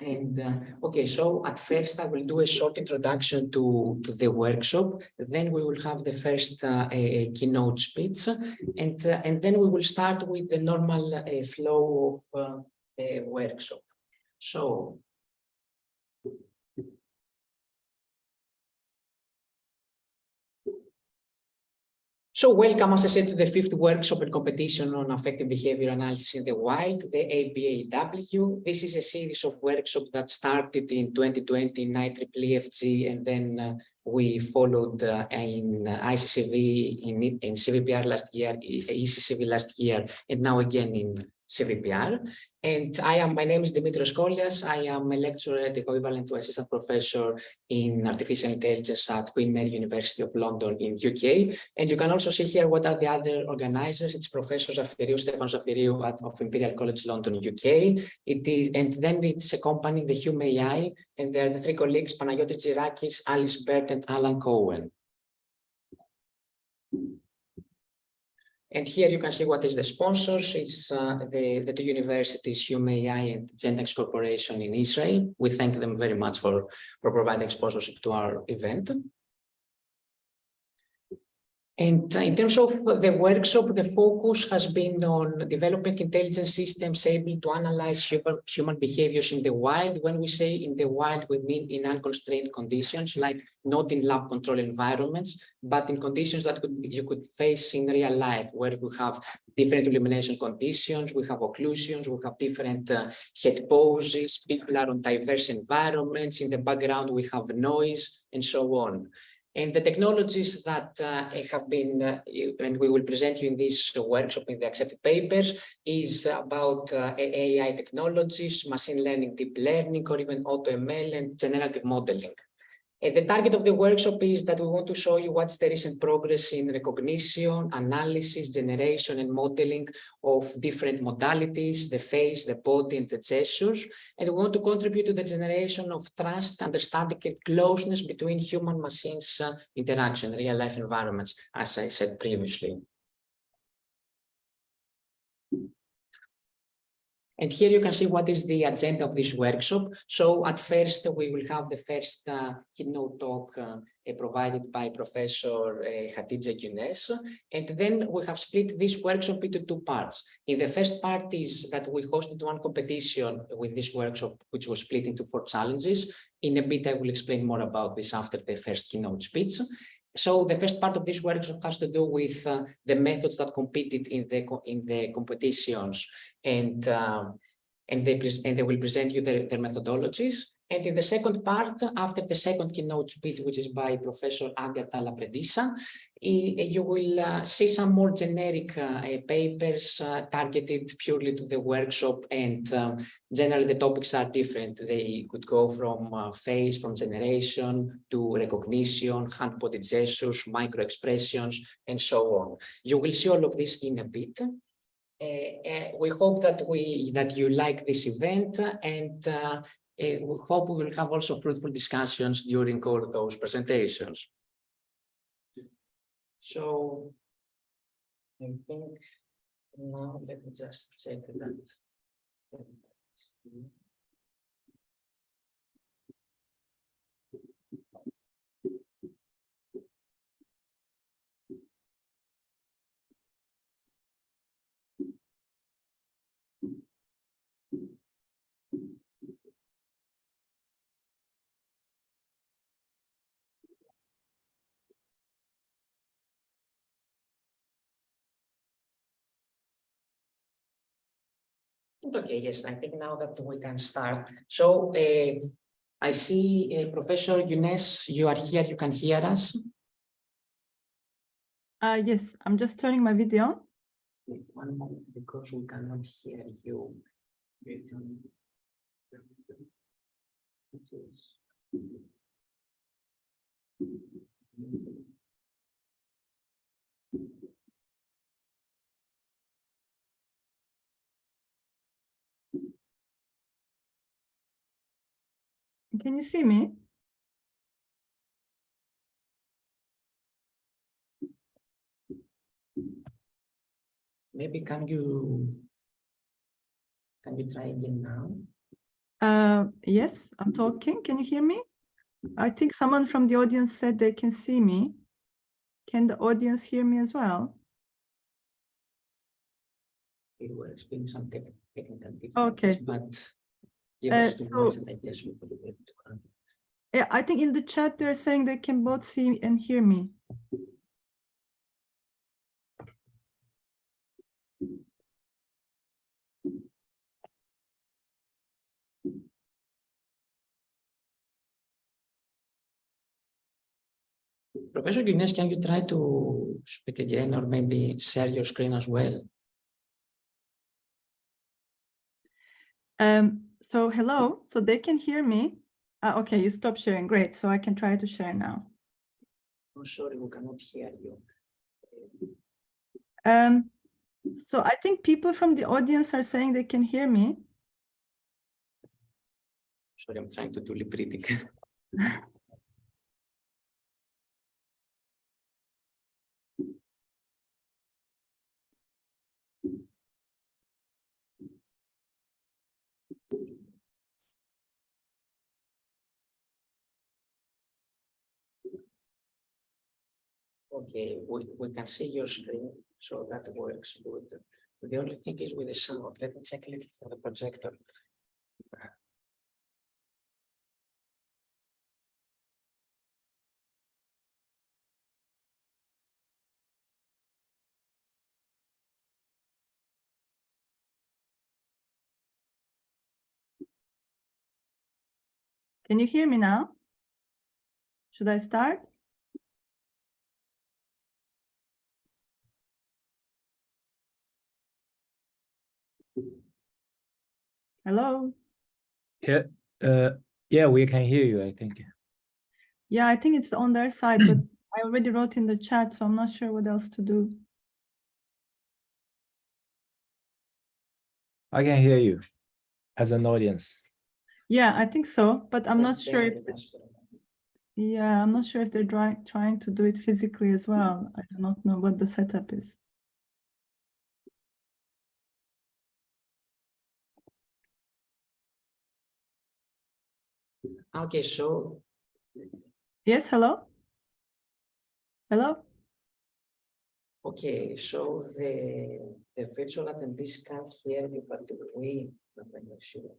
And okay, so at first I will do a short introduction to the workshop. Then we will have the first keynote speech, and then we will start with the normal flow of the workshop. So welcome, as I said, to the 5th workshop and competition on affective behavior analysis in the wild, the ABAW. This is a series of workshops that started in 2020 in IEEE-FG, and then we followed in ICCV, in CVPR last year, ECCV last year, and now again in CVPR. And my name is Dimitrios Kolias. I am a lecturer at the equivalent to assistant professor in artificial intelligence at Queen Mary University of London in UK. And you can also see here what are the other organizers. It's Professor Stefan Zafiriou of Imperial College London, UK. And then it's a company, the Hume AI, and there are the 3 colleagues, Panagiotis Girakis, Alice Bert, and Alan Cohen. And here you can see what is the sponsors. It's the 2 universities, Hume AI and Gentex Corporation in Israel. We thank them very much for providing sponsorship to our event. And in terms of the workshop, the focus has been on developing intelligent systems able to analyze human behaviors in the wild. When we say in the wild, we mean in unconstrained conditions, like not in lab control environments, but in conditions that you could face in real life, where we have different illumination conditions, we have occlusions, we have different head poses, people are on diverse environments, in the background we have noise, and so on. And the technologies that have been, and we will present you in this workshop in the accepted papers, is about AI technologies, machine learning, deep learning, or even AutoML and generative modeling. And the target of the workshop is that we want to show you what's the recent progress in recognition, analysis, generation, and modeling of different modalities, the face, the body, and the gestures. And we want to contribute to the generation of trust, understanding, and closeness between human-machines interaction, real-life environments, as I said previously. And here you can see what is the agenda of this workshop. So at first, we will have the first keynote talk provided by Professor Hatice Younes. And then we have split this workshop into 2 parts. In the first part is that we hosted 1 competition with this workshop, which was split into 4 challenges. In a bit, I will explain more about this after the first keynote speech. So the first part of this workshop has to do with the methods that competed in the competitions, and they will present you their methodologies. And in the second part, after the second keynote speech, which is by Professor Agatha Lapredissa, you will see some more generic papers targeted purely to the workshop, and generally the topics are different. They could go from face, from generation, to recognition, hand-body gestures, micro-expressions, and so on. You will see all of this in a bit. We hope that you like this event, and we hope we will have also fruitful discussions during all those presentations. So I think now let me just check that. Okay, yes, I think now that we can start. So I see Professor Younes, you are here, you can hear us. Yes, I'm just turning my video on. Wait 1 moment, because we cannot hear you. Can you see me? Maybe can you try again now? Yes, I'm talking. Can you hear me? I think someone from the audience said they can see me. Can the audience hear me as well? We were experiencing some technical difficulties, Okay. but give us 2 so- minutes and I guess we will be able to handle. Yeah, I think in the chat they're saying they can both see and hear me. Professor Guinness, can you try to speak again or maybe share your screen as well? So hello, so they can hear me. Okay, you stop sharing. Great. So I can try to share now. Oh, sorry, we cannot hear you. So I think people from the audience are saying they can hear me. Sorry, I'm trying to do lip reading. Okay, we can see your screen, so that works good. The only thing is with the sound. Let me check a little for the projector. Can you hear me now? Should I start? Hello? Yeah, yeah, we can hear you, I think. Yeah, I think it's on their side, but I already wrote in the chat, so I'm not sure what else to do. I can hear you as an audience. Yeah, I think so, but I'm not Just sure bear if, with us for a moment. yeah, I'm not sure if they're trying to do it physically as well. I do not know what the setup is. Okay, so Yes, hello? Hello? okay, so the virtual attendees can't hear you, but we I'm not sure.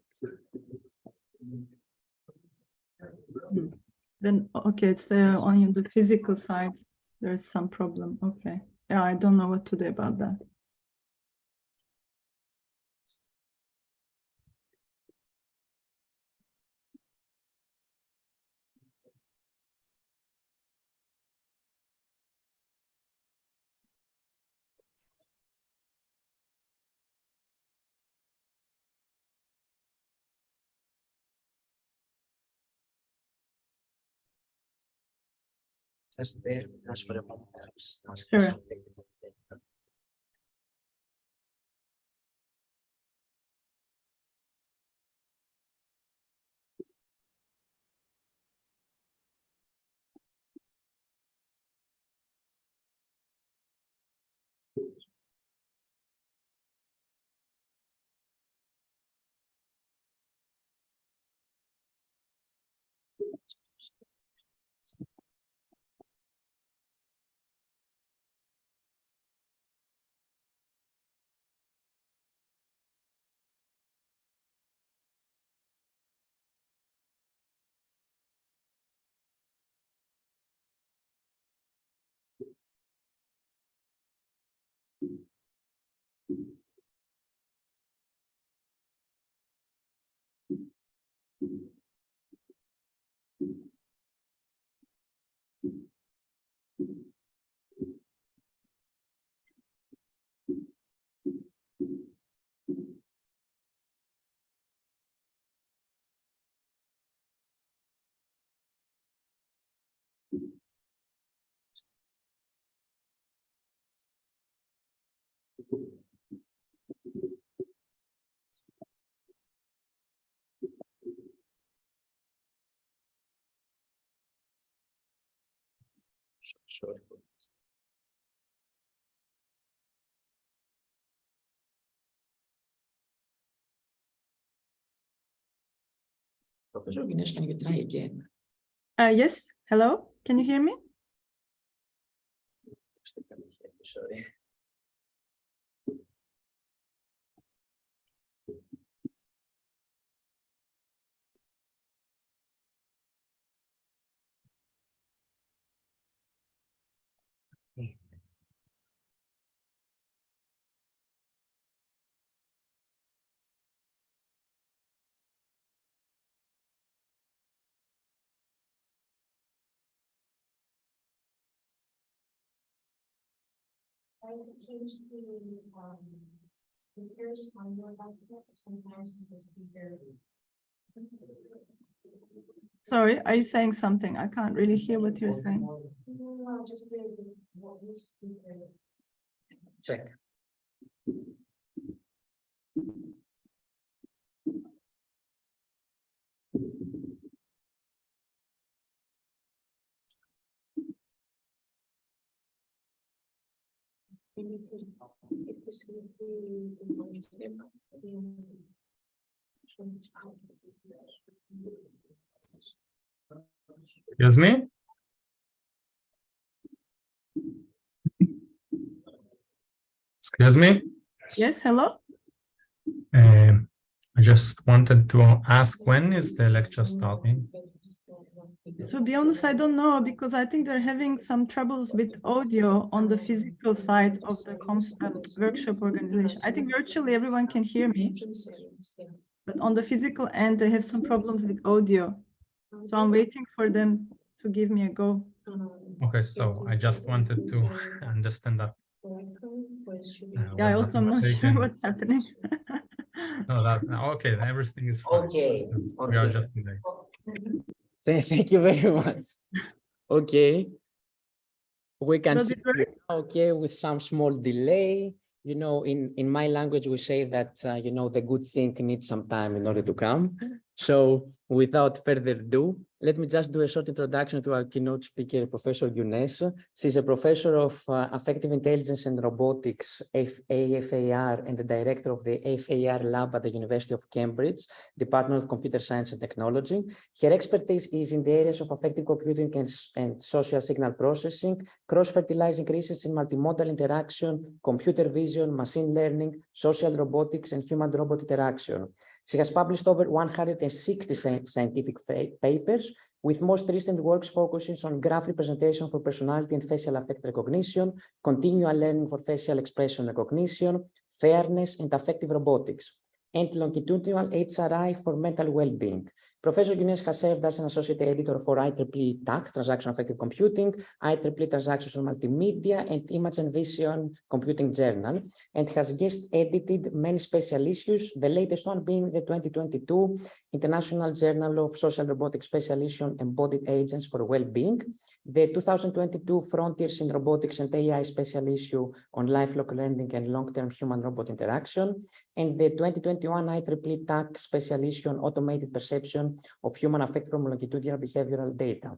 Then, okay, it's on the physical side. There's some problem. Okay. Yeah, I don't know what to do about that. Just bear with us for a moment. Sure. Sorry for Professor Guinness, can you try again? Yes, hello, can you hear me? Sorry. Speakers on your laptop. Sometimes it's the speaker. Sorry, are you saying something? I can't really hear what you're saying. No, just what we speaker. Check. Excuse me? Excuse me? Yes, hello? I just wanted to ask, when is the lecture starting? To be honest, I don't know, because I think they're having some troubles with audio on the physical side of the workshop organization. I think virtually everyone can hear me, but on the physical end, they have some problems with audio. So I'm waiting for them to give me a go. Okay, so I just wanted to understand that. Yeah, I was also not am not sure mistaken. what's happening. No, that okay, everything is fine. Okay. We are Okay. just delayed. Thank you very much. Okay. We can Does hear it work? you now, okay, with some small delay. You know, in my language, we say that, you know, the good thing needs some time in order to come. So without further ado, let me just do a short introduction to our keynote speaker, Professor Younes. She's a professor of Affective Intelligence and Robotics, AFAR, and the director of the AFAR lab at the University of Cambridge, Department of Computer Science and Technology. Her expertise is in the areas of affective computing and social signal processing, cross-fertilizing research in multimodal interaction, computer vision, machine learning, social robotics, and human-robot interaction. She has published over 160 scientific papers, with most recent works focusing on graph representation for personality and facial affect recognition, continual learning for facial expression recognition, fairness, and affective robotics, and longitudinal HRI for mental well-being. Professor Younes has served as an associate editor for IEEE TAC, Transaction Affective Computing, IEEE Transactions on Multimedia, and Image and Vision Computing Journal, and has guest edited many special issues, the latest one being the 2022 International Journal of Social Robotics Special Issue on Embodied Agents for Well-Being, the 2022 Frontiers in Robotics and AI Special Issue on Lifelong Learning and Long-Term Human-Robot Interaction, and the 2021 IEEE TAC Special Issue on Automated Perception of Human Affect from Longitudinal Behavioral Data.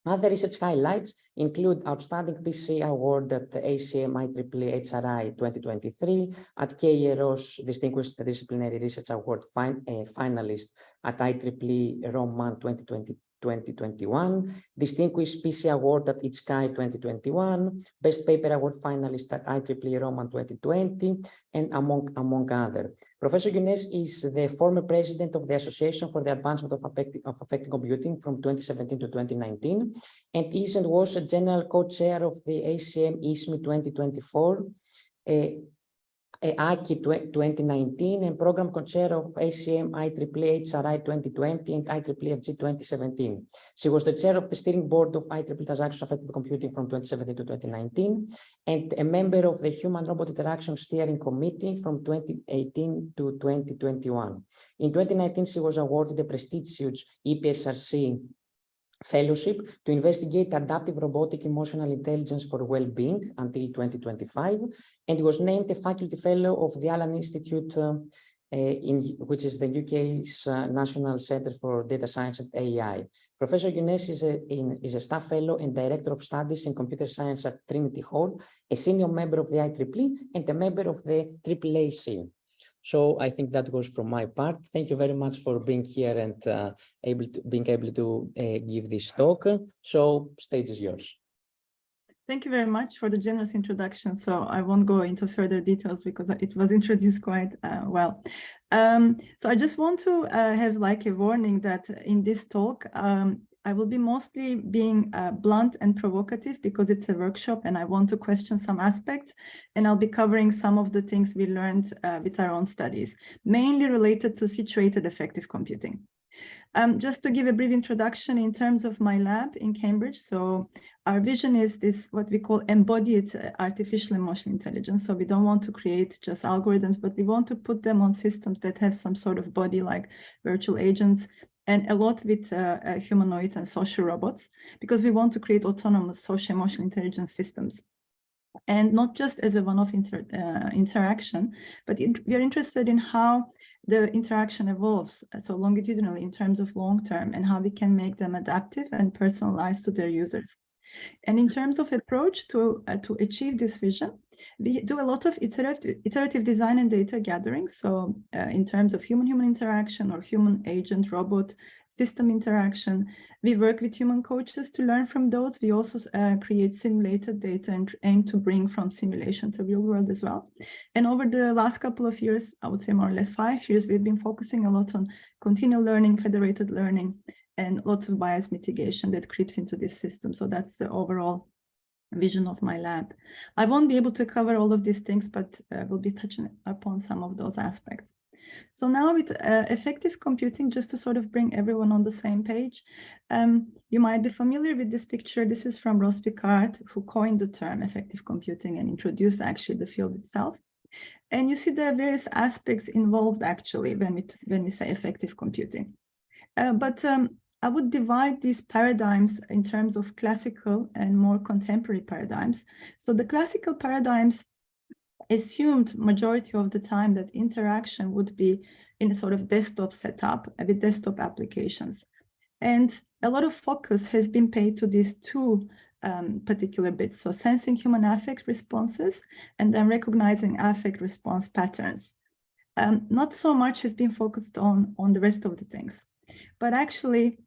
Other research highlights include Outstanding PC Award at the ACM IEEE HRI 2023, at KRO's Distinguished Disciplinary Research Award finalist at IEEE Roman 2021, Distinguished PC Award at ICSCAI 2021, Best Paper Award finalist at IEEE Roman 2020, and among others. Professor Younes is the former president of the Association for the Advancement of Affective Computing from 2017 to 2019, and is and was a general co-chair of the ACM ISME 2024, AKI 2019, and program co-chair of ACM IEEE HRI 2020 and IEEE FG 2017. She was the chair of the steering board of IEEE Transactions Affective Computing from 2017 to 2019, and a member of the Human Robot Interaction Steering Committee from 2018 to 2021. In 2019, she was awarded the prestigious EPSRC Fellowship to investigate adaptive robotic emotional intelligence for well-being until 2025, and was named a faculty fellow of the Allen Institute, which is the UK's National Centre for Data Science and AI. Professor Younes is a staff fellow and director of studies in computer science at Trinity Hall, a senior member of the IEEE, and a member of the AAAC. So I think that goes from my part. Thank you very much for being here and being able to give this talk. So stage is yours. Thank you very much for the generous introduction. So I won't go into further details because it was introduced quite well. So I just want to have like a warning that in this talk, I will be mostly being blunt and provocative because it's a workshop and I want to question some aspects, and I'll be covering some of the things we learned with our own studies, mainly related to situated affective computing. Just to give a brief introduction in terms of my lab in Cambridge. So our vision is this, what we call embodied artificial emotional intelligence. So we don't want to create just algorithms, but we want to put them on systems that have some sort of body, like virtual agents, and a lot with humanoid and social robots, because we want to create autonomous social emotional intelligence systems. And not just as a one-off interaction, but we are interested in how the interaction evolves, so longitudinally in terms of long-term, and how we can make them adaptive and personalized to their users. And in terms of approach to achieve this vision, we do a lot of iterative design and data gathering. So in terms of human-human interaction or human agent robot system interaction, we work with human coaches to learn from those. We also create simulated data and aim to bring from simulation to real world as well. And over the last couple of years, I would say more or less 5 years, we've been focusing a lot on continual learning, federated learning, and lots of bias mitigation that creeps into this system. So that's the overall vision of my lab. I won't be able to cover all of these things, but we'll be touching upon some of those aspects. So now with affective computing, just to sort of bring everyone on the same page, you might be familiar with this picture. This is from Ross Picard, who coined the term affective computing and introduced actually the field itself. And you see there are various aspects involved actually when we say affective computing. But I would divide these paradigms in terms of classical and more contemporary paradigms. So the classical paradigms assumed majority of the time that interaction would be in a sort of desktop setup with desktop applications. And a lot of focus has been paid to these two particular bits. So sensing human affect responses and then recognizing affect response patterns. Not so much has been focused on the rest of the things. But actually,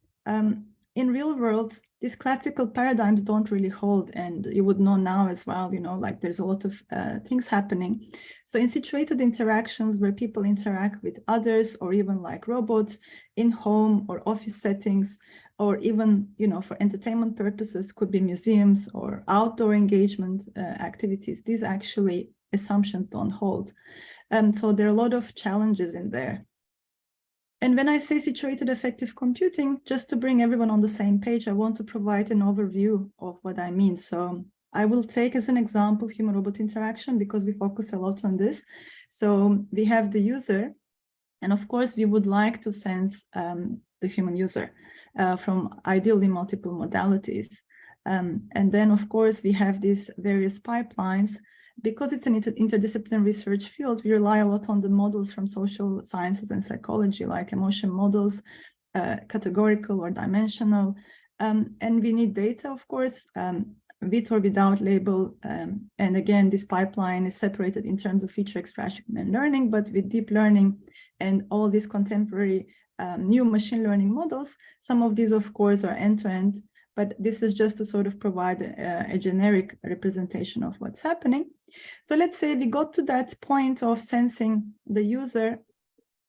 in real world, these classical paradigms don't really hold, and you would know now as well, you know, like there's a lot of things happening. So in situated interactions where people interact with others, or even like robots in home or office settings, or even, you know, for entertainment purposes, could be museums or outdoor engagement activities, these actually assumptions don't hold. So there are a lot of challenges in there. And when I say situated affective computing, just to bring everyone on the same page, I want to provide an overview of what I mean. So I will take as an example human-robot interaction because we focus a lot on this. So we have the user, and of course we would like to sense the human user from ideally multiple modalities. And then of course we have these various pipelines. Because it's an interdisciplinary research field, we rely a lot on the models from social sciences and psychology, like emotion models, categorical or dimensional. And we need data, of course, with or without label. And again, this pipeline is separated in terms of feature extraction and learning, but with deep learning and all these contemporary new machine learning models, some of these, of course, are end-to-end. But this is just to sort of provide a generic representation of what's happening. So let's say we got to that point of sensing the user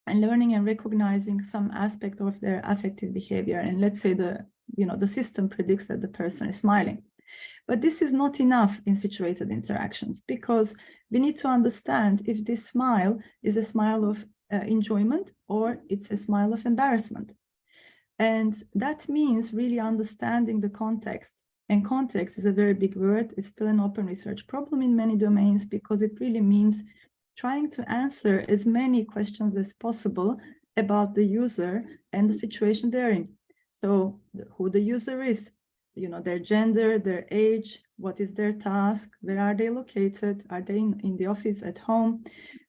and learning and recognizing some aspect of their affective behavior. And let's say the system predicts that the person is smiling. But this is not enough in situated interactions, because we need to understand if this smile is a smile of enjoyment or it's a smile of embarrassment. And that means really understanding the context. And context is a very big word. It's still an open research problem in many domains, because it really means trying to answer as many questions as possible about the user and the situation they're in. So who the user is, their gender, their age, what is their task, where are they located, are they in the office, at home,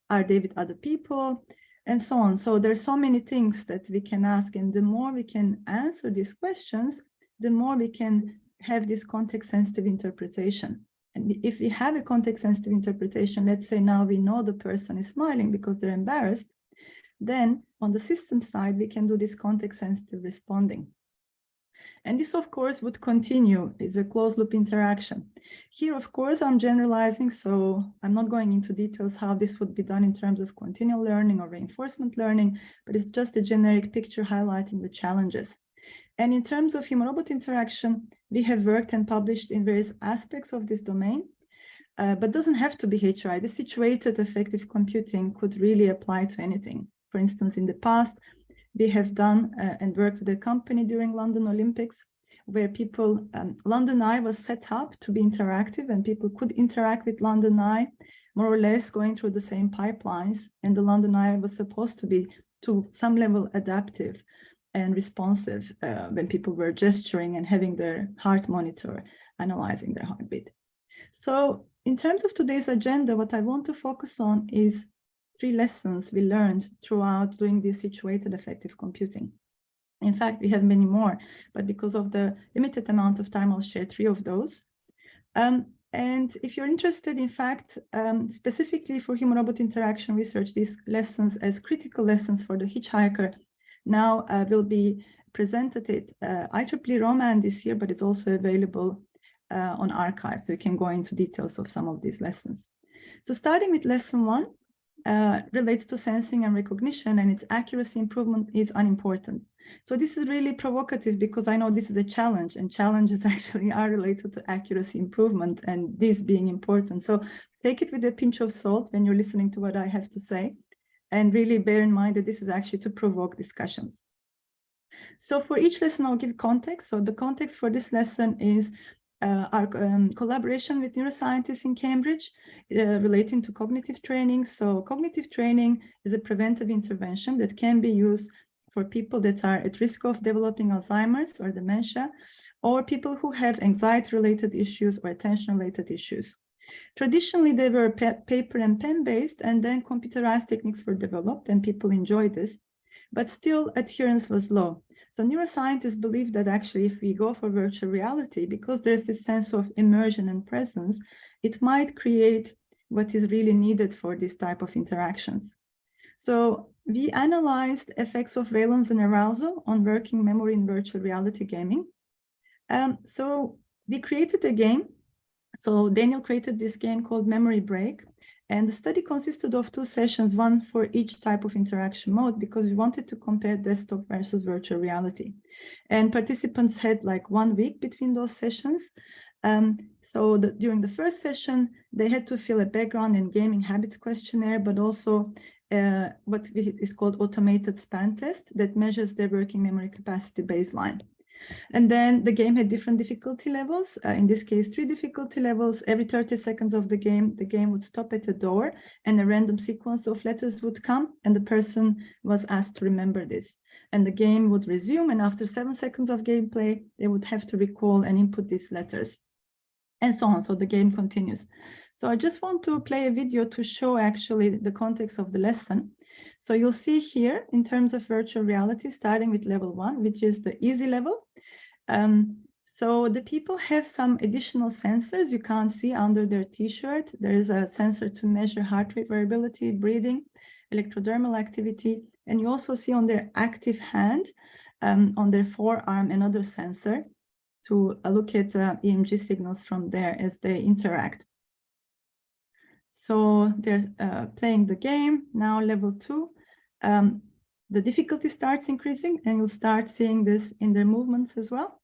are they with other people, and so on. So there's so many things that we can ask, and the more we can answer these questions, the more we can have this context-sensitive interpretation. And if we have a context-sensitive interpretation, let's say now we know the person is smiling because they're embarrassed, then on the system side, we can do this context-sensitive responding. And this, of course, would continue. It's a closed loop interaction. Here, of course, I'm generalizing, so I'm not going into details how this would be done in terms of continual learning or reinforcement learning, but it's just a generic picture highlighting the challenges. And in terms of human-robot interaction, we have worked and published in various aspects of this domain, but doesn't have to be HRI. The situated affective computing could really apply to anything. For instance, in the past, we have done and worked with a company during London Olympics, where people, London Eye was set up to be interactive, and people could interact with London Eye, more or less going through the same pipelines. And the London Eye was supposed to be, to some level, adaptive and responsive when people were gesturing and having their heart monitor, analyzing their heartbeat. So in terms of today's agenda, what I want to focus on is 3 lessons we learned throughout doing this situated affective computing. In fact, we have many more, but because of the limited amount of time, I'll share 3 of those. And if you're interested, in fact, specifically for human-robot interaction research, these lessons as critical lessons for the hitchhiker now will be presented at IEEE Roman this year, but it's also available on archive, so you can go into details of some of these lessons. So starting with lesson 1, relates to sensing and recognition, and its accuracy improvement is unimportant. So this is really provocative because I know this is a challenge, and challenges actually are related to accuracy improvement and this being important. So take it with a pinch of salt when you're listening to what I have to say, and really bear in mind that this is actually to provoke discussions. So for each lesson, I'll give context. So the context for this lesson is our collaboration with neuroscientists in Cambridge relating to cognitive training. So cognitive training is a preventive intervention that can be used for people that are at risk of developing Alzheimer's or dementia, or people who have anxiety-related issues or attention-related issues. Traditionally, they were paper and pen-based, and then computerized techniques were developed, and people enjoyed this, but still adherence was low. So neuroscientists believe that actually if we go for virtual reality, because there's this sense of immersion and presence, it might create what is really needed for this type of interactions. So we analyzed effects of valence and arousal on working memory in virtual reality gaming. So we created a game. So Daniel created this game called Memory Break. And the study consisted of 2 sessions, one for each type of interaction mode, because we wanted to compare desktop versus virtual reality. And participants had like 1 week between those sessions. So during the first session, they had to fill a background and gaming habits questionnaire, but also what is called automated span test that measures their working memory capacity baseline. And then the game had different difficulty levels, in this case, 3 difficulty levels. Every 30 seconds of the game would stop at a door and a random sequence of letters would come, and the person was asked to remember this. And the game would resume, and after 7 seconds of gameplay, they would have to recall and input these letters, and so on. So the game continues. So I just want to play a video to show actually the context of the lesson. So you'll see here in terms of virtual reality, starting with level 1, which is the easy level. So the people have some additional sensors you can't see under their t-shirt. There is a sensor to measure heart rate variability, breathing, electrodermal activity, and you also see on their active hand, on their forearm, another sensor to look at EMG signals from there as they interact. So they're playing the game. Now level 2, the difficulty starts increasing, and you'll start seeing this in their movements as well.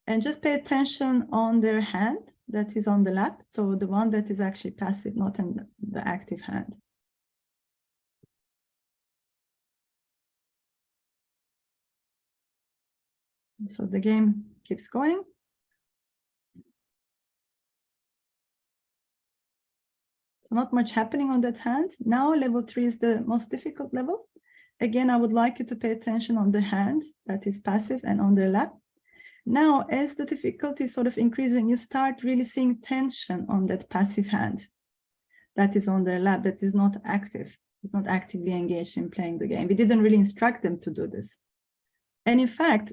And just pay attention on their hand that is on the lap. So the one that is actually passive, not in the active hand. So the game keeps going. So not much happening on that hand. Now level 3 is the most difficult level. Again, I would like you to pay attention on the hand that is passive and on their lap. Now, as the difficulty is sort of increasing, you start really seeing tension on that passive hand that is on their lap, that is not active. It's not actively engaged in playing the game. We didn't really instruct them to do this. And in fact,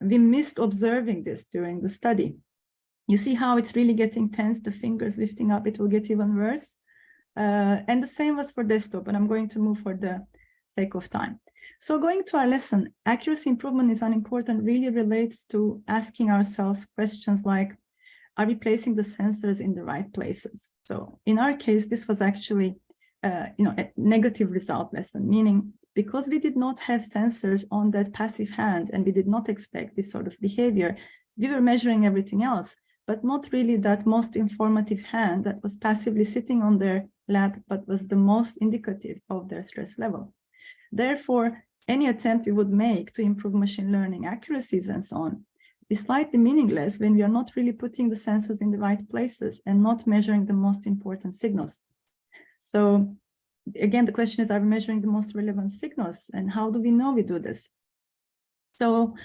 we missed observing this during the study. You see how it's really getting tense, the fingers lifting up, it will get even worse. And the same was for desktop, and I'm going to move for the sake of time. So going to our lesson, accuracy improvement is unimportant really relates to asking ourselves questions like, are we placing the sensors in the right places? So in our case, this was actually a negative result lesson, meaning because we did not have sensors on that passive hand and we did not expect this sort of behavior, we were measuring everything else, but not really that most informative hand that was passively sitting on their lap, but was the most indicative of their stress level. Therefore, any attempt we would make to improve machine learning accuracies and so on is slightly meaningless when we are not really putting the sensors in the right places and not measuring the most important signals. So again, the question is, are we measuring the most relevant signals, and how do we know we do this? So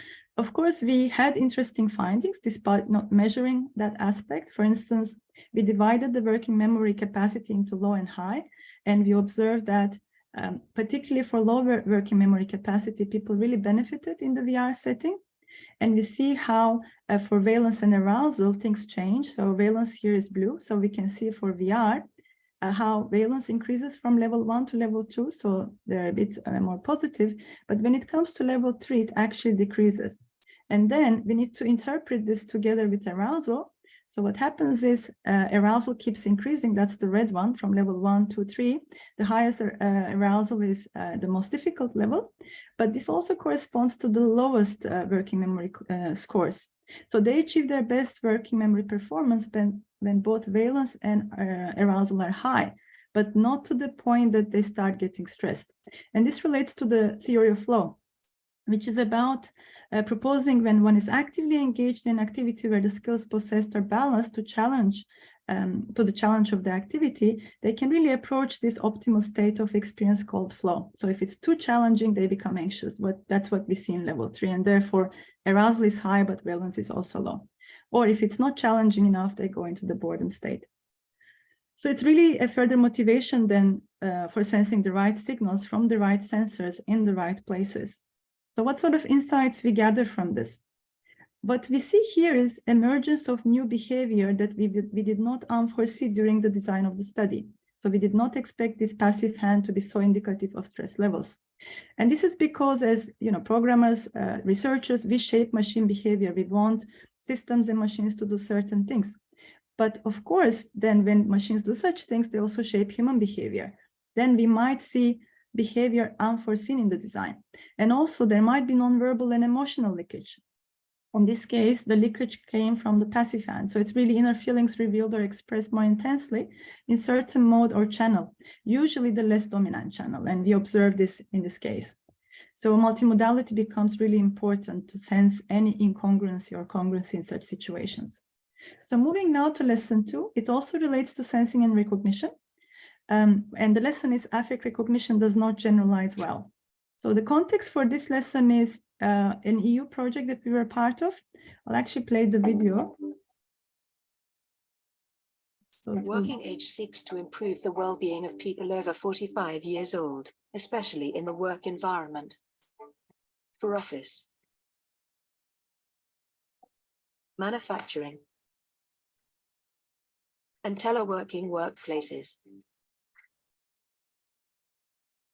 of course, we had interesting findings despite not measuring that aspect. For instance, we divided the working memory capacity into low and high, and we observed that particularly for lower working memory capacity, people really benefited in the VR setting. And we see how for valence and arousal, things change. So valence here is blue. So we can see for VR how valence increases from level 1 to level 2. So they're a bit more positive. But when it comes to level 3, it actually decreases. And then we need to interpret this together with arousal. So what happens is arousal keeps increasing. That's the red one from level 1 to 3. The highest arousal is the most difficult level, but this also corresponds to the lowest working memory scores. So they achieve their best working memory performance when both valence and arousal are high, but not to the point that they start getting stressed. And this relates to the theory of flow, which is about proposing when one is actively engaged in activity where the skills possessed are balanced to the challenge of the activity, they can really approach this optimal state of experience called flow. So if it's too challenging, they become anxious, but that's what we see in level 3, and therefore arousal is high, but valence is also low. Or if it's not challenging enough, they go into the boredom state. So it's really a further motivation then for sensing the right signals from the right sensors in the right places. So what sort of insights we gather from this? What we see here is emergence of new behavior that we did not unforesee during the design of the study. So we did not expect this passive hand to be so indicative of stress levels. And this is because as programmers, researchers, we shape machine behavior. We want systems and machines to do certain things. But of course, then when machines do such things, they also shape human behavior. Then we might see behavior unforeseen in the design. And also there might be nonverbal and emotional leakage. In this case, the leakage came from the passive hand. So it's really inner feelings revealed or expressed more intensely in certain mode or channel, usually the less dominant channel. And we observe this in this case. So multimodality becomes really important to sense any incongruency or congruency in such situations. So moving now to lesson 2, it also relates to sensing and recognition. And the lesson is affect recognition does not generalize well. So the context for this lesson is an EU project that we were part of. I'll actually play the video. So Working Age seeks to improve the well-being of people over 45 years old, especially in the work environment. For office, manufacturing, and teleworking workplaces.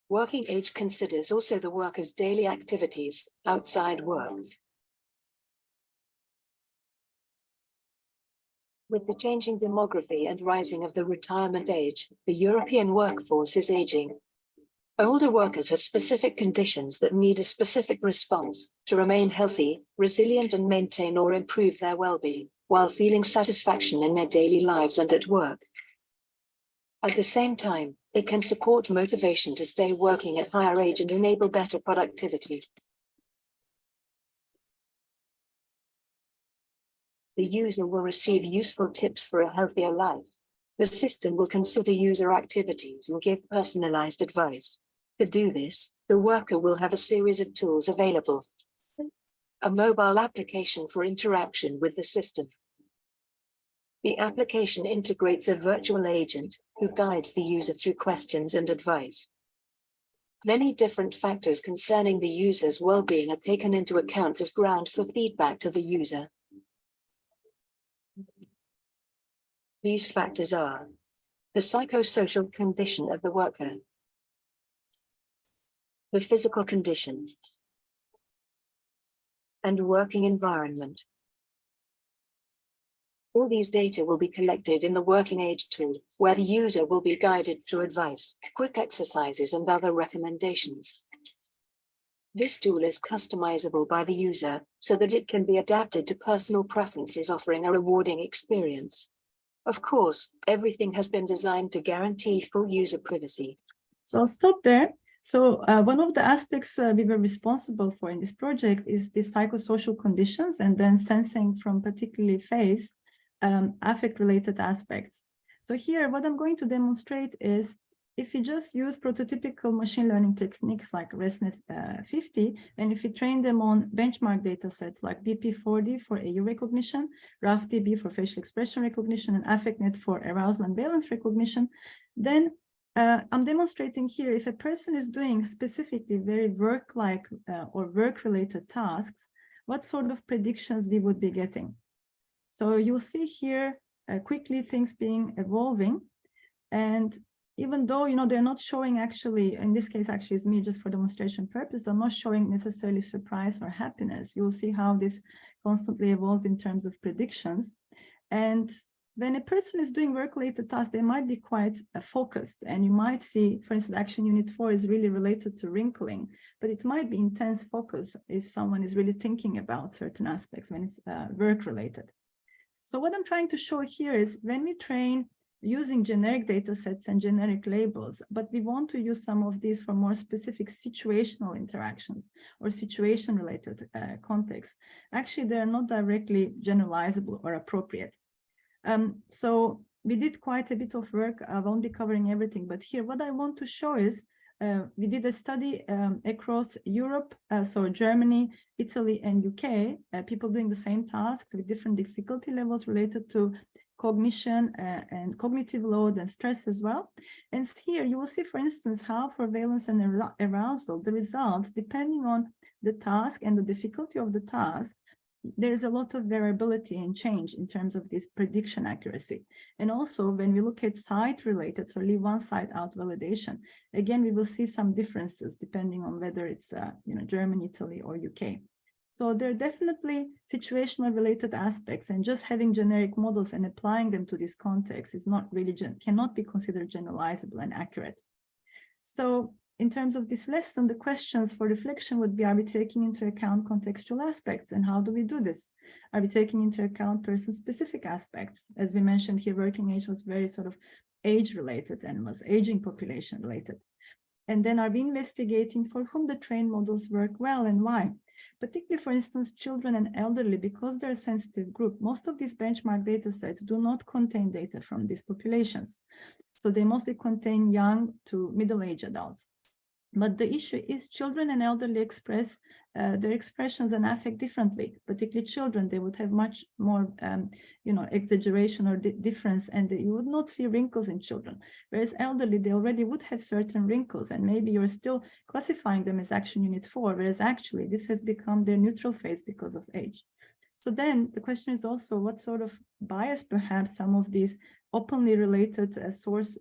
Working Age considers also the worker's daily activities outside work. With the changing demography and rising of the retirement age, the European workforce is aging. Older workers have specific conditions that need a specific response to remain healthy, resilient, and maintain or improve their well-being, while feeling satisfaction in their daily lives and at work. At the same time, it can support motivation to stay working at higher age and enable better productivity. The user will receive useful tips for a healthier life. The system will consider user activities and give personalized advice. To do this, the worker will have a series of tools available. A mobile application for interaction with the system. The application integrates a virtual agent who guides the user through questions and advice. Many different factors concerning the user's well-being are taken into account as ground for feedback to the user. These factors are the psychosocial condition of the worker, the physical condition, and working environment. All these data will be collected in the Working Age tool, where the user will be guided through advice, quick exercises, and other recommendations. This tool is customizable by the user so that it can be adapted to personal preferences, offering a rewarding experience. Of course, everything has been designed to guarantee full user privacy. So I'll stop there. So one of the aspects we were responsible for in this project is the psychosocial conditions, and then sensing from particularly phase affect-related aspects. So here, what I'm going to demonstrate is if you just use prototypical machine learning techniques like ResNet 50, and if you train them on benchmark data sets like BP40 for AU recognition, RAFDB for facial expression recognition, and AffectNet for arousal and valence recognition, then I'm demonstrating here if a person is doing specifically very work-like or work-related tasks, what sort of predictions we would be getting. So you'll see here quickly things being evolving, and even though they're not showing actually, in this case actually is me just for demonstration purpose, I'm not showing necessarily surprise or happiness. You'll see how this constantly evolves in terms of predictions. And when a person is doing work-related tasks, they might be quite focused, and you might see, for instance, action unit 4 is really related to wrinkling, but it might be intense focus if someone is really thinking about certain aspects when it's work-related. So what I'm trying to show here is when we train using generic data sets and generic labels, but we want to use some of these for more specific situational interactions or situation-related contexts, actually they're not directly generalizable or appropriate. So we did quite a bit of work. I won't be covering everything, but here what I want to show is we did a study across Europe, so Germany, Italy, and UK, people doing the same tasks with different difficulty levels related to cognition and cognitive load and stress as well. And here you will see, for instance, how for valence and arousal, the results, depending on the task and the difficulty of the task, there's a lot of variability and change in terms of this prediction accuracy. And also when we look at site related, so leave one site out validation, again, we will see some differences depending on whether it's Germany, Italy, or UK. So there are definitely situational related aspects, and just having generic models and applying them to this context is not really, cannot be considered generalizable and accurate. So in terms of this lesson, the questions for reflection would be, are we taking into account contextual aspects, and how do we do this? Are we taking into account person-specific aspects? As we mentioned here, working age was very sort of age-related and was aging population-related. And then are we investigating for whom the trained models work well and why? Particularly, for instance, children and elderly, because they're a sensitive group, most of these benchmark data sets do not contain data from these populations. So they mostly contain young to middle-aged adults. But the issue is children and elderly express their expressions and affect differently. Particularly children, they would have much more, exaggeration or difference, and you would not see wrinkles in children. Whereas elderly, they already would have certain wrinkles, and maybe you're still classifying them as action unit 4, whereas actually this has become their neutral phase because of age. So then the question is also what sort of bias perhaps some of these openly related source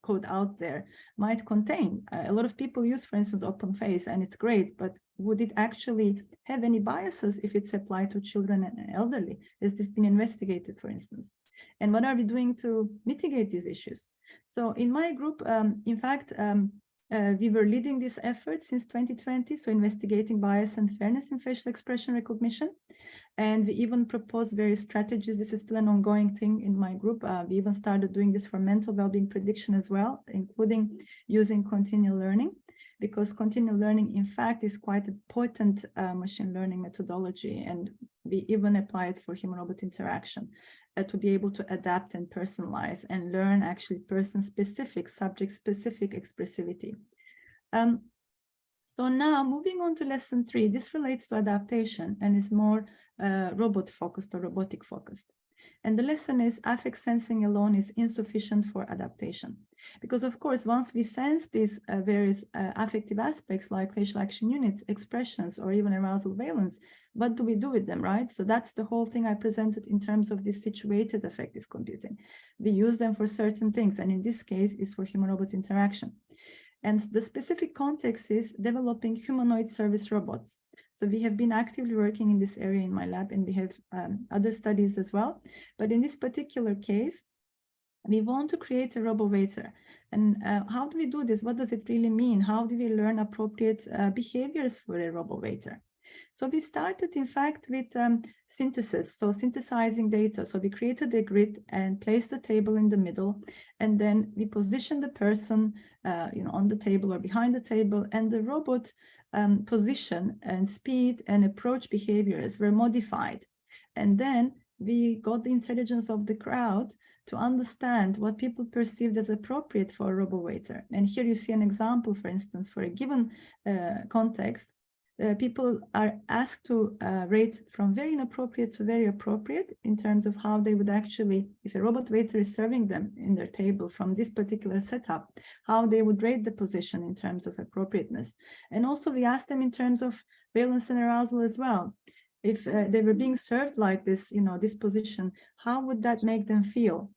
code out there might contain. A lot of people use, for instance, open face, and it's great, but would it actually have any biases if it's applied to children and elderly? Has this been investigated, for instance? And what are we doing to mitigate these issues? So in my group, in fact, we were leading this effort since 2020, so investigating bias and fairness in facial expression recognition. And we even proposed various strategies. This is still an ongoing thing in my group. We even started doing this for mental well-being prediction as well, including using continual learning, because continual learning, in fact, is quite a potent machine learning methodology. And we even apply it for human-robot interaction to be able to adapt and personalize and learn actually person-specific, subject-specific expressivity. So now moving on to lesson 3, this relates to adaptation and is more robot-focused or robotic-focused. And the lesson is affect sensing alone is insufficient for adaptation. Because of course, once we sense these various affective aspects like facial action units, expressions, or even arousal valence, what do we do with them, right? So that's the whole thing I presented in terms of this situated affective computing. We use them for certain things, and in this case, it's for human-robot interaction. And the specific context is developing humanoid service robots. So we have been actively working in this area in my lab, and we have other studies as well. But in this particular case, we want to create a robo-waiter. And how do we do this? What does it really mean? How do we learn appropriate behaviors for a robo-waiter? So we started, in fact, with synthesis, so synthesizing data. So we created a grid and placed the table in the middle, and then we positioned the person on the table or behind the table, and the robot position and speed and approach behaviors were modified. And then we got the intelligence of the crowd to understand what people perceived as appropriate for a robo-waiter. And here you see an example, for instance, for a given context. People are asked to rate from very inappropriate to very appropriate in terms of how they would actually, if a robot waiter is serving them in their table from this particular setup, how they would rate the position in terms of appropriateness. And also we asked them in terms of valence and arousal as well. If they were being served like this, this position, how would that make them feel?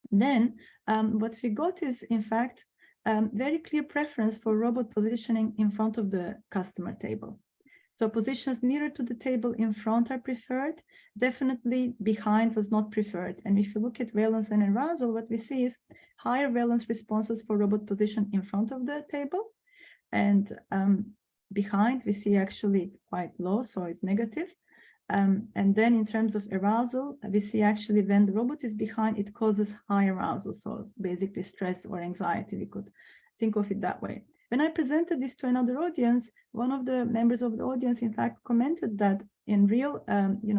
Then what we got is, in fact, very clear preference for robot positioning in front of the customer table. So positions nearer to the table in front are preferred. Definitely behind was not preferred. And if you look at valence and arousal, what we see is higher valence responses for robot position in front of the table. And behind, we see actually quite low, so it's negative. And then in terms of arousal, we see actually when the robot is behind, it causes high arousal. So it's basically stress or anxiety, we could think of it that way. When I presented this to another audience, one of the members of the audience, in fact, commented that in real,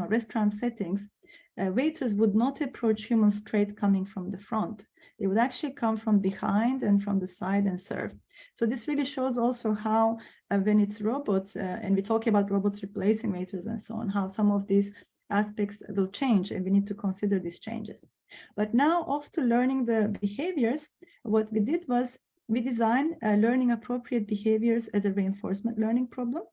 restaurant settings, waiters would not approach humans straight coming from the front. They would actually come from behind and from the side and serve. So this really shows also how when it's robots, and we talk about robots replacing waiters and so on, how some of these aspects will change, and we need to consider these changes. But now off to learning the behaviors, what we did was we designed learning appropriate behaviors as a reinforcement learning problem,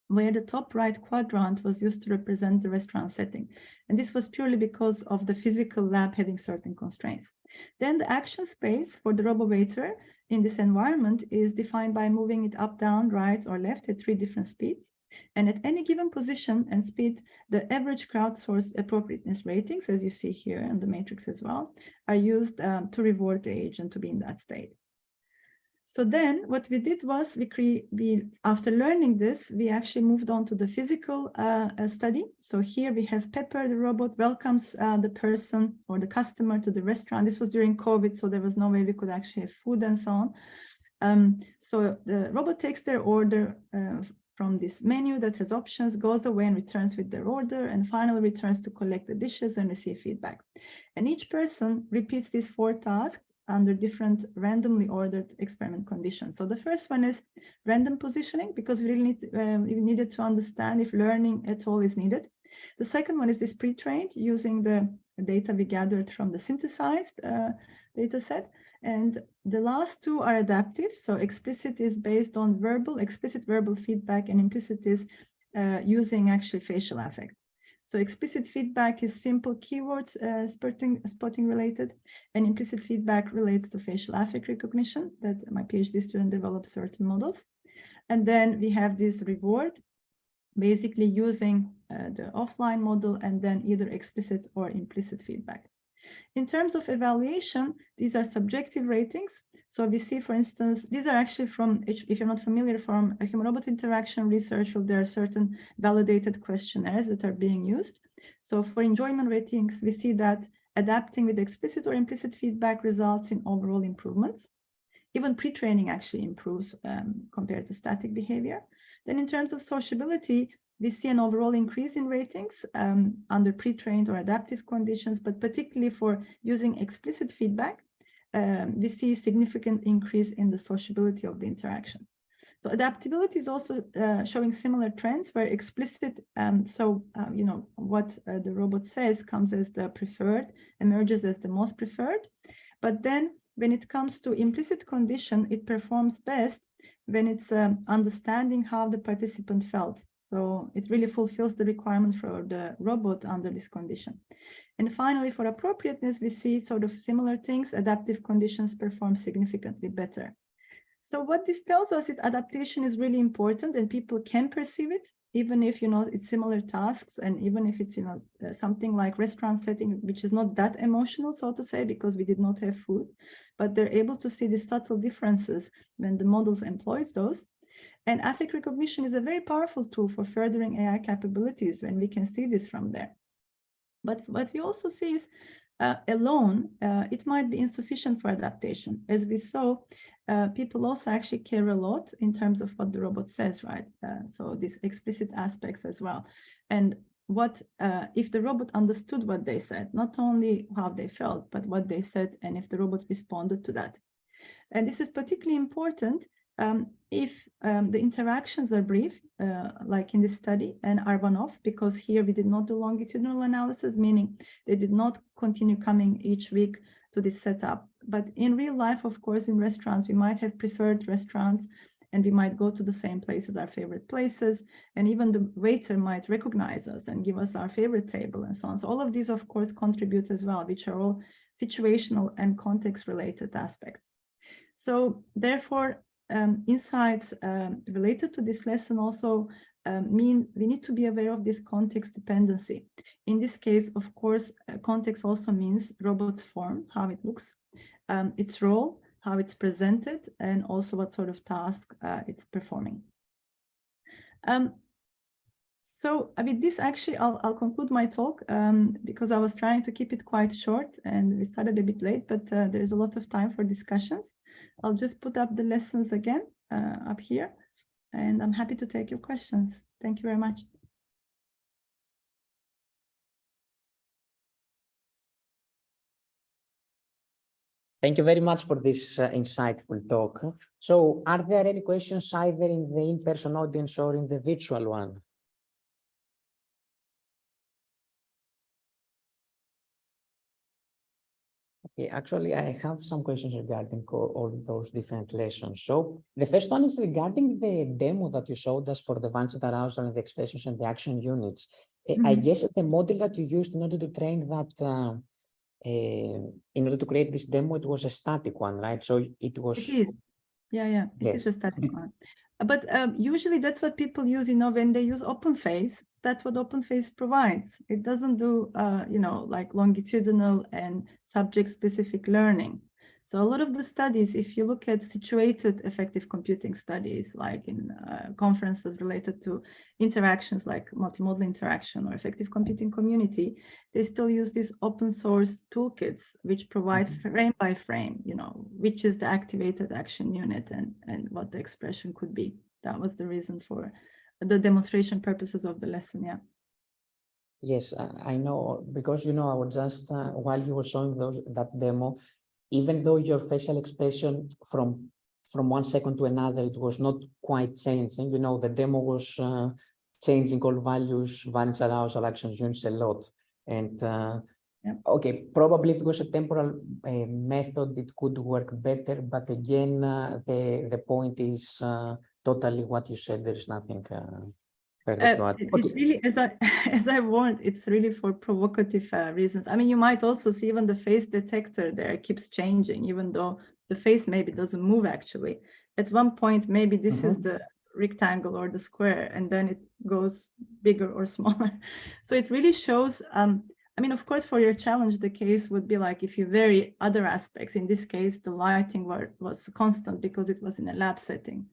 where the top right quadrant was used to represent the restaurant setting. And this was purely because of the physical lab having certain constraints. Then the action space for the robo-waiter in this environment is defined by moving it up, down, right, or left at 3 different speeds. And at any given position and speed, the average crowdsourced appropriateness ratings, as you see here in the matrix as well, are used to reward the agent to be in that state. So then what we did was after learning this, we actually moved on to the physical study. So here we have Pepper, the robot, welcomes the person or the customer to the restaurant. This was during COVID, so there was no way we could actually have food and so on. So the robot takes their order from this menu that has options, goes away and returns with their order, and finally returns to collect the dishes and receive feedback. And each person repeats these 4 tasks under different randomly ordered experiment conditions. So the first one is random positioning, because we really needed to understand if learning at all is needed. The second one is this pre-trained, using the data we gathered from the synthesized data set. And the last 2 are adaptive. So explicit is based on explicit verbal feedback, and implicit is using actually facial affect. So explicit feedback is simple keywords spotting related, and implicit feedback relates to facial affect recognition that my PhD student developed certain models. And then we have this reward, basically using the offline model, and then either explicit or implicit feedback. In terms of evaluation, these are subjective ratings. So we see, for instance, these are actually from, if you're not familiar, from a human-robot interaction research, there are certain validated questionnaires that are being used. So for enjoyment ratings, we see that adapting with explicit or implicit feedback results in overall improvements. Even pre-training actually improves compared to static behavior. Then in terms of sociability, we see an overall increase in ratings under pre-trained or adaptive conditions, but particularly for using explicit feedback, we see significant increase in the sociability of the interactions. So adaptability is also showing similar trends where explicit, you know, what the robot says comes as the preferred, emerges as the most preferred. But then when it comes to implicit condition, it performs best when it's understanding how the participant felt. So it really fulfills the requirement for the robot under this condition. And finally, for appropriateness, we see sort of similar things. Adaptive conditions perform significantly better. So what this tells us is adaptation is really important and people can perceive it, even if, you know, it's similar tasks and even if it's, you know, something like restaurant setting, which is not that emotional, so to say, because we did not have food, but they're able to see the subtle differences when the models employs those. And affect recognition is a very powerful tool for furthering AI capabilities when we can see this from there. But what we also see is alone, it might be insufficient for adaptation. As we saw, people also actually care a lot in terms of what the robot says, right? So these explicit aspects as well. And what if the robot understood what they said, not only how they felt, but what they said, and if the robot responded to that. And this is particularly important if the interactions are brief, like in this study, and are one-off, because here we did not do longitudinal analysis, meaning they did not continue coming each week to this setup. But in real life, of course, in restaurants, we might have preferred restaurants and we might go to the same places, our favorite places, and even the waiter might recognize us and give us our favorite table and so on. So all of these, of course, contribute as well, which are all situational and context-related aspects. So therefore, insights related to this lesson also mean we need to be aware of this context dependency. In this case, of course, context also means robot's form, how it looks, its role, how it's presented, and also what sort of task it's performing. So with this, actually, I'll conclude my talk because I was trying to keep it quite short and we started a bit late, but there's a lot of time for discussions. I'll just put up the lessons again up here, and I'm happy to take your questions. Thank you very much. Thank you very much for this insightful talk. So are there any questions either in the in-person audience or in the virtual one? Okay, actually, I have some questions regarding all those different lessons. So the first one is regarding the demo that you showed us for the advanced arousal and the expressions and the action units. I guess the model that you used in order to train that, in order to create this demo, it was a static one, right? So it was. It is. Yeah, it is a static one. But usually that's what people use, you know, when they use OpenFace, that's what OpenFace provides. It doesn't do, you know, like longitudinal and subject-specific learning. So a lot of the studies, if you look at situated affective computing studies, like in conferences related to interactions like multimodal interaction or affective computing community, they still use these open source toolkits, which provide frame by frame, you know, which is the activated action unit and what the expression could be. That was the reason for the demonstration purposes of the lesson, yeah. Yes, I know, because, you know, I was just, while you were showing that demo, even though your facial expression from 1 second to another, it was not quite changing, you know, the demo was changing all values, advanced arousal, actions units a lot. And okay, probably if it was a temporal method, it could work better. But again, the point is totally what you said. There is nothing further to add. It's really, as I warned, it's really for provocative reasons. I mean, you might also see even the face detector there keeps changing, even though the face maybe doesn't move actually. At one point, maybe this is the rectangle or the square, and then it goes bigger or smaller. So it really shows, I mean, of course, for your challenge, the case would be like if you vary other aspects. In this case, the lighting was constant because it was in a lab setting.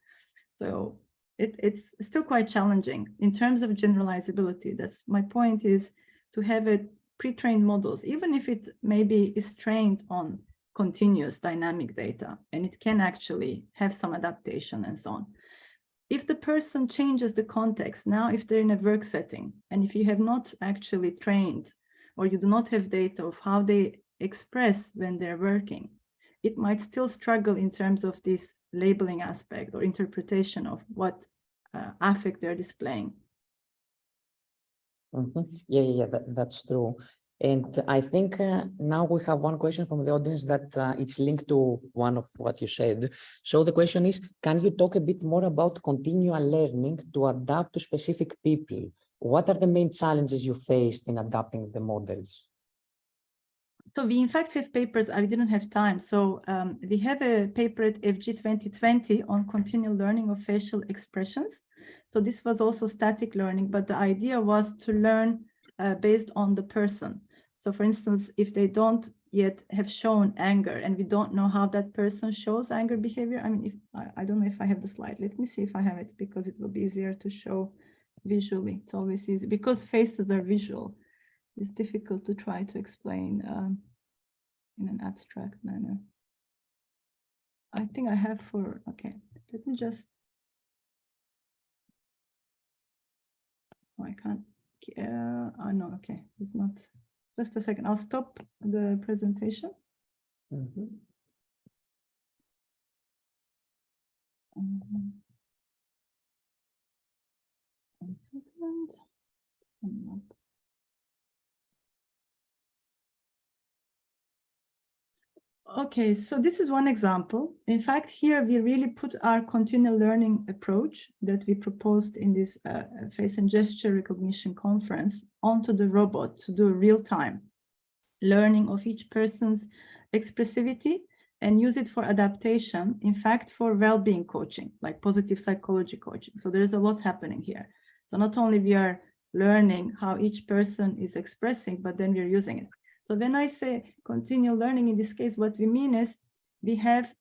So it's still quite challenging in terms of generalizability. That's my point, is to have it pre-trained models, even if it maybe is trained on continuous dynamic data, and it can actually have some adaptation and so on. If the person changes the context, now if they're in a work setting, and if you have not actually trained, or you do not have data of how they express when they're working, it might still struggle in terms of this labeling aspect or interpretation of what affect they're displaying. Yeah, that's true. And I think now we have one question from the audience that it's linked to one of what you said. So the question is, can you talk a bit more about continual learning to adapt to specific people? What are the main challenges you faced in adapting the models? So we in fact have papers, I didn't have time. So we have a paper at FG 2020 on continual learning of facial expressions. So this was also static learning, but the idea was to learn based on the person. So for instance, if they don't yet have shown anger and we don't know how that person shows anger behavior, I mean, if I don't know if I have the slide, let me see if I have it, because it will be easier to show visually. It's always easy because faces are visual. It's difficult to try to explain in an abstract manner. I think I have okay, let me just, oh, I can't, oh no, okay, it's not, just a second, I'll stop the presentation. One second. Okay, so this is one example. In fact, here we really put our continual learning approach that we proposed in this face and gesture recognition conference onto the robot to do real-time learning of each person's expressivity and use it for adaptation, in fact, for well-being coaching, like positive psychology coaching. So there's a lot happening here. So not only we are learning how each person is expressing, but then we're using it. So when I say continual learning, in this case, what we mean is we have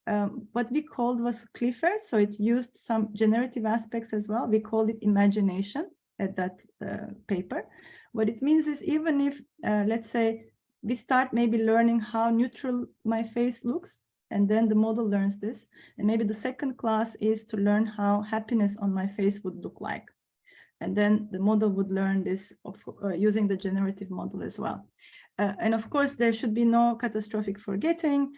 what we called was Clifford. So it used some generative aspects as well. We called it imagination at that paper. What it means is even if, let's say, we start maybe learning how neutral my face looks, and then the model learns this. And maybe the second class is to learn how happiness on my face would look like. And then the model would learn this using the generative model as well. And of course, there should be no catastrophic forgetting.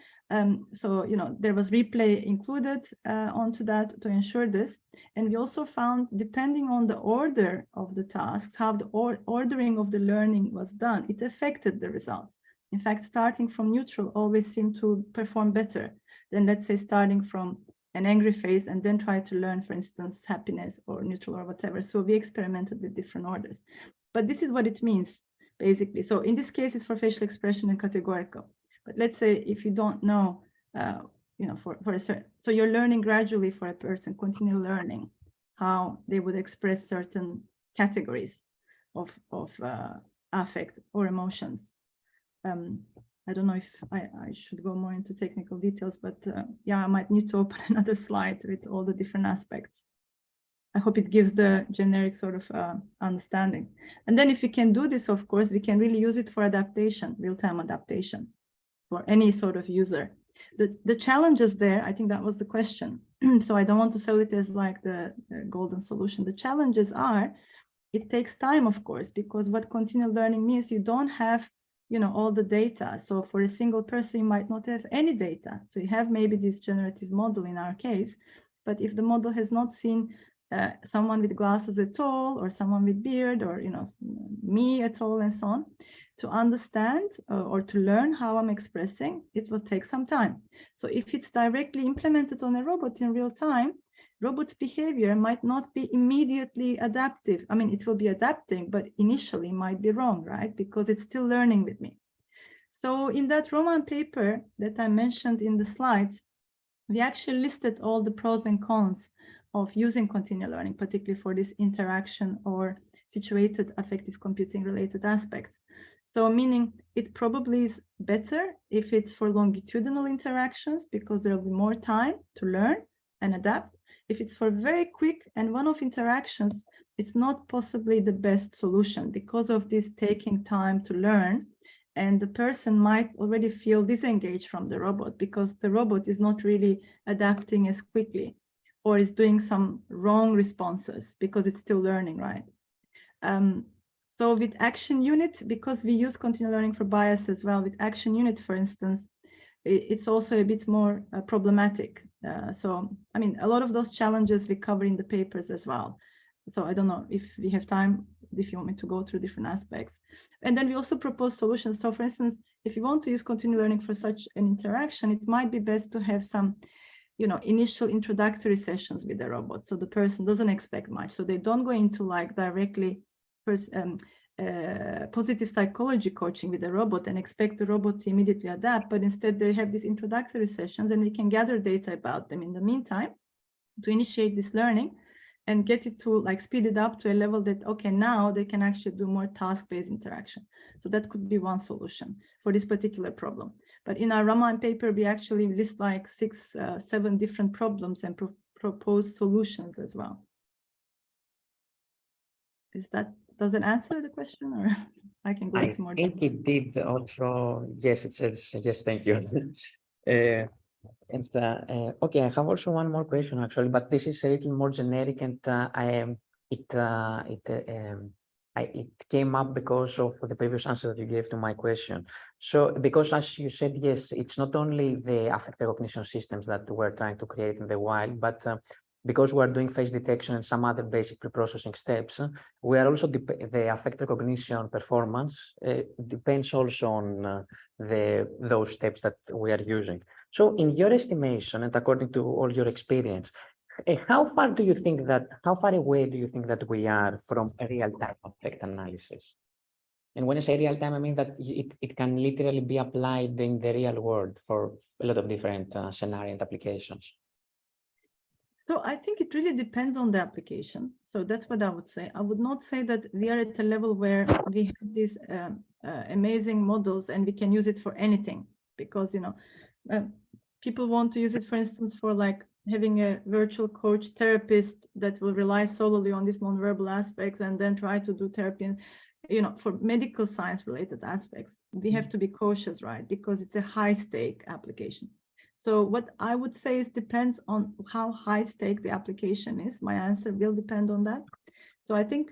So, you know, there was replay included onto that to ensure this. And we also found, depending on the order of the tasks, how the ordering of the learning was done, it affected the results. In fact, starting from neutral always seemed to perform better than, let's say, starting from an angry face and then try to learn, for instance, happiness or neutral or whatever. So we experimented with different orders. But this is what it means, basically. So in this case, it's for facial expression and categorical. But let's say if you don't know, you know, for a certain, so you're learning gradually for a person, continue learning how they would express certain categories of affect or emotions. I don't know if I should go more into technical details, but yeah, I might need to open another slide with all the different aspects. I hope it gives the generic sort of understanding. And then if we can do this, of course, we can really use it for adaptation, real-time adaptation for any sort of user. The challenges there, I think that was the question. So I don't want to sell it as like the golden solution. The challenges are, it takes time, of course, because what continual learning means, you don't have, you know, all the data. So for a single person, you might not have any data. So you have maybe this generative model in our case, but if the model has not seen someone with glasses at all, or someone with beard, or, you know, me at all, and so on, to understand or to learn how I'm expressing, it will take some time. So if it's directly implemented on a robot in real time, robot's behavior might not be immediately adaptive. I mean, it will be adapting, but initially might be wrong, right? Because it's still learning with me. So in that Roman paper that I mentioned in the slides, we actually listed all the pros and cons of using continual learning, particularly for this interaction or situated affective computing related aspects. So meaning it probably is better if it's for longitudinal interactions, because there will be more time to learn and adapt. If it's for very quick and one-off interactions, it's not possibly the best solution because of this taking time to learn. And the person might already feel disengaged from the robot because the robot is not really adapting as quickly, or is doing some wrong responses because it's still learning, right? So with Action Unit, because we use continual learning for bias as well, with Action Unit, for instance, it's also a bit more problematic. So, I mean, a lot of those challenges we cover in the papers as well. So I don't know if we have time, if you want me to go through different aspects. And then we also propose solutions. So for instance, if you want to use continued learning for such an interaction, it might be best to have some, you know, initial introductory sessions with the robot. So the person doesn't expect much. So they don't go into like directly positive psychology coaching with the robot and expect the robot to immediately adapt, but instead they have these introductory sessions and we can gather data about them in the meantime to initiate this learning and get it to like speed it up to a level that, okay, now they can actually do more task-based interaction. So that could be one solution for this particular problem. But in our Raman paper, we actually list like 6, 7 different problems and propose solutions as well. Does it answer the question, or I can go I into more think it did also. Yes, it says yes. Thank you. Okay, I have also one more question actually, but this is a little more generic, and it came up because of the previous answer that you gave to my question. So, because as you said, yes, it's not only the affect recognition systems that we're trying to create in the wild, but because we're doing face detection and some other basic pre-processing steps, we are also the affect recognition performance depends also on those steps that we are using. So in your estimation, and according to all your experience, how far away do you think that we are from a real-time affect analysis? And when I say real-time, I mean that it can literally be applied in the real world for a lot of different scenarios and applications. So I think it really depends on the application. So that's what I would say. I would not say that we are at a level where we have these amazing models and we can use it for anything, because, you know, people want to use it, for instance, for like having a virtual coach therapist that will rely solely on these nonverbal aspects and then try to do therapy. And, you know, for medical science related aspects, we have to be cautious, right? Because it's a high stake application. So what I would say is depends on how high stake the application is. My answer will depend on that. So I think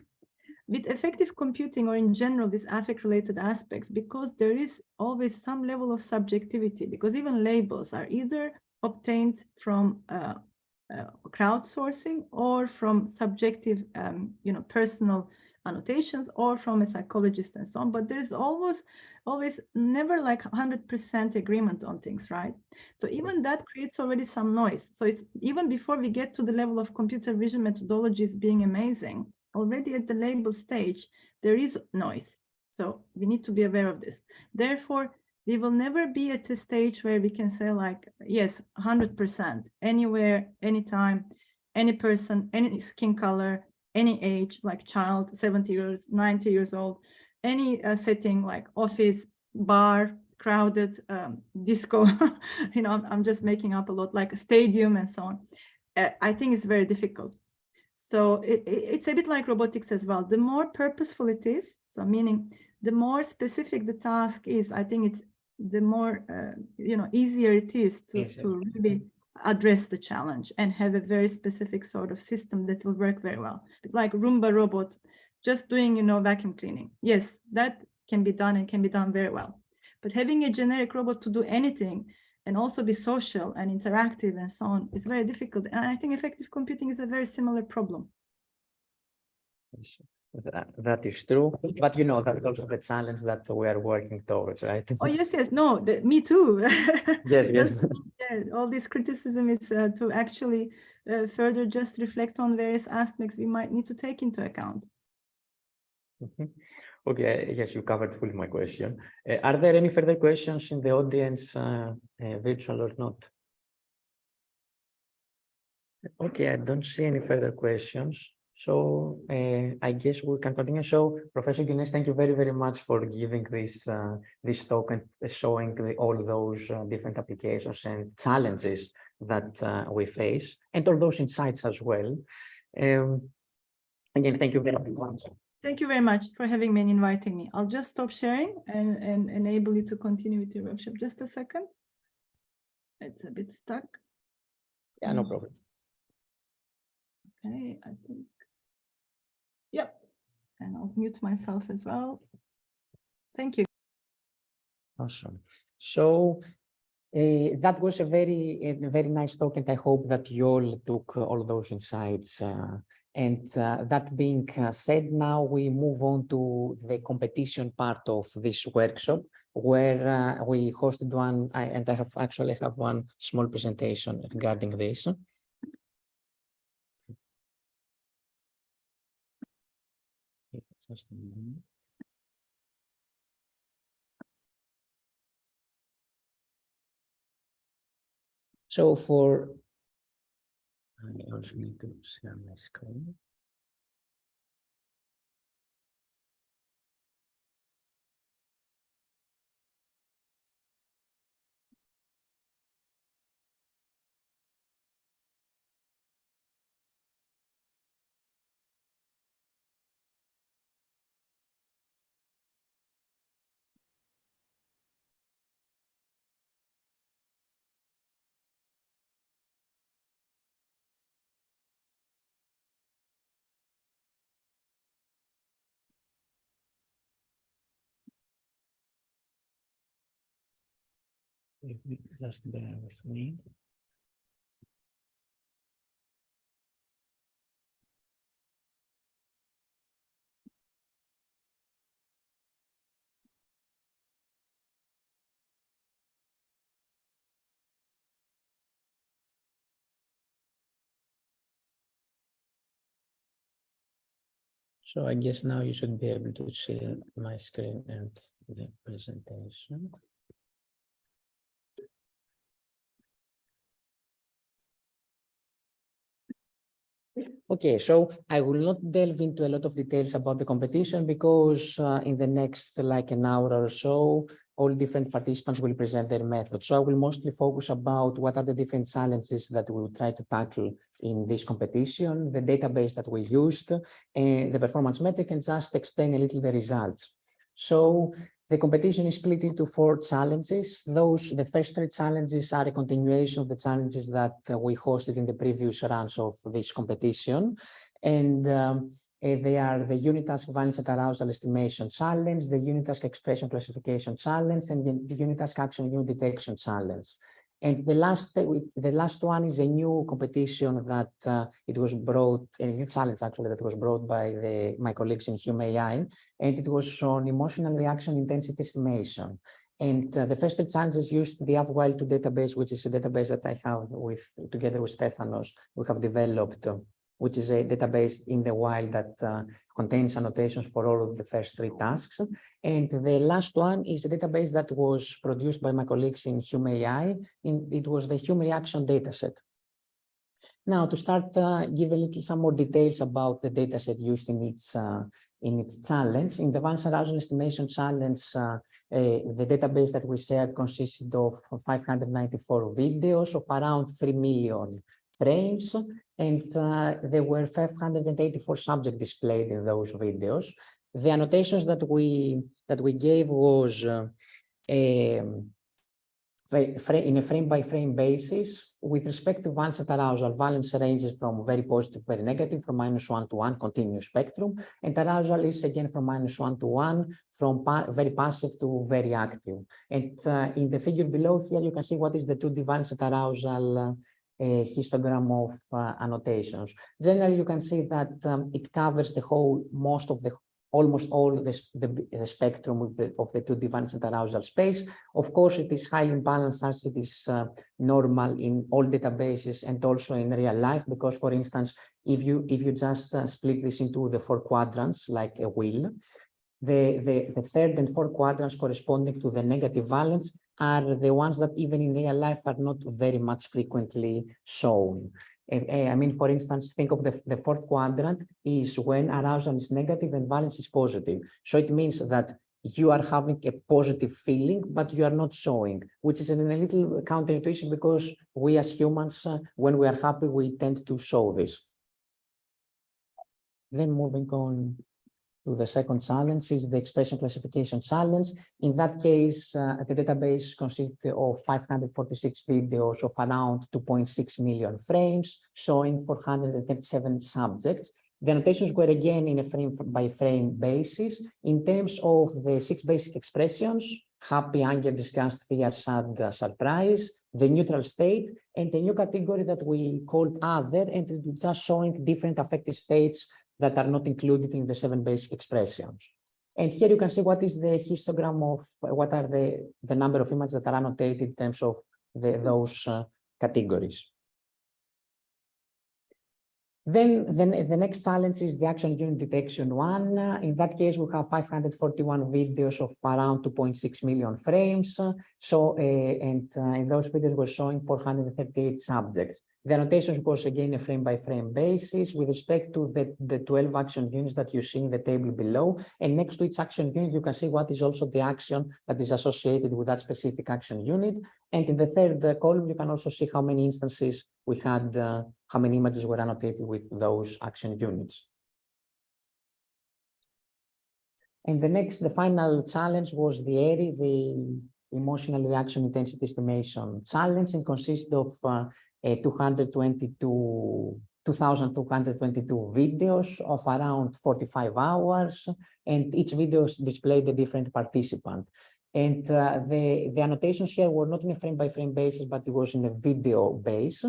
with effective computing, or in general, these affect related aspects, because there is always some level of subjectivity, because even labels are either obtained from crowdsourcing or from subjective, you know, personal annotations, or from a psychologist and so on. But there's always never like 100% agreement on things, right? So even that creates already some noise. So it's even before we get to the level of computer vision methodologies being amazing, already at the label stage, there is noise. So we need to be aware of this. Therefore, we will never be at a stage where we can say like, yes, 100%, anywhere, anytime, any person, any skin color, any age, like child, 70 years, 90 years old, any setting like office, bar, crowded, disco, you know, I'm just making up a lot, like a stadium and so on. I think it's very difficult. So it's a bit like robotics as well. The more purposeful it is, so meaning the more specific the task is, I think it's the more, you know, easier it is to really address the challenge and have a very specific sort of system that will work very well. It's like Roomba robot, just doing, you know, vacuum cleaning. Yes, that can be done and can be done very well. But having a generic robot to do anything and also be social and interactive and so on is very difficult. And I think effective computing is a very similar problem. That is true, but you know, that's also the challenge that we are working towards, right? Oh, yes, yes, no, me too. Yes, yes. Yeah, all this criticism is to actually further just reflect on various aspects we might need to take into account. Okay, yes, you covered fully my question. Are there any further questions in the audience, virtual or not? Okay, I don't see any further questions. So I guess we can continue. So Professor Guinness, thank you very, very much for giving this talk and showing all those different applications and challenges that we face, and all those insights as well. Again, thank you very much. Thank you very much for having me and inviting me. I'll just stop sharing and enable you to continue with your workshop. Just a second. It's a bit stuck. Yeah, no problem. Okay, I think. Yep. And I'll mute myself as well. Thank you. Awesome. So That was a very nice talk, and I hope that you all took all those insights. That being said, now we move on to the competition part of this workshop, where we hosted one, and I have one small presentation regarding this. Just a moment. So I also need to share my screen. Just bear with me. So I guess now you should be able to see my screen and the presentation. Okay, so I will not delve into a lot of details about the competition because in the next like an hour or so, all different participants will present their method. So I will mostly focus about what are the different challenges that we will try to tackle in this competition, the database that we used, and the performance metric, and just explain a little the results. So the competition is split into 4 challenges. The first 3 challenges are a continuation of the challenges that we hosted in the previous rounds of this competition. And they are the unit task valence and arousal estimation challenge, the unit task expression classification challenge, and the unit task action unit detection challenge. And the last one is a new competition that it was brought, a new challenge actually that was brought by my colleagues in HumAI, and it was on emotional reaction intensity estimation. And the first 3 challenges used the Affective database, which is a database that I have together with Stefanos, we have developed, which is a database in the wild that contains annotations for all of the first 3 tasks. And the last one is a database that was produced by my colleagues in HumAI. It was the human reaction dataset. Now, to start, give some more details about the dataset used in its challenge. In the Valence arousal estimation challenge, the database that we shared consisted of 594 videos of around 3 million frames, and there were 584 subjects displayed in those videos. The annotations that we gave was in a frame-by-frame basis. With respect to valence and arousal, valence ranges from very positive, very negative, from -1 to 1, continuous spectrum, and arousal is again from -1 to 1, from very passive to very active. And in the figure below here, you can see what is the 2D valence and arousal histogram of annotations. Generally, you can see that it covers the whole, almost all the spectrum of the 2D valence and arousal space. Of course, it is highly balanced as it is normal in all databases and also in real life, because, for instance, if you just split this into the 4 quadrants like a wheel, the third and fourth quadrants corresponding to the negative valence are the ones that even in real life are not very much frequently shown. I mean, for instance, think of the fourth quadrant is when arousal is negative and valence is positive. So it means that you are having a positive feeling, but you are not showing, which is a little counterintuitive because we as humans, when we are happy, we tend to show this. Then moving on to the second challenge is the expression classification challenge. In that case, the database consists of 546 videos of around 2.6 million frames, showing 437 subjects. The annotations were again in a frame-by-frame basis in terms of the 6 basic expressions: happy, anger, disgust, fear, sad, surprise, the neutral state, and a new category that we called other, and it was just showing different affective states that are not included in the 7 basic expressions. And here you can see what is the histogram of what are the number of images that are annotated in terms of those categories. Then the next challenge is the action unit detection one. In that case, we have 541 videos of around 2.6 million frames. In those videos, we're showing 438 subjects. The annotations was again a frame-by-frame basis with respect to the 12 action units that you see in the table below. And next to each action unit, you can see what is also the action that is associated with that specific action unit. And in the third column, you can also see how many instances we had, how many images were annotated with those action units. And the final challenge was the ERI, the Emotional Reaction Intensity Estimation Challenge, and consists of 2,222 videos of around 45 hours, and each video displayed a different participant. And the annotations here were not in a frame-by-frame basis, but it was in a video base.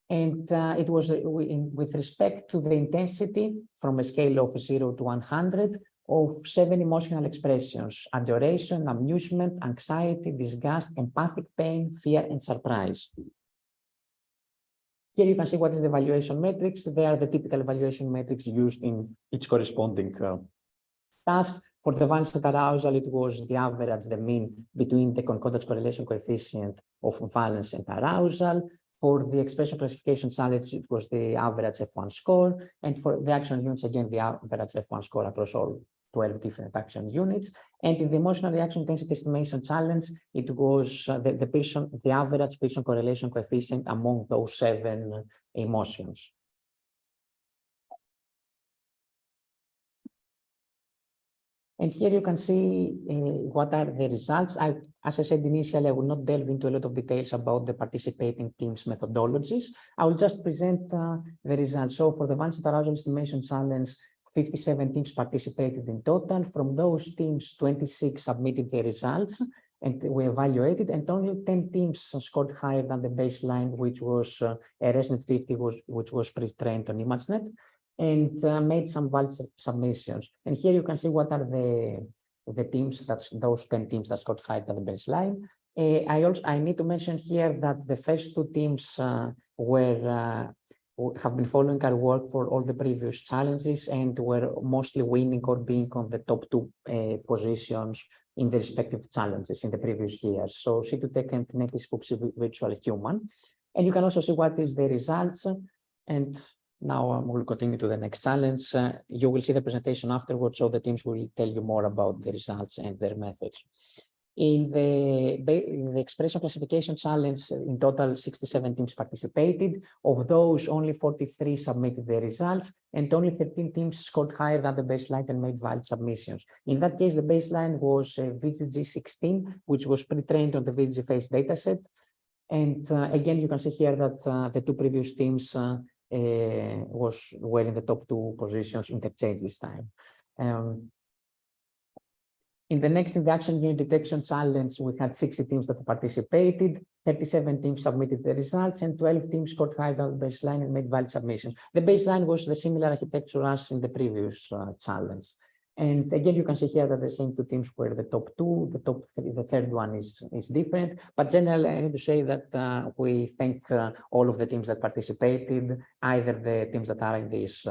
And it was with respect to the intensity from a scale of 0 to 100 of 7 emotional expressions: adoration, amusement, anxiety, disgust, empathic pain, fear, and surprise. Here you can see what is the evaluation metrics. They are the typical evaluation metrics used in each corresponding task. For the Vincent arousal, it was the average, the mean between the concordance correlation coefficient of valence and arousal. For the expression classification challenge, it was the average F1 score. And for the action units, again, the average F1 score across all 12 different action units. And in the emotional reaction intensity estimation challenge, it was the average person correlation coefficient among those 7 emotions. And here you can see what are the results. As I said initially, I will not delve into a lot of details about the participating teams' methodologies. I will just present the results. So for the Vincent Arousal Estimation Challenge, 57 teams participated in total. From those teams, 26 submitted their results and we evaluated, and only 10 teams scored higher than the baseline, which was a ResNet 50, which was pre-trained on ImageNet, and made some valid submissions. And here you can see what are the teams, those 10 teams that scored higher than the baseline. I need to mention here that the first 2 teams have been following our work for all the previous challenges and were mostly winning or being on the top 2 positions in the respective challenges in the previous years. So C2Tech and Netis Fuchs Virtual Human. And you can also see what is the results. And now we'll continue to the next challenge. You will see the presentation afterwards, so the teams will tell you more about the results and their methods. In the expression classification challenge, in total, 67 teams participated. Of those, only 43 submitted their results, and only 13 teams scored higher than the baseline and made valid submissions. In that case, the baseline was VGG16, which was pre-trained on the VGG face dataset. And again, you can see here that the 2 previous teams were in the top 2 positions, interchanged this time. In the next action unit detection challenge, we had 60 teams that participated, 37 teams submitted the results, and 12 teams scored higher than the baseline and made valid submissions. The baseline was the similar architecture as in the previous challenge. And again, you can see here that the same 2 teams were the top 2, the top 3, the third one is different. But generally, I need to say that we thank all of the teams that participated, either the teams that are in this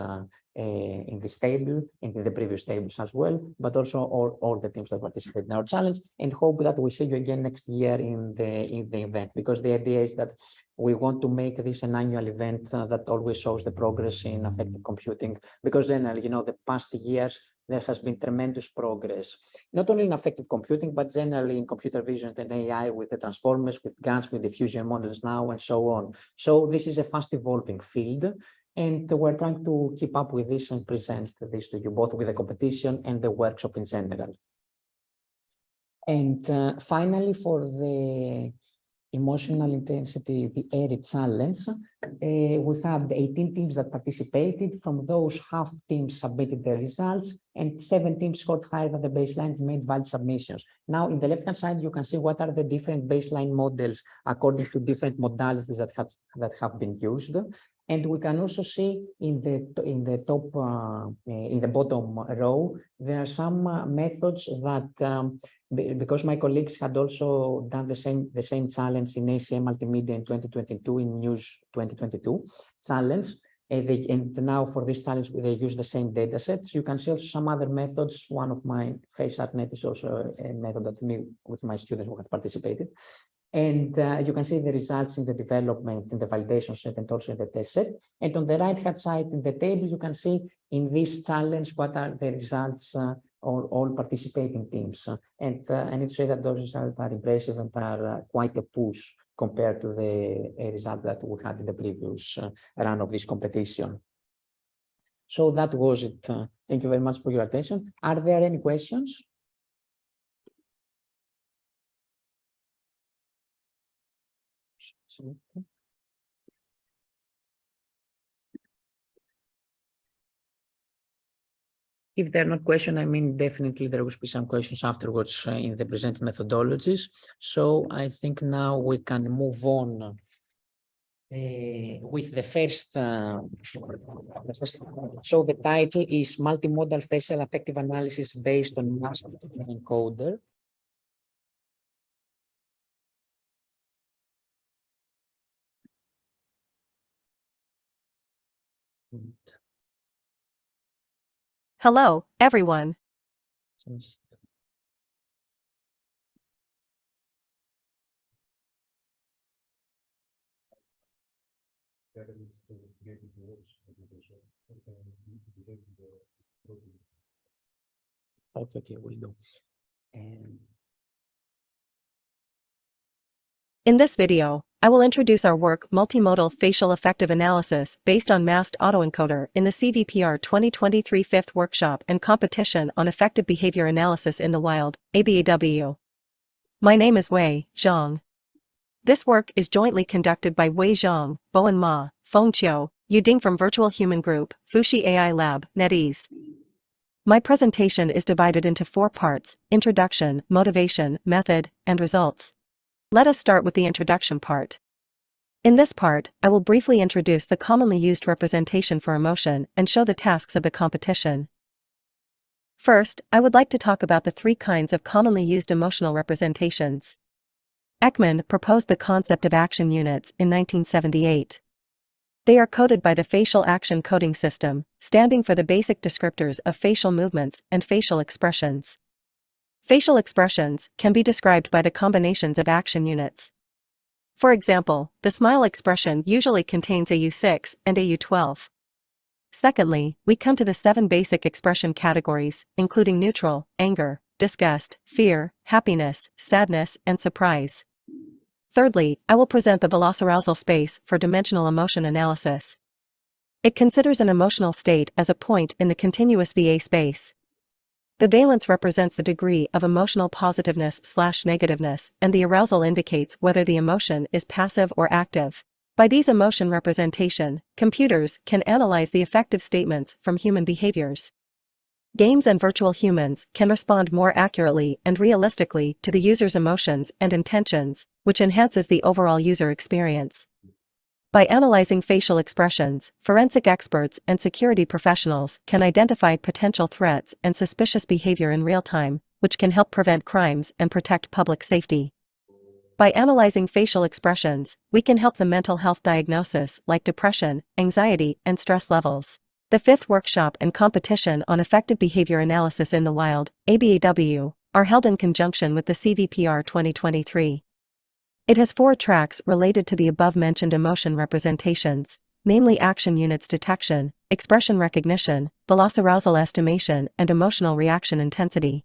table, and in the previous tables as well, but also all the teams that participate in our challenge, and hope that we see you again next year in the event, because the idea is that we want to make this an annual event that always shows the progress in affective computing, because generally, the past years, there has been tremendous progress, not only in affective computing, but generally in computer vision and AI with the transformers, with GANs, with diffusion models now, and so on. So this is a fast evolving field, and we're trying to keep up with this and present this to you, both with the competition and the workshop in general. And finally, for the emotional intensity, the ERI challenge. We had 18 teams that participated. From those, half teams submitted their results, and 7 teams scored higher than the baseline and made valid submissions. Now, in the left-hand side, you can see what are the different baseline models according to different modalities that have been used. And we can also see in the bottom row, there are some methods that, because my colleagues had also done the same challenge in ACM Multimedia in 2022, in News 2022 challenge. And now for this challenge, they use the same data sets. You can see also some other methods. One of my FaceArtNet is also a method that me with my students who had participated. And you can see the results in the development, in the validation set, and also in the test set. And on the right-hand side in the table, you can see in this challenge what are the results of all participating teams. And I need to say that those results are impressive and are quite a push compared to the result that we had in the previous run of this competition. So that was it. Thank you very much for your attention. Are there any questions? If there are not questions, I mean, definitely there will be some questions afterwards in the presented methodologies. So I think now we can move on with the first. So the title is Multimodal Facial Affective Analysis based on Mask Encoder. Hello, everyone. Okay, we'll do. In this video, I will introduce our work Multimodal Facial Affective Analysis based on Masked Autoencoder in the CVPR 2023 fifth workshop and competition on affective behavior analysis in the wild, ABAW. My name is Wei Zhang. This work is jointly conducted by Wei Zhang, Bowen Ma, Feng Qiu, Yuding from Virtual Human Group, Fuxi AI Lab, NetEase. My presentation is divided into 4 parts: introduction, motivation, method, and results. Let us start with the introduction part. In this part, I will briefly introduce the commonly used representation for emotion and show the tasks of the competition. First, I would like to talk about the 3 kinds of commonly used emotional representations. Ekman proposed the concept of action units in 1978. They are coded by the Facial Action Coding System, standing for the basic descriptors of facial movements and facial expressions. Facial expressions can be described by the combinations of action units. For example, the smile expression usually contains AU6 and AU12. Secondly, we come to the 7 basic expression categories, including neutral, anger, disgust, fear, happiness, sadness, and surprise. Thirdly, I will present the velocirausal space for dimensional emotion analysis. It considers an emotional state as a point in the continuous VA space. The valence represents the degree of emotional positiveness/negativeness, and the arousal indicates whether the emotion is passive or active. By these emotion representation, computers can analyze the affective statements from human behaviors. Games and virtual humans can respond more accurately and realistically to the user's emotions and intentions, which enhances the overall user experience. By analyzing facial expressions, forensic experts and security professionals can identify potential threats and suspicious behavior in real time, which can help prevent crimes and protect public safety. By analyzing facial expressions, we can help the mental health diagnosis like depression, anxiety, and stress levels. The 5th workshop and competition on affective behavior analysis in the wild, ABAW, are held in conjunction with the CVPR 2023. It has 4 tracks related to the above-mentioned emotion representations, namely action units detection, expression recognition, velocirausal estimation, and emotional reaction intensity.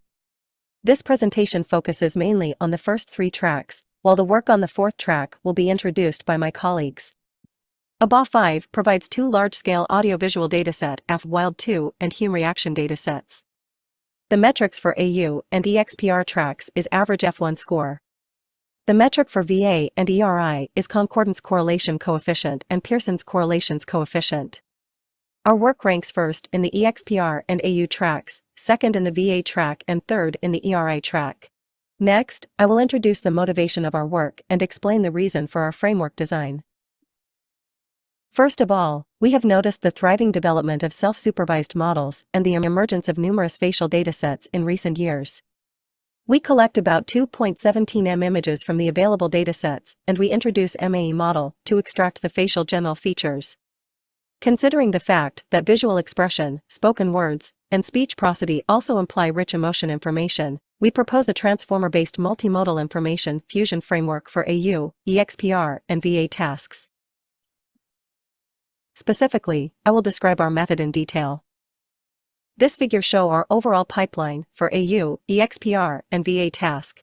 This presentation focuses mainly on the first 3 tracks, while the work on the 4th track will be introduced by my colleagues. ABA5 provides 2 large-scale audiovisual dataset AF-Wild2 and Hume reaction datasets. The metrics for AU and EXPR tracks is average F1 score. The metric for VA and ERI is concordance correlation coefficient and Pearson's correlations coefficient. Our work ranks first in the EXPR and AU tracks, second in the VA track and third in the ERI track. Next, I will introduce the motivation of our work and explain the reason for our framework design. First of all, we have noticed the thriving development of self-supervised models and the emergence of numerous facial datasets in recent years. We collect about 2.17 M images from the available datasets, and we introduce MAE model to extract the facial general features. Considering the fact that visual expression, spoken words, and speech prosody also imply rich emotion information, we propose a transformer-based multimodal information fusion framework for AU, EXPR, and VA tasks. Specifically, I will describe our method in detail. This figure shows our overall pipeline for AU, EXPR, and VA task.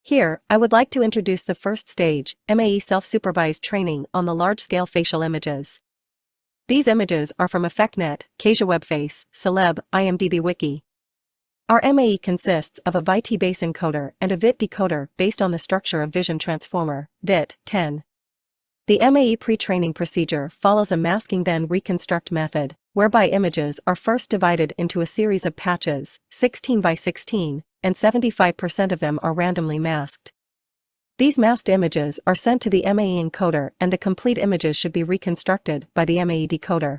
Here, I would like to introduce the first stage, MAE self-supervised training on the large-scale facial images. These images are from AffectNet, Kasia WebFace, Celeb, IMDb Wiki. Our MAE consists of a VIT base encoder and a VIT decoder based on the structure of Vision Transformer, VIT 10. The MAE pre-training procedure follows a masking then reconstruct method, whereby images are first divided into a series of patches, 16 by 16, and 75% of them are randomly masked. These masked images are sent to the MAE encoder and the complete images should be reconstructed by the MAE decoder.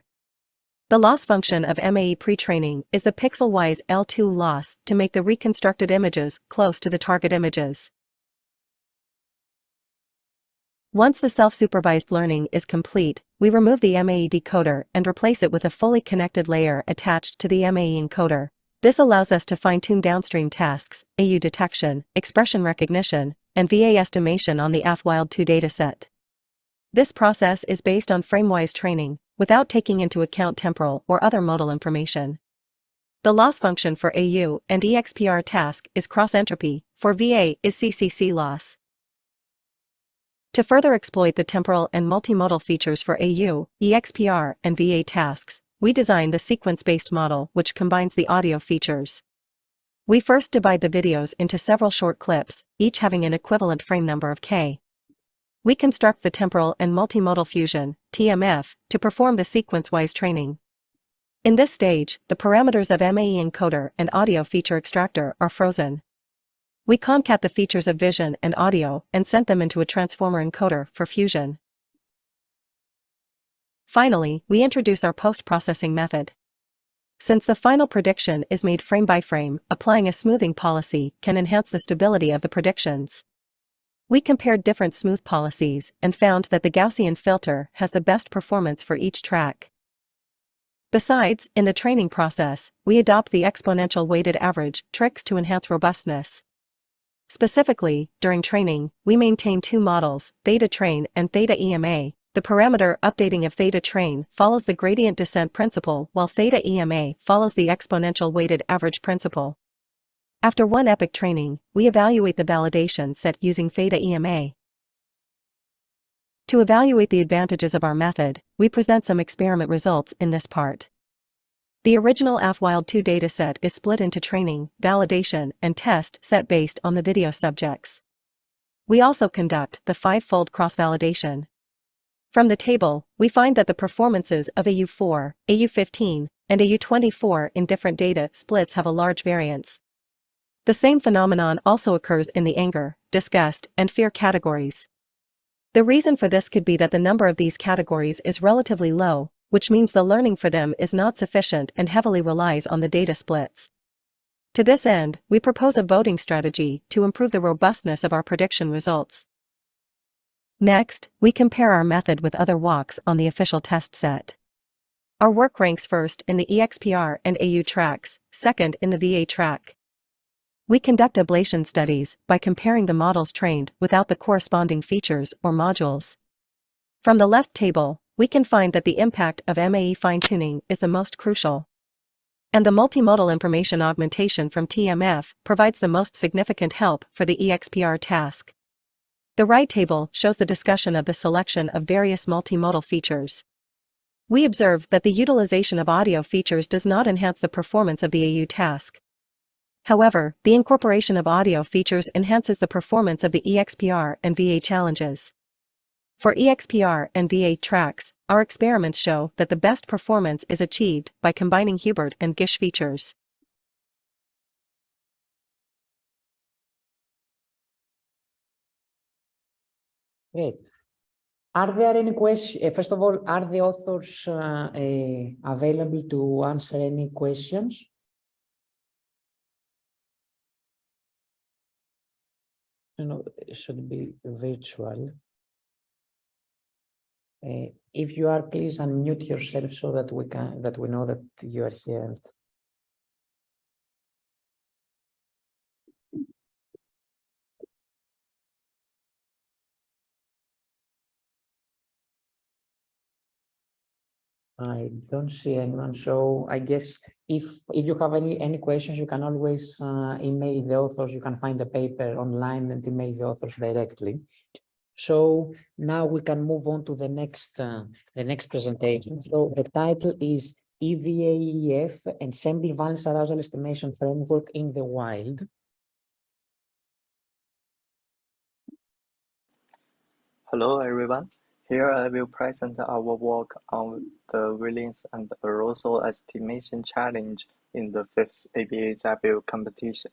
The loss function of MAE pre-training is the pixel-wise L2 loss to make the reconstructed images close to the target images. Once the self-supervised learning is complete, we remove the MAE decoder and replace it with a fully connected layer attached to the MAE encoder. This allows us to fine-tune downstream tasks, AU detection, expression recognition, and VA estimation on the AFWILD2 dataset. This process is based on frame-wise training, without taking into account temporal or other modal information. The loss function for AU and EXPR task is cross-entropy, for VA is CCC loss. To further exploit the temporal and multimodal features for AU, EXPR, and VA tasks, we designed the sequence-based model which combines the audio features. We first divide the videos into several short clips, each having an equivalent frame number of K. We construct the temporal and multimodal fusion, TMF, to perform the sequence-wise training. In this stage, the parameters of MAE encoder and audio feature extractor are frozen. We concat the features of vision and audio and sent them into a transformer encoder for fusion. Finally, we introduce our post-processing method. Since the final prediction is made frame by frame, applying a smoothing policy can enhance the stability of the predictions. We compared different smooth policies and found that the Gaussian filter has the best performance for each track. Besides, in the training process, we adopt the exponential weighted average tricks to enhance robustness. Specifically, during training, we maintain two models, theta train and theta EMA. The parameter updating of theta train follows the gradient descent principle while theta EMA follows the exponential weighted average principle. After one epoch training, we evaluate the validation set using theta EMA. To evaluate the advantages of our method, we present some experiment results in this part. The original AFWILD2 dataset is split into training, validation, and test set based on the video subjects. We also conduct the 5-fold cross-validation. From the table, we find that the performances of AU4, AU15, and AU24 in different data splits have a large variance. The same phenomenon also occurs in the anger, disgust, and fear categories. The reason for this could be that the number of these categories is relatively low, which means the learning for them is not sufficient and heavily relies on the data splits. To this end, we propose a voting strategy to improve the robustness of our prediction results. Next, we compare our method with other walks on the official test set. Our work ranks first in the EXPR and AU tracks, second in the VA track. We conduct ablation studies by comparing the models trained without the corresponding features or modules. From the left table, we can find that the impact of MAE fine-tuning is the most crucial. And the multimodal information augmentation from TMF provides the most significant help for the EXPR task. The right table shows the discussion of the selection of various multimodal features. We observe that the utilization of audio features does not enhance the performance of the AU task. However, the incorporation of audio features enhances the performance of the EXPR and VA challenges. For EXPR and VA tracks, our experiments show that the best performance is achieved by combining Hubert and Gish features. Great. Are there any questions? First of all, are the authors available to answer any questions? No, it should be virtual. If you are, please unmute yourself so that we know that you are here. I don't see anyone, so I guess if you have any questions, you can always email the authors. You can find the paper online and email the authors directly. So now we can move on to the next presentation. So the title is EVAEF, Ensemble Valence Arousal Estimation Framework in the Wild. Hello everyone. Here I will present our work on the valence and arousal estimation challenge in the 5th ABAW competition.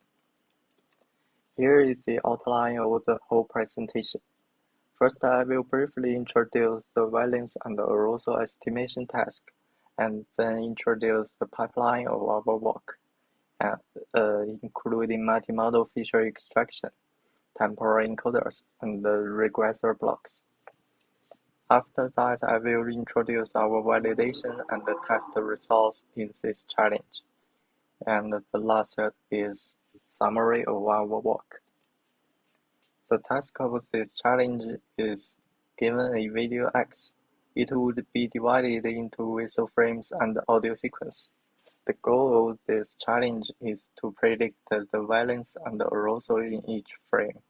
Here is the outline of the whole presentation. First, I will briefly introduce the valence and arousal estimation task, and then introduce the pipeline of our work, including multimodal feature extraction, temporal encoders, and the regressor blocks. After that, I will introduce our validation and the test results in this challenge. And the last is summary of our work. The task of this challenge is given a video X. It would be divided into visual frames and audio sequence. The goal of this challenge is to predict the valence and arousal in each frame.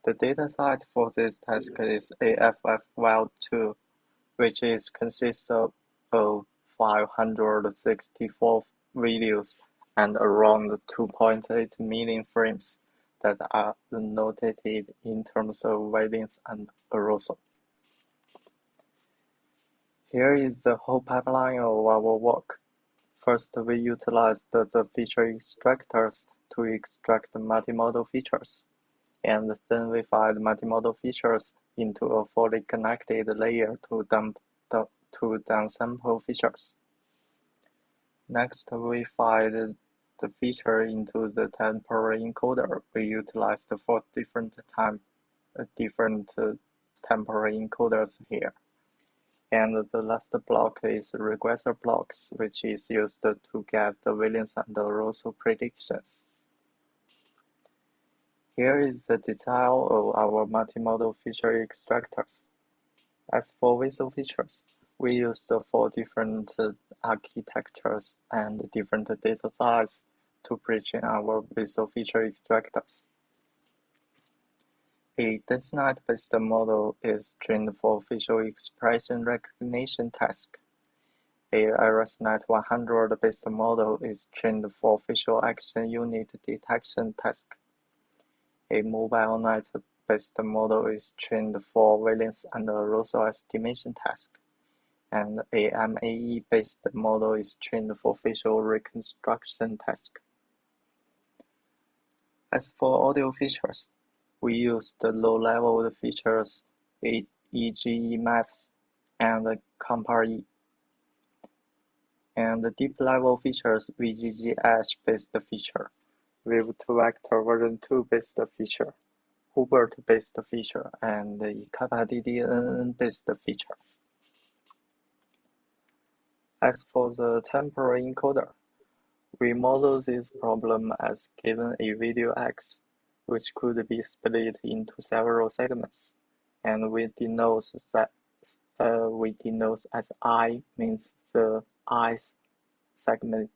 The dataset for this task is AFF-Wild2, which consists of 564 videos and around 2.8 million frames that are annotated in terms of valence and arousal. Here is the whole pipeline of our work. First, we utilized the feature extractors to extract multimodal features, and then we fed multimodal features into a fully connected layer to downsample features. Next, we fed the feature into the temporal encoder. We utilized 4 different temporal encoders here. And the last block is regressor blocks, which is used to get the valence and arousal predictions. Here is the detail of our multimodal feature extractors. As for visual features, we used 4 different architectures and different data sizes to pre-train our visual feature extractors. A DenseNet-based model is trained for facial expression recognition task. A ArresNet 100-based model is trained for facial action unit detection task. A MobileNet-based model is trained for valence and arousal estimation task, and a MAE-based model is trained for facial reconstruction task. As for audio features, we used the low-level features EGE maps and CompareE, and the deep-level features VGG Edge-based feature, Wave2Vector version 2-based feature, Hubert-based feature, and the kappa-DDNN-based feature. As for the temporal encoder, we model this problem as given a video X, which could be split into several segments, and we denote as I means the I segment.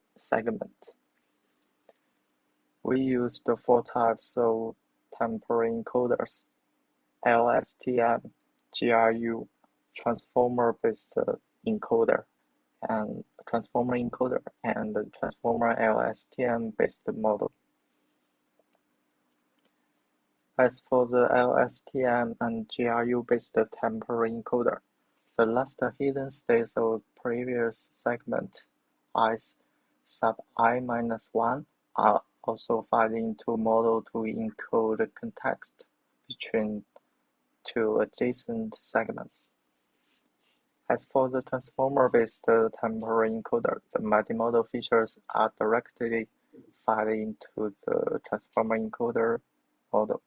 We used 4 types of temporal encoders: LSTM, GRU, transformer-based encoder, and transformer encoder and the transformer LSTM-based model. As for the LSTM and GRU-based temporal encoder, the last hidden states of previous segment I sub I-1 are also fed into model to encode context between two adjacent segments. As for the transformer-based temporal encoder, the multimodal features are directly fed into the transformer encoder model.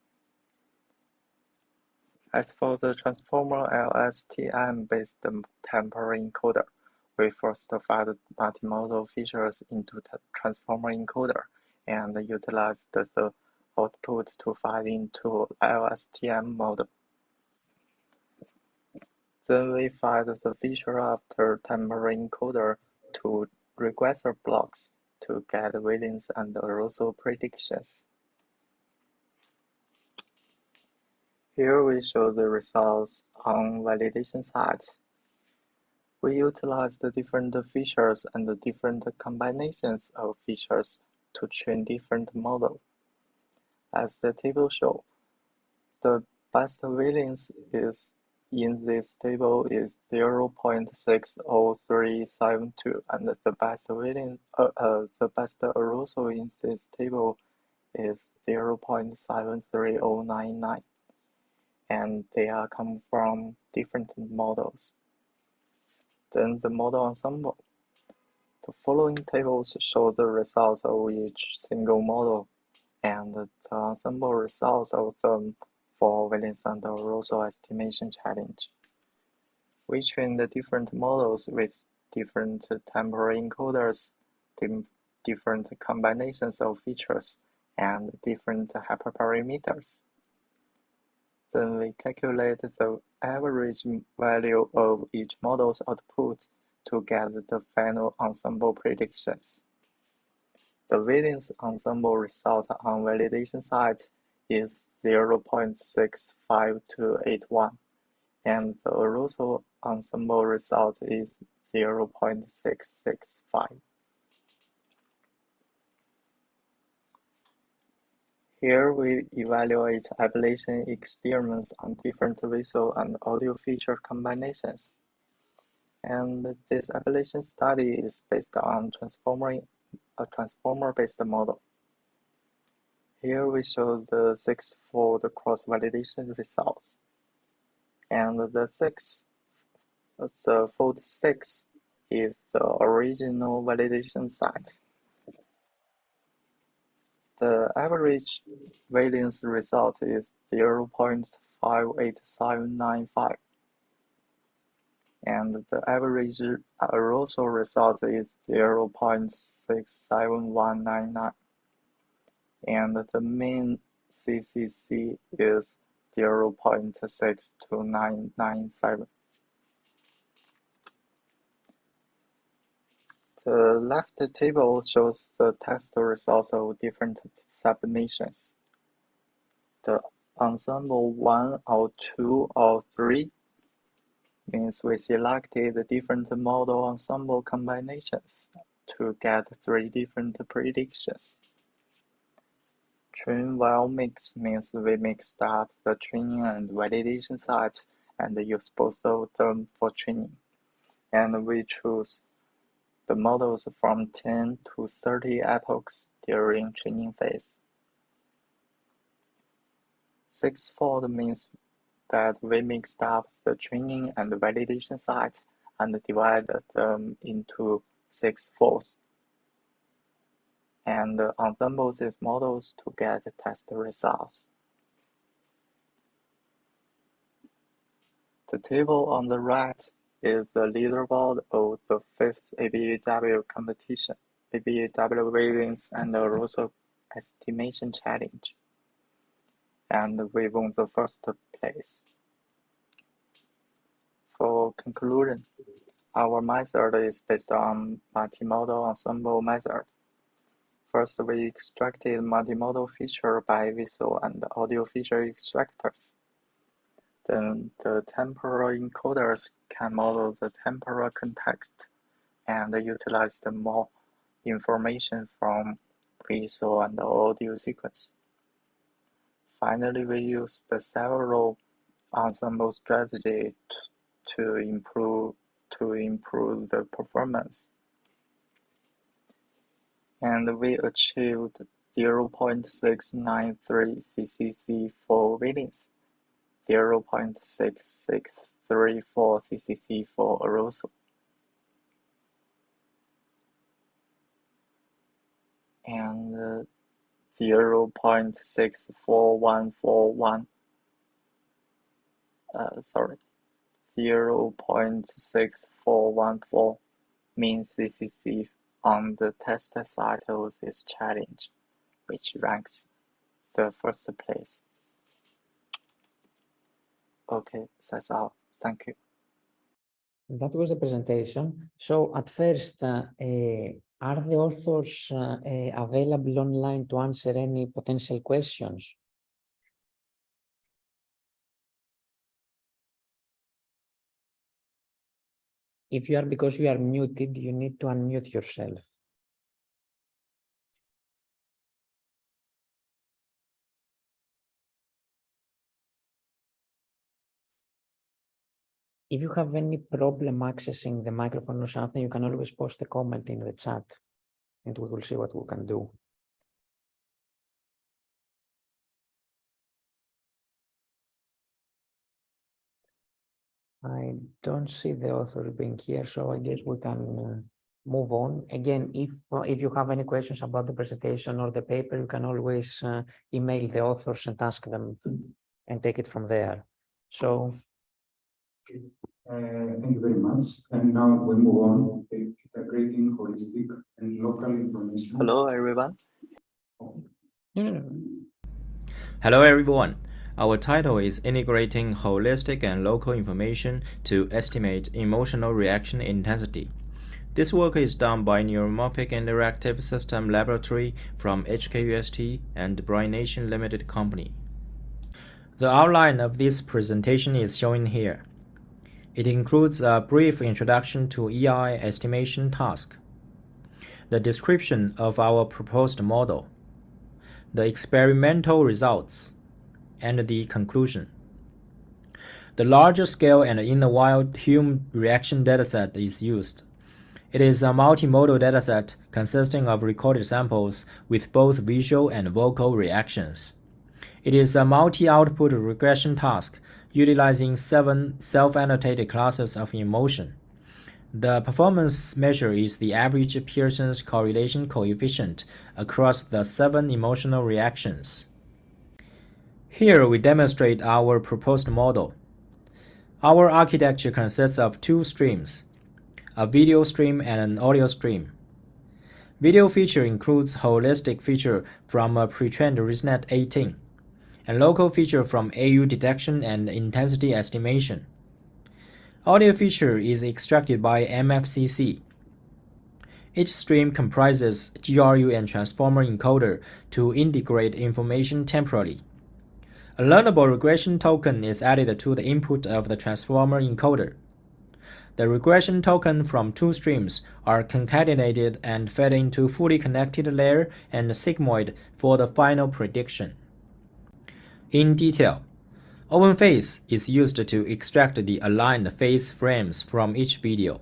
As for the transformer LSTM-based temporal encoder, we first fed multimodal features into the transformer encoder and utilized the output to feed into LSTM model. Then we fed the feature after temporal encoder to regressor blocks to get variance and arousal predictions. Here we show the results on validation side. We utilized different features and different combinations of features to train different models. As the table shows, the best variance is in this table is 0.60372, and the best variance, the best arousal in this table is 0.73099, and they are come from different models. Then the model ensemble. The following tables show the results of each single model and the ensemble results of them for variance and arousal estimation challenge. We trained the different models with different temporal encoders, different combinations of features, and different hyperparameters. Then we calculate the average value of each model's output to get the final ensemble predictions. The variance ensemble result on validation side is 0.65281, and the arousal ensemble result is 0.665. Here we evaluate ablation experiments on different visual and audio feature combinations. And this ablation study is based on a transformer-based model. Here we show the 6-fold cross-validation results. And the fold 6 is the original validation site. The average variance result is 0.58795, and the average arousal result is 0.67199, and the mean CCC is 0.62997. The left table shows the test results of different submissions. The ensemble 1 or 2 or 3 means we selected different model ensemble combinations to get 3 different predictions. Train while mix means we mixed up the training and validation sites and use both of them for training. And we choose the models from 10 to 30 epochs during training phase. 6-fold means that we mixed up the training and validation sites and divided them into 6 folds, and ensemble these models to get test results. The table on the right is the leaderboard of the 5th ABEW competition, ABEW variance and arousal estimation challenge, and we won the first place. For conclusion, our method is based on multimodal ensemble method. First, we extracted multimodal feature by visual and audio feature extractors. Then the temporal encoders can model the temporal context and utilized more information from visual and audio sequence. Finally, we used several ensemble strategies to improve the performance. And we achieved 0.693 CCC for variance, 0.6634 CCC for arousal, and 0.64141 0.6414 mean CCC on the test side of this challenge, which ranks the first place. Okay, that's all. Thank you. That was the presentation. So at first, are the authors available online to answer any potential questions? If you are, because you are muted, you need to unmute yourself. If you have any problem accessing the microphone or something, you can always post a comment in the chat and we will see what we can do. I don't see the author being here, so I guess we can move on. Again, if you have any questions about the presentation or the paper, you can always email the authors and ask them and take it from there. So. Thank you very much. And now we move on to integrating holistic and local information. Hello, everyone. Hello everyone. Our title is Integrating Holistic and Local Information to Estimate Emotional Reaction Intensity. This work is done by Neuromorphic Interactive System Laboratory from HKUST and Bright Nation Limited Company. The outline of this presentation is shown here. It includes a brief introduction to EI estimation task, the description of our proposed model, the experimental results, and the conclusion. The larger scale and in-the-wild human reaction dataset is used. It is a multimodal dataset consisting of recorded samples with both visual and vocal reactions. It is a multi-output regression task utilizing 7 self-annotated classes of emotion. The performance measure is the average Pearson's correlation coefficient across the 7 emotional reactions. Here we demonstrate our proposed model. Our architecture consists of 2 streams, a video stream and an audio stream. Video feature includes holistic feature from a pre-trained ResNet 18, and local feature from AU detection and intensity estimation. Audio feature is extracted by MFCC. Each stream comprises GRU and transformer encoder to integrate information temporally. A learnable regression token is added to the input of the transformer encoder. The regression token from 2 streams are concatenated and fed into fully connected layer and sigmoid for the final prediction. In detail, open phase is used to extract the aligned phase frames from each video.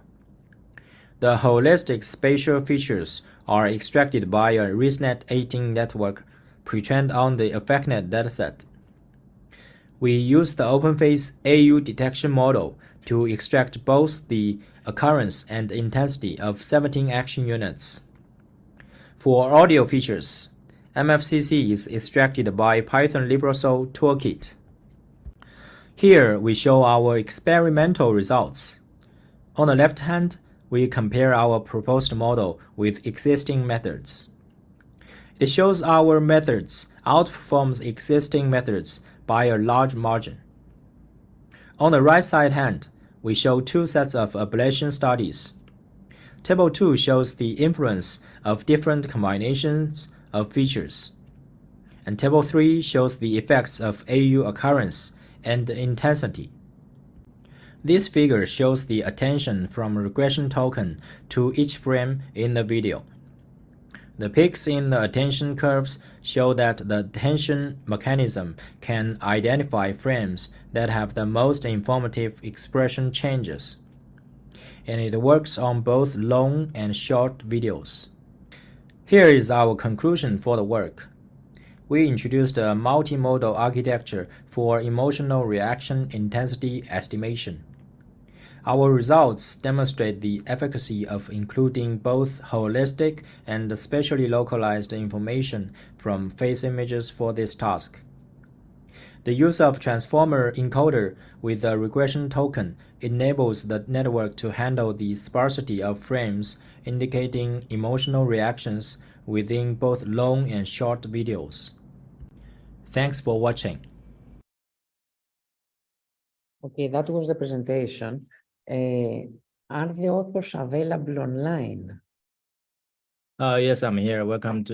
The holistic spatial features are extracted by a ResNet 18 network pre-trained on the AffectNet dataset. We use the open phase AU detection model to extract both the occurrence and intensity of 17 action units. For audio features, MFCC is extracted by Python LibreSol Toolkit. Here we show our experimental results. On the left hand, we compare our proposed model with existing methods. It shows our methods outperforms existing methods by a large margin. On the right side hand, we show 2 sets of ablation studies. Table 2 shows the influence of different combinations of features, and Table 3 shows the effects of AU occurrence and intensity. This figure shows the attention from regression token to each frame in the video. The peaks in the attention curves show that the attention mechanism can identify frames that have the most informative expression changes, and it works on both long and short videos. Here is our conclusion for the work. We introduced a multimodal architecture for emotional reaction intensity estimation. Our results demonstrate the efficacy of including both holistic and spatially localized information from face images for this task. The use of transformer encoder with a regression token enables the network to handle the sparsity of frames indicating emotional reactions within both long and short videos. Thanks for watching. Okay, that was the presentation. Are the authors available online? Yes, I'm here. Welcome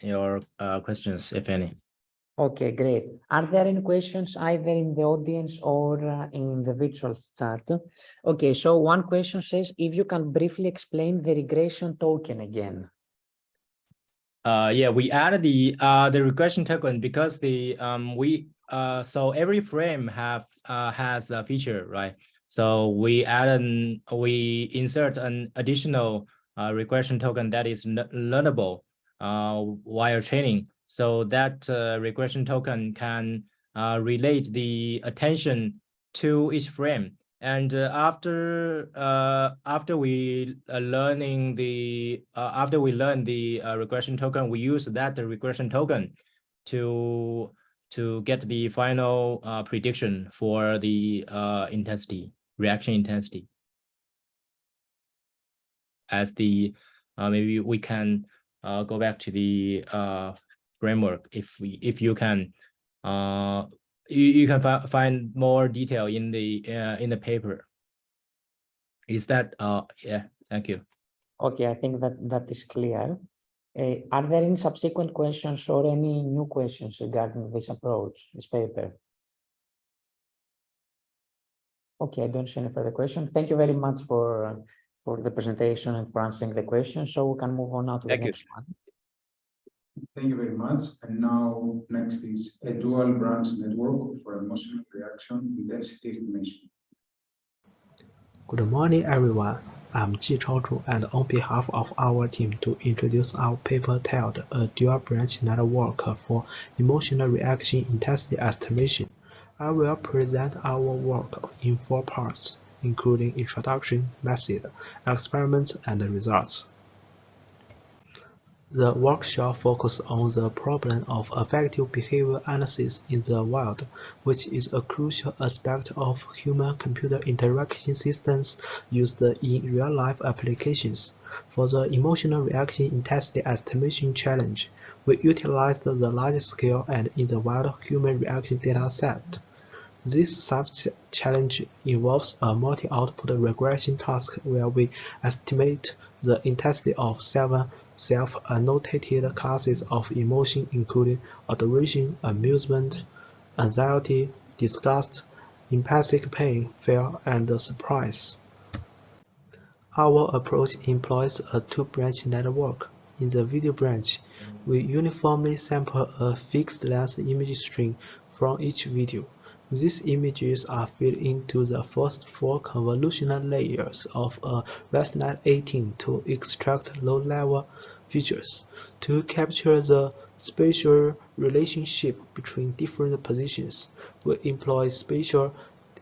your questions, if any. Okay, great. Are there any questions either in the audience or in the virtual chat? Okay, so one question says, if you can briefly explain the regression token again. Yeah, we added the regression token because so every frame has a feature, right? So we insert an additional regression token that is learnable while training. So that regression token can relate the attention to each frame. And after we learn the regression token, we use that regression token to get the final prediction for the reaction intensity. As the maybe we can go back to the framework if you can. You can find more detail in the paper. Is that yeah, thank you. Okay, I think that is clear. Are there any subsequent questions or any new questions regarding this approach, this paper? Okay, I don't see any further questions. Thank you very much for the presentation and for answering the questions. So we can move on now to the next one. Thank you very much. And now next is a dual branch network for emotional reaction intensity estimation. Good morning, everyone. I'm Ji Chaozhu, and on behalf of our team to introduce our paper titled A Dual Branch Network for Emotional Reaction Intensity Estimation. I will present our work in 4 parts, including introduction, method, experiments, and results. The workshop focuses on the problem of affective behavior analysis in the wild, which is a crucial aspect of human-computer interaction systems used in real-life applications. For the emotional reaction intensity estimation challenge, we utilized the large-scale and in-the-wild human reaction data set. This sub-challenge involves a multi-output regression task where we estimate the intensity of 7 self-annotated classes of emotion, including adoration, amusement, anxiety, disgust, empathic pain, fear, and surprise. Our approach employs a 2-branch network. In the video branch, we uniformly sample a fixed-length image string from each video. These images are fed into the first 4 convolutional layers of a ResNet 18 to extract low-level features. To capture the spatial relationship between different positions, we employ spatial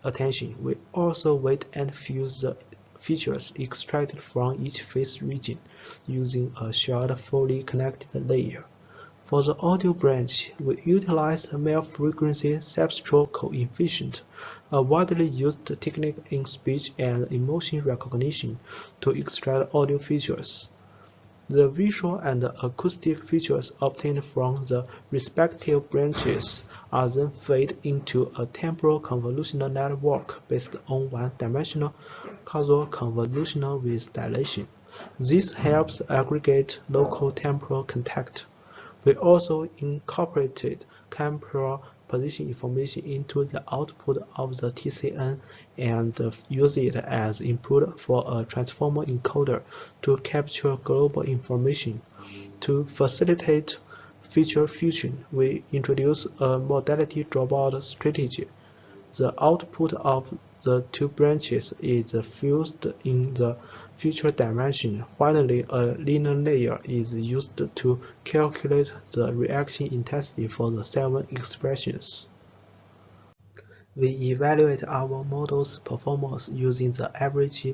attention. We also weight and fuse the features extracted from each face region using a shared fully connected layer. For the audio branch, we utilize the male frequency substrate coefficient, a widely used technique in speech and emotion recognition, to extract audio features. The visual and acoustic features obtained from the respective branches are then fed into a temporal convolutional network based on one-dimensional causal convolutional with dilation. This helps aggregate local temporal contact. We also incorporated temporal position information into the output of the TCN and use it as input for a transformer encoder to capture global information. To facilitate feature fusion, we introduce a modality dropout strategy. The output of the two branches is fused in the feature dimension. Finally, a linear layer is used to calculate the reaction intensity for the 7 expressions. We evaluate our model's performance using the average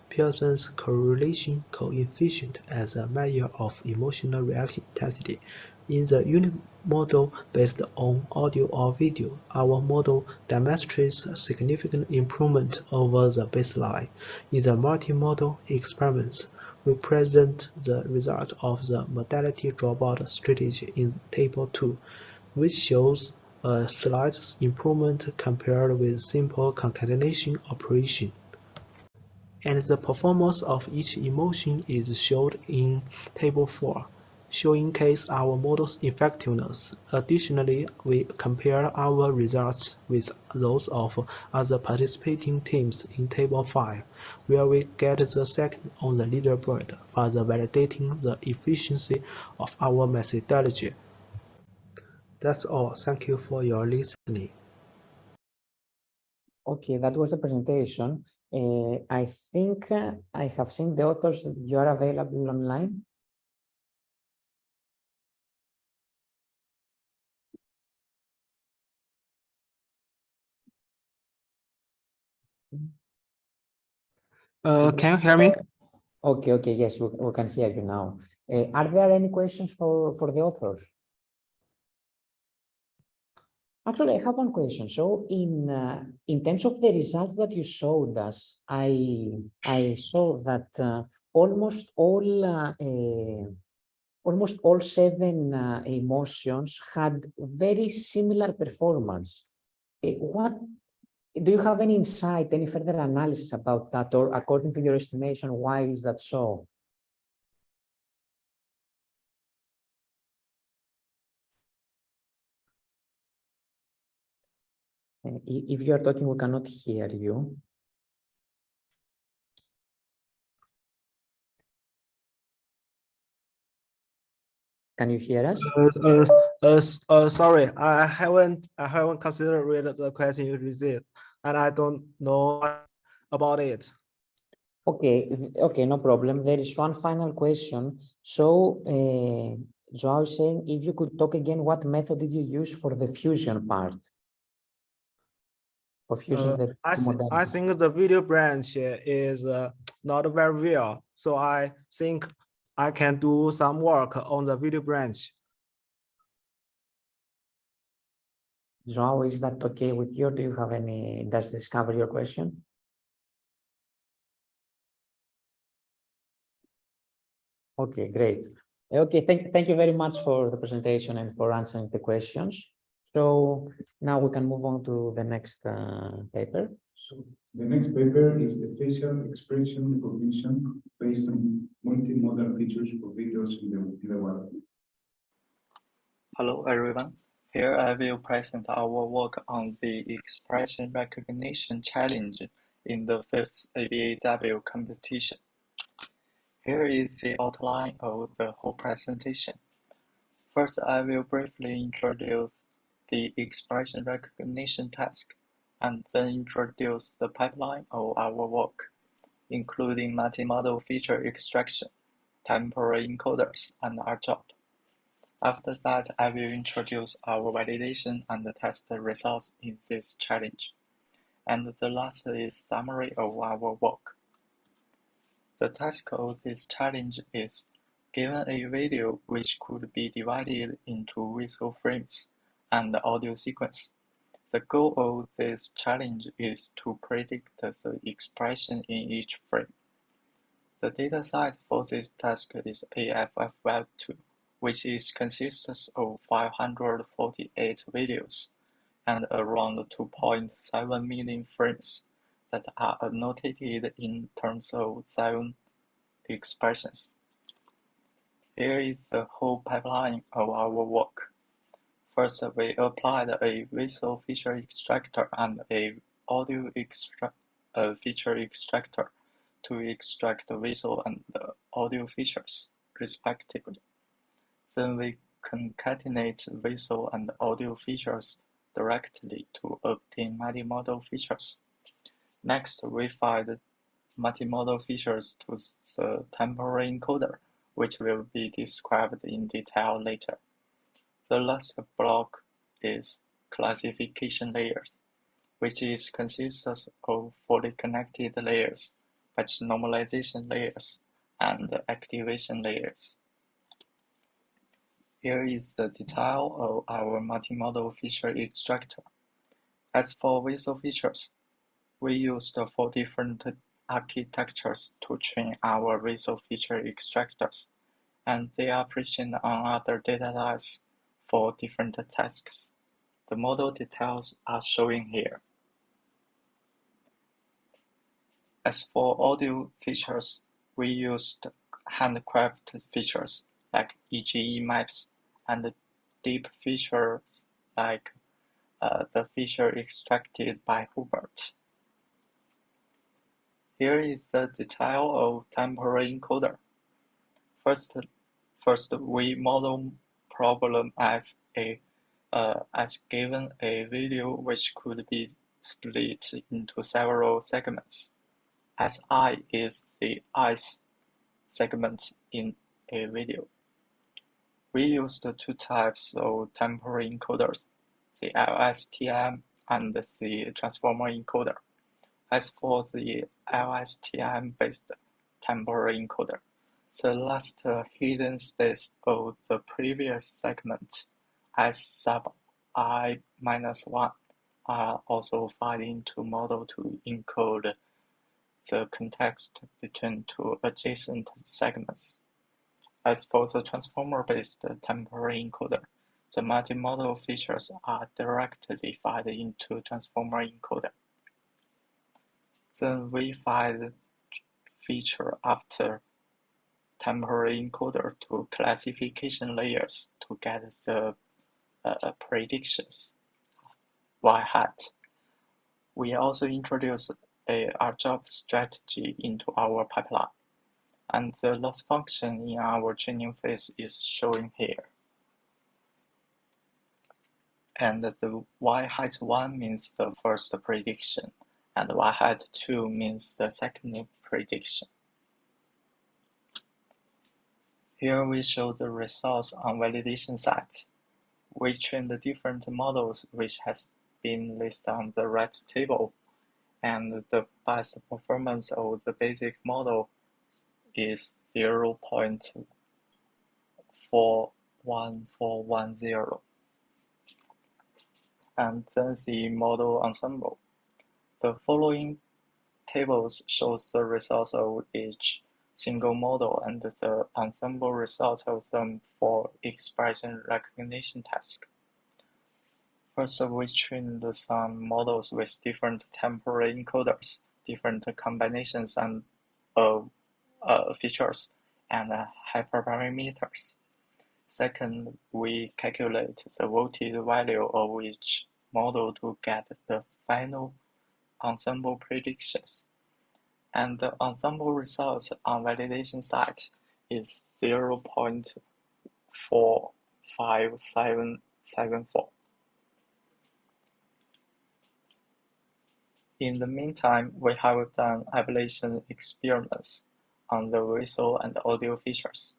Pearson's correlation coefficient as a measure of emotional reaction intensity. In the unit model based on audio or video, our model demonstrates significant improvement over the baseline. In the multi-model experiments, we present the result of the modality dropout strategy in Table 2, which shows a slight improvement compared with simple concatenation operation. And the performance of each emotion is shown in Table 4, showcase our model's effectiveness. Additionally, we compare our results with those of other participating teams in Table 5, where we get the second on the leaderboard, further validating the efficiency of our methodology. That's all. Thank you for your listening. Okay, that was the presentation. I think I have seen the authors that you are available online. Can you hear me? Okay, yes, we can hear you now. Are there any questions for the authors? Actually, I have one question. So, in terms of the results that you showed us, I saw that almost all 7 emotions had very similar performance. What do you have any insight, any further analysis about that, or according to your estimation, why is that so? If you are talking, we cannot hear you. Can you hear us? Sorry, I haven't considered read the question you received, and I don't know about it. Okay, no problem. There is one final question. So, Joao is saying, if you could talk again, what method did you use for the fusion part? For fusing the I modalities? think the video branch is not very well, so I think I can do some work on the video branch. Joao, is that okay with you? Do you have any, does this cover your question? Okay, great. Okay, thank you very much for the presentation and for answering the questions. So now we can move on to the next paper. So the next paper is the facial expression recognition based on multimodal features for videos in the web. Hello everyone. Here I will present our work on the expression recognition challenge in the 5th ABAW competition. Here is the outline of the whole presentation. First, I will briefly introduce the expression recognition task, and then introduce the pipeline of our work, including multimodal feature extraction, temporal encoders, and RJOP. After that, I will introduce our validation and test results in this challenge. And the last is summary of our work. The task of this challenge is, given a video which could be divided into visual frames and audio sequence, the goal of this challenge is to predict the expression in each frame. The dataset for this task is AFF-Web2, which consists of 548 videos and around 2.7 million frames that are annotated in terms of 7 expressions. Here is the whole pipeline of our work. First, we applied a visual feature extractor and a audio feature extractor to extract the visual and the audio features, respectively. Then we concatenate visual and audio features directly to obtain multimodal features. Next, we feed multimodal features to the temporary encoder, which will be described in detail later. The last block is classification layers, which consists of fully connected layers, batch normalization layers, and activation layers. Here is the detail of our multimodal feature extractor. As for visual features, we used 4 different architectures to train our visual feature extractors, and they are present on other datasets for different tasks. The model details are shown here. As for audio features, we used handcrafted features like EGE maps and deep features like the feature extracted by Hubert. Here is the detail of temporary encoder. First, we model problem as given a video which could be split into several segments. Si is the ith segment in a video. We used 2 types of temporary encoders, the LSTM and the transformer encoder. As for the LSTM-based temporary encoder, the last hidden states of the previous segment as sub I-1 are also fed into model to encode the context between 2 adjacent segments. As for the transformer-based temporary encoder, the multimodal features are directly fed into transformer encoder. Then we feed feature after temporary encoder to classification layers to get the predictions y hat. We also introduce our job strategy into our pipeline, and the loss function in our training phase is shown here. And the y hat 1 means the first prediction, and y hat 2 means the second prediction. Here we show the results on validation set. We trained different models which has been listed on the right table, and the best performance of the basic model is 0.41410. And then the model ensemble. The following tables shows the results of each single model and the ensemble result of them for expression recognition task. First, we trained some models with different temporary encoders, different combinations and features, and hyperparameters. Second, we calculate the weighted value of each model to get the final ensemble predictions. And the ensemble result on validation site is 0.45774. In the meantime, we have done ablation experiments on the visual and audio features.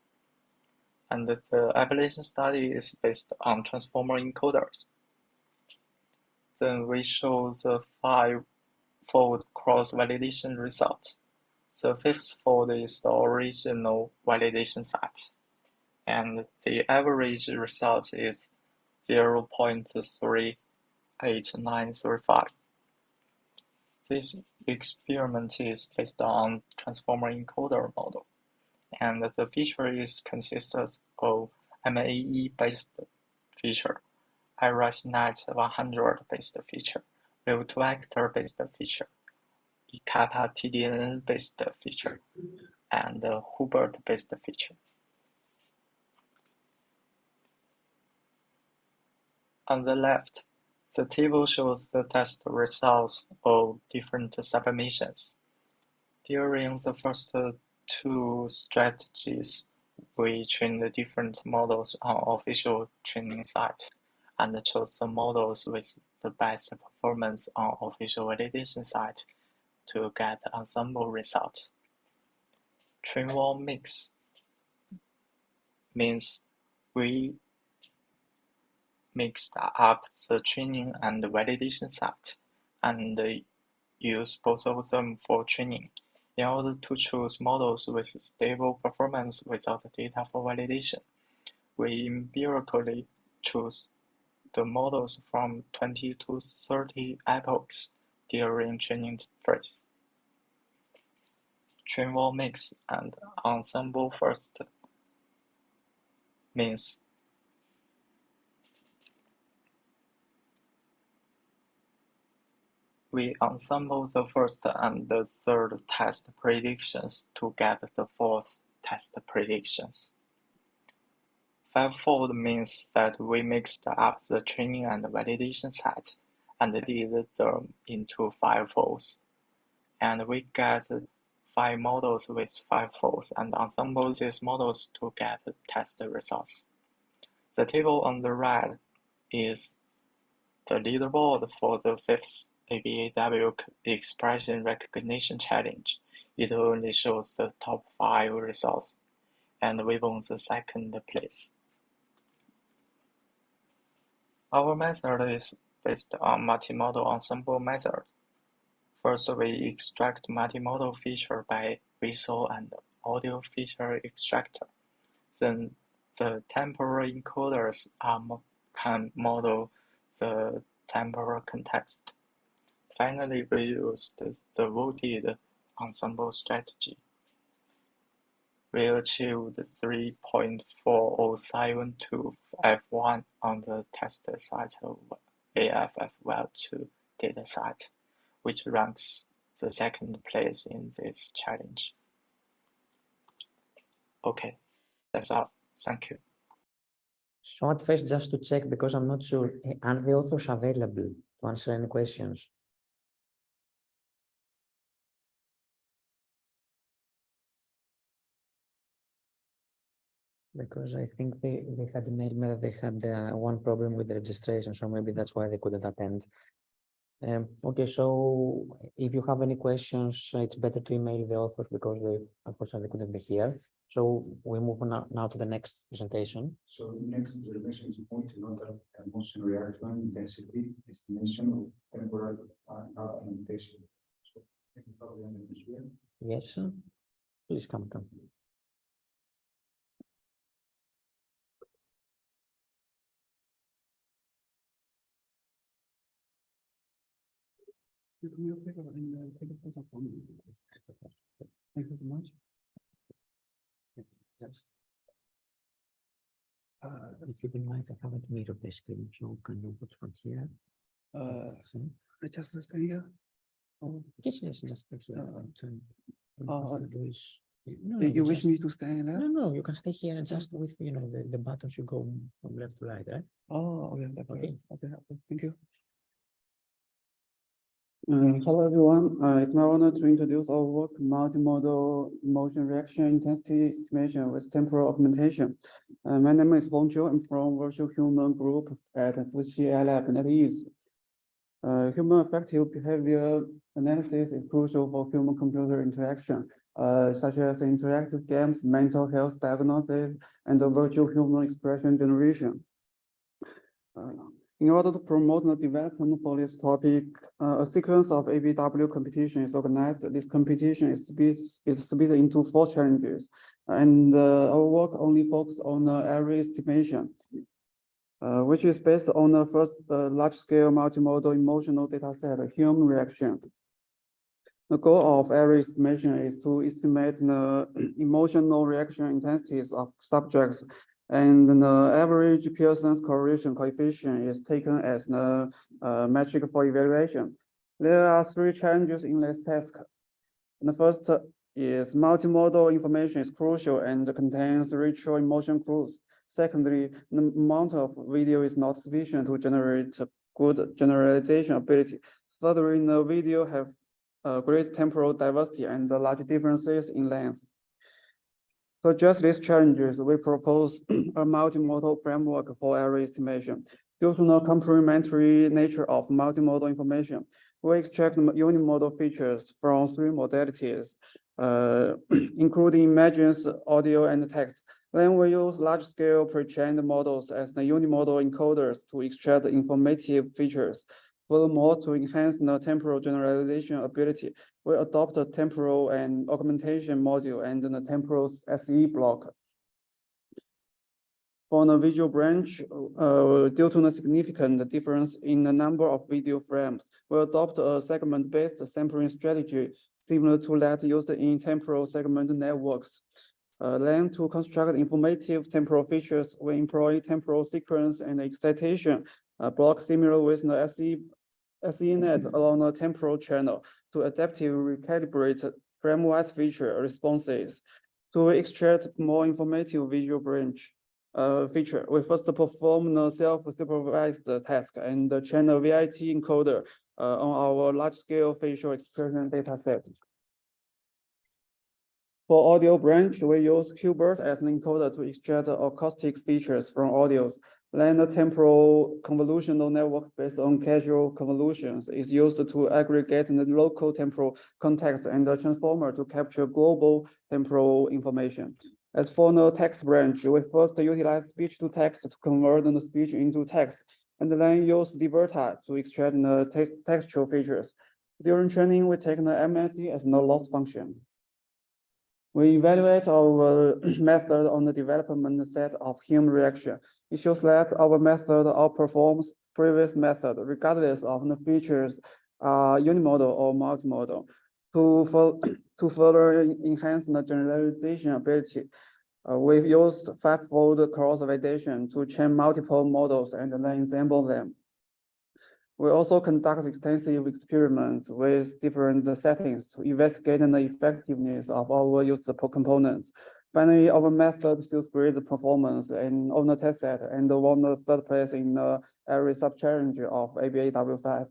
And the ablation study is based on transformer encoders. Then we show the 5-fold cross-validation results. The 5th fold is the original validation set, and the average result is 0.38935. This experiment is based on transformer encoder model, and the feature consists of MAE-based feature, IRISNet 100-based feature, Wave2Vector-based feature, kappa TDNN-based feature, and Hubert-based feature. On the left, the table shows the test results of different submissions. During the first two strategies, we trained different models on official training sites and chose the models with the best performance on official validation site to get ensemble results. Train-wall mix means we mixed up the training and validation site and use both of them for training in order to choose models with stable performance without data for validation. We empirically choose the models from 20 to 30 epochs during training phase. Train-wall mix and ensemble first means we ensemble the first and the third test predictions to get the fourth test predictions. Fivefold means that we mixed up the training and validation sets and did them into fivefolds. And we get 5 models with 5 folds and ensemble these models to get test results. The table on the right is the leaderboard for the 5th ABAW expression recognition challenge. It only shows the top 5 results, and we won the 2nd place. Our method is based on multimodal ensemble method. First, we extract multimodal feature by visual and audio feature extractor. Then the temporal encoders can model the temporal context. Finally, we used the voted ensemble strategy. We achieved 3.4072 F1 on the test site of AFF-Well2 dataset, which ranks the 2nd place in this challenge. Okay, that's all. Thank you. So at first, just to check, because I'm not sure, are the authors available to answer any questions? Because I think they had emailed me that they had one problem with the registration, so maybe that's why they couldn't attend. Okay, so if you have any questions, it's better to email the authors because they unfortunately couldn't be here. So we move on now to the next presentation. So next presentation is multimodal motion reaction density estimation of temporal implementation. So yes, sir. Please come. Do me a favor and take a photo for me. Thank you so much. Just if you don't mind, I haven't made of the screen, so can you put from here? I just stay here. Oh, Yes, just stay here. You wish me to stay there? No, you can stay here just with the buttons you go from left to right, right? Oh, okay. Okay. Thank you. Hello everyone, it's my honor to introduce our work, multimodal motion reaction intensity estimation with temporal augmentation. My name is Hong Zhou. I'm from Virtual Human Group at Fuxi Lab NetEase. Human affective behavior analysis is crucial for human-computer interaction, such as interactive games, mental health diagnosis, and the virtual human expression generation. In order to promote the development for this topic, a sequence of ABW competition is organized. This competition is split into 4 challenges, and our work only focuses on area estimation, which is based on the first large-scale multimodal emotional dataset, human reaction. The goal of area estimation is to estimate the emotional reaction intensities of subjects, and the average Pearson's correlation coefficient is taken as the metric for evaluation. There are 3 challenges in this task. The first is multimodal information is crucial and contains richer emotion clues. Secondly, the amount of video is not sufficient to generate good generalization ability. Thirdly, the video have great temporal diversity and large differences in length. To address these challenges, we propose a multimodal framework for error estimation. Due to the complementary nature of multimodal information, we extract unimodal features from 3 modalities, including images, audio, and text. Then we use large-scale pre-trained models as the unimodal encoders to extract informative features. Furthermore, to enhance the temporal generalization ability, we adopt a temporal and augmentation module and the temporal SE block. For the visual branch, due to the significant difference in the number of video frames, we adopt a segment-based sampling strategy similar to that used in temporal segment networks. Then to construct informative temporal features, we employ temporal sequence and excitation block similar with the SENet along the temporal channel to adaptively recalibrate frame-wise feature responses. To extract more informative visual branch feature, we first perform the self-supervised task and train a VIT encoder on our large-scale facial expression dataset. For audio branch, we use QBERT as an encoder to extract acoustic features from audios. Then the temporal convolutional network based on causal convolutions is used to aggregate the local temporal context and the transformer to capture global temporal information. As for the text branch, we first utilize speech to text to convert the speech into text, and then use diverta to extract the textual features. During training, we take the MSE as the loss function. We evaluate our method on the development set of human reaction. It shows that our method outperforms previous method, regardless of the features unimodal or multimodal. To further enhance the generalization ability, we've used 5-fold cross-validation to train multiple models and then ensemble them. We also conduct extensive experiments with different settings to investigate the effectiveness of our used components. Finally, our method shows great performance on the test set and won the 3rd place in the every sub-challenge of ABAW5.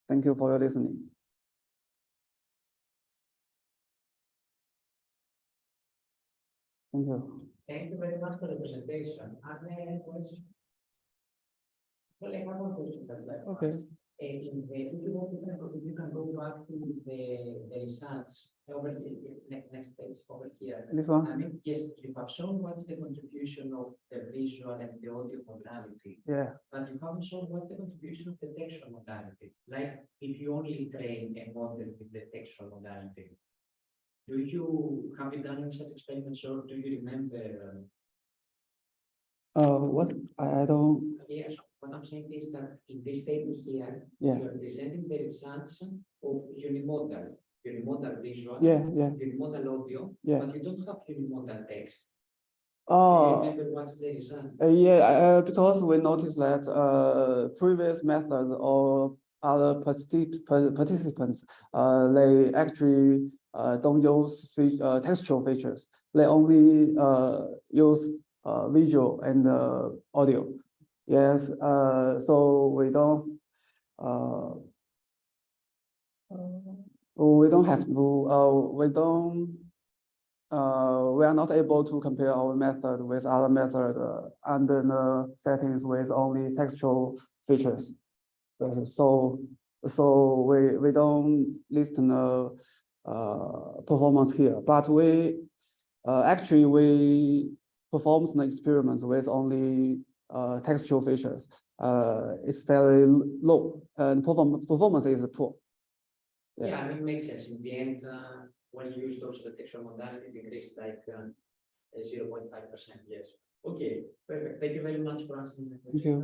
Thank you for your listening. Thank you. Thank you very much for the presentation. Are there any questions? Well, I have one question. Okay. In the you can go back to the results over here, next page over here. This one? I mean, yes, you have shown what's the contribution of the visual and the audio modality. Yeah. But you haven't shown what's the contribution of the textual modality. Like if you only train a model with the textual modality, have you done any such experiments or do you remember? What? I don't. Yes, what I'm saying is that in this table here, Yeah. you are presenting the results of unimodal visual, unimodal audio, but you don't have unimodal text. Do you remember what's the result? Because we noticed that previous method or other participants, they actually don't use textual features. They only use visual and audio. Yes, so we don't have to, we are not able to compare our method with other method under the settings with only textual features. So we don't list the performance here, but we perform the experiments with only textual features. It's very low and performance is poor. Yeah, I mean, it makes sense. In the end, when you used also the textual modality, it increased like 0.5%. Yes. Okay, perfect. Thank you very much for answering the question. Thank you.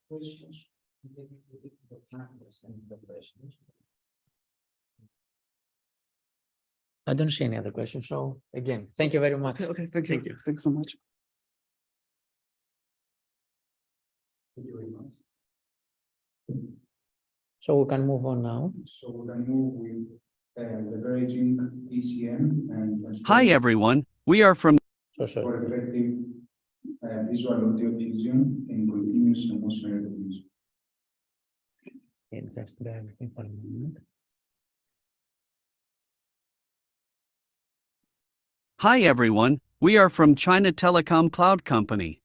Questions? I don't see any other questions. So again, thank you very much. Okay, thank you. Thanks so much. Thank you very much. So we can move on now. So we can move with leveraging ECM and Hi everyone, we are from So sorry. for effective visual audio fusion, and continuous emotional recognition. Okay, just bear with me for a moment. Hi everyone, we are from China Telecom Cloud Company.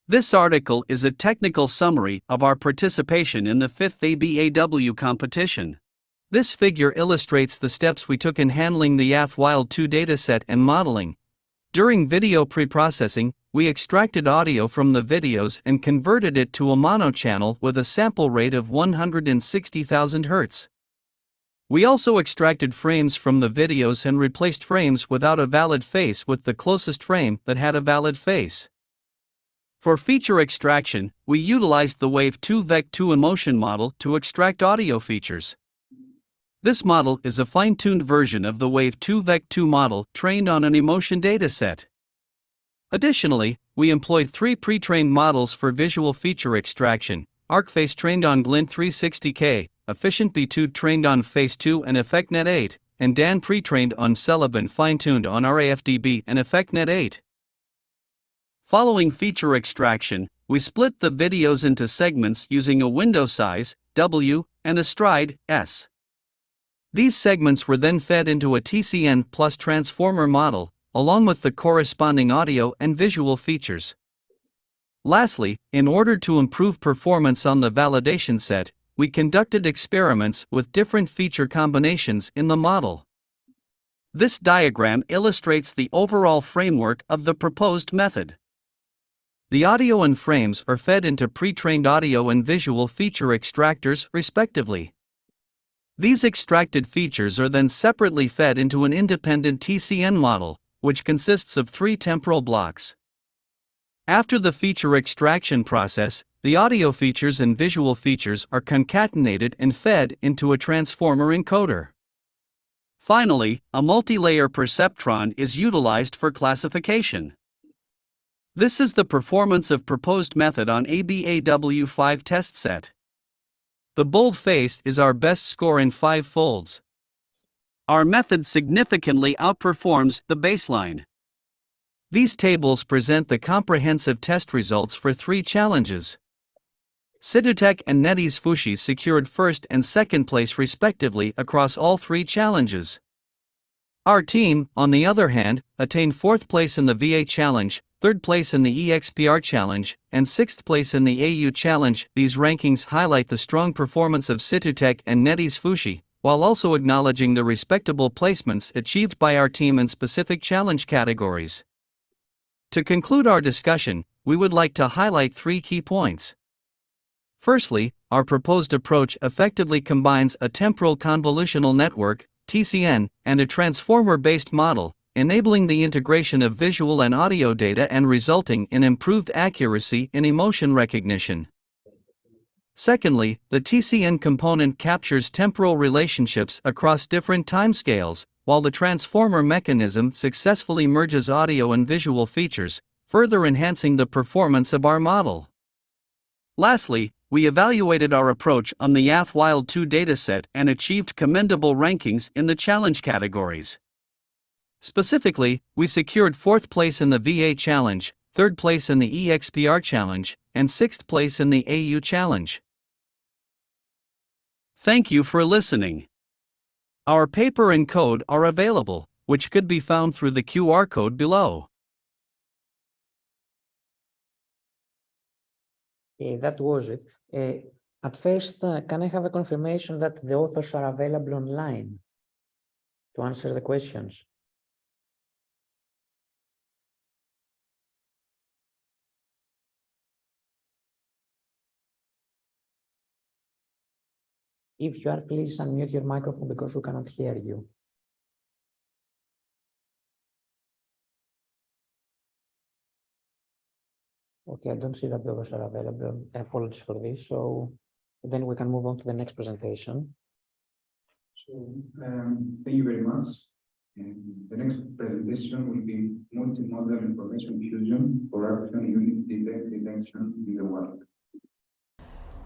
This article is a technical summary of our participation in the 5th ABAW competition. This figure illustrates the steps we took in handling the AF-Wild2 dataset and modeling. During video preprocessing, we extracted audio from the videos and converted it to a mono channel with a sample rate of 160,000 Hz. We also extracted frames from the videos and replaced frames without a valid face with the closest frame that had a valid face. For feature extraction, we utilized the Wave2 Vec2 emotion model to extract audio features. This model is a fine-tuned version of the Wave2 Vec2 model trained on an emotion dataset. Additionally, we employed 3 pre-trained models for visual feature extraction: ArcFace trained on Glint 360K, Efficient B2 trained on Face2 and EffectNet 8, and Dan pre-trained on Celeban fine-tuned on RAFDB and EffectNet 8. Following feature extraction, we split the videos into segments using a window size, W, and a stride, S. These segments were then fed into a TCN plus transformer model, along with the corresponding audio and visual features. Lastly, in order to improve performance on the validation set, we conducted experiments with different feature combinations in the model. This diagram illustrates the overall framework of the proposed method. The audio and frames are fed into pre-trained audio and visual feature extractors, respectively. These extracted features are then separately fed into an independent TCN model, which consists of 3 temporal blocks. After the feature extraction process, the audio features and visual features are concatenated and fed into a transformer encoder. Finally, a multi-layer perceptron is utilized for classification. This is the performance of proposed method on ABAW5 test set. The bold face is our best score in 5 folds. Our method significantly outperforms the baseline. These tables present the comprehensive test results for 3 challenges. Situtech and NetEase Fushi secured first and second place respectively across all 3 challenges. Our team, on the other hand, attained 4th place in the VA challenge, 3rd place in the EXPR challenge, and 6th place in the AU challenge. These rankings highlight the strong performance of Situtech and NetEase Fushi, while also acknowledging the respectable placements achieved by our team in specific challenge categories. To conclude our discussion, we would like to highlight 3 key points. Firstly, our proposed approach effectively combines a temporal convolutional network, TCN, and a transformer-based model, enabling the integration of visual and audio data and resulting in improved accuracy in emotion recognition. Secondly, the TCN component captures temporal relationships across different timescales, while the transformer mechanism successfully merges audio and visual features, further enhancing the performance of our model. Lastly, we evaluated our approach on the AF-Wild2 dataset and achieved commendable rankings in the challenge categories. Specifically, we secured 4th place in the VA challenge, 3rd place in the EXPR challenge, and 6th place in the AU challenge. Thank you for listening. Our paper and code are available, which could be found through the QR code below. Okay, that was it. At first, can I have a confirmation that the authors are available online to answer the questions? If you are, please unmute your microphone because we cannot hear you. Okay, I don't see that the others are available. Apologies for this. So then we can move on to the next presentation. So, thank you very much. And the next presentation will be multimodal information fusion for action unit detection in the wild.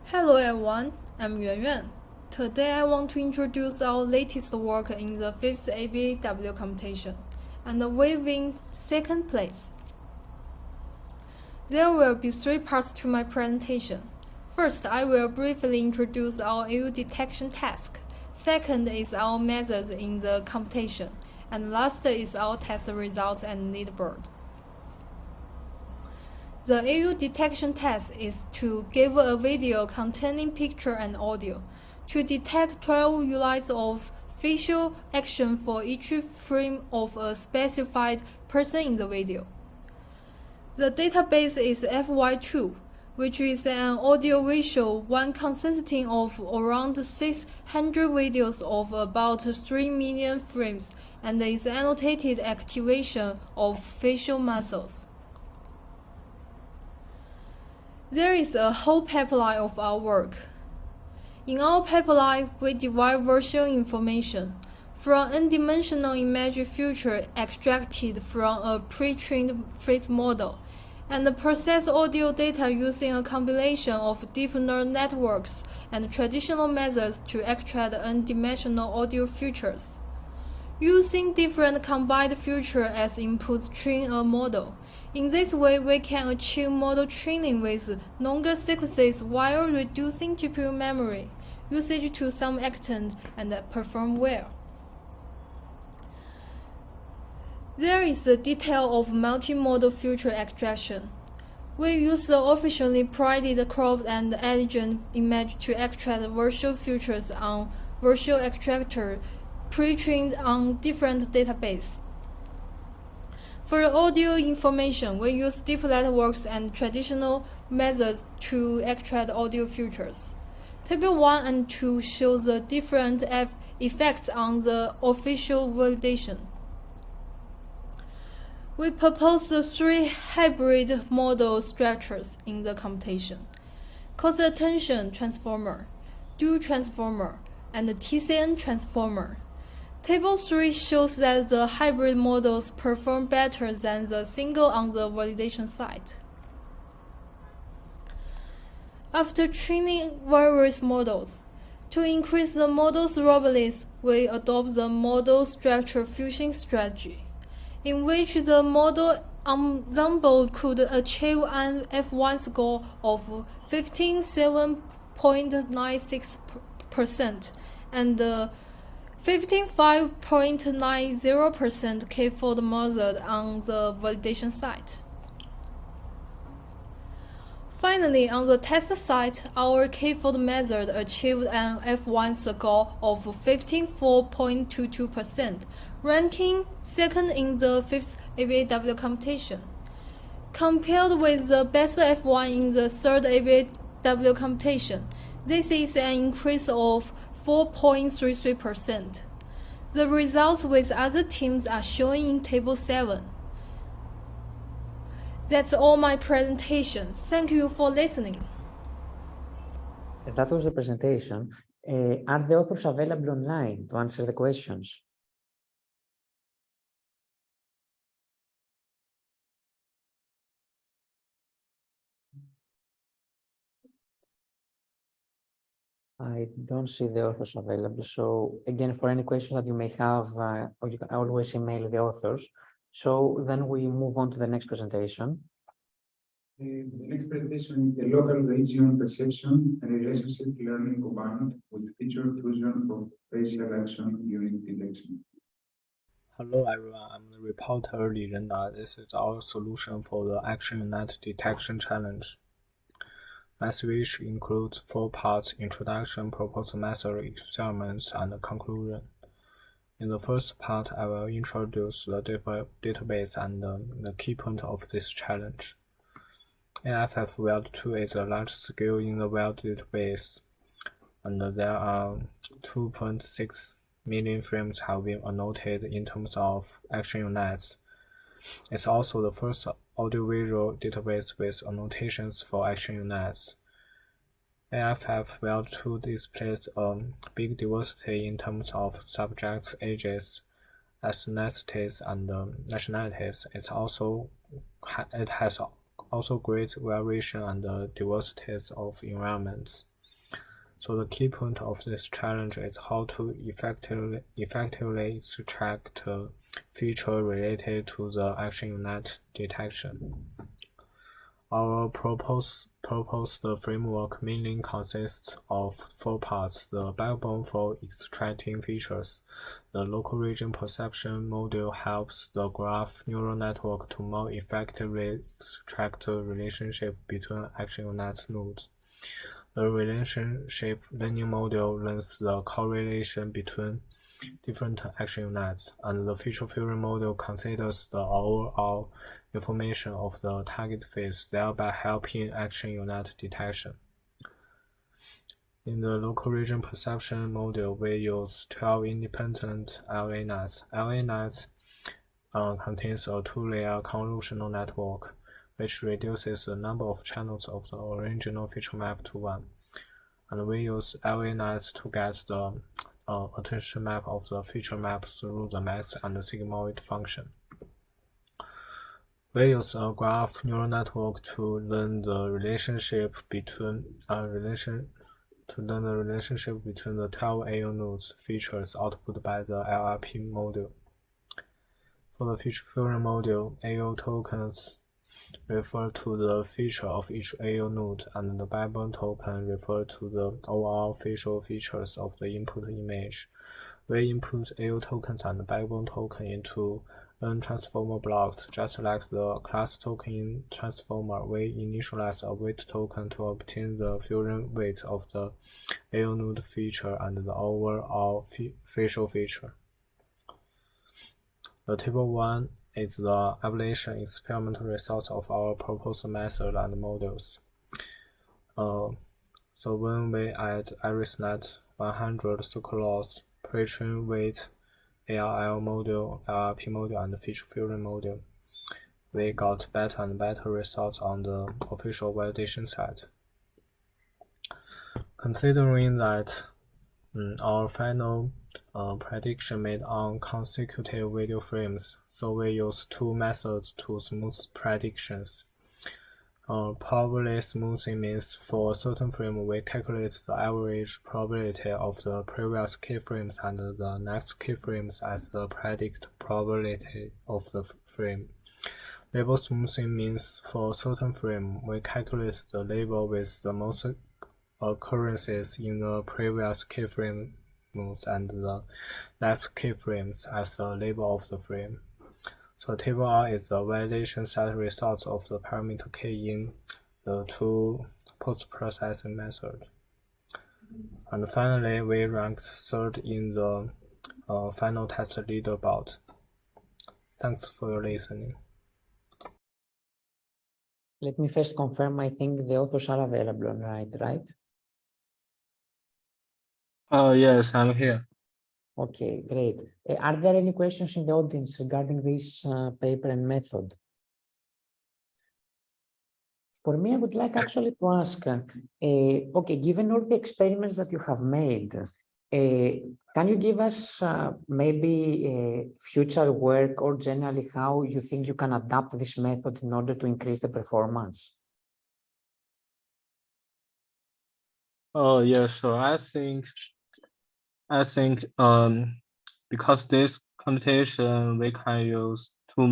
Hello everyone, I'm Yuan Yuan. Today I want to introduce our latest work in the 5th ABAW competition, and we win 2nd place. There will be 3 parts to my presentation. First, I will briefly introduce our AU detection task. Second is our methods in the computation. And last is our test results and leaderboard. The AU detection task is to give a video containing picture and audio, to detect 12 units of facial action for each frame of a specified person in the video. The database is FY2, which is an audio-visual one consisting of around 600 videos of about 3 million frames and is annotated activation of facial muscles. There is a whole pipeline of our work. In our pipeline, we divide virtual information from n-dimensional image feature extracted from a pre-trained face model and process audio data using a combination of deep neural networks and traditional methods to extract n-dimensional audio features. Using different combined features as inputs train a model. In this way, we can achieve model training with longer sequences while reducing GPU memory usage to some extent and perform well. There is the detail of multimodal feature extraction. We use the officially printed cropped and elegant image to extract virtual features on virtual extractor pre-trained on different databases. For the audio information, we use deep networks and traditional methods to extract audio features. Table 1 and 2 show the different effects on the official validation. We propose the 3 hybrid model structures in the computation: cause attention transformer, dual transformer, and TCN transformer. Table 3 shows that the hybrid models perform better than the single on the validation side. After training various models, to increase the model's robustness, we adopt the model structure fusion strategy, in which the model ensemble could achieve an F1 score of 57.96% and 55.90% K-fold method on the validation side. Finally, on the test side, our K-fold method achieved an F1 score of 54.22%, ranking second in the 5th ABAW computation. Compared with the best F1 in the 3rd ABAW computation, this is an increase of 4.33%. The results with other teams are shown in Table 7. That's all my presentation. Thank you for listening. That was the presentation. Are the authors available online to answer the questions? I don't see the authors available. So again, for any questions that you may have, or you can always email the authors. So then we move on to the next presentation. The next presentation is the local region perception and relationship learning combined with feature fusion for facial action unit detection. Hello everyone, I'm the reporter Li Renda. This is our solution for the action unit detection challenge. My speech includes 4 parts: introduction, proposed method, experiments, and conclusion. In the first part, I will introduce the database and the key point of this challenge. AFF Wild 2 is a large scale in the Wild database, and there are 2.6 million frames have been annotated in terms of action units. It's also the first audiovisual database with annotations for action units. AFF Wild 2 displays a big diversity in terms of subjects, ages, ethnicities, and nationalities. It has also great variation and diversities of environments. So the key point of this challenge is how to effectively extract features related to the action unit detection. Our proposed framework mainly consists of 4 parts: the backbone for extracting features. The local region perception module helps the graph neural network to more effectively extract the relationship between action units nodes. The relationship learning module learns the correlation between different action units, and the feature fusion module considers the overall information of the target phase, thereby helping action unit detection. In the local region perception module, we use 12 independent LA nets. LA nets contains a 2-layer convolutional network, which reduces the number of channels of the original feature map to 1. And we use LA nets to get the attention map of the feature map through the max and the sigmoid function. We use a graph neural network to learn the relationship between the 12 AO nodes features output by the LRP module. For the feature fusion module, AO tokens refer to the feature of each AO node, and the backbone token refer to the overall facial features of the input image. We input AO tokens and the backbone token into transformer blocks. Just like the class token in transformer, we initialize a weight token to obtain the fusion weight of the AO node feature and the overall facial feature. The table 1 is the evaluation experimental results of our proposed method and modules. So when we add ArisNet 100 sucralose, pre-train weight, ARL module, LRP module, and feature fusion module, we got better and better results on the official validation side. Considering that our final prediction made on consecutive video frames, so we use 2 methods to smooth predictions. Probability smoothing means for a certain frame we calculate the average probability of the previous keyframes and the next keyframes as the predict probability of the frame. Label smoothing means for a certain frame we calculate the label with the most occurrences in the previous keyframe and the next keyframes as the label of the frame. So table R is the validation set results of the parameter K in the 2 post-processing method. And finally, we ranked 3rd in the final test leaderboard. Thanks for your listening. Let me first confirm, I think the authors are available, right? Yes, I'm here. Okay, great. Are there any questions in the audience regarding this paper and method? For me, I would like actually to ask, okay, given all the experiments that you have made, can you give us maybe future work or generally how you think you can adapt this method in order to increase the performance? Oh, yeah, sure. I think because this computation we can use 2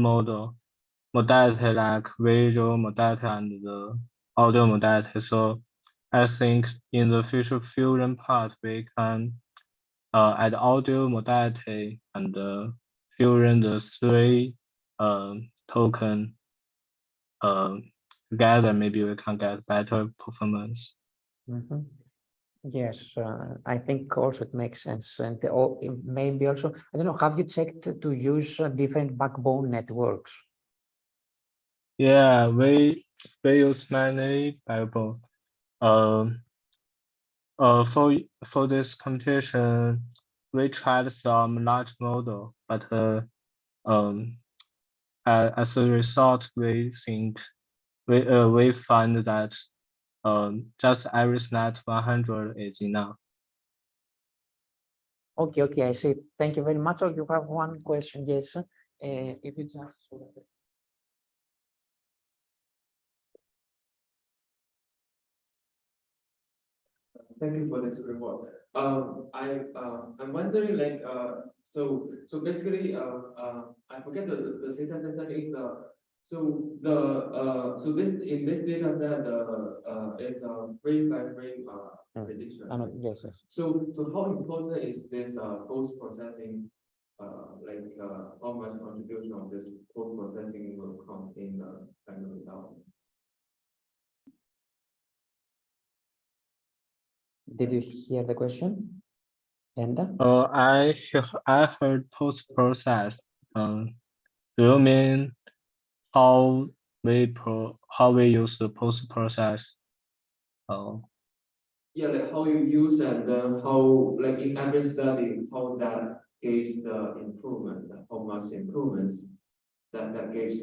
modality like visual modality and the audio modality. So I think in the feature fusion part we can add audio modality and fusion the 3 token together. Maybe we can get better performance. Mm-hmm. Yes, I think also it makes sense. And maybe also, I don't know, have you checked to use different backbone networks? Yeah, we use many backbone. For this computation, we tried some large model, but as a result, we think we find that just ArisNet 100 is enough. Okay, I see. Thank you very much. Or you have one question? Yes. If you just. Thank you for this report. I'm wondering, like, so basically, I forget the sentence is So so this in this data set is a frame by frame prediction. Yes, yes. So how important is this post processing? How much contribution of this post processing will come in the final result? Did you hear the question, Linda? I heard post-process. Do you mean how we use the post-process? Yeah, like how you use and how like in every study, how that gives the improvement, how much improvements that gives.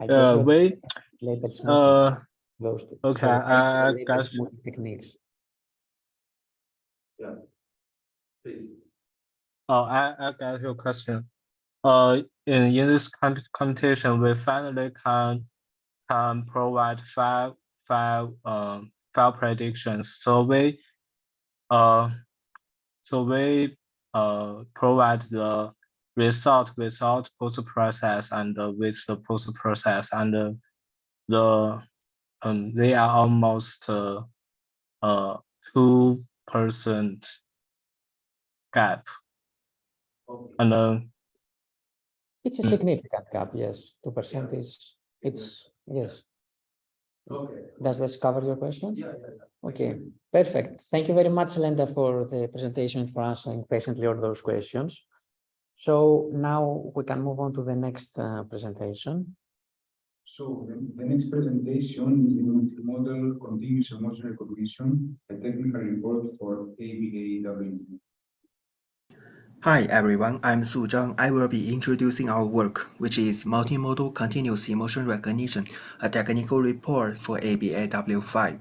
I guess you We label smoothing those two. okay, So I label got smoothing techniques. Yeah, please. I got your question. In this competition, we finally can provide five predictions. So we provide the result without post process and with the post process, and they are almost 2% gap. And It's a significant gap, yes. 2% is, yes. Okay. Does this cover your question? Yeah. Okay, perfect. Thank you very much, Linda, for the presentation, for answering patiently all those questions. So now we can move on to the next presentation. So the next presentation is the multimodal continuous emotion recognition, a technical report for ABAW. Hi everyone, I'm Su Zhang. I will be introducing our work, which is Multimodal Continuous Emotion Recognition, a technical report for ABAW5.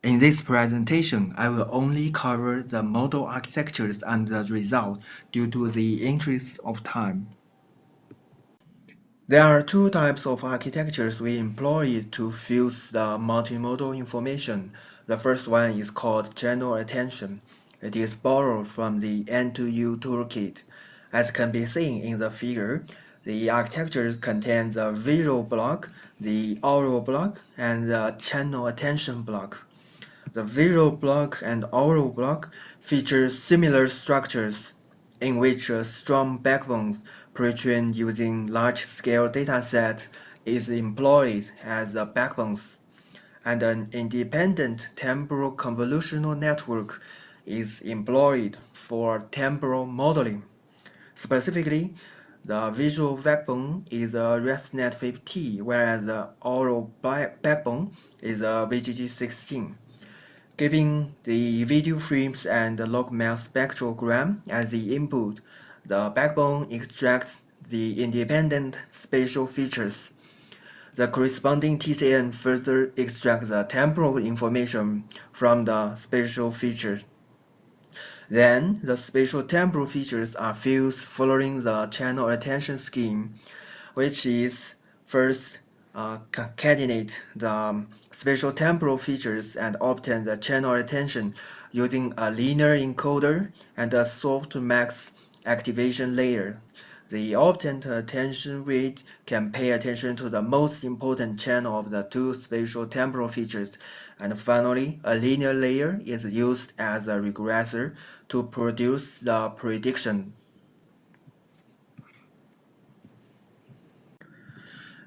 In this presentation, I will only cover the model architectures and the result due to the interest of time. There are two types of architectures we employ to fuse the multimodal information. The first one is called general attention. It is borrowed from the N2U toolkit. As can be seen in the figure, the architectures contain the visual block, the oral block, and the channel attention block. The visual block and oral block feature similar structures, in which a strong backbone pre-trained using large-scale datasets is employed as the backbones, and an independent temporal convolutional network is employed for temporal modeling. Specifically, the visual backbone is a ResNet50, whereas the oral backbone is a VGG16. Giving the video frames and the log mail spectrogram as the input, the backbone extracts the independent spatial features. The corresponding TCN further extracts the temporal information from the spatial features. Then, the spatial temporal features are fused following the channel attention scheme, which is first concatenate the spatial temporal features and obtain the channel attention using a linear encoder and a softmax activation layer. The obtained attention rate can pay attention to the most important channel of the two spatial temporal features. And finally, a linear layer is used as a regressor to produce the prediction.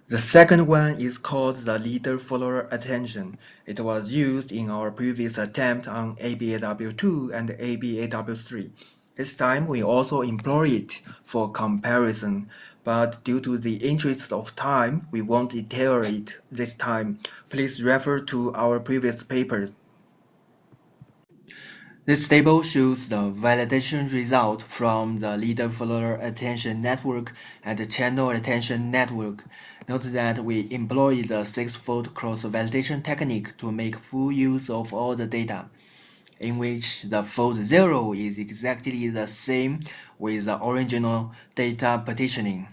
The second one is called the leader-follower attention. It was used in our previous attempt on ABAW2 and ABAW3. This time we also employ it for comparison, but due to the interest of time, we won't iterate this time. Please refer to our previous papers. This table shows the validation result from the leader-follower attention network and the channel attention network. Note that we employ the six-fold cross-validation technique to make full use of all the data, in which the fold 0 is exactly the same with the original data partitioning.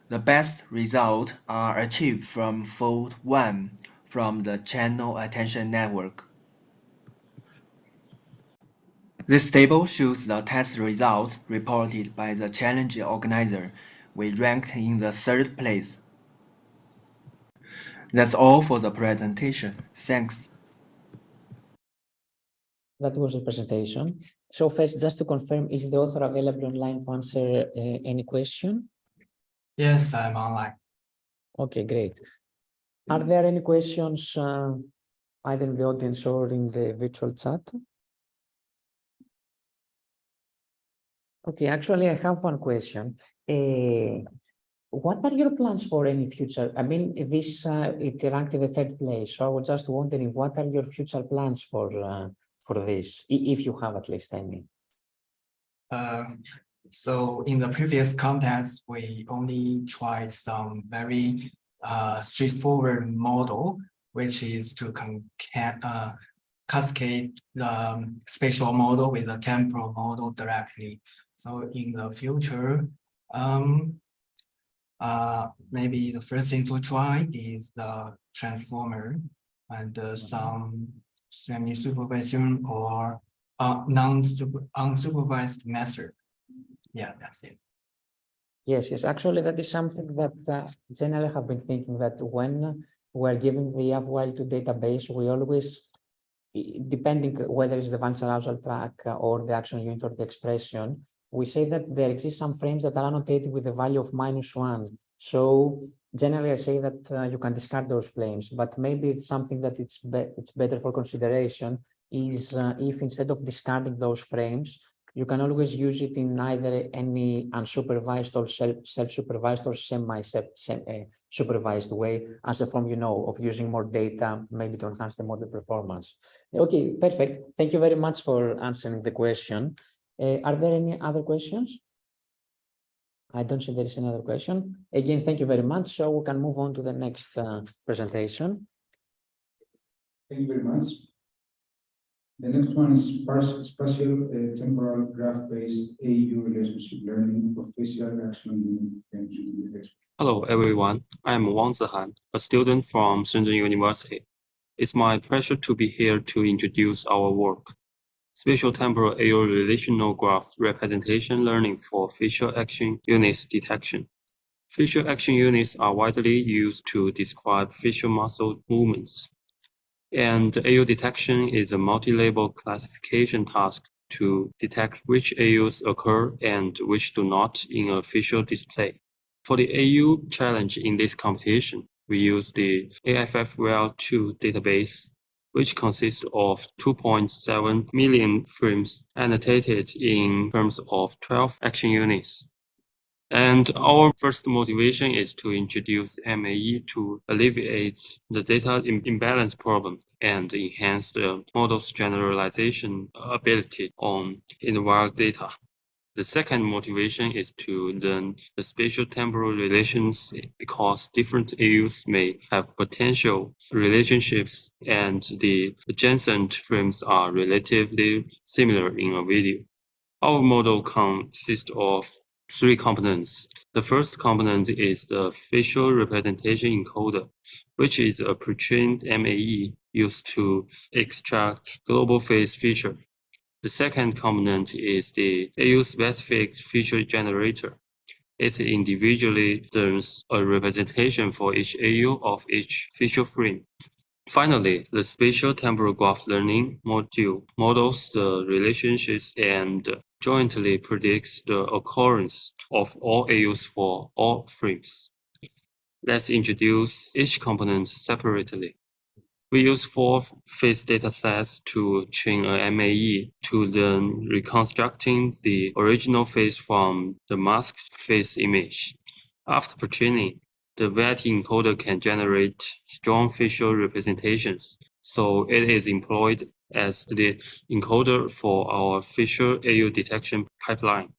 The best results are achieved from fold 1 from the channel attention network. This table shows the test results reported by the challenge organizer. We ranked in the 3rd place. That's all for the presentation. Thanks. That was the presentation. So first, just to confirm, is the author available online to answer any question? Yes, I'm online. Okay, great. Are there any questions either in the audience or in the virtual chat? Okay, actually, I have one question. What are your plans for any future? I mean, this it ranked in the 3rd place. So I was just wondering, what are your future plans for this, if you have at least any? So in the previous contest, we only tried some very straightforward model, which is to cascade the spatial model with the temporal model directly. So in the future, maybe the first thing to try is the transformer and some semi-supervision or unsupervised method. Yeah, that's it. Yes, actually, that is something that generally have been thinking, that when we're giving the F-WILE2 database, we always, depending whether it's the Van arousal track or the action unit or the expression, we say that there exist some frames that are annotated with the value of -1. So generally, I say that you can discard those frames, but maybe it's something that it's better for consideration is if instead of discarding those frames, you can always use it in either any unsupervised or self-supervised or semi-supervised way as a form, of using more data, maybe to enhance the model performance. Okay, perfect. Thank you very much for answering the question. Are there any other questions? I don't see there is another question. Again, thank you very much. So we can move on to the next presentation. Thank you very much. The next one is spatial temporal graph-based AU relationship learning for facial action unit. Hello, everyone. I'm Wang Zihan, a student from Shenzhen University. It's my pleasure to be here to introduce our work, Spatial Temporal AU Relational Graph Representation Learning for Facial Action Units Detection. Facial action units are widely used to describe facial muscle movements. And AU detection is a multi-label classification task to detect which AUs occur and which do not in a facial display. For the AU challenge in this competition, we use the AFFWEL2 database, which consists of 2.7 million frames annotated in terms of 12 action units. And our first motivation is to introduce MAE to alleviate the data imbalance problem and enhance the model's generalization ability on in-wild data. The second motivation is to learn the spatial temporal relations because different AUs may have potential relationships and the adjacent frames are relatively similar in a video. Our model consists of 3 components. The first component is the facial representation encoder, which is a pre-trained MAE used to extract global face feature. The second component is the AU-specific feature generator. It individually learns a representation for each AU of each feature frame. Finally, the spatial temporal graph learning module models the relationships and jointly predicts the occurrence of all AUs for all frames. Let's introduce each component separately. We use 4 face datasets to train a MAE to learn reconstructing the original face from the masked face image. After pre-training, the VET encoder can generate strong facial representations, so it is employed as the encoder for our facial AU detection pipeline.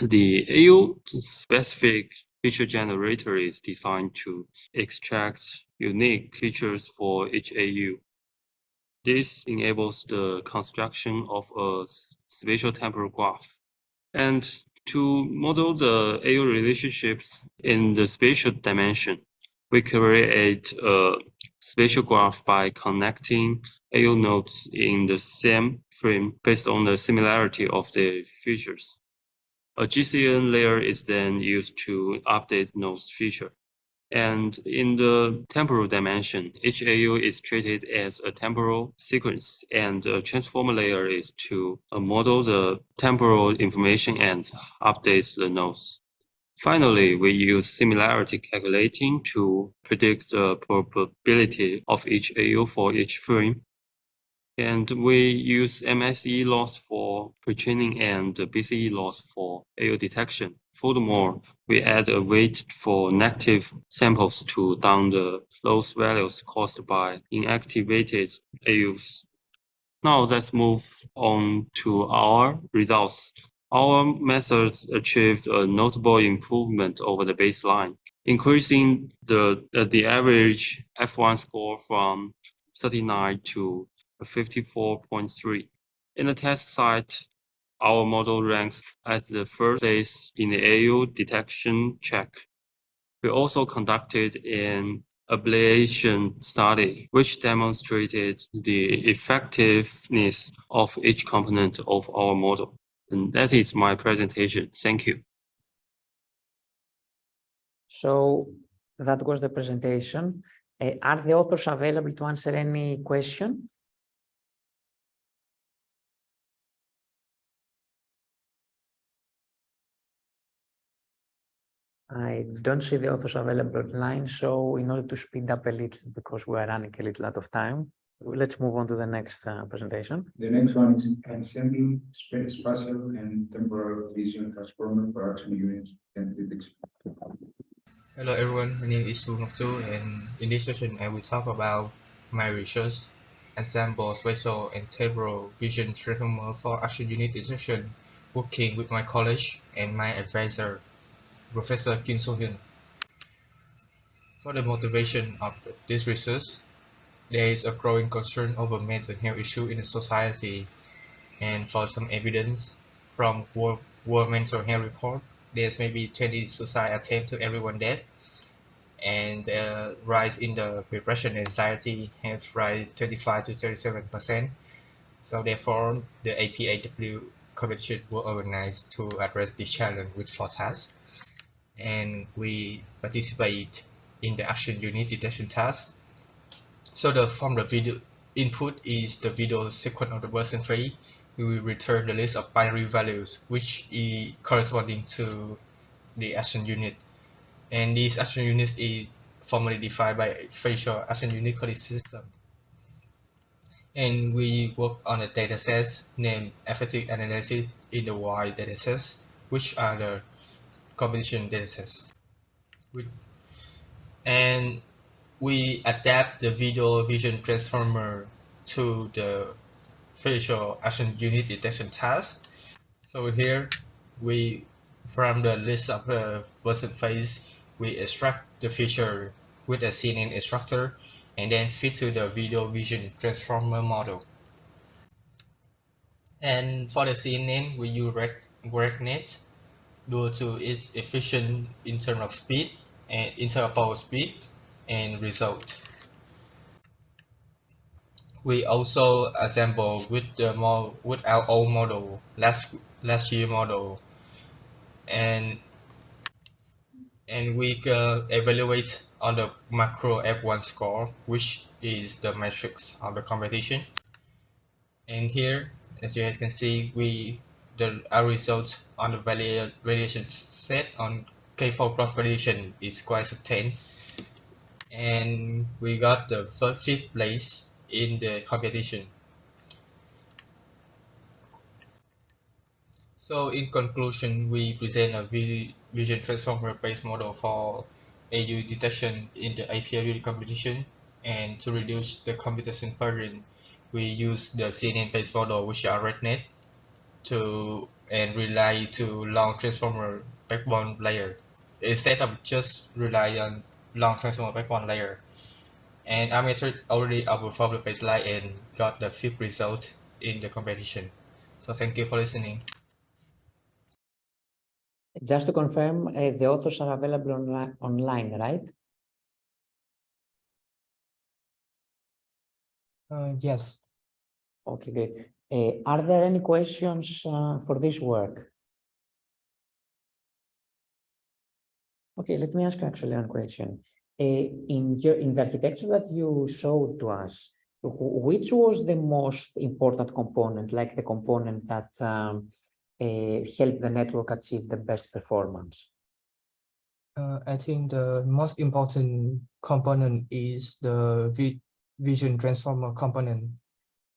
The AU-specific feature generator is designed to extract unique features for each AU. This enables the construction of a spatial temporal graph. And to model the AU relationships in the spatial dimension, we create a spatial graph by connecting AU nodes in the same frame based on the similarity of the features. A GCN layer is then used to update node feature. And in the temporal dimension, each AU is treated as a temporal sequence, and a transformer layer is to model the temporal information and updates the nodes. Finally, we use similarity calculating to predict the probability of each AU for each frame. And we use MSE loss for pre-training and BCE loss for AU detection. Furthermore, we add a weight for negative samples to down the loss values caused by inactivated AUs. Now let's move on to our results. Our methods achieved a notable improvement over the baseline, increasing the average F1 score from 39 to 54.3. In the test site, our model ranks at the first place in the AU detection check. We also conducted an ablation study, which demonstrated the effectiveness of each component of our model. And that is my presentation. Thank you. So that was the presentation. Are the authors available to answer any question? I don't see the authors available online, so in order to speed up a little, because we are running a little out of time, let's move on to the next presentation. The next one is ensemble spatial and temporal vision transformer for action units and detection. Hello everyone, my name is Su, and in this session I will talk about my research, ensemble spatial and temporal vision transformer for action unit detection, working with my college and my advisor, Professor Kim So-hyun. For the motivation of this research, there is a growing concern over mental health issues in the society, and for some evidence from World Mental Health Report, there's maybe 20 suicide attempts to everyone dead, and rise in the depression and anxiety has rise 25 to 37%. So therefore, the APAW competition was organized to address this challenge with 4 tasks, and we participate in the action unit detection task. So from the video input is the video sequence of the version 3. We will return the list of binary values which is corresponding to the action unit. And this action unit is formally defined by facial action unit coding system. And we work on a dataset named Affective analysis in the Y datasets, which are the competition datasets. And we adapt the video vision transformer to the facial action unit detection task. So here we, from the list of the person face, we extract the feature with a CNN extractor and then feed to the video vision transformer model. And for the CNN, we use RegNet due to its efficient in terms of speed and interpol speed and result. We also assemble with our own model, last year model, and we can evaluate on the macro F1 score, which is the matrix of the competition. And here, as you guys can see, our result on the variation set on K4 cross variation is quite certain, and we got the fifth place in the competition. So in conclusion, we present a vision transformer based model for AU detection in the APAW competition, and to reduce the computation burden, we use the CNN based model, which are RegNet, and rely to long transformer backbone layer instead of just rely on long transformer backbone layer. And our method already outperformed the baseline and got the fifth result in the competition. So thank you for listening. Just to confirm, the authors are available online, right? Yes. Okay, great. Are there any questions for this work? Okay, let me ask you actually one question. In the architecture that you showed to us, which was the most important component, like the component that helped the network achieve the best performance? I think the most important component is the vision transformer component,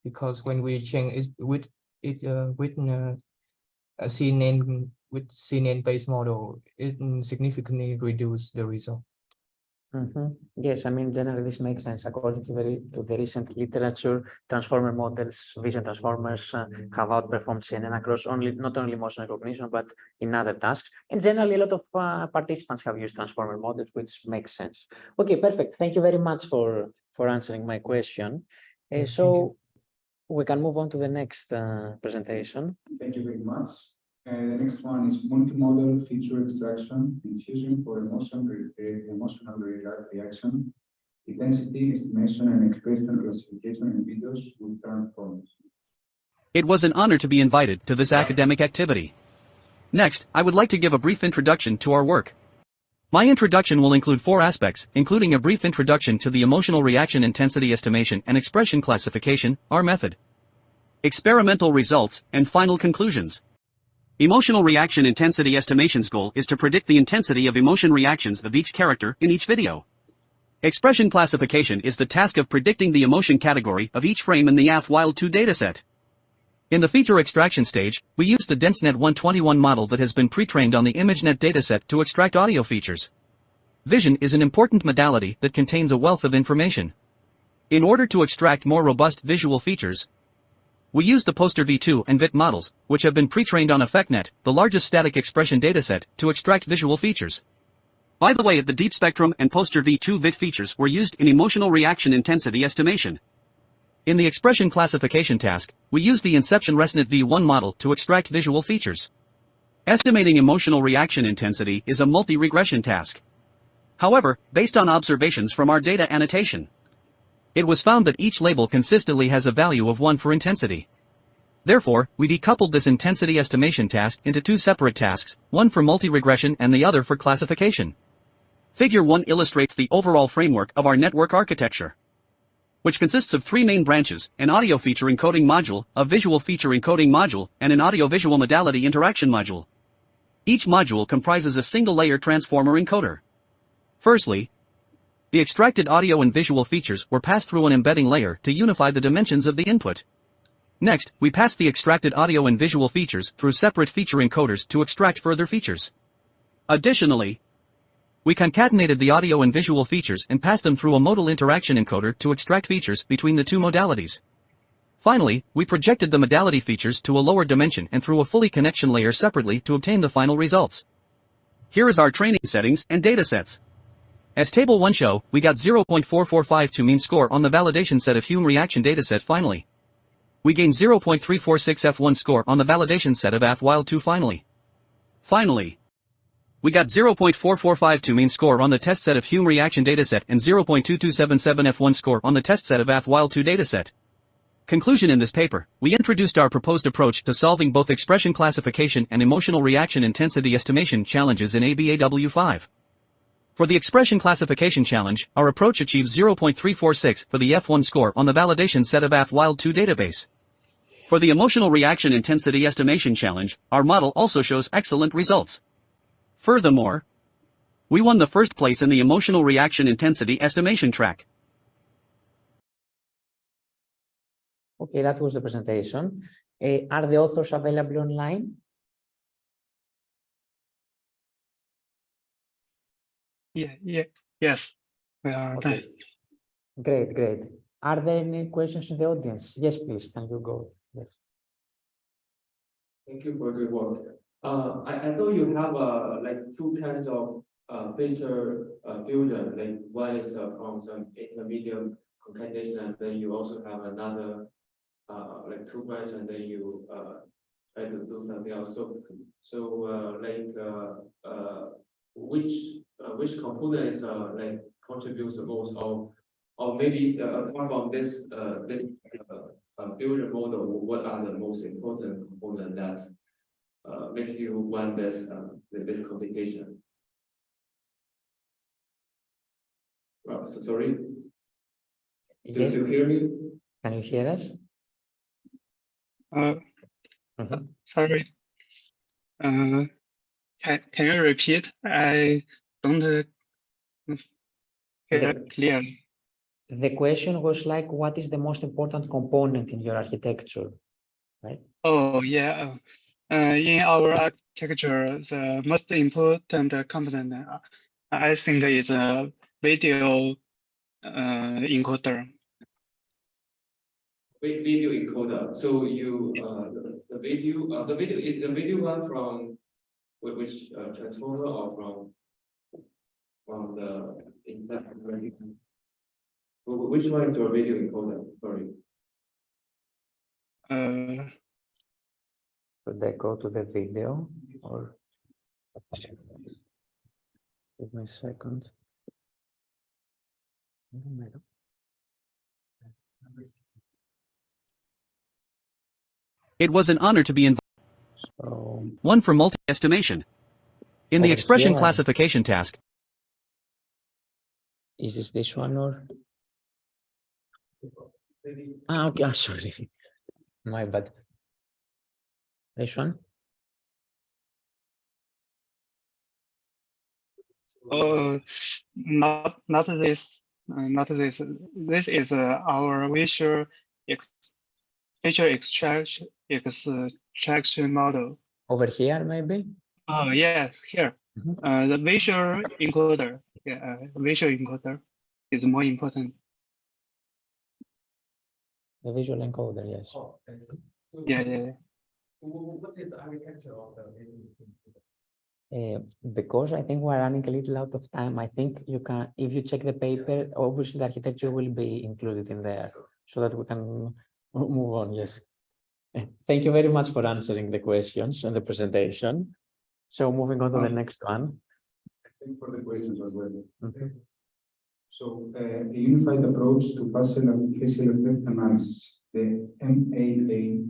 because when we change it with a CNN-based model, it significantly reduces the result. Yes, I mean, generally this makes sense. According to the recent literature, transformer models, vision transformers have outperformed CNN across not only motion recognition, but in other tasks. And generally, a lot of participants have used transformer models, which makes sense. Okay, perfect. Thank you very much for answering my question. So we can move on to the next presentation. Thank you very much. The next one is multimodal feature extraction and fusion for emotional reaction, intensity estimation, and expression classification in videos with transformers. It was an honor to be invited to this academic activity. Next, I would like to give a brief introduction to our work. My introduction will include 4 aspects, including a brief introduction to the emotional reaction intensity estimation and expression classification, our method, experimental results, and final conclusions. Emotional reaction intensity estimation's goal is to predict the intensity of emotion reactions of each character in each video. Expression classification is the task of predicting the emotion category of each frame in the AF-Wild2 dataset. In the feature extraction stage, we use the DenseNet 121 model that has been pre-trained on the ImageNet dataset to extract audio features. Vision is an important modality that contains a wealth of information. In order to extract more robust visual features, we use the Poster V2 and VIT models, which have been pre-trained on AffectNet, the largest static expression dataset, to extract visual features. By the way, the Deep Spectrum and Poster V2 VIT features were used in emotional reaction intensity estimation. In the expression classification task, we use the Inception ResNet V1 model to extract visual features. Estimating emotional reaction intensity is a multi-regression task. However, based on observations from our data annotation, it was found that each label consistently has a value of 1 for intensity. Therefore, we decoupled this intensity estimation task into 2 separate tasks, one for multi-regression and the other for classification. Figure 1 illustrates the overall framework of our network architecture, which consists of 3 main branches: an audio feature encoding module, a visual feature encoding module, and an audio-visual modality interaction module. Each module comprises a single-layer transformer encoder. Firstly, the extracted audio and visual features were passed through an embedding layer to unify the dimensions of the input. Next, we passed the extracted audio and visual features through separate feature encoders to extract further features. Additionally, we concatenated the audio and visual features and passed them through a modal interaction encoder to extract features between the 2 modalities. Finally, we projected the modality features to a lower dimension and through a fully connection layer separately to obtain the final results. Here is our training settings and datasets. As Table 1 show, we got 0.4452 mean score on the validation set of Hume reaction dataset finally. We gained 0.346 F1 score on the validation set of AF-Wild2 finally. Finally, we got 0.4452 mean score on the test set of Hume reaction dataset and 0.2277 F1 score on the test set of AF-Wild2 dataset. Conclusion: in this paper, we introduced our proposed approach to solving both expression classification and emotional reaction intensity estimation challenges in ABAW5. For the expression classification challenge, our approach achieves 0.346 for the F1 score on the validation set of AF-Wild2 database. For the emotional reaction intensity estimation challenge, our model also shows excellent results. Furthermore, we won the first place in the emotional reaction intensity estimation track. Okay, that was the presentation. Are the authors available online? Yes. Okay. Great. Are there any questions in the audience? Yes, please. Can you go? Yes. Thank you for the work. I thought you have like 2 kinds of feature fusion. Like one is from some intermediate concatenation, and then you also have another like 2 branch, and then you try to do something else. Which component is like contributes the most, or maybe apart from this fusion model, what are the most important component that makes you win this competition? Sorry, Yes. do you hear me? Can you hear us? Sorry. Can you repeat? I don't hear clearly. The question was like, what is the most important component in your architecture, right? Oh, yeah. In our architecture, the most important component, I think, is a video encoder. Video encoder. So you the video one from which transformer or from the exact which one is your video encoder? Sorry. Should I go to the video or give me a second? It was an honor to be invited. So, One for multi-estimation. In the over expression here, classification task. is this one or? Ah, okay, sorry. My bad. This one? Not this. Not this. This is our feature extraction model. Over here, maybe? Oh, yes, here. The visual encoder. Yeah, visual encoder is more important. The visual encoder, yes. Yeah. What is the architecture of the video encoder? Because I think we're running a little out of time, I think you can, if you check the paper, obviously the architecture will be included in there so that we can move on. Yes. Thank you very much for answering the questions and the presentation. So moving on to the next one. Thanks for the questions as well. So a unified approach to facial effect analysis, the MAA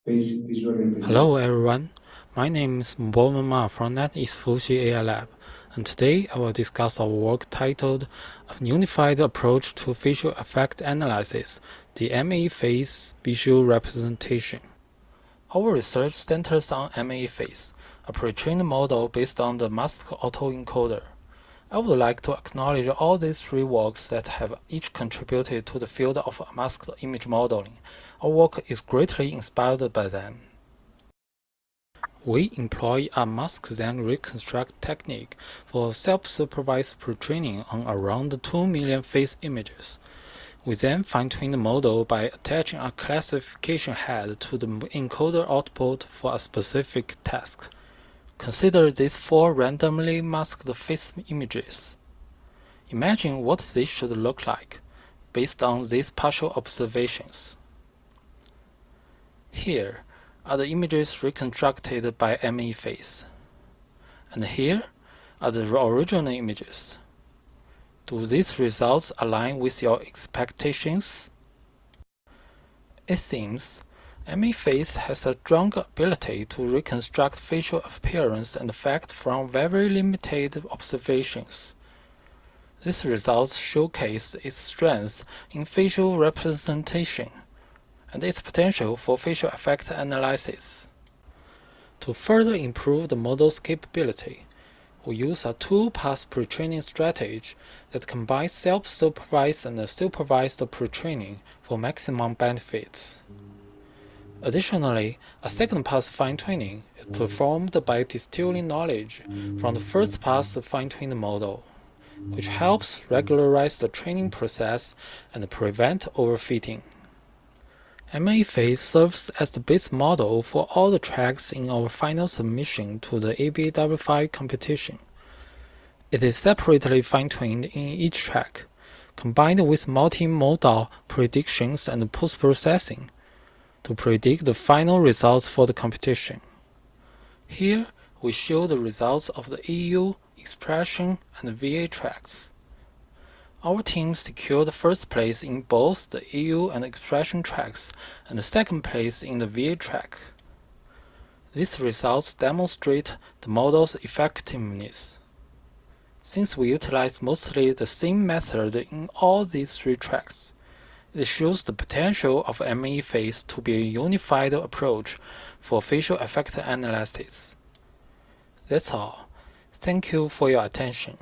face visual intelligence. Hello everyone, my name is Mboma Ma from NetEase Fuxi AI Lab, and today I will discuss our work titled A Unified Approach to Facial Effect Analysis, the MAA face visual representation. Our research centers on MAA face, a pre-trained model based on the mask autoencoder. I would like to acknowledge all these three works that have each contributed to the field of masked image modeling. Our work is greatly inspired by them. We employ a mask then reconstruct technique for self-supervised pre-training on around 2 million face images. We then fine-tune the model by attaching a classification head to the encoder output for a specific task. Consider these 4 randomly masked face images. Imagine what they should look like, based on these partial observations. Here are the images reconstructed by MAA face. And here are the original images. Do these results align with your expectations? It seems MAA face has a strong ability to reconstruct facial appearance and effect from very limited observations. These results showcase its strength in facial representation and its potential for facial effect analysis. To further improve the model's capability, we use a two-pass pre-training strategy that combines self-supervised and supervised pre-training for maximum benefits. Additionally, a second-pass fine-tuning is performed by distilling knowledge from the first-pass fine-tuned model, which helps regularize the training process and prevent overfitting. MAA face serves as the base model for all the tracks in our final submission to the ABAW5 competition. It is separately fine-tuned in each track, combined with multimodal predictions and post-processing, to predict the final results for the competition. Here, we show the results of the EU, expression, and VA tracks. Our team secured first place in both the EU and expression tracks and second place in the VA track. These results demonstrate the model's effectiveness. Since we utilize mostly the same method in all these three tracks, it shows the potential of ME phase to be a unified approach for facial effect analysis. That's all. Thank you for your attention.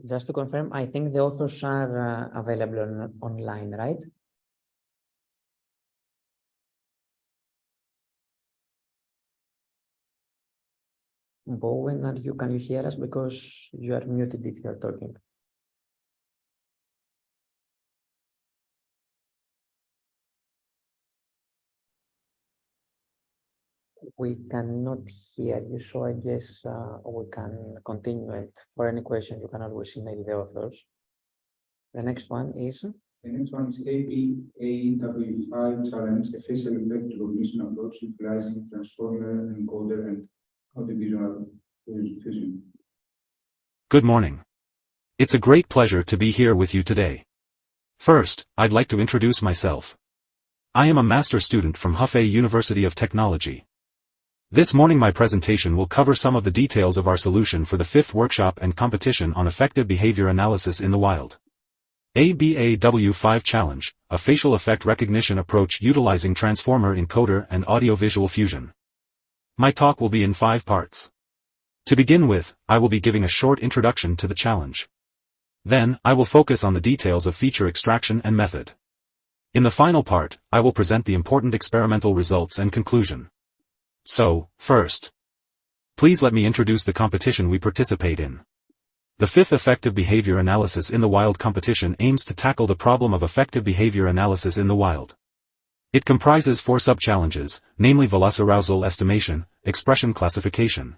Just to confirm, I think the authors are available online, right? Bowen, can you hear us? Because you are muted if you are talking. We cannot hear you, so I guess we can continue it. For any questions, you can always email the authors. The next one is? The next one is ABAW5 challenge, a facial effect recognition approach utilizing transformer, encoder, and audiovisual fusion. Good morning. It's a great pleasure to be here with you today. First, I'd like to introduce myself. I am a master student from Hefei University of Technology. This morning my presentation will cover some of the details of our solution for the 5th workshop and competition on affective behavior analysis in the wild. ABAW5 challenge, a facial effect recognition approach utilizing transformer encoder and audio-visual fusion. My talk will be in 5 parts. To begin with, I will be giving a short introduction to the challenge. Then, I will focus on the details of feature extraction and method. In the final part, I will present the important experimental results and conclusion. So, first, please let me introduce the competition we participate in. The 5th Affective Behavior Analysis in the Wild competition aims to tackle the problem of affective behavior analysis in the wild. It comprises 4 sub-challenges, namely velocirausal estimation, expression classification,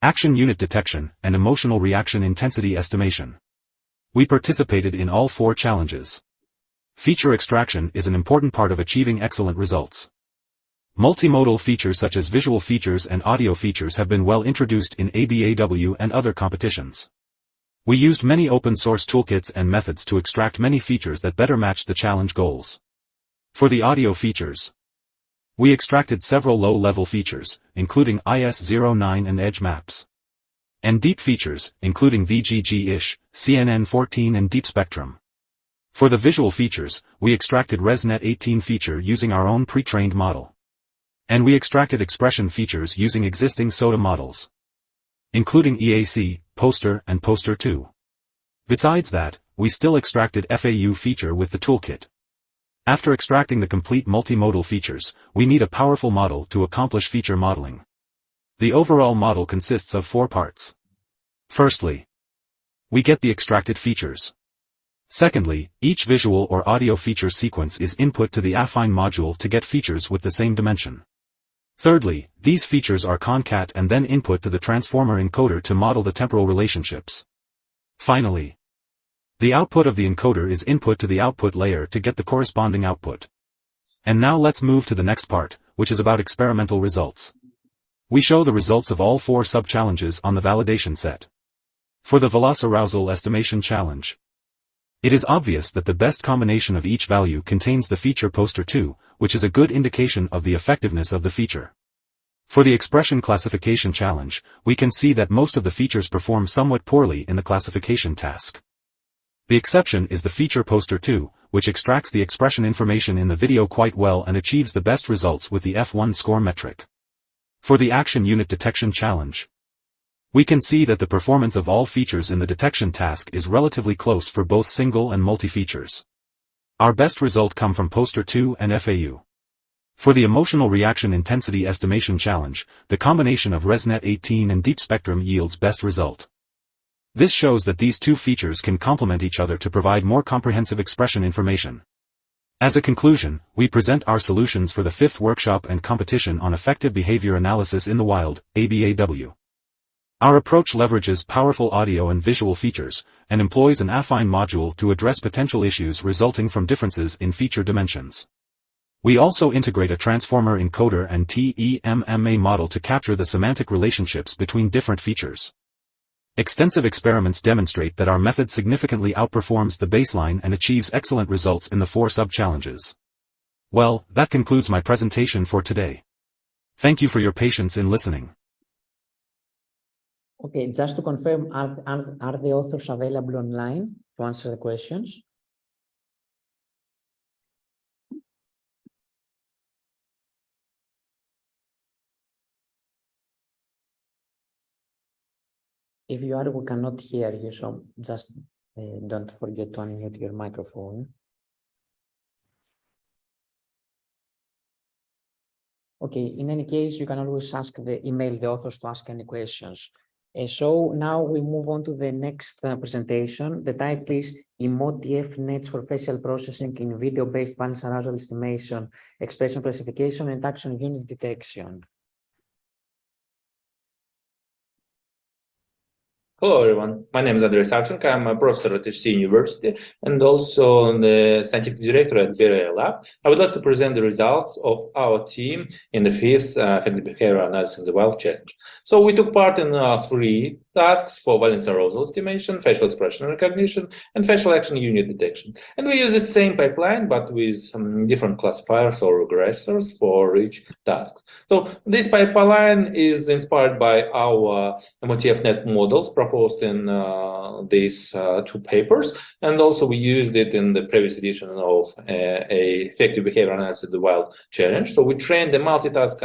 action unit detection, and emotional reaction intensity estimation. We participated in all 4 challenges. Feature extraction is an important part of achieving excellent results. Multimodal features such as visual features and audio features have been well introduced in ABAW and other competitions. We used many open-source toolkits and methods to extract many features that better matched the challenge goals. For the audio features, we extracted several low-level features, including IS09 and edge maps, and deep features, including VGG-ish, CNN14 and deep spectrum. For the visual features, we extracted ResNet 18 feature using our own pre-trained model. And we extracted expression features using existing SOTA models, including EAC, Poster, and Poster 2. Besides that, we still extracted FAU feature with the toolkit. After extracting the complete multimodal features, we need a powerful model to accomplish feature modeling. The overall model consists of 4 parts. Firstly, we get the extracted features. Secondly, each visual or audio feature sequence is input to the affine module to get features with the same dimension. Thirdly, these features are concat and then input to the transformer encoder to model the temporal relationships. Finally, the output of the encoder is input to the output layer to get the corresponding output. And now let's move to the next part, which is about experimental results. We show the results of all 4 sub-challenges on the validation set. For the velocirausal estimation challenge, it is obvious that the best combination of each value contains the feature Poster 2, which is a good indication of the effectiveness of the feature. For the expression classification challenge, we can see that most of the features perform somewhat poorly in the classification task. The exception is the feature Poster 2, which extracts the expression information in the video quite well and achieves the best results with the F1 score metric. For the action unit detection challenge, we can see that the performance of all features in the detection task is relatively close for both single and multi-features. Our best result come from Poster 2 and FAU. For the emotional reaction intensity estimation challenge, the combination of ResNet 18 and deep spectrum yields best result. This shows that these 2 features can complement each other to provide more comprehensive expression information. As a conclusion, we present our solutions for the 5th workshop and competition on affective behavior analysis in the wild, ABAW. Our approach leverages powerful audio and visual features, and employs an affine module to address potential issues resulting from differences in feature dimensions. We also integrate a transformer encoder and TEMMA model to capture the semantic relationships between different features. Extensive experiments demonstrate that our method significantly outperforms the baseline and achieves excellent results in the 4 sub-challenges. Well, that concludes my presentation for today. Thank you for your patience in listening. Okay, just to confirm, are the authors available online to answer the questions? If you are, we cannot hear you, so just don't forget to unmute your microphone. Okay, in any case, you can always email the authors to ask any questions. So now we move on to the next presentation. The title is EmoTF Nets for Facial Processing in Video-Based Balance Arousal Estimation, Expression Classification, and Action Unit Detection. Hello, everyone. My name is Andrei Savchenko. I'm a professor at HC University and also the scientific director at BRA Lab. I would like to present the results of our team in the fifth affective behavior analysis in the wild challenge. So we took part in 3 tasks for valence arousal estimation, facial expression recognition, and facial action unit detection. And we use the same pipeline, but with some different classifiers or regressors for each task. So this pipeline is inspired by our MOTF-net models proposed in these 2 papers, and also we used it in the previous edition of a effective behavior analysis of the wild challenge. So we trained the multitask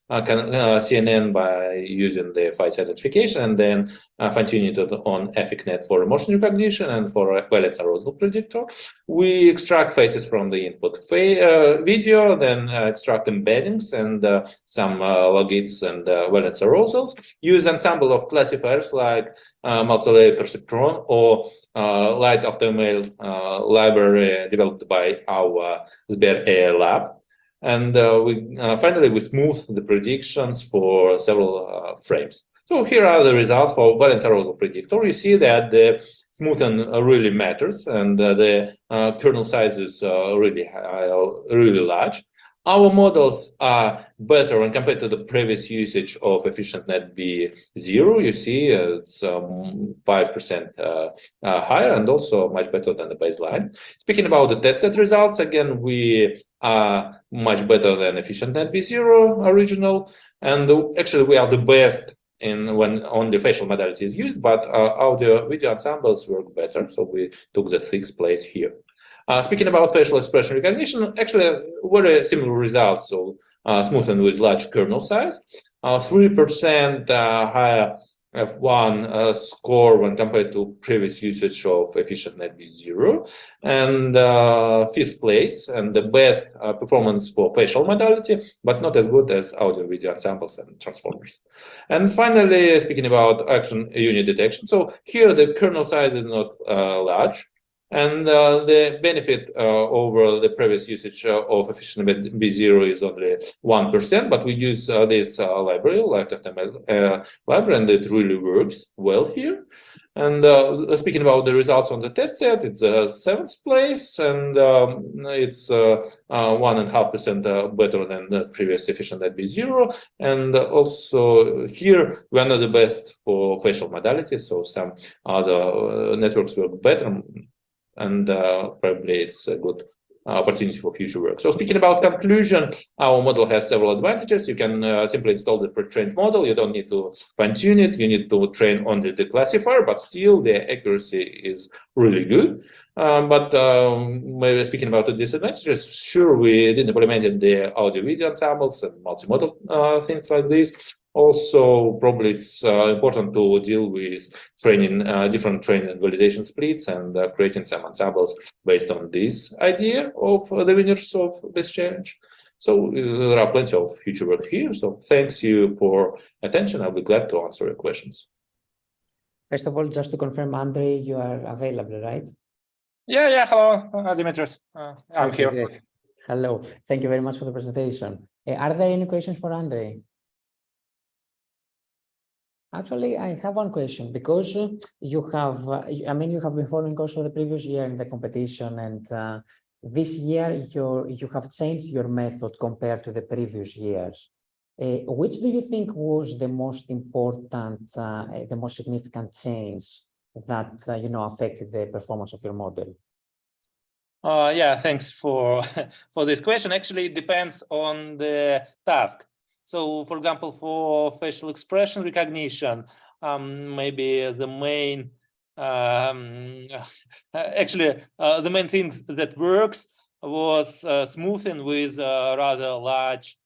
CNN by using the face identification, and then fine-tuned it on Affective for emotion recognition and for valence arousal predictor. We extract faces from the input video, then extract embeddings and some logits and valence arousals. Use ensemble of classifiers like multi-layer perceptron or light after ML library developed by our SBIR lab. And finally, we smooth the predictions for several frames. So here are the results for valence arousal predictor. You see that the smoothing really matters, and the kernel size is really large. Our models are better when compared to the previous usage of efficient net B0. You see it's 5% higher and also much better than the baseline. Speaking about the test set results, again, we are much better than efficient net B0 original. And actually, we are the best when only facial modality is used, but audio video ensembles work better. So we took the 6th place here. Speaking about facial expression recognition, actually very similar results. So smoothing with large kernel size, 3% higher F1 score when compared to previous usage of efficient net B0, and 5th place and the best performance for facial modality, but not as good as audio video ensembles and transformers. And finally, speaking about action unit detection, so here the kernel size is not large. And the benefit over the previous usage of efficient B0 is only 1%, but we use this library, LightFML library, and it really works well here. And speaking about the results on the test set, it's 7th place, and it's 1.5% better than the previous efficient at B0. And also here, we are not the best for facial modalities, so some other networks work better. And probably it's a good opportunity for future work. So speaking about conclusion, our model has several advantages. You can simply install the pre-trained model. You don't need to fine-tune it. You need to train only the classifier, but still the accuracy is really good. But maybe speaking about the disadvantages, sure, we didn't implement the audio-video ensembles and multimodal things like this. Also, probably it's important to deal with training different training and validation splits and creating some ensembles based on this idea of the winners of this challenge. So there are plenty of future work here. So thanks you for attention. I'll be glad to answer your questions. First of all, just to confirm, Andrei, you are available, right? Yeah. Hello, Dimitris. I'm here. Great. Hello. Thank you very much for the presentation. Are there any questions for Andrei? Actually, I have one question, because you have, you have been following also the previous year in the competition, and this year you have changed your method compared to the previous years. Which do you think was the most important, the most significant change that affected the performance of your model? Yeah, thanks for this question. Actually, it depends on the task. So, for example, for facial expression recognition, maybe the main actually the main things that works was smoothing with a rather large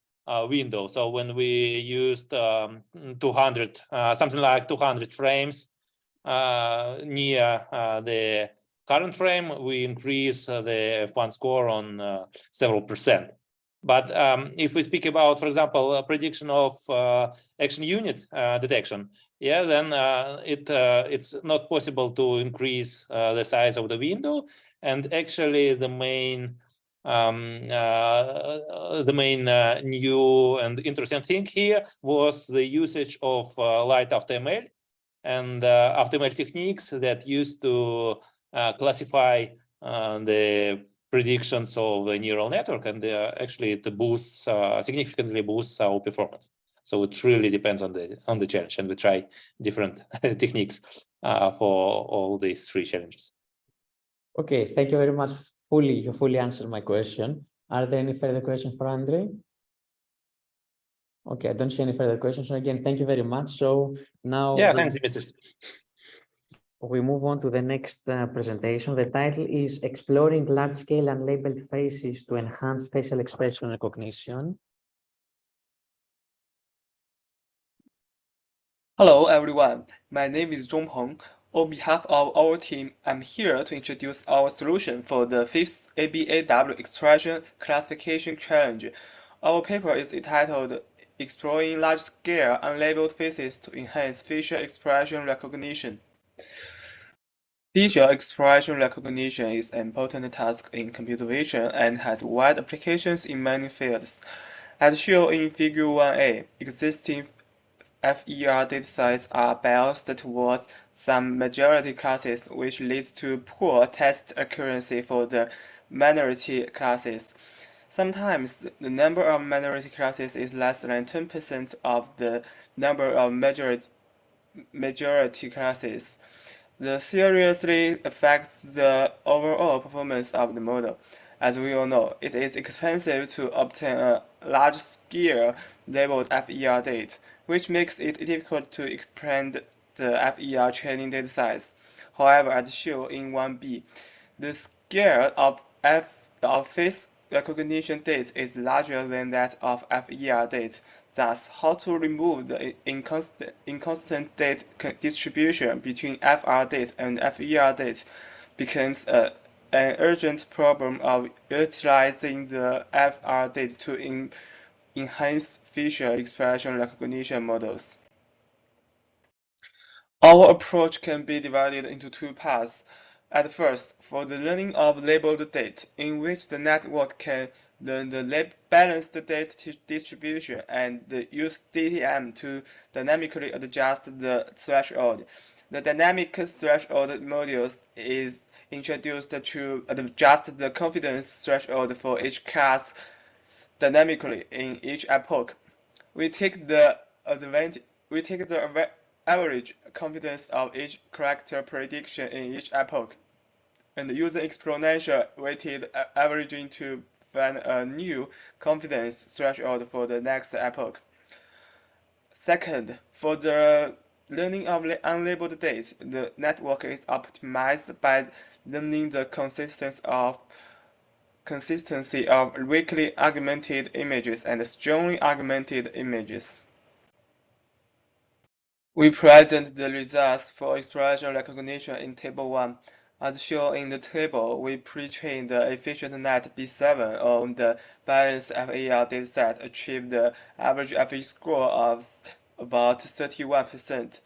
window. So when we used 200 something like 200 frames near the current frame, we increase the F1 score on several percent. But if we speak about, for example, a prediction of action unit detection, yeah, then it's not possible to increase the size of the window. And actually, the main new and interesting thing here was the usage of light after ML and after ML techniques that used to classify the predictions of a neural network, and actually it boosts significantly boosts our performance. So it really depends on the challenge, and we try different techniques for all these three challenges. Okay, thank you very much. You fully answered my question. Are there any further questions for Andre? Okay, I don't see any further questions. So again, thank you very much. So now, thanks, Mr. We move on to the next presentation. The title is Exploring Large-Scale Unlabeled Faces to Enhance Facial Expression Recognition. Hello, everyone. My name is Zhongpeng. On behalf of our team, I'm here to introduce our solution for the fifth ABAW expression classification challenge. Our paper is entitled Exploring Large-Scale Unlabeled Faces to Enhance Facial Expression Recognition. Facial expression recognition is an important task in computer vision and has wide applications in many fields. As shown in Figure 1a, existing FER datasets are biased towards some majority classes, which leads to poor test accuracy for the minority classes. Sometimes the number of minority classes is less than 10% of the number of majority classes. This seriously affects the overall performance of the model. As we all know, it is expensive to obtain a large-scale labeled FER data, which makes it difficult to expand the FER training data size. However, as shown in 1b, the scale of face recognition data is larger than that of FER data. Thus, how to remove the inconsistent data distribution between FR data and FER data becomes an urgent problem of utilizing the FR data to enhance facial expression recognition models. Our approach can be divided into two parts. At first, for the learning of labeled data, in which the network can learn the balanced data distribution and use DTM to dynamically adjust the threshold. The dynamic threshold module is introduced to adjust the confidence threshold for each class dynamically in each epoch. We take the average confidence of each character prediction in each epoch, and use exponential weighted averaging to find a new confidence threshold for the next epoch. Second, for the learning of unlabeled data, the network is optimized by learning the consistency of weakly augmented images and strongly augmented images. We present the results for expression recognition in Table 1. As shown in the table, we pre-trained the efficient net B7 on the balanced FER dataset, achieved the average FE score of about 31%.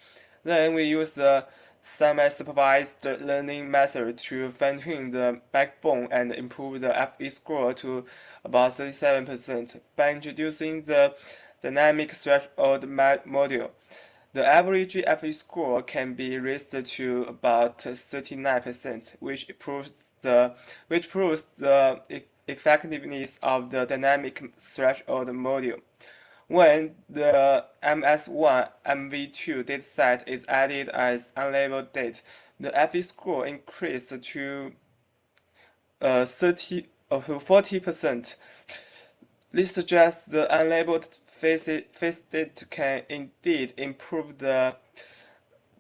Then we used the semi-supervised learning method to fine-tune the backbone and improve the FE score to about 37% by introducing the dynamic threshold module. The average FE score can be raised to about 39%, which proves the effectiveness of the dynamic threshold module. When the MS1 MV2 dataset is added as unlabeled data, the FE score increased to 40%. This suggests the unlabeled face data can indeed improve the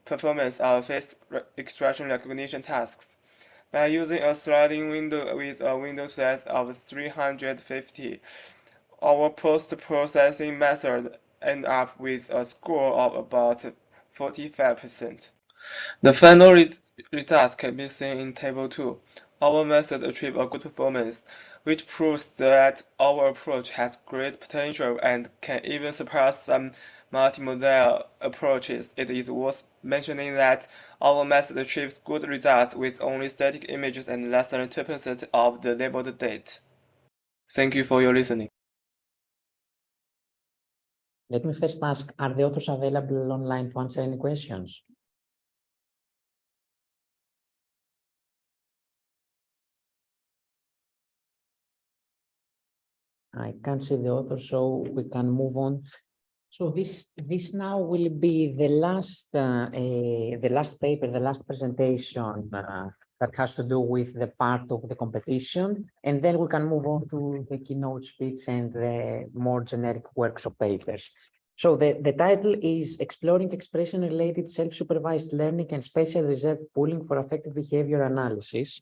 performance of face expression recognition tasks. By using a sliding window with a window size of 350, our post-processing method end up with a score of about 45%. The final results can be seen in Table 2. Our method achieved a good performance, which proves that our approach has great potential and can even surpass some multimodal approaches. It is worth mentioning that our method achieves good results with only static images and less than 2% of the labeled data. Thank you for your listening. Let me first ask, are the authors available online to answer any questions? I can't see the author, so we can move on. So this now will be the last paper, the last presentation that has to do with the part of the competition, and then we can move on to the keynote speech and the more generic workshop papers. So the title is Exploring Expression-Related Self-Supervised Learning and Spatial Reserve Pooling for Affective Behavior Analysis.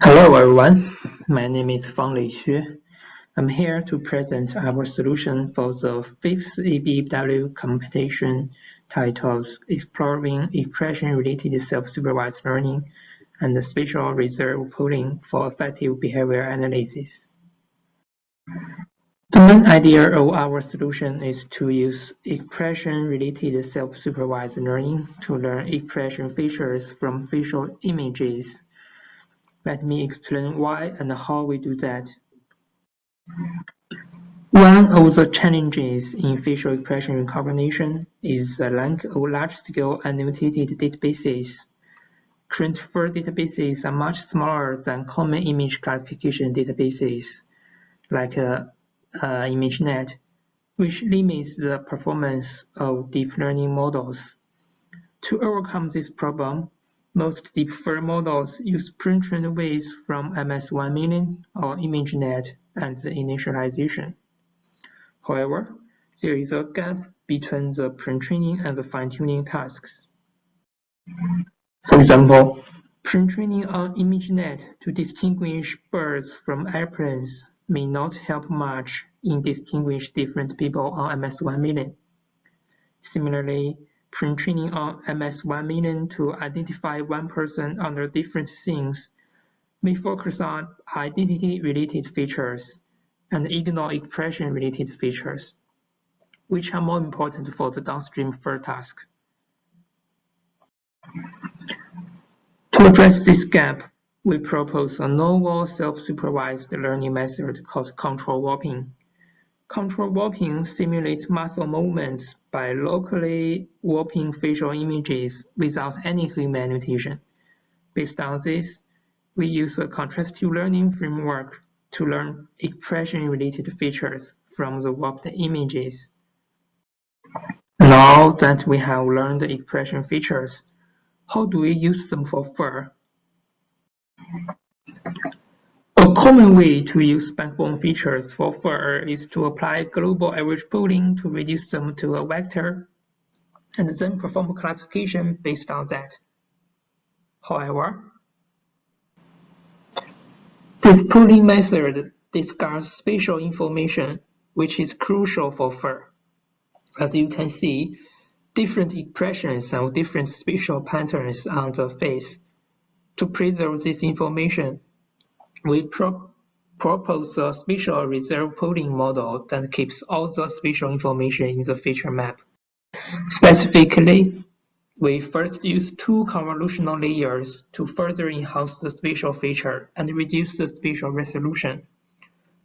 Hello everyone, my name is Fanglei Xue. I'm here to present our solution for the 5th ABW competition titled Exploring Expression-Related Self-Supervised Learning and Spatial Reserve Pooling for Affective Behavior Analysis. The main idea of our solution is to use expression-related self-supervised learning to learn expression features from facial images. Let me explain why and how we do that. One of the challenges in facial expression recognition is the lack of large-scale annotated databases. Current FIR databases are much smaller than common image classification databases, like ImageNet, which limits the performance of deep learning models. To overcome this problem, most deep FIR models use pre-trained weights from MS1 million or ImageNet and the initialization. However, there is a gap between the pre-training and the fine-tuning tasks. For example, pre-training on ImageNet to distinguish birds from airplanes may not help much in distinguish different people on MS1 million. Similarly, pre-training on MS1 million to identify one person under different scenes may focus on identity-related features and ignore expression-related features, which are more important for the downstream FIR task. To address this gap, we propose a novel self-supervised learning method called control warping. Control warping simulates muscle movements by locally warping facial images without any human annotation. Based on this, we use a contrastive learning framework to learn expression-related features from the warped images. Now that we have learned the expression features, how do we use them for FIR? A common way to use backbone features for FIR is to apply global average pooling to reduce them to a vector, and then perform classification based on that. However, this pooling method discards spatial information, which is crucial for FIR. As you can see, different expressions have different spatial patterns on the face. To preserve this information, we propose a spatial reserve pooling model that keeps all the spatial information in the feature map. Specifically, we first use two convolutional layers to further enhance the spatial feature and reduce the spatial resolution.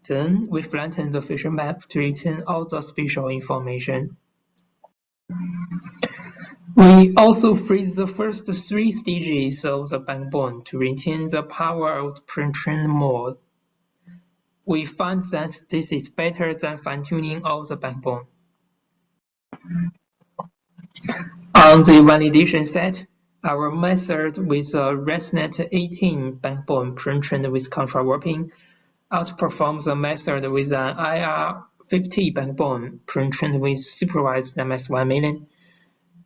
Then we flatten the feature map to retain all the spatial information. We also freeze the first three stages of the backbone to retain the power of the pre-trained mode. We find that this is better than fine-tuning of the backbone. On the validation set, our method with a ResNet 18 backbone pre-trained with control warping outperforms the method with an IR 50 backbone pre-trained with supervised MS1 million,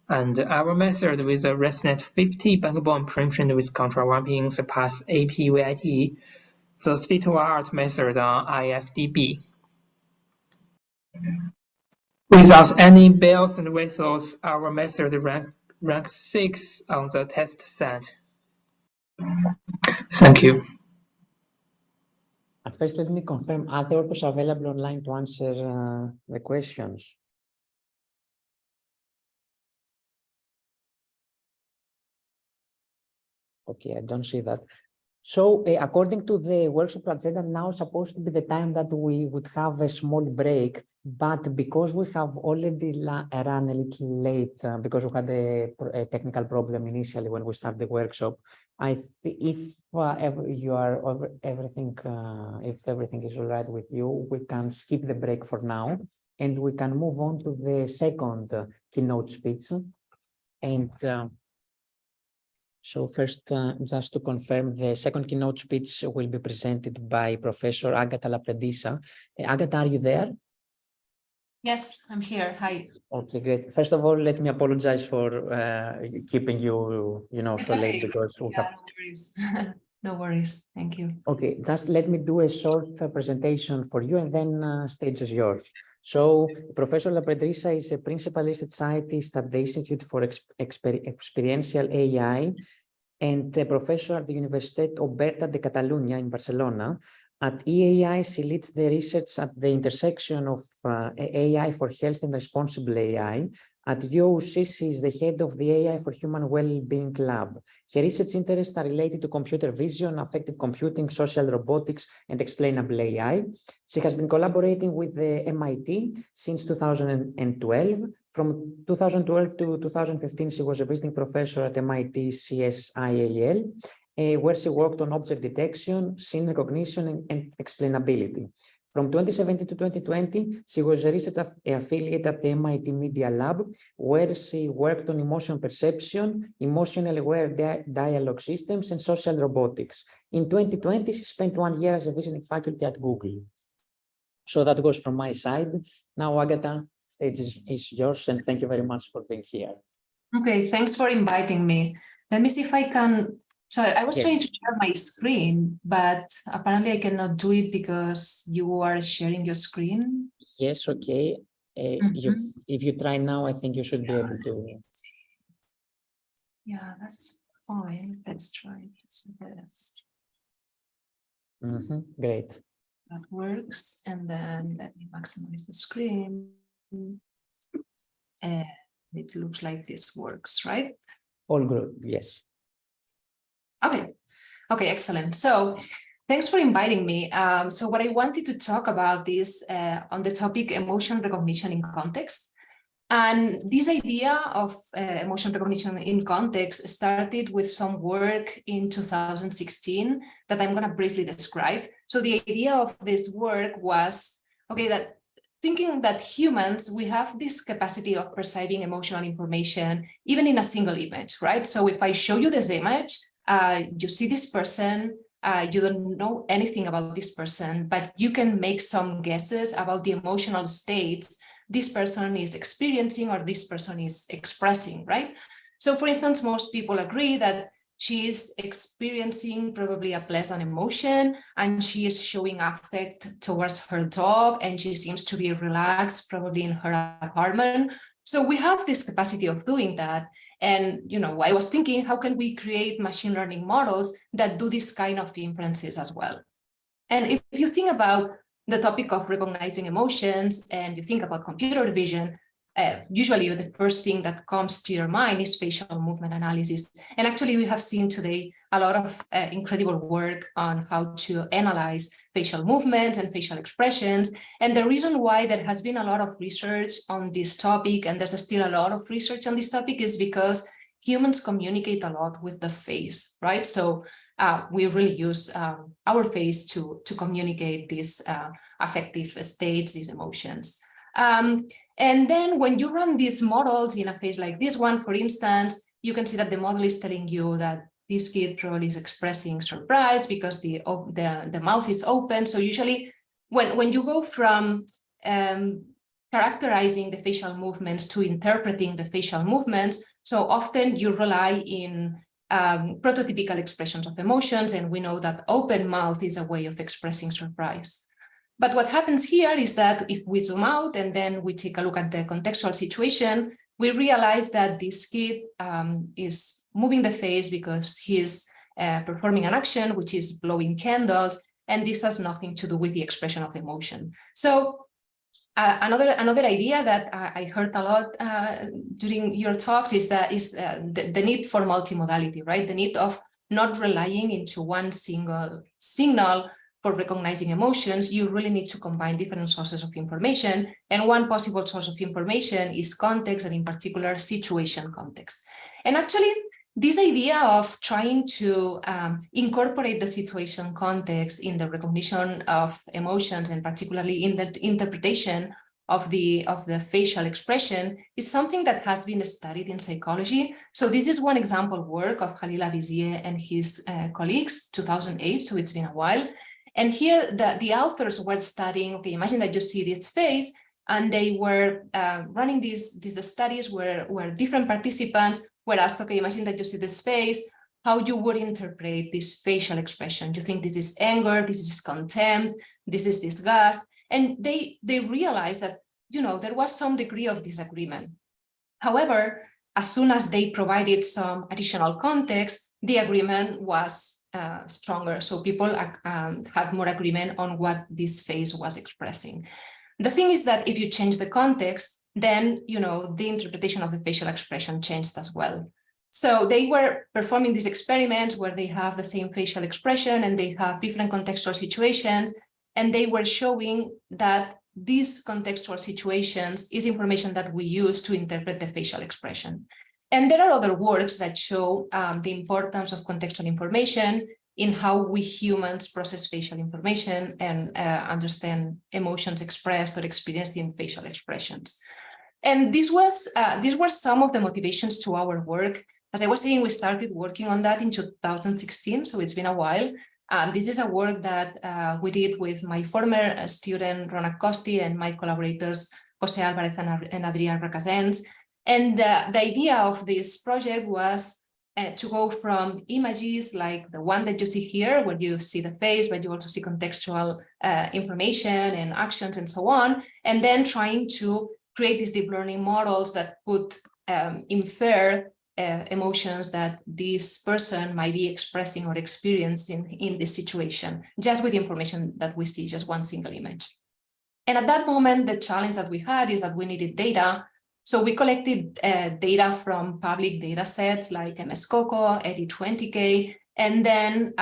and our method with a ResNet 50 backbone pre-trained with control mapping surpass APVIT, the state-of-the-art method on IFDB. Without any bells and whistles, our method ranks 6 on the test set. Thank you. At first, let me confirm, are the authors available online to answer the questions? Okay, I don't see that. So according to the workshop agenda, now supposed to be the time that we would have a small break, but because we have already run a little late, because we had a technical problem initially when we started the workshop, if everything is all right with you, we can skip the break for now, and we can move on to the second keynote speech. And so first, just to confirm, the second keynote speech will be presented by Professor Agata Lapredisa. Agata, are you there? Yes, I'm here. Hi. Okay, great. First of all, let me apologize for keeping you, so late because we have... No worries. No worries. Thank you. Okay, just let me do a short presentation for you, and then stage is yours. So Professor Lapredisa is a principal research scientist at the Institute for Experiential AI and a professor at the Universitat Oberta de Catalunya in Barcelona. At EAI, she leads the research at the intersection of AI for health and responsible AI. At UOC, she is the head of the AI for Human Well-being Lab. Her research interests are related to computer vision, affective computing, social robotics, and explainable AI. She has been collaborating with the MIT since 2012. From 2012 to 2015, she was a visiting professor at MIT CSIAL, where she worked on object detection, scene recognition, and explainability. From 2017 to 2020, she was a research affiliate at the MIT Media Lab, where she worked on emotion perception, emotionally aware dialogue systems, and social robotics. In 2020, she spent 1 year as a visiting faculty at Google. So that goes from my side. Now, Agata, stage is yours, and thank you very much for being here. Okay, thanks for inviting me. Let me see if I can. So I was trying to share my screen, but apparently I cannot do it because you are sharing your screen. Yes, okay. If you try now, I think you should be able to. Yeah, that's fine. Let's try this. Great. That works. And then let me maximize the screen. It looks like this works, right? All good, yes. Okay, excellent. So thanks for inviting me. So what I wanted to talk about is on the topic emotion recognition in context. And this idea of emotion recognition in context started with some work in 2016 that I'm going to briefly describe. So the idea of this work was, okay, that thinking that humans, we have this capacity of perceiving emotional information, even in a single image, right? So if I show you this image, you see this person, you don't know anything about this person, but you can make some guesses about the emotional states this person is experiencing or this person is expressing, right? So for instance, most people agree that she is experiencing probably a pleasant emotion and she is showing affect towards her dog and she seems to be relaxed, probably in her apartment. So we have this capacity of doing that. And, I was thinking, how can we create machine learning models that do this kind of inferences as well? And if you think about the topic of recognizing emotions and you think about computer vision, usually the first thing that comes to your mind is facial movement analysis. And actually, we have seen today a lot of incredible work on how to analyze facial movements and facial expressions. And the reason why there has been a lot of research on this topic, and there's still a lot of research on this topic, is because humans communicate a lot with the face, right? So we really use our face to communicate these affective states, these emotions. And then when you run these models in a face like this one, for instance, you can see that the model is telling you that this kid probably is expressing surprise because the mouth is open. So usually when you go from characterizing the facial movements to interpreting the facial movements. So often you rely in prototypical expressions of emotions, and we know that open mouth is a way of expressing surprise. But what happens here is that if we zoom out and then we take a look at the contextual situation, we realize that this kid is moving the face because he's performing an action, which is blowing candles, and this has nothing to do with the expression of the emotion. So another idea that I heard a lot during your talks is the need for multimodality, right? The need of not relying into one single signal for recognizing emotions. You really need to combine different sources of information. And one possible source of information is context, and in particular, situation context. And actually, this idea of trying to incorporate the situation context in the recognition of emotions, and particularly in the interpretation of the facial expression, is something that has been studied in psychology. So this is one example work of Khalil Abizieh and his colleagues, 2008, so it's been a while. And here the authors were studying, okay, imagine that you see this face, and they were running these studies where different participants were asked, okay, imagine that you see this face, how you would interpret this facial expression. You think this is anger, this is contempt, this is disgust. And they realized that, you know, there was some degree of disagreement. However, as soon as they provided some additional context, the agreement was stronger. So people had more agreement on what this face was expressing. The thing is that if you change the context, then, you know, the interpretation of the facial expression changed as well. So they were performing these experiments where they have the same facial expression and they have different contextual situations, and they were showing that these contextual situations is information that we use to interpret the facial expression. And there are other works that show the importance of contextual information in how we humans process facial information and understand emotions expressed or experienced in facial expressions. And these were some of the motivations to our work. As I was saying, we started working on that in 2016, so it's been a while. This is a work that we did with my former student, Rona Costi, and my collaborators, Jose Alvarez and Adrián Recasens. And the idea of this project was to go from images like the one that you see here, where you see the face, but you also see contextual information and actions and so on, and then trying to create these deep learning models that could infer emotions that this person might be expressing or experiencing in this situation, just with the information that we see, just one single image. And at that moment, the challenge that we had is that we needed data. So we collected data from public data sets like MS-COCO, Edit20K, and then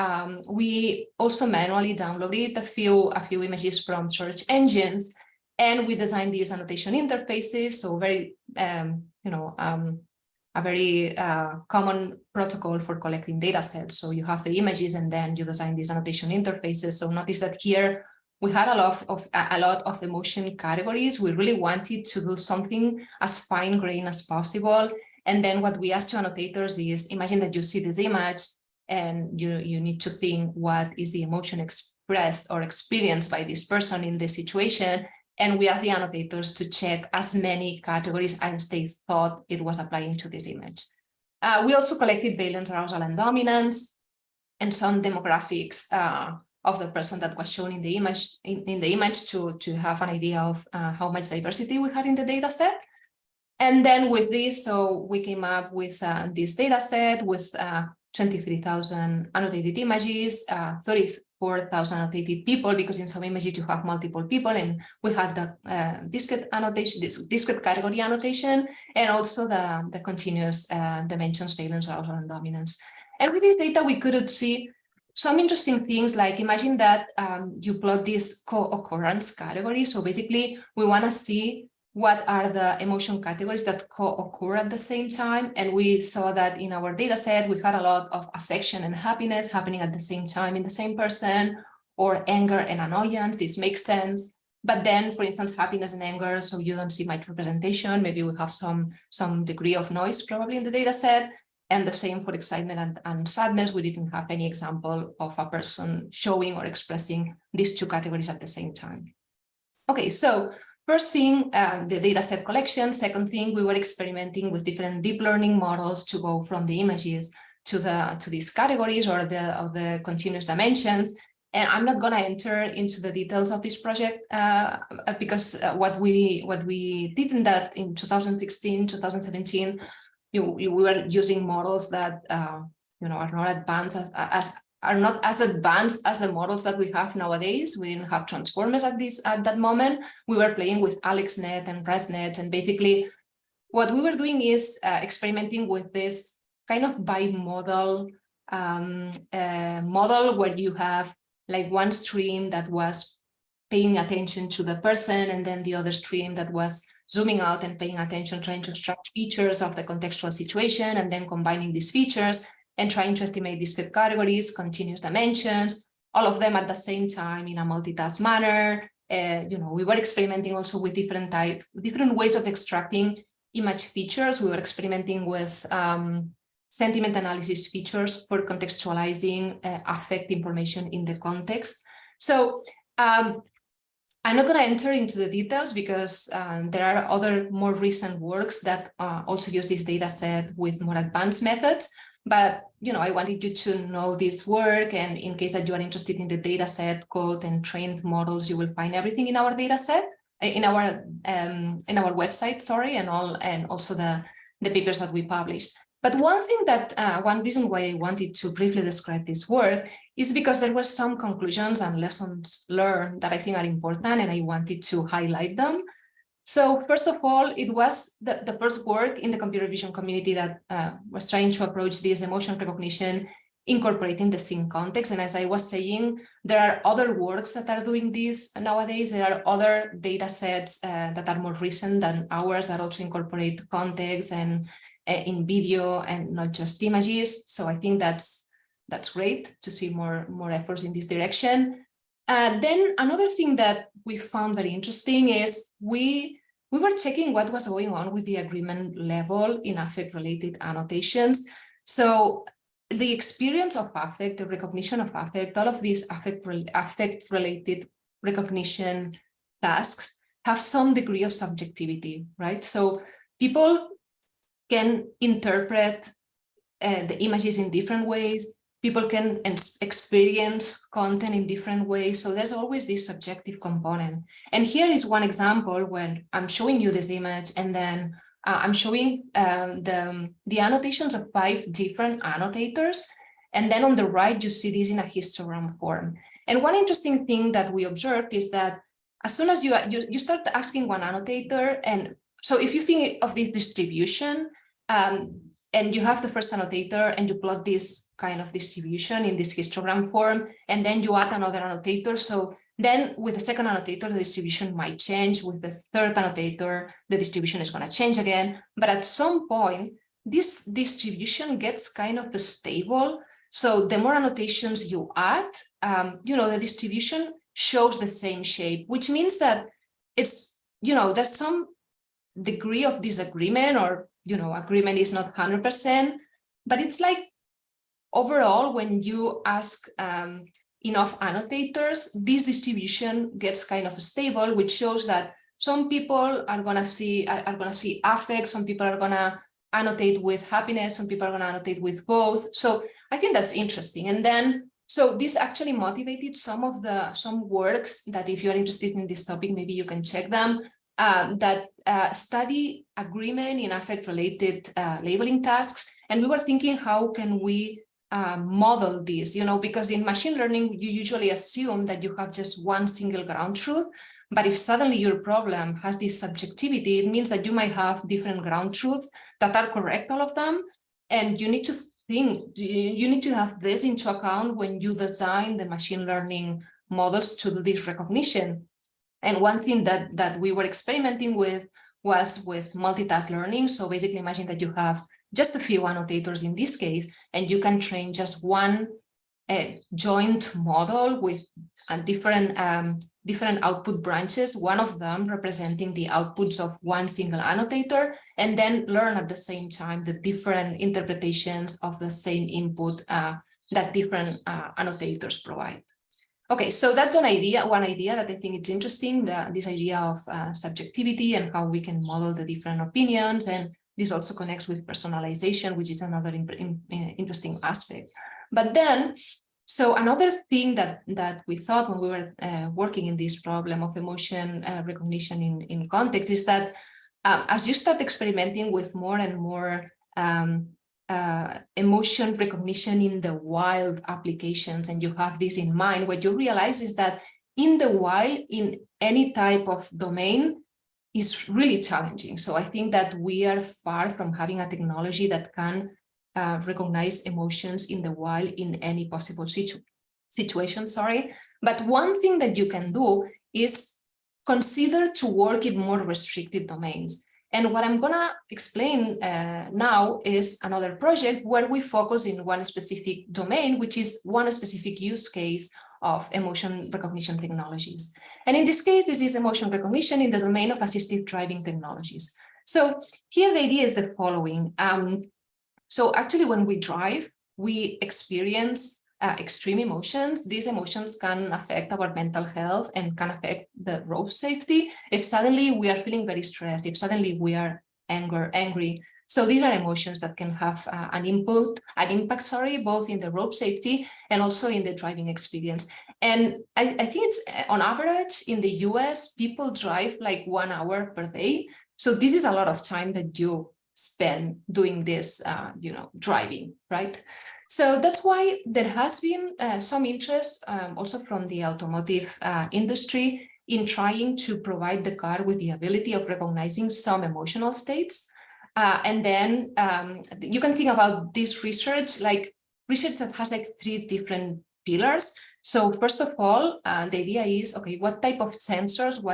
we also manually downloaded a few images from search engines, and we designed these annotation interfaces. So very, a very common protocol for collecting data sets. So you have the images and then you design these annotation interfaces. So notice that here we had a lot of emotion categories. We really wanted to do something as fine-grained as possible. And then what we asked to annotators is, imagine that you see this image and you need to think, what is the emotion expressed or experienced by this person in this situation? And we asked the annotators to check as many categories as they thought it was applying to this image. We also collected valence, arousal, and dominance, and some demographics of the person that was shown in the image to have an idea of how much diversity we had in the data set. And then with this, so we came up with this data set with 23,000 annotated images, 34,000 annotated people, because in some images you have multiple people, and we had the discrete annotation, discrete category annotation, and also the continuous dimensions, valence, arousal, and dominance. And with this data, we could see some interesting things, like imagine that you plot this co-occurrence category. So basically, we want to see what are the emotion categories that co-occur at the same time. And we saw that in our data set, we had a lot of affection and happiness happening at the same time in the same person, or anger and annoyance. This makes sense. But then, for instance, happiness and anger, so you don't see much representation. Maybe we have some degree of noise probably in the data set. And the same for excitement and sadness. We didn't have any example of a person showing or expressing these two categories at the same time. Okay, so first thing, the data set collection. Second thing, we were experimenting with different deep learning models to go from the images to these categories or the continuous dimensions. And I'm not going to enter into the details of this project because what we did in 2016, 2017, we were using models that are not advanced are not as advanced as the models that we have nowadays. We didn't have transformers at that moment. We were playing with AlexNet and ResNet, and basically what we were doing is experimenting with this kind of bimodal model where you have like one stream that was paying attention to the person, and then the other stream that was zooming out and paying attention, trying to extract features of the contextual situation, and then combining these features and trying to estimate discrete categories, continuous dimensions, all of them at the same time in a multitask manner. We were experimenting also with different ways of extracting image features. We were experimenting with sentiment analysis features for contextualizing affect information in the context. So I'm not going to enter into the details because there are other more recent works that also use this data set with more advanced methods. But I wanted you to know this work, and in case that you are interested in the data set, code, and trained models, you will find everything in our data set, in our website, sorry, and also the papers that we published. But one reason why I wanted to briefly describe this work is because there were some conclusions and lessons learned that I think are important, and I wanted to highlight them. So first of all, it was the first work in the computer vision community that was trying to approach this emotion recognition, incorporating the scene context. And as I was saying, there are other works that are doing this nowadays. There are other data sets that are more recent than ours that also incorporate context and in video and not just images. So I think that's great to see more efforts in this direction. Then another thing that we found very interesting is we were checking what was going on with the agreement level in affect-related annotations. So the experience of affect, the recognition of affect, all of these affect-related recognition tasks have some degree of subjectivity, right? So people can interpret the images in different ways. People can experience content in different ways. So there's always this subjective component. And here is one example when I'm showing you this image, and then I'm showing the annotations of 5 different annotators. And then on the right, you see this in a histogram form. And one interesting thing that we observed is that as soon as you start asking one annotator, and so if you think of this distribution, and you have the first annotator and you plot this kind of distribution in this histogram form, and then you add another annotator. So then with the second annotator, the distribution might change. With the third annotator, the distribution is going to change again. But at some point, this distribution gets kind of stable. So the more annotations you add, the distribution shows the same shape, which means that it's, there's some degree of disagreement, or agreement is not 100%, but it's like overall, when you ask enough annotators, this distribution gets kind of stable, which shows that some people are gonna see affect, some people are gonna annotate with happiness, some people are gonna annotate with both. So I think that's interesting. And then so this actually motivated some works that, if you are interested in this topic, maybe you can check them. That study agreement in affect-related labeling tasks. And we were thinking, how can we model this? Because in machine learning, you usually assume that you have just one single ground truth. But if suddenly your problem has this subjectivity, it means that you might have different ground truths that are correct, all of them. And you need to you need to have this into account when you design the machine learning models to do this recognition. And one thing that we were experimenting with was with multitask learning. So basically imagine that you have just a few annotators in this case, and you can train just one joint model with different output branches, one of them representing the outputs of one single annotator, and then learn at the same time the different interpretations of the same input that different annotators provide. Okay, so that's one idea that I think it's interesting, this idea of subjectivity and how we can model the different opinions. And this also connects with personalization, which is another interesting aspect. But then, so another thing that we thought when we were working in this problem of emotion recognition in context is that as you start experimenting with more and more emotion recognition in the wild applications, and you have this in mind, what you realize is that in the wild, in any type of domain, is really challenging. So I think that we are far from having a technology that can recognize emotions in the wild in any possible situation. But one thing that you can do is consider to work in more restricted domains. And what I'm gonna explain now is another project where we focus in one specific domain, which is one specific use case of emotion recognition technologies. And in this case, this is emotion recognition in the domain of assistive driving technologies. So here the idea is the following. So actually when we drive, we experience extreme emotions. These emotions can affect our mental health and can affect the road safety. If suddenly we are feeling very stressed, if suddenly we are angry. So these are emotions that can have an impact, both in the road safety and also in the driving experience. And I think it's on average in the US, people drive like 1 hour per day. So this is a lot of time that you spend doing this, driving, right? So that's why there has been some interest also from the automotive industry in trying to provide the car with the ability of recognizing some emotional states. And then you can think about this research, like research that has like 3 different pillars. So first of all, the idea is, okay, what type of sensors,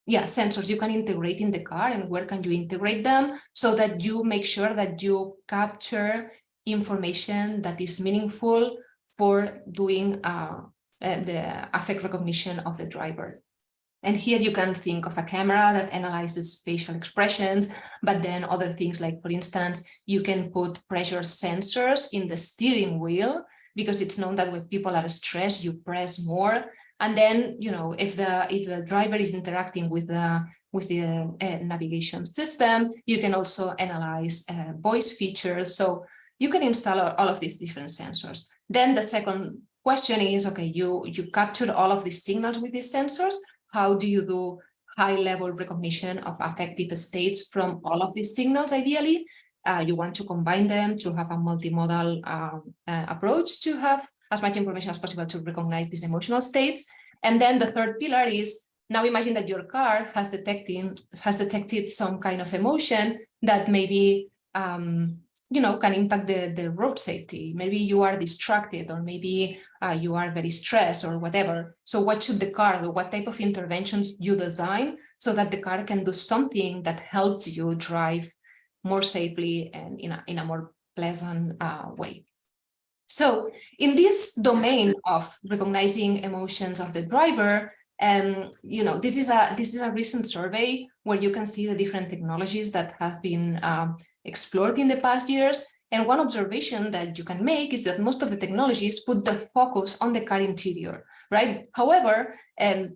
sensors you can integrate in the car, and where can you integrate them so that you make sure that you capture information that is meaningful for doing the affect recognition of the driver. And here you can think of a camera that analyzes facial expressions, but then other things like, for instance, you can put pressure sensors in the steering wheel, because it's known that when people are stressed, you press more. And then, if the driver is interacting with the navigation system, you can also analyze voice features. So you can install all of these different sensors. Then the second question is, okay, you captured all of these signals with these sensors. How do you do high-level recognition of affective states from all of these signals, ideally? You want to combine them to have a multimodal approach to have as much information as possible to recognize these emotional states. And then the third pillar is, now imagine that your car has detected some kind of emotion that maybe can impact the road safety. Maybe you are distracted, or maybe you are very stressed or whatever. So what should the car do? What type of interventions you design so that the car can do something that helps you drive more safely and in a more pleasant way. So in this domain of recognizing emotions of the driver, this is a recent survey where you can see the different technologies that have been explored in the past years. And one observation that you can make is that most of the technologies put the focus on the car interior, right? However,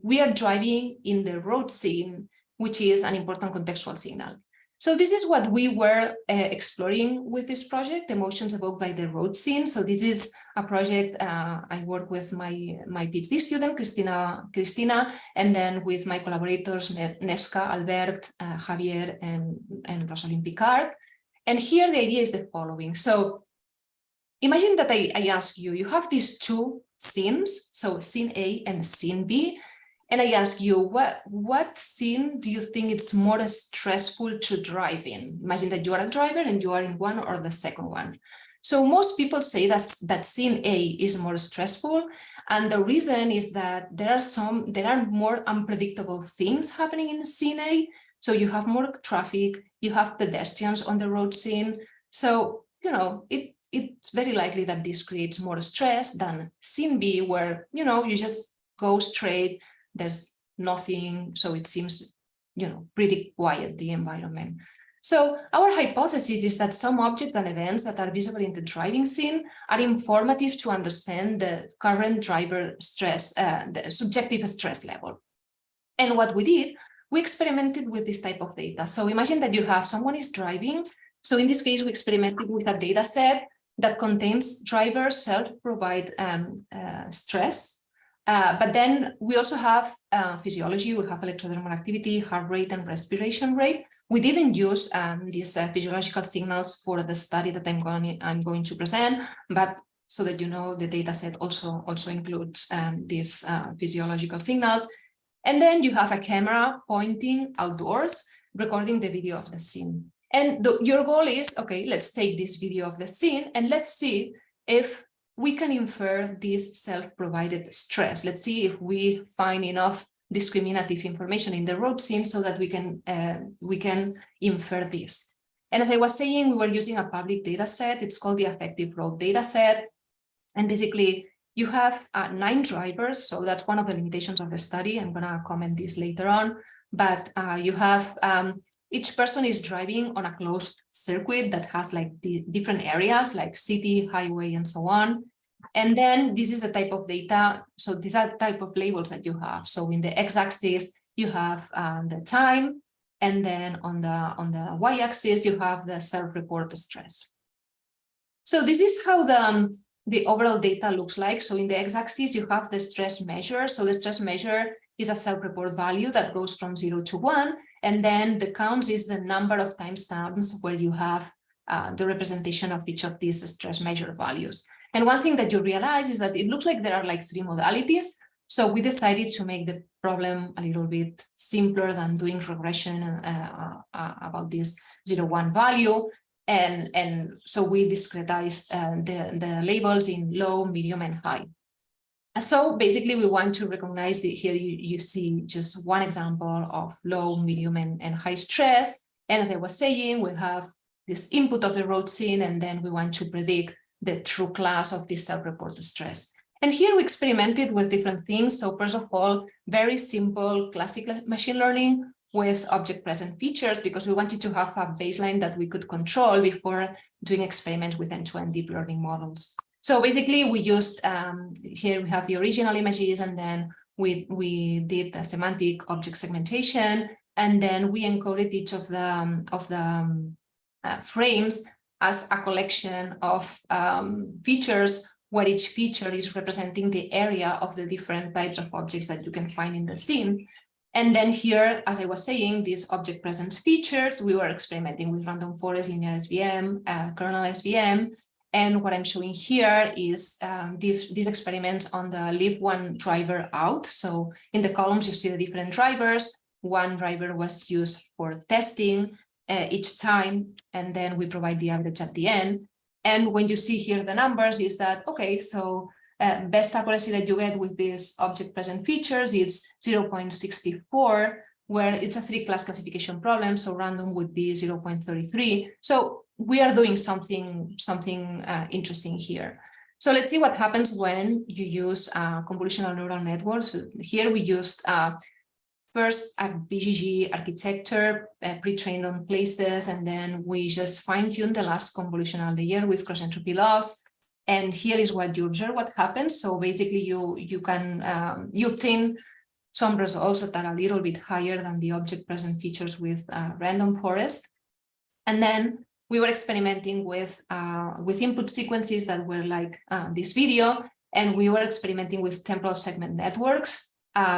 we are driving in the road scene, which is an important contextual signal. So this is what we were exploring with this project, emotions evoked by the road scene. So this is a project I work with my PhD student, Cristina, and then with my collaborators, Nesca, Albert, Javier, and Rosalind Picard. And here the idea is the following. So imagine that I ask you, you have these 2 scenes, so scene A and scene B. And I ask you, what scene do you think it's more stressful to drive in? Imagine that you are a driver and you are in one or the second one. So most people say that scene A is more stressful. And the reason is that there are more unpredictable things happening in scene A. So you have more traffic, you have pedestrians on the road scene. So, it's very likely that this creates more stress than scene B, where, you just go straight. There's nothing, so it seems, pretty quiet, the environment. So our hypothesis is that some objects and events that are visible in the driving scene are informative to understand the current driver stress, the subjective stress level. And what we did, we experimented with this type of data. So imagine that you have someone is driving. So in this case, we experimented with a data set that contains driver self-provide stress. But then we also have physiology, we have electrodermal activity, heart rate, and respiration rate. We didn't use these physiological signals for the study that I'm going to present, but so that you know, the data set also includes these physiological signals. And then you have a camera pointing outdoors, recording the video of the scene. And your goal is, okay, let's take this video of the scene and let's see if we can infer this self-provided stress. Let's see if we find enough discriminative information in the road scene so that we can infer this. And as I was saying, we were using a public data set. It's called the Affective road data set. And basically, you have 9 drivers. So that's one of the limitations of the study. I'm going to comment this later on. But you have each person is driving on a closed circuit that has like the different areas like city, highway, and so on. And then this is the type of data. So these are the type of labels that you have. So in the x-axis, you have the time. And then on the y-axis, you have the self-report stress. So this is how the overall data looks like. So in the x-axis, you have the stress measure. So the stress measure is a self-report value that goes from 0 to 1. And then the counts is the number of timestamps where you have the representation of each of these stress measure values. And one thing that you realize is that it looks like there are like 3 modalities. So we decided to make the problem a little bit simpler than doing regression about this 0-1 value. And so we discretize the labels in low, medium, and high. So basically, we want to recognize that here you see just one example of low, medium, and high stress. And as I was saying, we have this input of the road scene, and then we want to predict the true class of this self-reported stress. And here we experimented with different things. So first of all, very simple classical machine learning with object present features, because we wanted to have a baseline that we could control before doing experiments with end-to-end deep learning models. So basically we used, here we have the original images, and then we did the semantic object segmentation, and then we encoded each of the frames as a collection of features where each feature is representing the area of the different types of objects that you can find in the scene. And then here, as I was saying, these object presence features, we were experimenting with random forest, linear SVM, kernel SVM. And what I'm showing here is these experiments on the leave one driver out. So in the columns, you see the different drivers. One driver was used for testing each time, and then we provide the average at the end. And when you see here the numbers is that, okay, so best accuracy that you get with these object present features is 0.64, where it's a 3-class classification problem. So random would be 0.33. So we are doing something interesting here. So let's see what happens when you use convolutional neural networks. So here we used first a BGG architecture pre-trained on places, and then we just fine-tuned the last convolutional layer with cross-entropy loss. And here is what you observe what happens. So basically you obtain some results that are a little bit higher than the object present features with random forest. And then we were experimenting with input sequences that were like this video, and we were experimenting with temporal segment networks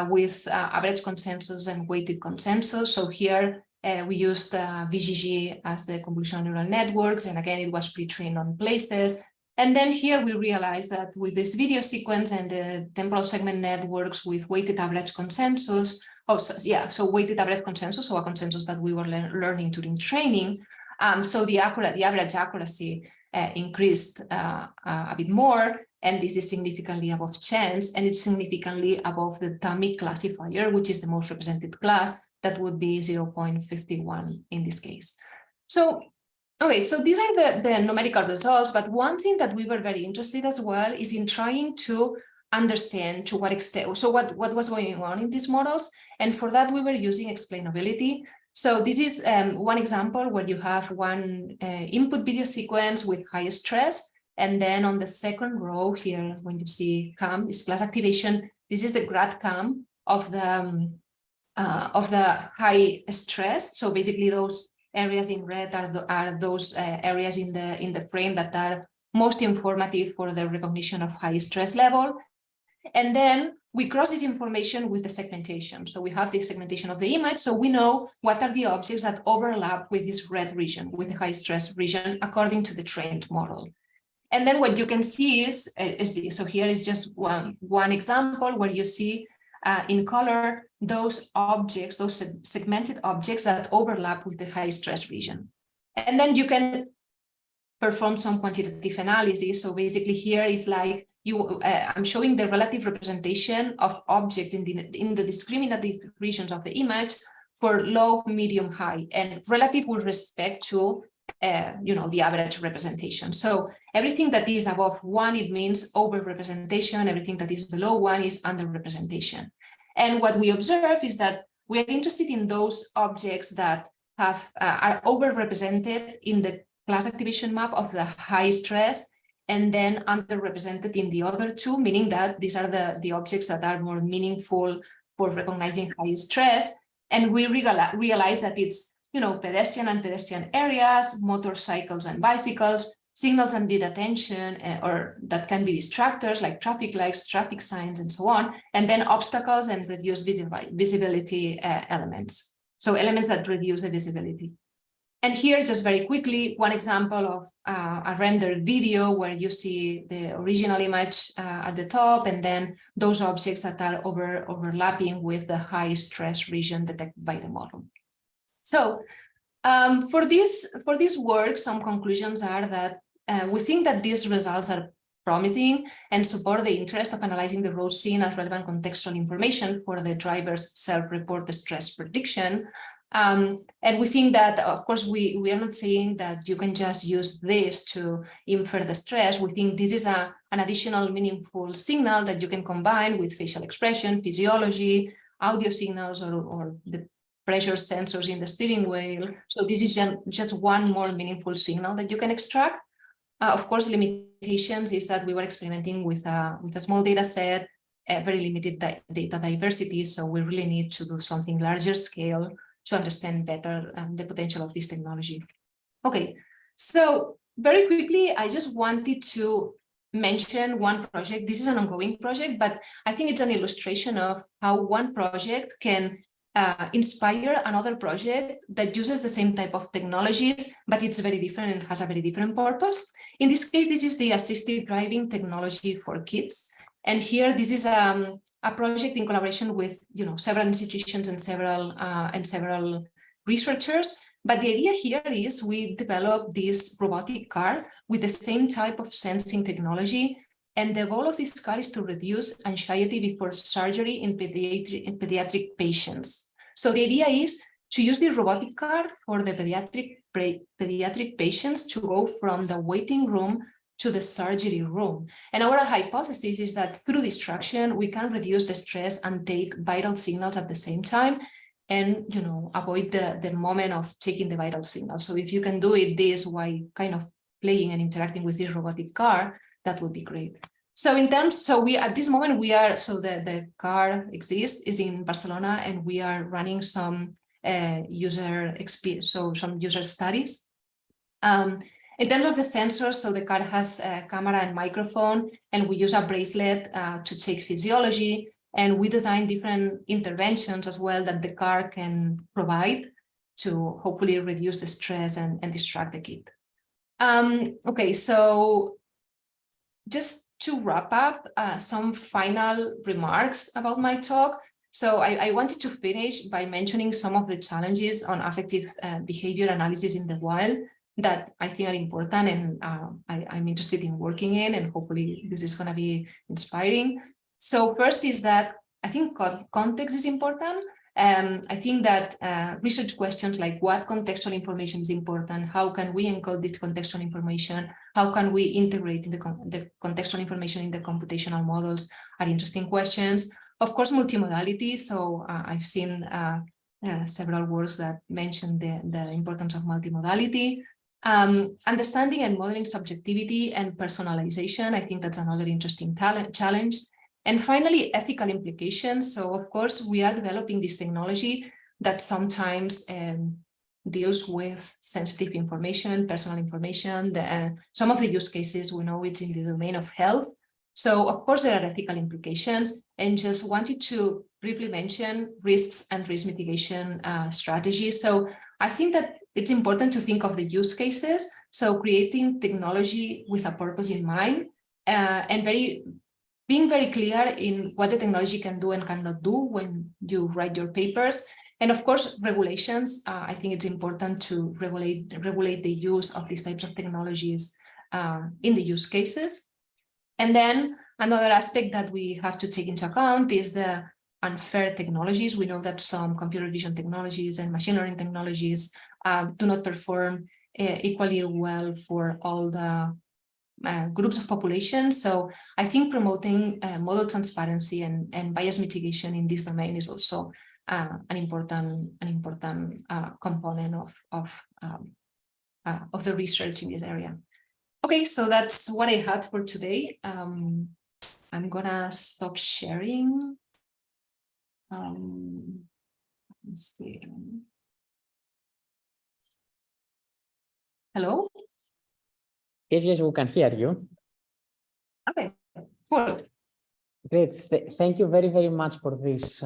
with average consensus and weighted consensus. So here we used VGG as the convolutional neural networks, and again, it was pre-trained on places. And then here we realized that with this video sequence and the temporal segment networks with weighted average consensus, so weighted average consensus, so a consensus that we were learning during training. So the average accuracy increased a bit more, and this is significantly above chance, and it's significantly above the Tamic classifier, which is the most represented class, that would be 0.51 in this case. So, okay, so these are the numerical results, but one thing that we were very interested as well is in trying to understand to what extent, so what was going on in these models, and for that we were using explainability. So this is one example where you have one input video sequence with high stress. And then on the second row here, when you see CAM, is class activation. This is the grad CAM of the high stress. So basically those areas in red are those areas in the frame that are most informative for the recognition of high stress level. And then we cross this information with the segmentation. So we have the segmentation of the image. So we know what are the objects that overlap with this red region, with the high stress region, according to the trained model. And then what you can see is this. So here is just one example where you see in color those objects, those segmented objects that overlap with the high stress region. And then you can perform some quantitative analysis. So basically here is like I'm showing the relative representation of objects in the discriminative regions of the image for low, medium, high, and relative with respect to the average representation. So everything that is above 1, it means over-representation. Everything that is below 1 is under-representation. And what we observe is that we are interested in those objects that are over-represented in the class activation map of the high stress, and then underrepresented in the other two, meaning that these are the objects that are more meaningful for recognizing high stress. And we realize that it's pedestrian and pedestrian areas, motorcycles and bicycles, signals and dead attention, or that can be distractors like traffic lights, traffic signs, and so on, and then obstacles and reduced visibility elements. So elements that reduce the visibility. And here's just very quickly one example of a rendered video where you see the original image at the top, and then those objects that are overlapping with the high stress region detected by the model. So for this work, some conclusions are that we think that these results are promising and support the interest of analyzing the road scene as relevant contextual information for the driver's self-reported stress prediction. And we think that, of course, we are not saying that you can just use this to infer the stress. We think this is an additional meaningful signal that you can combine with facial expression, physiology, audio signals, or the pressure sensors in the steering wheel. So this is just one more meaningful signal that you can extract. Of course, limitations is that we were experimenting with a small data set, very limited data diversity. So we really need to do something larger scale to understand better the potential of this technology. Okay, so very quickly, I just wanted to mention one project. This is an ongoing project, but I think it's an illustration of how one project can inspire another project that uses the same type of technologies, but it's very different and has a very different purpose. In this case, this is the assisted driving technology for kids. And here, this is a project in collaboration with several institutions and several researchers. But the idea here is we developed this robotic car with the same type of sensing technology. And the goal of this car is to reduce anxiety before surgery in pediatric patients. So the idea is to use the robotic car for the pediatric patients to go from the waiting room to the surgery room. And our hypothesis is that through distraction, we can reduce the stress and take vital signals at the same time and avoid the moment of taking the vital signal. So if you can do this while kind of playing and interacting with this robotic car, that would be great. So at this moment the car exists, is in Barcelona, and we are running some user experience, so some user studies. In terms of the sensors, so the car has a camera and microphone, and we use a bracelet to take physiology, and we design different interventions as well that the car can provide to hopefully reduce the stress and distract the kid. Okay, so just to wrap up, some final remarks about my talk. So I wanted to finish by mentioning some of the challenges on affective behavior analysis in the wild that I think are important and I'm interested in working in, and hopefully this is going to be inspiring. So first is that I think context is important. I think that research questions like what contextual information is important, how can we encode this contextual information, how can we integrate the contextual information in the computational models are interesting questions. Of course, multimodality. So I've seen several works that mention the importance of multimodality. Understanding and modeling subjectivity and personalization, I think that's another interesting challenge. And finally, ethical implications. So of course, we are developing this technology that sometimes deals with sensitive information, personal information. Some of the use cases we know it's in the domain of health. So of course, there are ethical implications, and just wanted to briefly mention risks and risk mitigation strategies. So I think that it's important to think of the use cases. So creating technology with a purpose in mind, and being very clear in what the technology can do and cannot do when you write your papers. And of course, regulations. I think it's important to regulate the use of these types of technologies in the use cases. And then another aspect that we have to take into account is the unfair technologies. We know that some computer vision technologies and machine learning technologies do not perform equally well for all the groups of population. So I think promoting model transparency and bias mitigation in this domain is also an important component of the research in this area. Okay, so that's what I had for today. I'm gonna stop sharing. Let's see. Hello? Yes, we can hear you. Okay, cool. Great. Thank you very, very much for this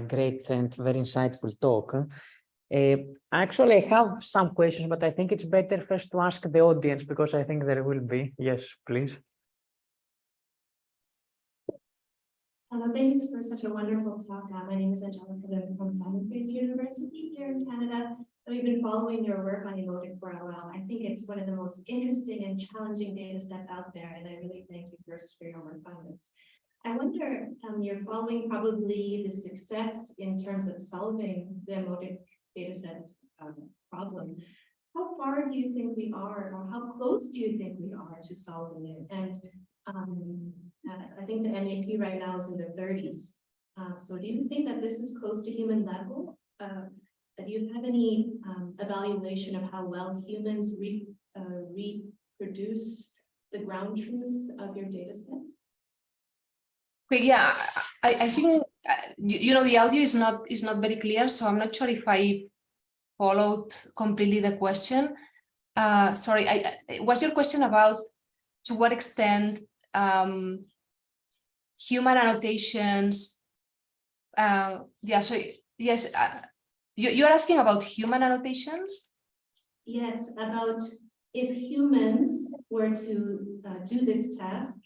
great and very insightful talk. Actually, I have some questions, but I think it's better first to ask the audience because I think there will be. Yes, please. Hello, thanks for such a wonderful talk. My name is Angelica from Simon Fraser University here in Canada. We've been following your work on emotic for a while. I think it's one of the most interesting and challenging data sets out there, and I really thank you first for your work on this. I wonder, you're following probably the success in terms of solving the emotic data set problem. How far do you think we are, or how close do you think we are to solving it? And I think the MAP right now is in the 30s. So do you think that this is close to human level? Do you have any evaluation of how well humans reproduce the ground truth of your data set? Okay, yeah, I think the audio is not very clear, so I'm not sure if I followed completely the question. Sorry, was your question about to what extent human annotations? Yeah, so yes, you're asking about human annotations? Yes, about if humans were to do this task,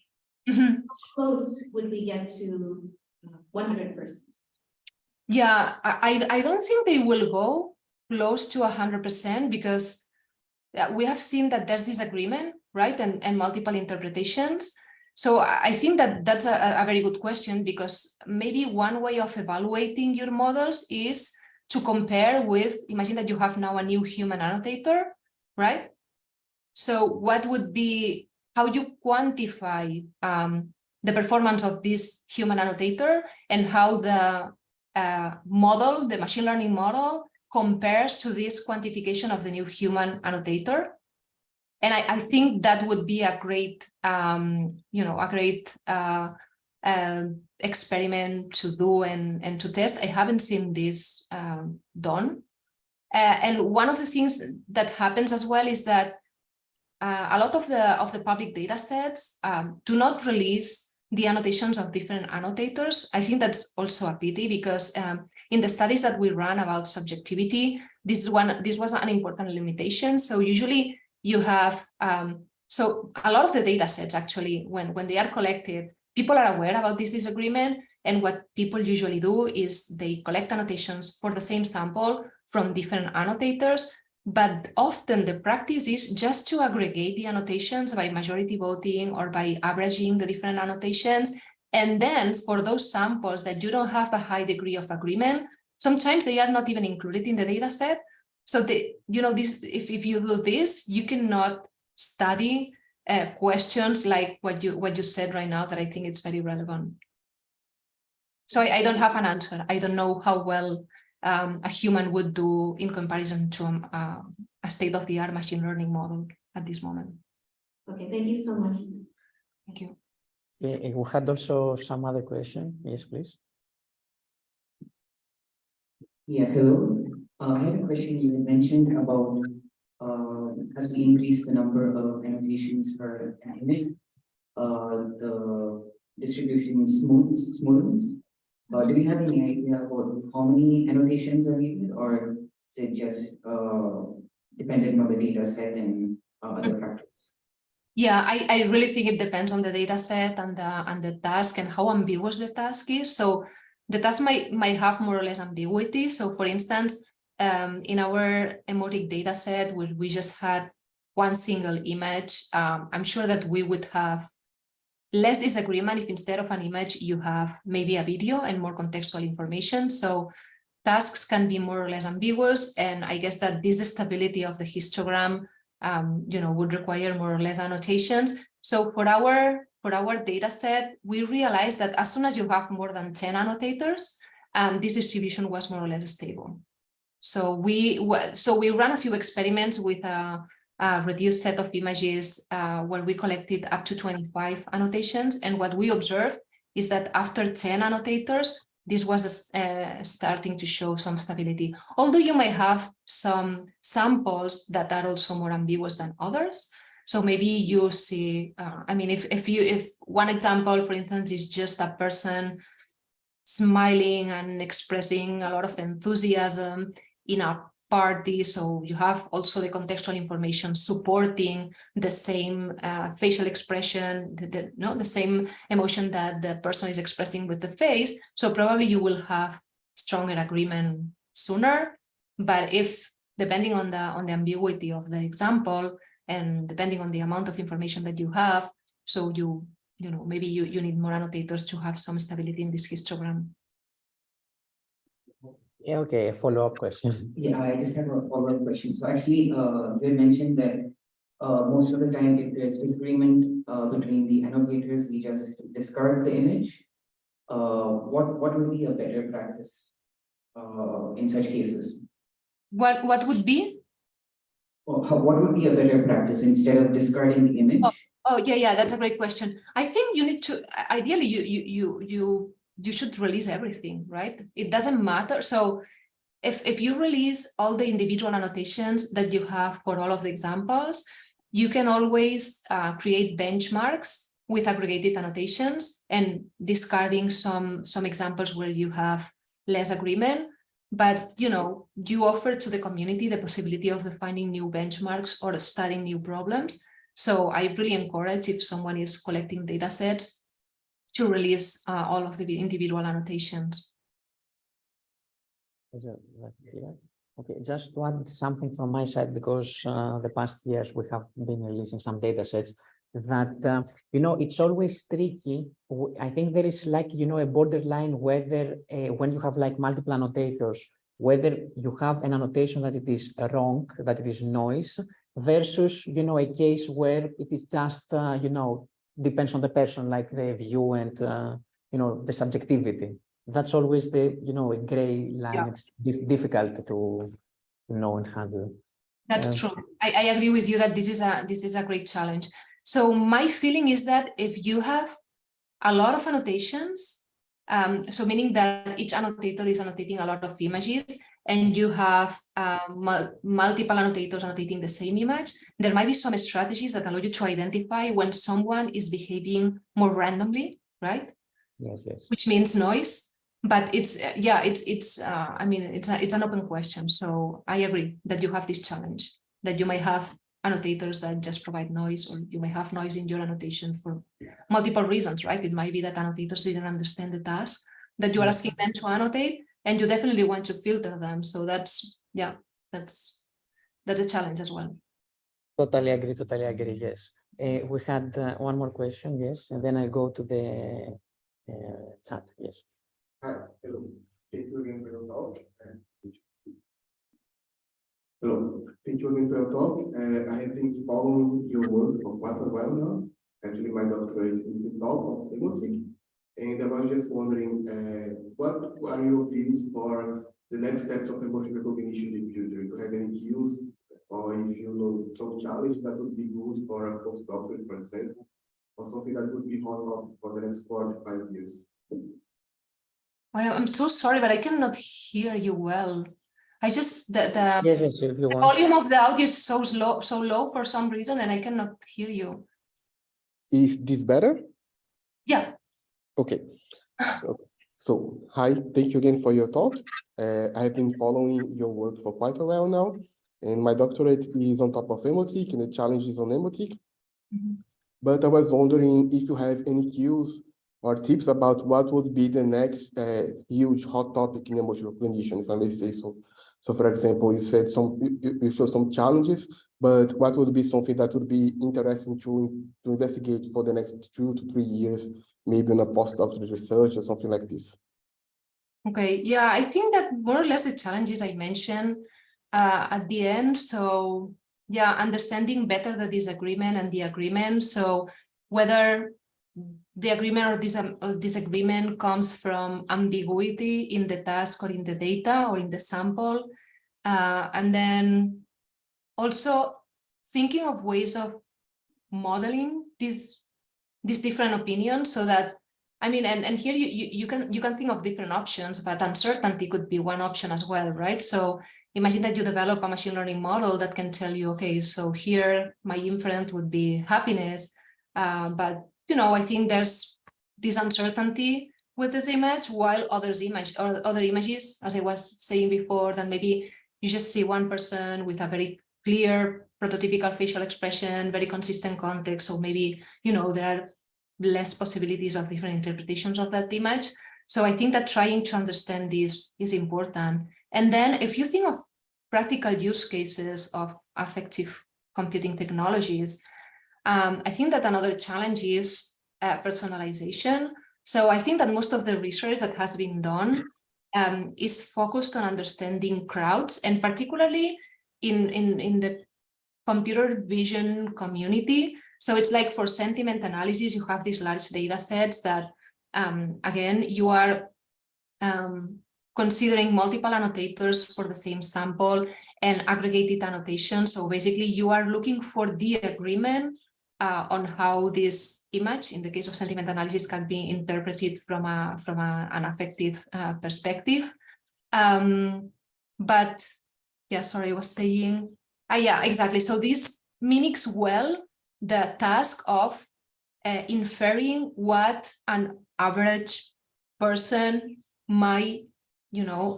how close would we get to 100%? Yeah, I don't think they will go close to 100% because we have seen that there's disagreement, right? And multiple interpretations. So I think that that's a very good question, because maybe one way of evaluating your models is to compare with, imagine that you have now a new human annotator, right? So what would be, how you quantify the performance of this human annotator and how the model, the machine learning model, compares to this quantification of the new human annotator. And I think that would be a great, experiment to do and to test. I haven't seen this done. And one of the things that happens as well is that a lot of the public data sets do not release the annotations of different annotators. I think that's also a pity, because in the studies that we ran about subjectivity, this was an important limitation. So usually you have, so a lot of the data sets actually, when they are collected, people are aware about this disagreement. And what people usually do is they collect annotations for the same sample from different annotators. But often the practice is just to aggregate the annotations by majority voting or by averaging the different annotations. And then for those samples that you don't have a high degree of agreement, sometimes they are not even included in the data set. So if you do this, you cannot study questions like what you said right now, that I think it's very relevant. So I don't have an answer. I don't know how well a human would do in comparison to a state-of-the-art machine learning model at this moment. Okay, thank you so much. Thank you. We had also some other question. Yes, please. Yeah, hello. I had a question. You mentioned about as we increase the number of annotations per an image, the distribution smoothens. Do you have any idea about how many annotations are needed, or is it just dependent on the data set and other factors? Yeah, I really think it depends on the data set and the task and how ambiguous the task is. So the task might have more or less ambiguity. So for instance, in our emotic data set, where we just had one single image, I'm sure that we would have less disagreement if instead of an image, you have maybe a video and more contextual information. So tasks can be more or less ambiguous. And I guess that this stability of the histogram would require more or less annotations. So for our data set, we realized that as soon as you have more than 10 annotators, this distribution was more or less stable. So we ran a few experiments with a reduced set of images where we collected up to 25 annotations. And what we observed is that after 10 annotators, this was starting to show some stability. Although you might have some samples that are also more ambiguous than others. So maybe you see, if one example, for instance, is just a person smiling and expressing a lot of enthusiasm in a party, so you have also the contextual information supporting the same facial expression, the same emotion that the person is expressing with the face. So probably you will have stronger agreement sooner. But if depending on the ambiguity of the example and depending on the amount of information that you have, so maybe you need more annotators to have some stability in this histogram. Yeah, okay, a follow-up question. Yeah, I just have a follow-up question. So actually, you mentioned that most of the time, if there's disagreement between the annotators, we just discard the image. What would be a better practice in such cases? What would be? What would be a better practice instead of discarding the image? Oh yeah, that's a great question. I think you need to, ideally, you should release everything, right? It doesn't matter. So if you release all the individual annotations that you have for all of the examples, you can always create benchmarks with aggregated annotations and discarding some examples where you have less agreement. But you offer to the community the possibility of defining new benchmarks or studying new problems. So I really encourage, if someone is collecting data sets, to release all of the individual annotations. Okay, just to add something from my side, because the past years we have been releasing some data sets that, it's always tricky. I think there is a borderline whether when you have multiple annotators, whether you have an annotation that it is wrong, that it is noise, versus, a case where it is just, depends on the person, like the view and, the subjectivity. That's always the, a gray line. Yeah. It's difficult to know and handle. That's true. I agree with you that this is a great challenge. So my feeling is that if you have a lot of annotations, so meaning that each annotator is annotating a lot of images, and you have multiple annotators annotating the same image, there might be some strategies that allow you to identify when someone is behaving more randomly, right? Yes. Which means noise. But it's an open question. So I agree that you have this challenge, that you might have annotators that just provide noise, or you may have noise in your annotation for multiple reasons, right? It might be that annotators didn't understand the task that you are asking them to annotate, and you definitely want to filter them. So that's a challenge as well. Totally agree, yes. We had one more question, yes, and then I go to the chat, yes. Hi, hello. Thank you again for your talk. Hello, thank you again for your talk. I have been following your work for quite a while now. Actually, my doctorate is in the talk of emotic, and I was just wondering, what are your views for the next steps of emotion recognition in the future. If you have any cues, or if you know some challenge that would be good for a postdoctorate, for example, or something that would be hot topic for the next 4 to 5 years. Well, I'm so sorry, but I cannot hear you well. I just the Yes, yes, if you want. volume of the audio is so low for some reason, and I cannot hear you. Is this better? Yeah. Okay. So, hi, thank you again for your talk. I've been following your work for quite a while now, and my doctorate is on top of emotic, and the challenge is on emotic. But I was wondering if you have any cues or tips about what would be the next huge hot topic in emotional cognition, if I may say so. So, for example, you said you showed some challenges, but what would be something that would be interesting to investigate for the next 2 to 3 years, maybe on a postdoctoral research or something like this? Okay, yeah, I think that more or less the challenges I mentioned at the end. So yeah, understanding better the disagreement and the agreement. So whether the agreement or disagreement comes from ambiguity in the task or in the data or in the sample. And then also thinking of ways of modeling these different opinions so that, I mean, and here you can think of different options, but uncertainty could be one option as well, right? So imagine that you develop a machine learning model that can tell you, okay, so here my inference would be happiness, but you know, I think there's this uncertainty with this image, while other images, as I was saying before, that maybe you just see one person with a very clear prototypical facial expression, very consistent context, so maybe, you know, there are less possibilities of different interpretations of that image. So I think that trying to understand this is important. And then if you think of practical use cases of affective computing technologies, I think that another challenge is personalization. So I think that most of the research that has been done is focused on understanding crowds, and particularly in the computer vision community. So it's like for sentiment analysis, you have these large data sets that, again, you are considering multiple annotators for the same sample and aggregated annotation. So basically you are looking for the agreement on how this image, in the case of sentiment analysis, can be interpreted from an affective perspective. But yeah, sorry, I was saying, yeah, exactly. So this mimics well the task of inferring what an average person might, you know,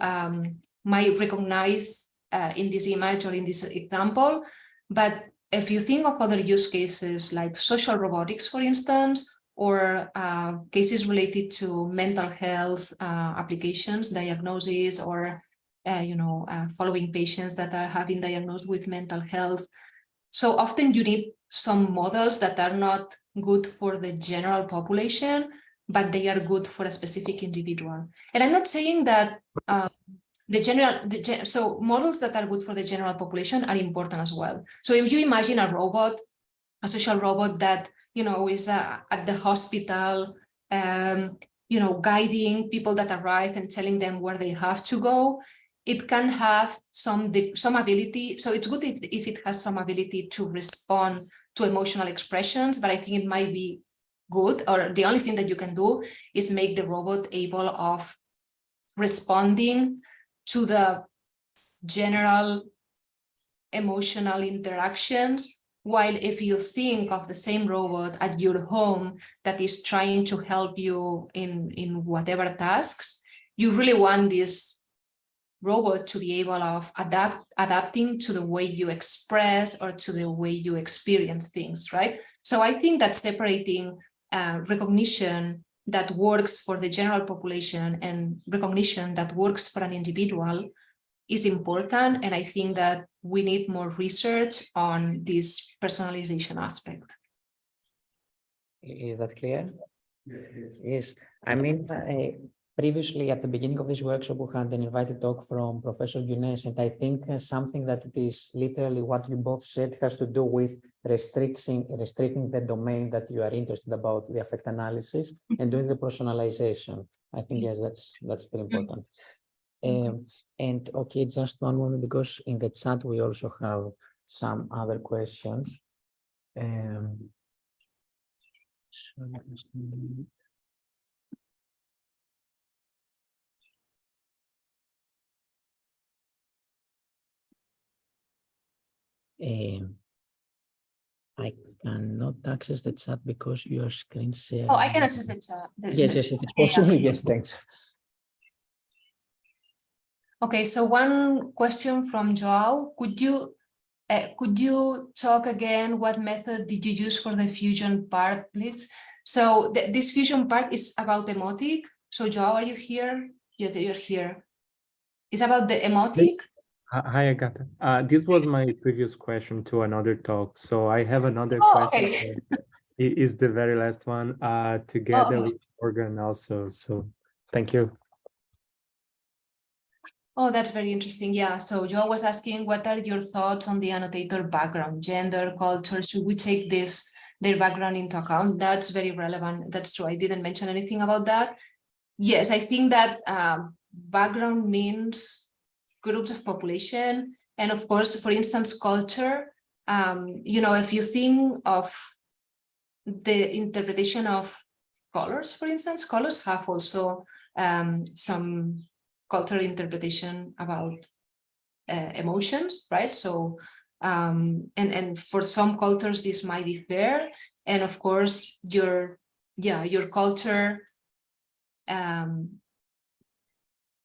might recognize in this image or in this example. But if you think of other use cases like social robotics, for instance, or cases related to mental health applications, diagnosis, or you know, following patients that are having diagnosed with mental health. So often you need some models that are not good for the general population, but they are good for a specific individual. And I'm not saying that so models that are good for the general population are important as well. So if you imagine a robot, a social robot that, you know, is at the hospital, you know, guiding people that arrive and telling them where they have to go, it can have some ability. So it's good if it has some ability to respond to emotional expressions, but I think it might be good, or the only thing that you can do is make the robot able of responding to the general emotional interactions. While if you think of the same robot at your home that is trying to help you in whatever tasks, you really want this robot to be able of adapting to the way you express or to the way you experience things, right? So I think that separating recognition that works for the general population and recognition that works for an individual is important. And I think that we need more research on this personalization aspect. Is that clear? Yes. I mean, previously at the beginning of this workshop, we had an invited talk from Professor Younes, and I think something that it is literally what you both said has to do with restricting the domain that you are interested about, the affect analysis, and doing the personalization. I think, yes, that's very important. And okay, just one moment, because in the chat we also have some other questions. I cannot access the chat because your screen share. Oh, I can access the chat. Yes, yes, if it's possible, yes, thanks. Okay, so one question from Joao. Could you talk again, what method did you use for the fusion part, please? So this fusion part is about emotic. So Joao, are you here? Yes, you're here. It's about the emotic. Hi, Agatha. This was my previous question to another talk. So I have another Oh, question. okay. It is the very last one, together okay. with Morgan also. So thank you. Oh, that's very interesting. Yeah. So Joao was asking, what are your thoughts on the annotator background, gender, culture? Should we take their background into account? That's very relevant. That's true. I didn't mention anything about that. Yes, I think that background means groups of population. And of course, for instance, culture, if you think of the interpretation of colors, for instance, colors have also some cultural interpretation about emotions, right? So, and for some cultures, this might differ. And of course, your culture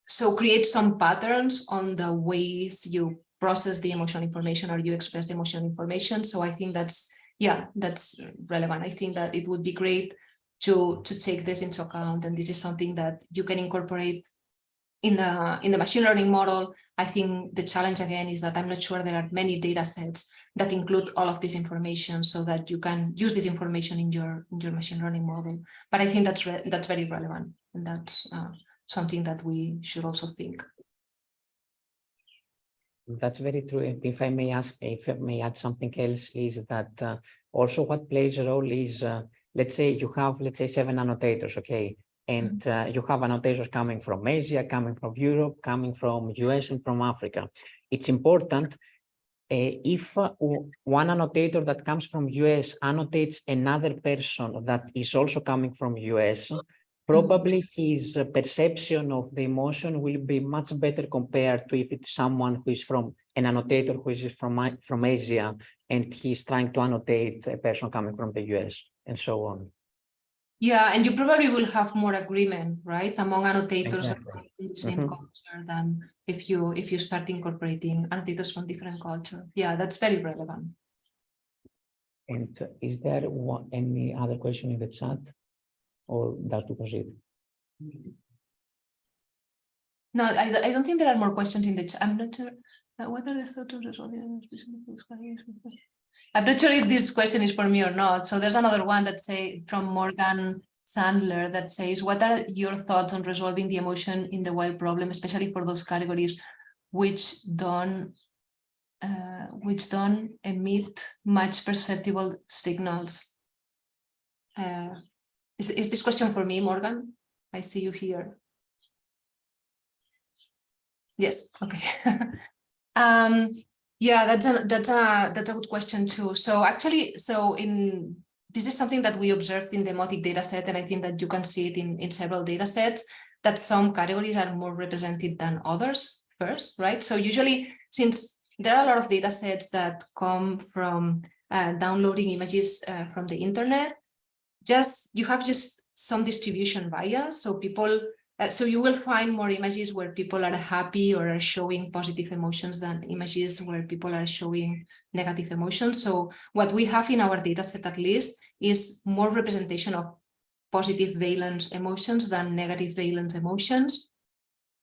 so create some patterns on the ways you process the emotional information or you express the emotional information. So I think that's relevant. I think that it would be great to take this into account, and this is something that you can incorporate in the machine learning model. I think the challenge again is that I'm not sure there are many data sets that include all of this information so that you can use this information in your machine learning model. But I think that's very relevant, and that's something that we should also think. That's very true. And if I may add something else, is that also what plays a role is, let's say you have, 7 annotators, okay? And you have annotators coming from Asia, coming from Europe, coming from US and from Africa. It's important if one annotator that comes from US annotates another person that is also coming from US, probably his perception of the emotion will be much better compared to if it's someone who is from an annotator who is from Asia and he's trying to annotate a person coming from the US and so on. Yeah, and you probably will have more agreement, right, among annotators that come from the same culture than if you start incorporating annotators from different culture. Yeah, that's very relevant. And is there any other question in the chat, or that to proceed? No, I don't think there are more questions in the chat. I'm not sure whether the thought of resolving. I'm not sure if this question is for me or not. So there's another one that say from Morgan Sandler that says, what are your thoughts on resolving the emotion in the wild problem, especially for those categories which don't emit much perceptible signals? Is this question for me, Morgan? I see you here. Yes, okay. Yeah, that's a good question too. So actually, this is something that we observed in the emotic data set, and I think that you can see it in several data sets, that some categories are more represented than others first, right? So usually, since there are a lot of data sets that come from downloading images from the internet, you have some distribution bias. So people, so you will find more images where people are happy or are showing positive emotions than images where people are showing negative emotions. So what we have in our data set, at least, is more representation of positive valence emotions than negative valence emotions.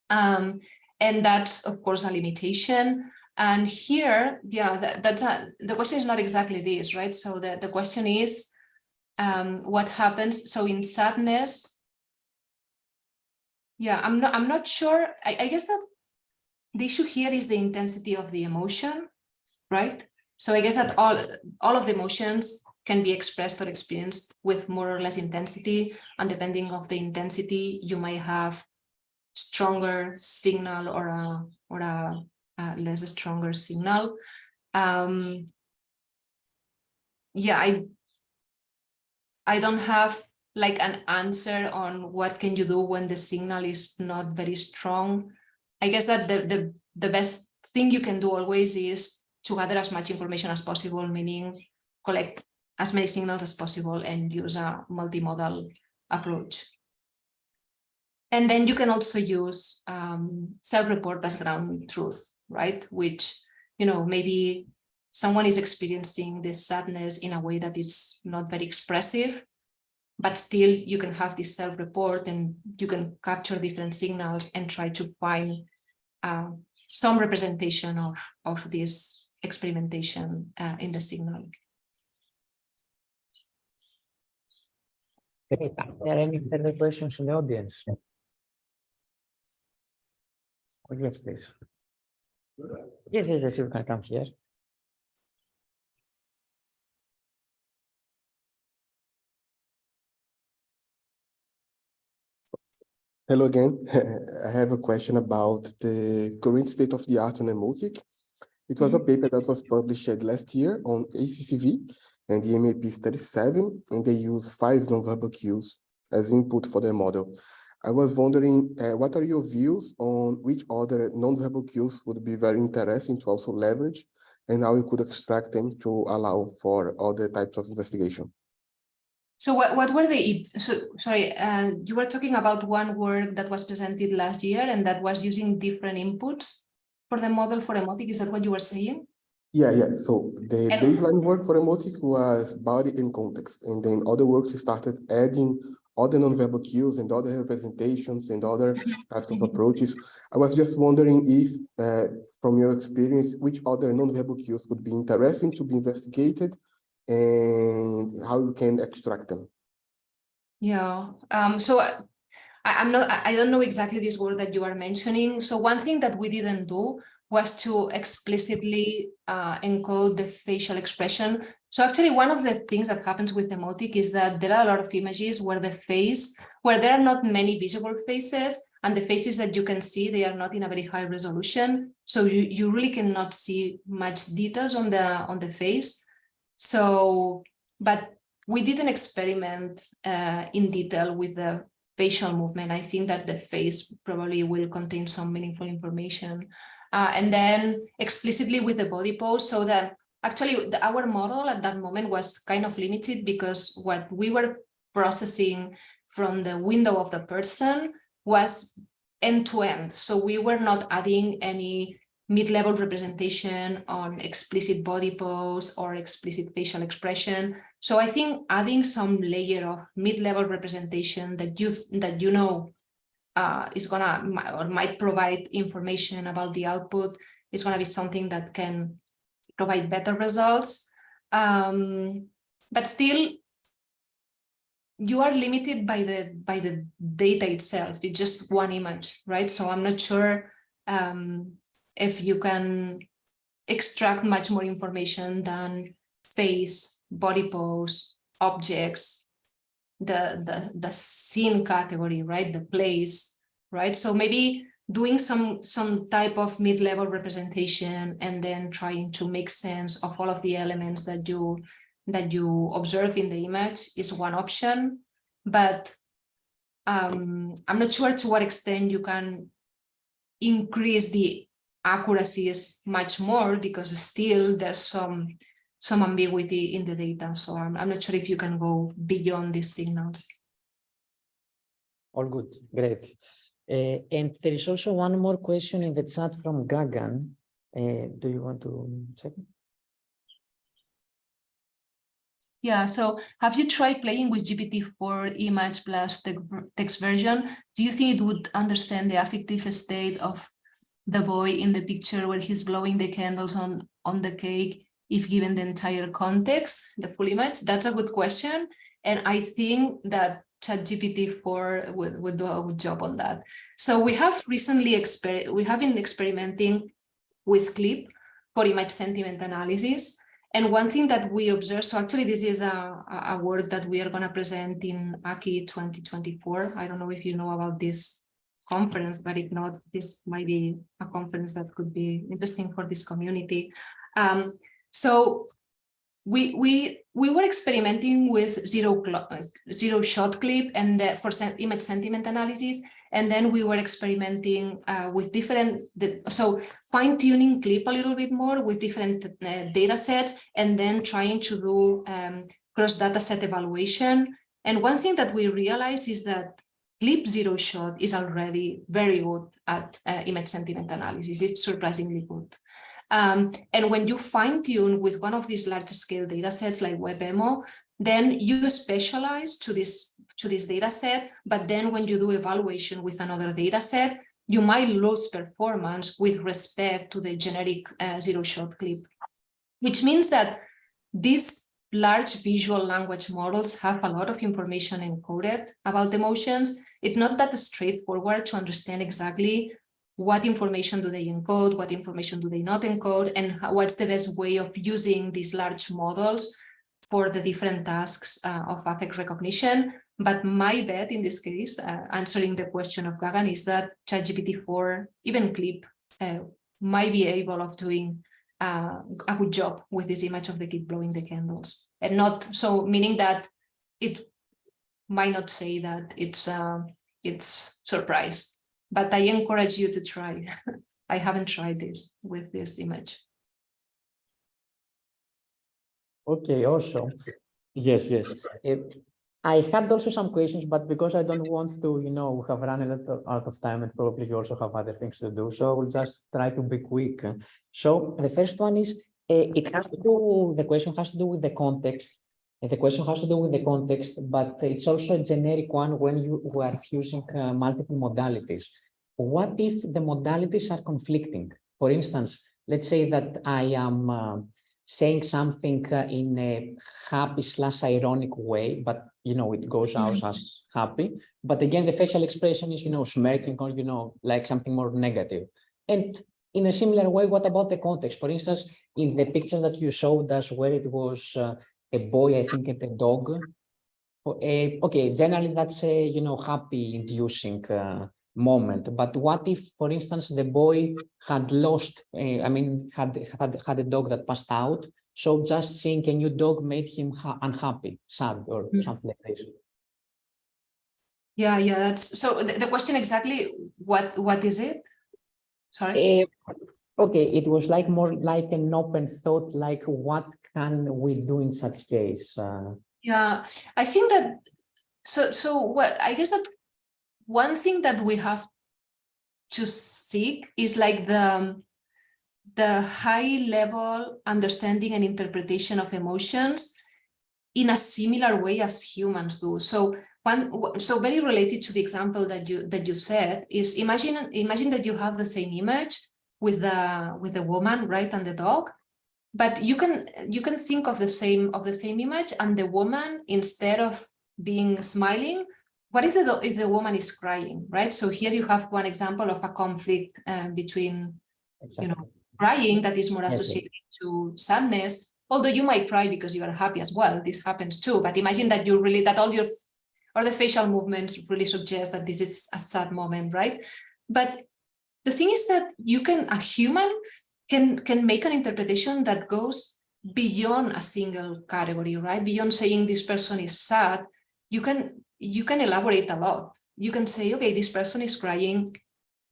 And that's, of course, a limitation. And here, yeah, the question is not exactly this, right? So the question is, what happens? So in sadness, yeah, I'm not sure. I guess that the issue here is the intensity of the emotion, right? So I guess that all of the emotions can be expressed or experienced with more or less intensity, and depending on the intensity, you might have stronger signal or a less stronger signal. Yeah, I don't have like an answer on what can you do when the signal is not very strong. I guess that the best thing you can do always is to gather as much information as possible, meaning collect as many signals as possible and use a multimodal approach. And then you can also use self-report as ground truth, right? Which, you know, maybe someone is experiencing this sadness in a way that it's not very expressive, but still you can have this self-report and you can capture different signals and try to find some representation of this experimentation in the signal. Great. Are there any further questions in the audience? Oh, yes, please. Yes, you can come here. Hello again. I have a question about the current state of the art on emotic. It was a paper that was published last year on ACCV and the MAP Study 7, and they use 5 nonverbal cues as input for their model. I was wondering, what are your views on which other nonverbal cues would be very interesting to also leverage, and how you could extract them to allow for other types of investigation? So what were the, sorry, you were talking about one work that was presented last year and that was using different inputs for the model for emotic, is that what you were saying? Yeah. So the baseline work for emotic was body and context, and then other works started adding other nonverbal cues and other representations and other types of approaches. I was just wondering if, from your experience, which other nonverbal cues would be interesting to be investigated and how you can extract them. Yeah, so I don't know exactly this word that you are mentioning. So one thing that we didn't do was to explicitly encode the facial expression. So actually one of the things that happens with emotic is that there are a lot of images where there are not many visible faces, and the faces that you can see, they are not in a very high resolution. So you really cannot see much details on the face. So, but we didn't experiment in detail with the facial movement. I think that the face probably will contain some meaningful information. And then explicitly with the body pose, so that actually our model at that moment was kind of limited because what we were processing from the window of the person was end-to-end. So we were not adding any mid-level representation on explicit body pose or explicit facial expression. So I think adding some layer of mid-level representation that you know is gonna or might provide information about the output is gonna be something that can provide better results. But still, you are limited by the data itself. It's just one image, right? So I'm not sure if you can extract much more information than face, body pose, objects, the scene category, right? The place, right? So maybe doing some type of mid-level representation and then trying to make sense of all of the elements that you observe in the image is one option. But I'm not sure to what extent you can increase the accuracies much more, because still there's some ambiguity in the data. So I'm not sure if you can go beyond these signals. All good, great. And there is also one more question in the chat from Gagan. Do you want to check it? Yeah, so have you tried playing with GPT-4 image plus text version? Do you think it would understand the affective state of the boy in the picture where he's blowing the candles on the cake if given the entire context, the full image? That's a good question. And I think that ChatGPT-4 would do a good job on that. So we have been experimenting with Clip for image sentiment analysis. And one thing that we observed, so actually this is a work that we are going to present in ACI 2024. I don't know if you know about this conference, but if not, this might be a conference that could be interesting for this community. So we were experimenting with zero shot clip and for image sentiment analysis, and then we were experimenting with different, so fine-tuning clip a little bit more with different data sets, and then trying to do cross data set evaluation. And one thing that we realized is that clip zero shot is already very good at image sentiment analysis. It's surprisingly good. And when you fine tune with one of these large scale data sets like WebEmo, then you specialize to this data set. But then when you do evaluation with another data set, you might lose performance with respect to the generic zero shot clip, which means that these large visual language models have a lot of information encoded about emotions. It's not that straightforward to understand exactly what information do they encode, what information do they not encode, and what's the best way of using these large models for the different tasks of affect recognition. But my bet in this case, answering the question of Gagan, is that ChatGPT-4, even Clip, might be able of doing a good job with this image of the kid blowing the candles. And not so, meaning that it might not say that it's surprise. But I encourage you to try. I haven't tried this with this image. Okay, also. Yes. I had also some questions, but because I don't want to, have run a lot out of time, and probably you also have other things to do, so I will just try to be quick. So the first one is, the question has to do with the context. The question has to do with the context, but it's also a generic one when you are using multiple modalities. What if the modalities are conflicting? For instance, let's say that I am saying something in a happy/ironic way, but it goes out as happy. But again, the facial expression is smirking or like something more negative. And in a similar way, what about the context? For instance, in the picture that you showed us, where it was a boy, I think, and a dog. Okay, generally that's a happy inducing moment. But what if, for instance, the boy had lost, had a dog that passed out, so just seeing a new dog made him unhappy, sad, or something like this? Yeah, that's so. The question exactly, what is it? Sorry. Okay, it was like more like an open thought, like what can we do in such case? Yeah, I think that so what I guess that one thing that we have to seek is like the high level understanding and interpretation of emotions in a similar way as humans do. So very related to the example that you said is imagine that you have the same image with the woman, right, and the dog, but you can think of the same image, and the woman, instead of being smiling, what if the woman is crying, right? So here you have one example of a conflict between crying that is more associated to sadness, although you might cry because you are happy as well. This happens too. But imagine that the facial movements really suggest that this is a sad moment, right? But the thing is that a human can make an interpretation that goes beyond a single category, right? Beyond saying this person is sad, you can elaborate a lot. You can say, okay, this person is crying.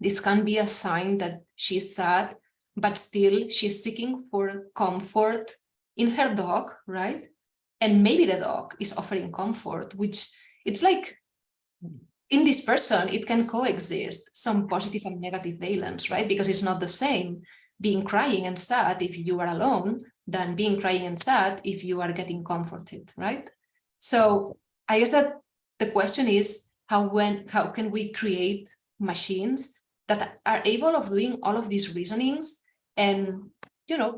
This can be a sign that she's sad, but still she's seeking for comfort in her dog, right? And maybe the dog is offering comfort, which it's like in this person, it can coexist some positive and negative valence, right? Because it's not the same being crying and sad if you are alone than being crying and sad if you are getting comforted, right? So I guess that the question is how can we create machines that are able of doing all of these reasonings and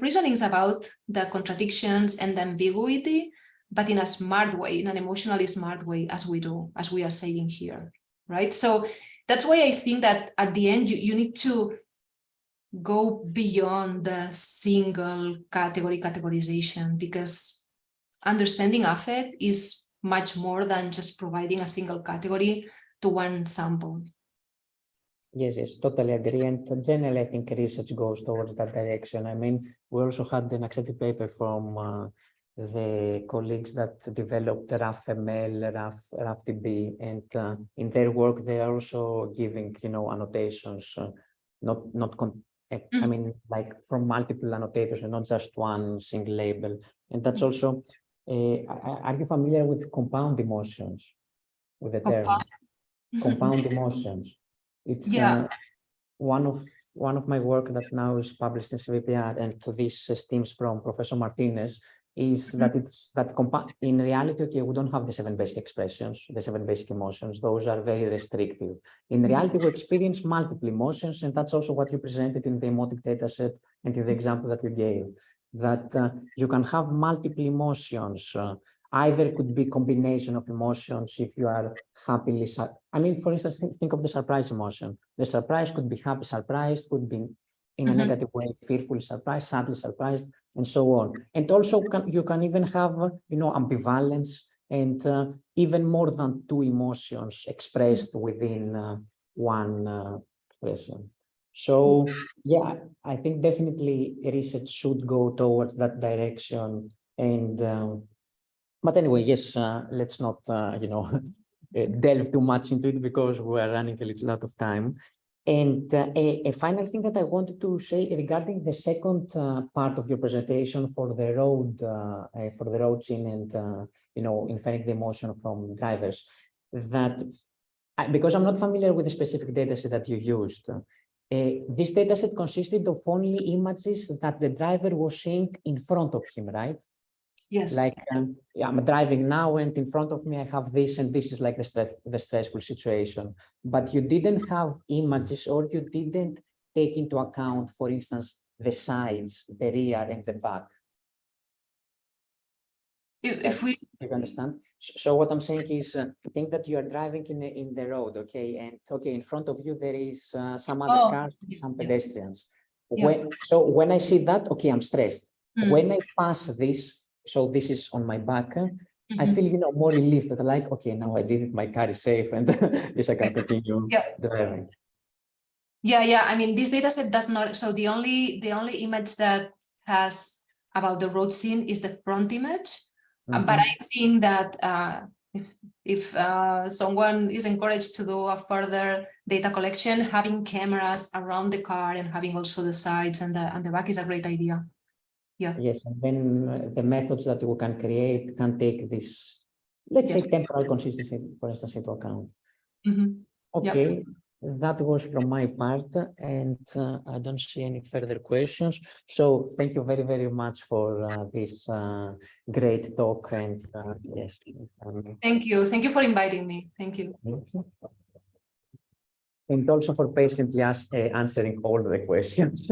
reasonings about the contradictions and the ambiguity, but in a smart way, in an emotionally smart way, as we are saying here, right? So that's why I think that at the end you need to go beyond the single category categorization, because understanding affect is much more than just providing a single category to one sample. Yes, yes, totally agree. And generally, I think research goes towards that direction. I mean, we also had an accepted paper from the colleagues that developed RAF-ML, RAF-TB, and in their work, they are also giving, annotations, I mean, like from multiple annotators and not just one single label. And that's also, are you familiar with compound emotions, with the term? Compound emotions. It's one of my work that now is published in CVPR, and this stems from Professor Martinez, is that in reality, okay, we don't have the 7 basic expressions, the 7 basic emotions. Those are very restrictive. In reality, we experience multiple emotions, and that's also what you presented in the emotic dataset and in the example that you gave, that you can have multiple emotions. Either could be combination of emotions if you are happily, I mean, for instance, think of the surprise emotion. The surprise could be happy surprised, could be in a negative way, fearfully surprised, sadly surprised, and so on. And also you can even have, ambivalence and even more than 2 emotions expressed within one expression. So yeah, I think definitely research should go towards that direction. And but anyway, yes, let's not, delve too much into it because we are running a little out of time. And a final thing that I wanted to say regarding the second part of your presentation for the road scene and, inferring the emotion from drivers, that because I'm not familiar with the specific dataset that you used, this dataset consisted of only images that the driver was seeing in front of him, right? Yes. Like, yeah, I'm driving now and in front of me, I have this, and this is like the stressful situation. But you didn't have images, or you didn't take into account, for instance, the sides, the rear and the back. If we understand. So what I'm saying is, think that you are driving in the road, okay, and okay, in front of you there is some other cars, some pedestrians. When I see that, okay, I'm stressed. When I pass this, so this is on my back, I feel, more relieved that like, okay, now I did it, my car is safe, and yes, I can continue driving. Yeah. I mean, this data set does not. So the only image that has about the road scene is the front image. But I think that if someone is encouraged to do a further data collection, having cameras around the car and having also the sides and the back is a great idea. Yeah. Yes, and then the methods that we can create can take this, let's say, temporal consistency, for instance, into account. Okay, that was from my part, and I don't see any further questions. So thank you very, very much for this great talk, and yes. Thank you for inviting me. Thank you. And also for patiently answering all the questions.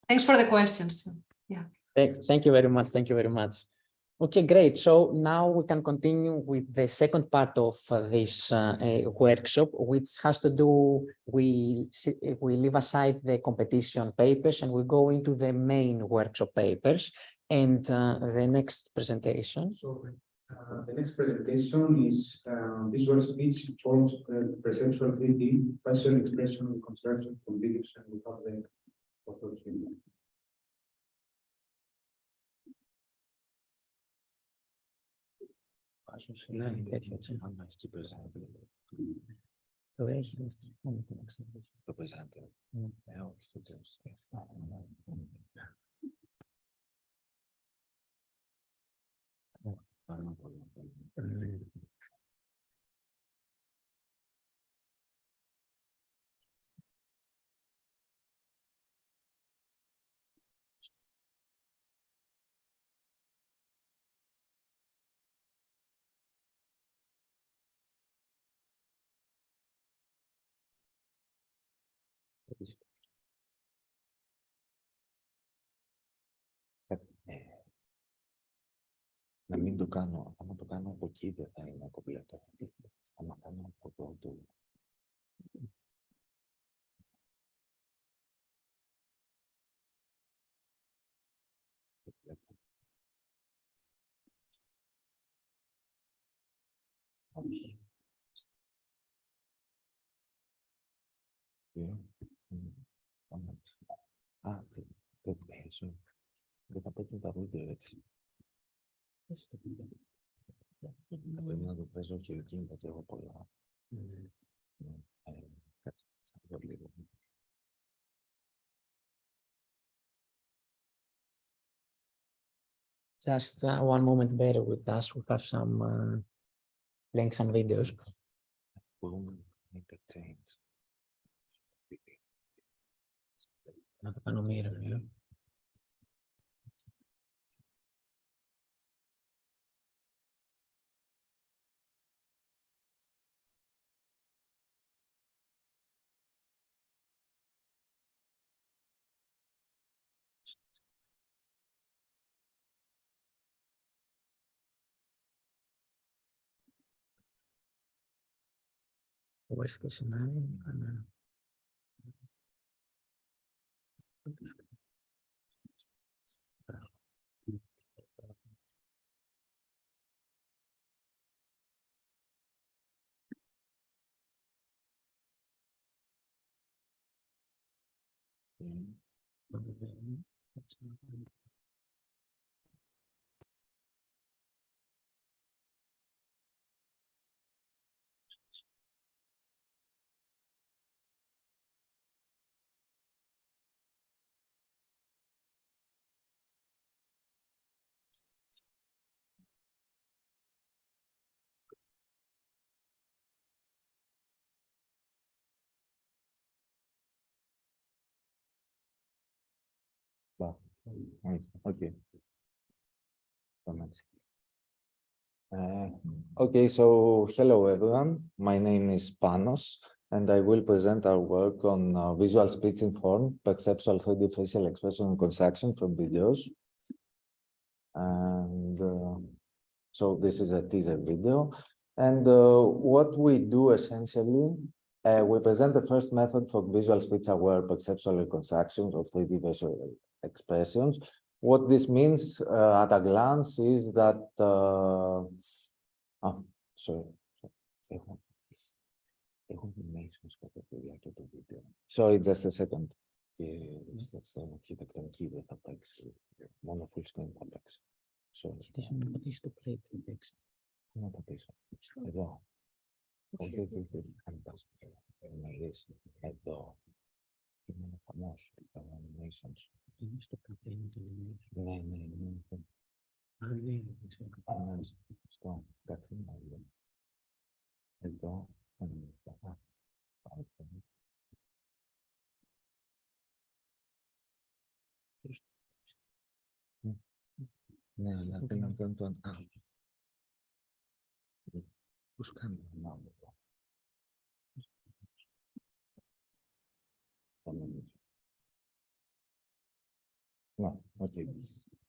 Thanks for the questions. Yeah. Thank you very much. Thank you very much. Okay, great. So now we can continue with the second part of this workshop, which has to do, we leave aside the competition papers and we go into the main workshop papers and the next presentation. So the next presentation is visual speech informs perceptual 3D, facial expression and construction from videos, and we have the photos here. Να μην το κάνω, άμα το κάνω από εκεί δεν θα είναι κομπλέτο. Άμα κάνω από εδώ το... Δεν θα παίζουν τα βίντεο έτσι. Πρέπει να το παίζω χειροκίνητα και έχω πολλά. Κάτσε, θα δω λίγο. Just one moment, bear with us. We have some playing some videos. Να το κάνω mirror. Worst case scenario. Okay. Okay, so hello everyone. My name is Panos, and I will present our work on visual speech informed perceptual 3D facial expression and construction from videos. And so this is a teaser video. And what we do essentially, we present the first method for visual speech aware perceptual reconstructions of 3D visual expressions. What this means at a glance is that, sorry, just a second. Μόνο full screen θα παίξει. Να πατήσεις το play, θα παίξει. Να πατήσω. Εδώ. Όχι, όχι, όχι. Αν πας εδώ. Είναι χαμός. Animations. Είναι στο campaign του animation. Ναι, ναι, ναι. Δεν ξέρω. Στο καθένα εδώ. Εδώ. Ναι, αλλά θέλω να κάνω το άλλο. Πώς κάνω το άλλο. No, okay.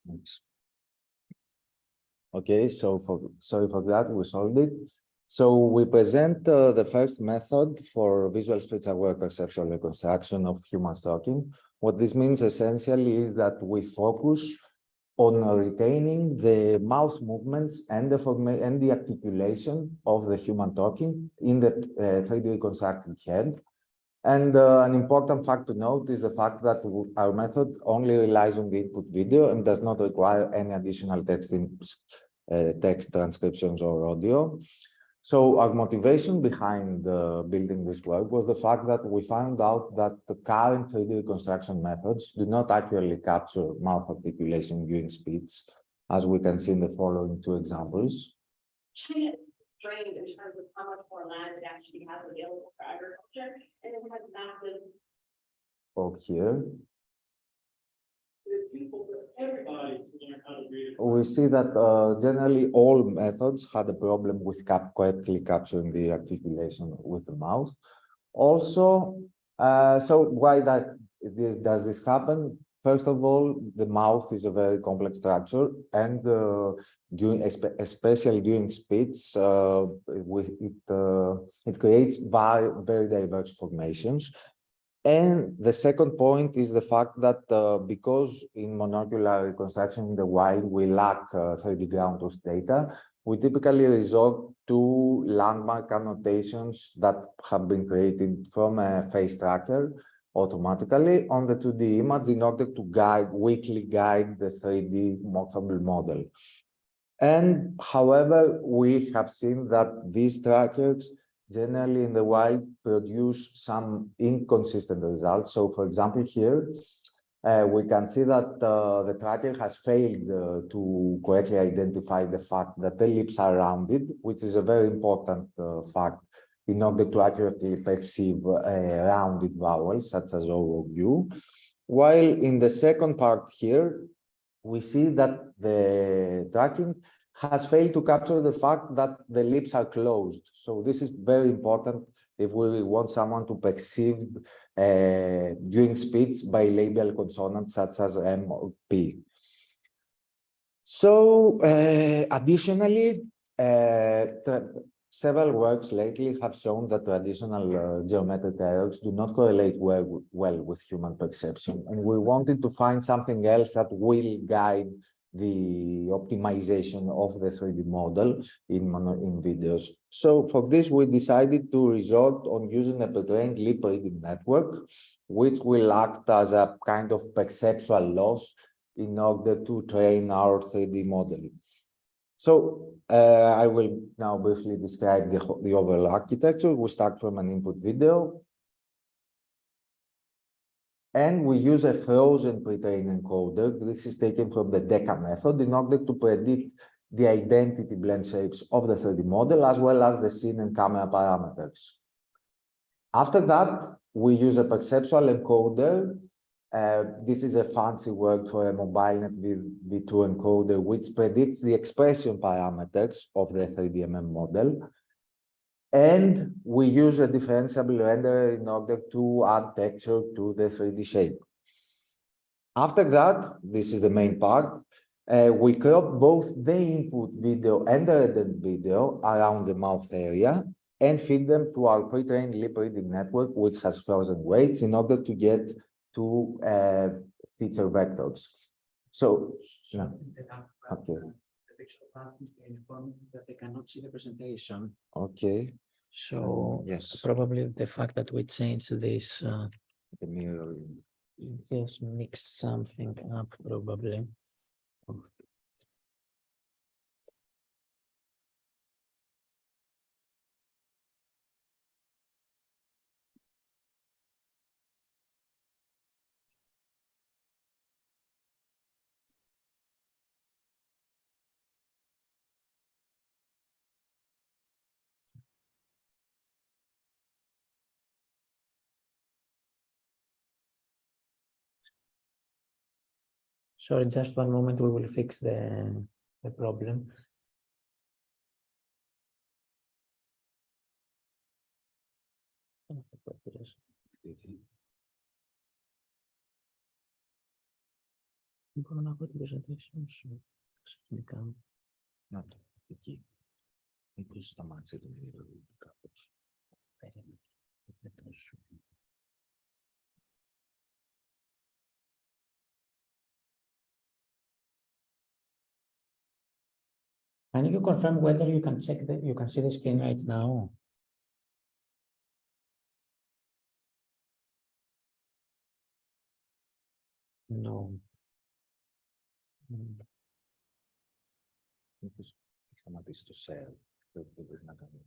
Thanks. Okay, so sorry for that, we solved it. So we present the first method for visual speech aware perceptual reconstruction of human talking. What this means essentially is that we focus on retaining the mouth movements and the articulation of the human talking in the 3D reconstructed head. And an important fact to note is the fact that our method only relies on the input video and does not require any additional text transcriptions or audio. So our motivation behind building this work was the fact that we found out that the current 3D reconstruction methods do not accurately capture mouth articulation during speech, as we can see in the following two examples. China is strained in terms of how much more land it actually has available for agriculture, and it has massive. Here. We see that generally all methods had a problem with correctly capturing the articulation with the mouth. Also, so why does this happen? First of all, the mouth is a very complex structure, and especially during speech, it creates very diverse formations. And the second point is the fact that because in monocular reconstruction in the wild, we lack 3D ground truth data, we typically resort to landmark annotations that have been created from a face tracker automatically on the 2D image in order to weakly guide the 3D morphable model. And however, we have seen that these trackers generally in the wild produce some inconsistent results. So for example, here, we can see that the tracker has failed to correctly identify the fact that the lips are rounded, which is a very important fact in order to accurately perceive rounded vowels such as O or U. While in the second part here, we see that the tracking has failed to capture the fact that the lips are closed. So this is very important if we want someone to perceive during speech bilabial consonants such as M or P. So additionally, several works lately have shown that traditional geometric errors do not correlate well with human perception. And we wanted to find something else that will guide the optimization of the 3D model in videos. So for this, we decided to resort on using a pre-trained lip reading network, which will act as a kind of perceptual loss in order to train our 3D model. So I will now briefly describe the overall architecture. We start from an input video. And we use a frozen pre-trained encoder. This is taken from the DECA method in order to predict the identity blend shapes of the 3D model, as well as the scene and camera parameters. After that, we use a perceptual encoder. This is a fancy word for a MobileNet V2 encoder, which predicts the expression parameters of the 3DMM model. And we use a differentiable renderer in order to add texture to the 3D shape. After that, this is the main part, we crop both the input video and the rendered video around the mouth area and feed them to our pre-trained lip reading network, which has frozen weights in order to get to feature vectors. So, no. Okay. That they cannot see the presentation. Okay. So yes, probably the fact that we changed this, the mirroring. Just mix something up probably. Sorry, just one moment, we will fix the problem. Μπορώ να έχω την presentation σου ξαφνικά. Να το, εκεί. Μήπως σταμάτησε το βίντεο κάπως. Περίμενε. Can you confirm whether you can check you can see the screen right now? No. Μήπως σταματήσει το share. Δεν μπορεί να κάνει.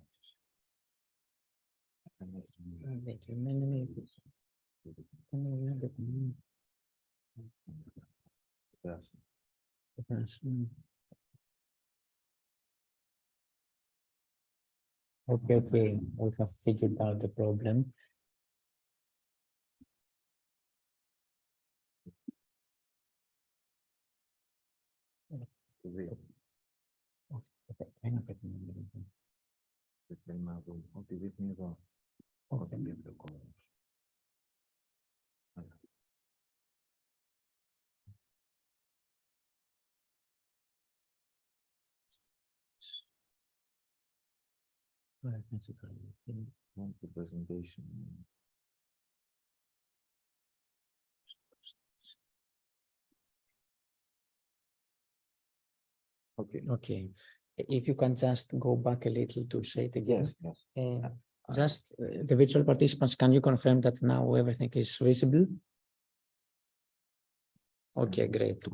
Okay, we have figured out the problem. Ότι δείχνει εδώ. Ότι δείχνει ο κόσμος. The presentation. Okay. If you can just go back a little to say it again. Yes. Just the virtual participants, can you confirm that now everything is visible? Okay, great.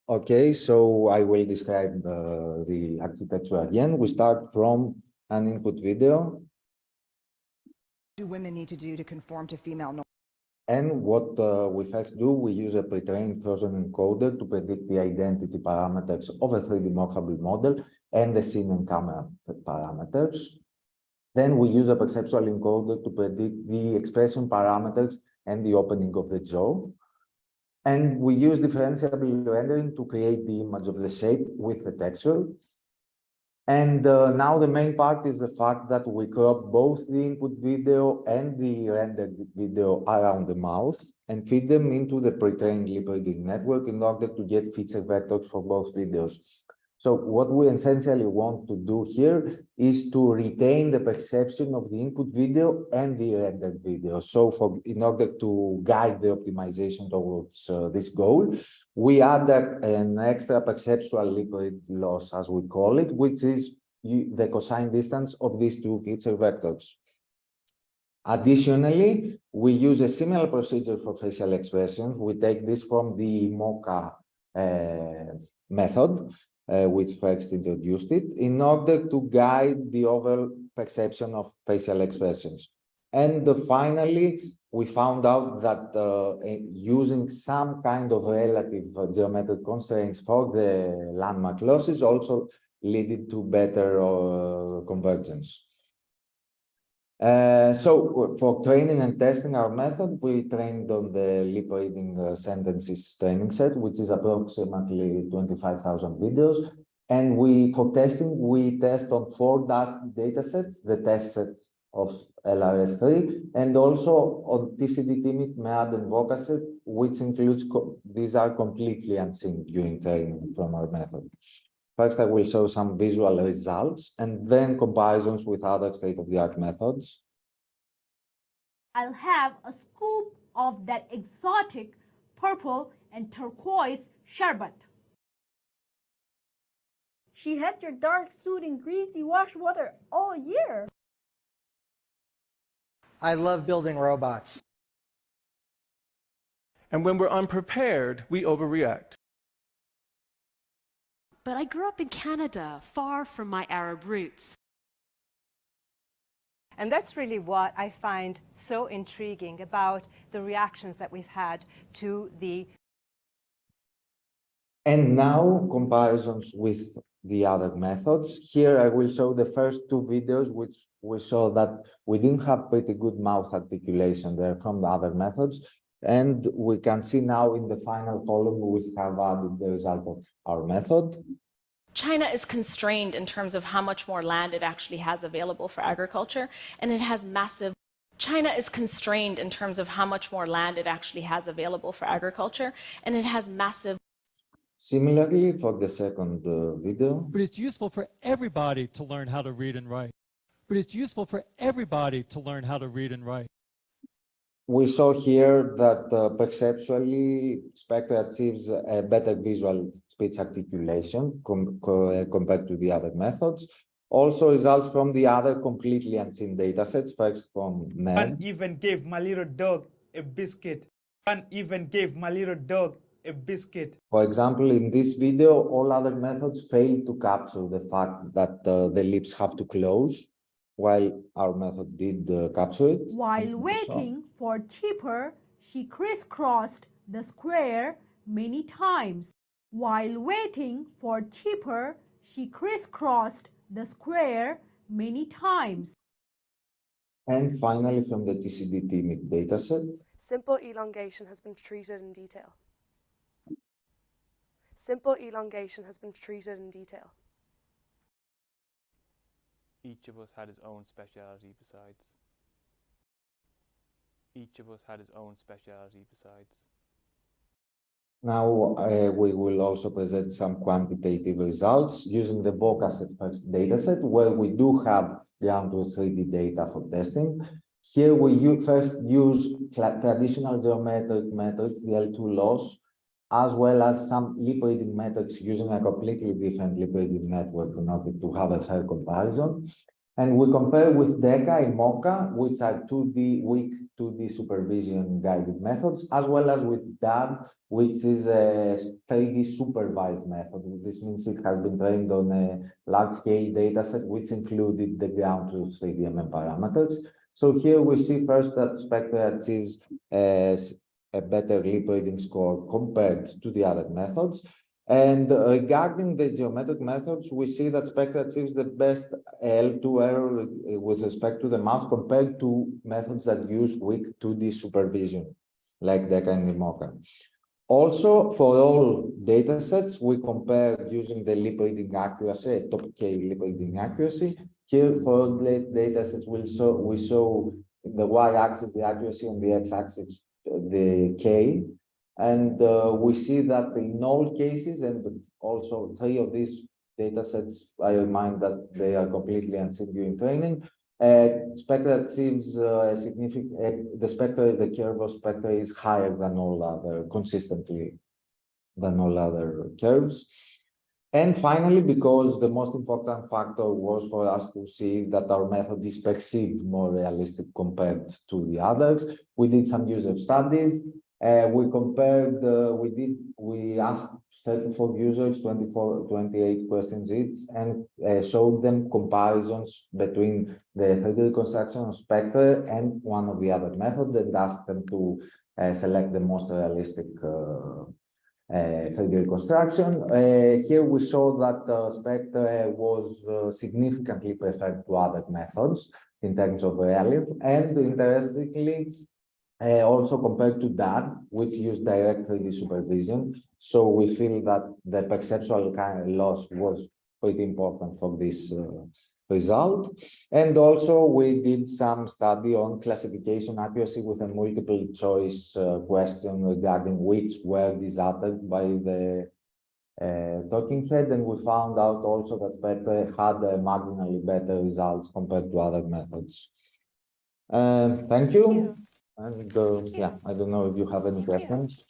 Okay, so I will describe the architecture again. We start from an input video. Do women need to do to conform to female norms? And what we first do, we use a pre-trained version encoder to predict the identity parameters of a 3D morphable model and the scene and camera parameters. Then we use a perceptual encoder to predict the expression parameters and the opening of the jaw. And we use differentiable rendering to create the image of the shape with the texture. And now the main part is the fact that we crop both the input video and the rendered video around the mouth and feed them into the pre-trained lip reading network in order to get feature vectors for both videos. So what we essentially want to do here is to retain the perception of the input video and the rendered video. So in order to guide the optimization towards this goal, we add an extra perceptual lip read loss, as we call it, which is the cosine distance of these two feature vectors. Additionally, we use a similar procedure for facial expressions. We take this from the MOCA method, which first introduced it, in order to guide the overall perception of facial expressions. And finally, we found out that using some kind of relative geometric constraints for the landmark losses also led to better convergence. So for training and testing our method, we trained on the lip reading sentences training set, which is approximately 25,000 videos. And for testing, we test on 4 data sets, the test set of LRS3, and also on TCD, TIMIT, MEAD, and VOCASET, which includes, these are completely unseen during training from our method. First, I will show some visual results and then comparisons with other state-of-the-art methods. I'll have a scoop of that exotic purple and turquoise sherbet. She had your dark suit in greasy wash water all year. I love building robots. And when we're unprepared, we overreact. But I grew up in Canada, far from my Arab roots. And that's really what I find so intriguing about the reactions that we've had to the... And now comparisons with the other methods. Here I will show the first 2 videos, which we saw that we didn't have pretty good mouth articulation there from the other methods. And we can see now in the final column, we have added the result of our method. China is constrained in terms of how much more land it actually has available for agriculture, and it has massive... China is constrained in terms of how much more land it actually has available for agriculture, and it has massive... Similarly, for the second video. But it's useful for everybody to learn how to read and write. But it's useful for everybody to learn how to read and write. We saw here that perceptually, Spectre achieves a better visual speech articulation compared to the other methods. Also results from the other completely unseen datasets, first from MED. One even gave my little dog a biscuit. One even gave my little dog a biscuit. For example, in this video, all other methods fail to capture the fact that the lips have to close, while our method did capture it. While waiting for cheaper, she crisscrossed the square many times. While waiting for cheaper, she crisscrossed the square many times. And finally, from the TCD TIMIT dataset. Simple elongation has been treated in detail. Simple elongation has been treated in detail. Each of us had his own speciality besides. Each of us had his own speciality besides. Now we will also present some quantitative results using the VOCASET first dataset, where we do have ground truth 3D data for testing. Here we first use traditional geometric metrics, the L2 loss, as well as some lip reading methods using a completely different lip reading network in order to have a fair comparison. And we compare with DECA and MOCA, which are 2D, weak 2D supervision guided methods, as well as with DAD, which is a 3D supervised method. This means it has been trained on a large-scale data set, which included the ground truth 3DMM parameters. So here we see first that Spectre achieves a better lip reading score compared to the other methods. And regarding the geometric methods, we see that Spectre achieves the best L2 error with respect to the mouth compared to methods that use weak 2D supervision, like DECA and MOCA. Also, for all data sets, we compare using the lip reading accuracy, top K lip reading accuracy. Here, for all data sets, we show the y-axis the accuracy, on the x-axis the K. And we see that in all cases, and also 3 of these data sets, I remind that they are completely unseen during training. Spectre achieves a significant, the curve of Spectre is higher than all other, consistently than all other curves. And finally, because the most important factor was for us to see that our method is perceived more realistic compared to the others, we did some user studies. We asked 34 users, 28 questions each, and showed them comparisons between the 3D reconstruction of Spectre and one of the other methods, and asked them to select the most realistic 3D reconstruction. Here we show that Spectre was significantly preferred to other methods in terms of realism, and interestingly, also compared to DAD, which used direct 3D supervision. So we feel that the perceptual kind of loss was pretty important for this result. And also we did some study on classification accuracy with a multiple choice question regarding which word is uttered by the talking head, and we found out also that Spectre had marginally better results compared to other methods. Thank you. And yeah, I don't know if you have any questions.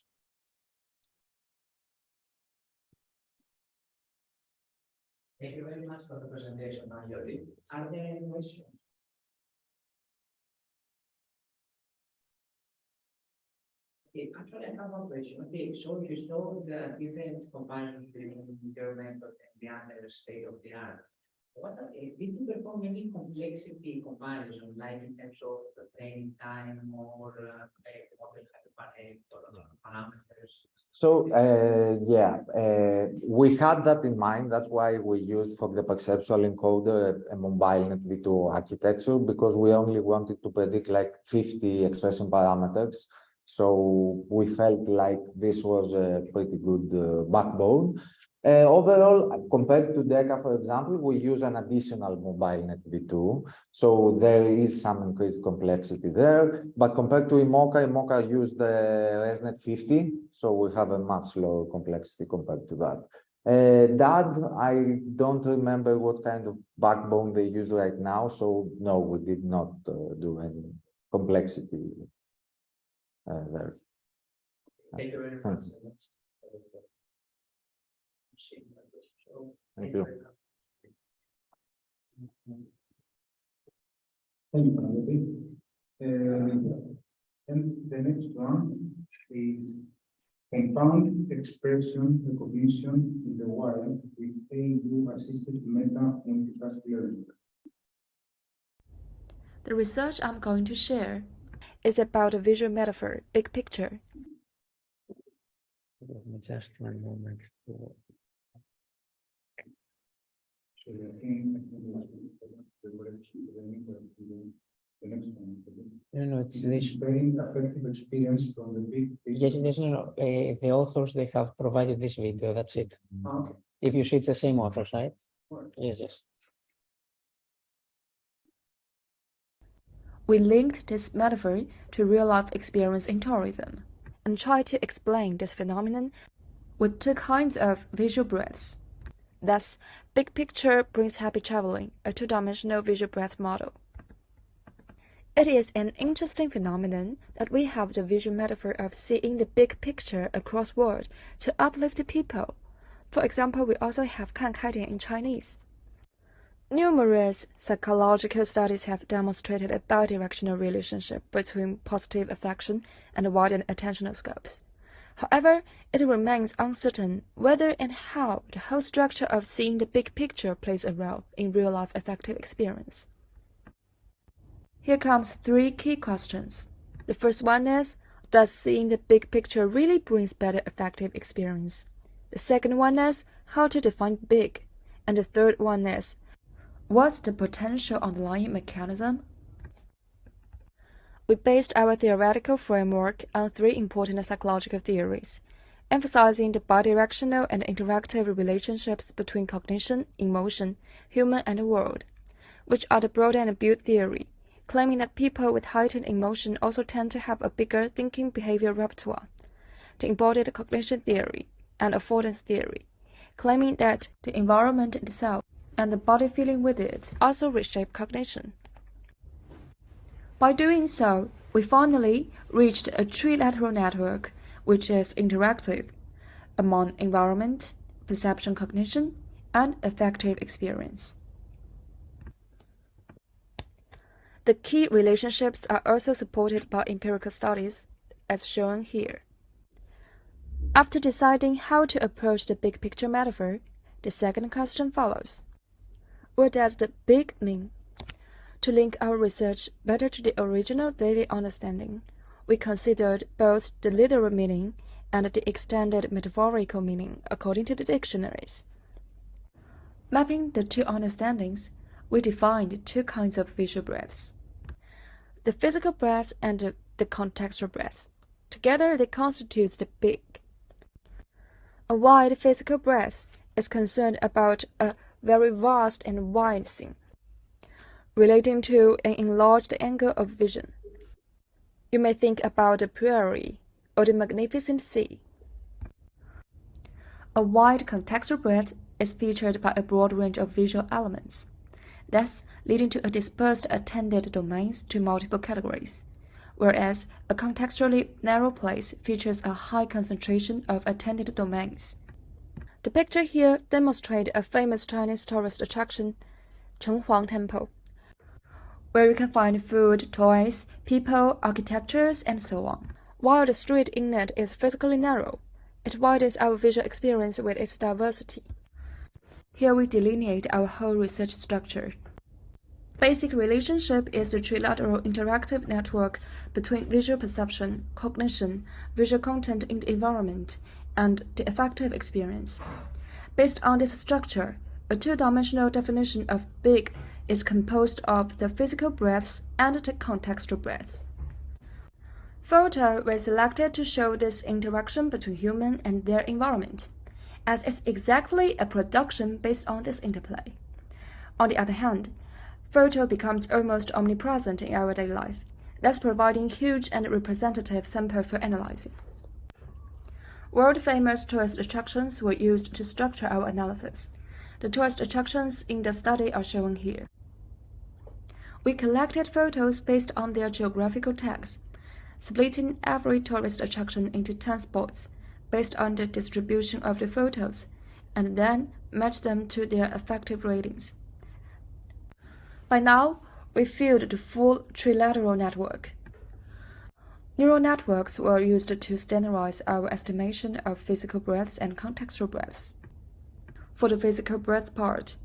Thank you very much for the presentation, Marjorie. Are there any questions? Okay, actually, I have one question. Okay, so you saw the different comparisons between your method and the other state of the art. Did you perform any complexity comparison, like in terms of training time or model parameters? So yeah, we had that in mind. That's why we used for the perceptual encoder a MobileNet V2 architecture, because we only wanted to predict like 50 expression parameters. So we felt like this was a pretty good backbone. Overall, compared to DECA, for example, we use an additional MobileNet V2. So there is some increased complexity there. But compared to IMOCA used the ResNet 50. So we have a much lower complexity compared to that. DAD, I don't remember what kind of backbone they use right now. So no, we did not do any complexity there. Thank you very much. Thank you. Thank you, Penelope. And the next one is compound expression recognition in the wild with AU-assisted meta-multitask learning. The research I'm going to share is about a visual metaphor, big picture. Just one moment. No, it's this. Affective experience from the big picture. Yes, no. The authors, they have provided this video. That's it. Okay. If you see, it's the same authors, right? Yes. We linked this metaphor to real-life experience in tourism and tried to explain this phenomenon with 2 kinds of visual breaths. Thus, big picture brings happy traveling, a 2-dimensional visual breath model. It is an interesting phenomenon that we have the visual metaphor of seeing the big picture across world to uplift people. For example, we also have 看开点 in Chinese. Numerous psychological studies have demonstrated a bidirectional relationship between positive affection and widened attentional scopes. However, it remains uncertain whether and how the whole structure of seeing the big picture plays a role in real-life affective experience. Here comes 3 key questions. The first one is, does seeing the big picture really brings better affective experience? The second one is, how to define big? And the third one is, what's the potential underlying mechanism? We based our theoretical framework on 3 important psychological theories, emphasizing the bidirectional and interactive relationships between cognition, emotion, human, and the world, which are the broad and build theory, claiming that people with heightened emotion also tend to have a bigger thinking behavior repertoire, the embodied cognition theory, and affordance theory, claiming that the environment itself and the body feeling with it also reshape cognition. By doing so, we finally reached a trilateral network which is interactive among environment, perception cognition, and affective experience. The key relationships are also supported by empirical studies, as shown here. After deciding how to approach the big picture metaphor, the second question follows. What does the big mean? To link our research better to the original daily understanding, we considered both the literal meaning and the extended metaphorical meaning according to the dictionaries. Mapping the 2 understandings, we defined 2 kinds of visual breaths: the physical breath and the contextual breath. Together, they constitute the big. A wide physical breath is concerned about a very vast and wide scene, relating to an enlarged angle of vision. You may think about the prairie or the magnificent sea. A wide contextual breadth is featured by a broad range of visual elements, thus leading to a dispersed attended domains to multiple categories, whereas a contextually narrow place features a high concentration of attended domains. The picture here demonstrates a famous Chinese tourist attraction, Chenghuang Temple, where you can find food, toys, people, architectures, and so on. While the street in it is physically narrow, it widens our visual experience with its diversity. Here we delineate our whole research structure. Basic relationship is the trilateral interactive network between visual perception, cognition, visual content in the environment, and the affective experience. Based on this structure, a 2-dimensional definition of big is composed of the physical breaths and the contextual breaths. Photo was selected to show this interaction between human and their environment, as it's exactly a production based on this interplay. On the other hand, photo becomes almost omnipresent in our daily life, thus providing huge and representative sample for analyzing. World-famous tourist attractions were used to structure our analysis. The tourist attractions in the study are shown here. We collected photos based on their geographical tags, splitting every tourist attraction into 10 spots based on the distribution of the photos, and then matched them to their affective ratings. By now, we filled the full trilateral network. Neural networks were used to standardize our estimation of physical breaths and contextual breaths. For the physical breath part,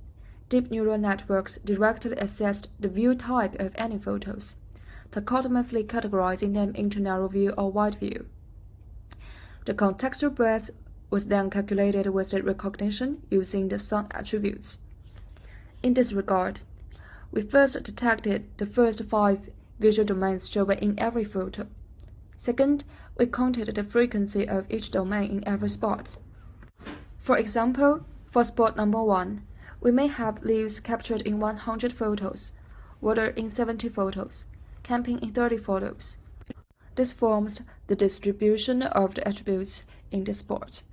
deep neural networks directly assessed the view type of any photos, dichotomously categorizing them into narrow view or wide view. The contextual breadth was then calculated with the recognition using the sound attributes. In this regard, we first detected the first 5 visual domains shown in every photo. Second, we counted the frequency of each domain in every spot. For example, for spot number 1, we may have leaves captured in 100 photos, water in 70 photos, camping in 30 photos. This forms the distribution of the attributes in the spot.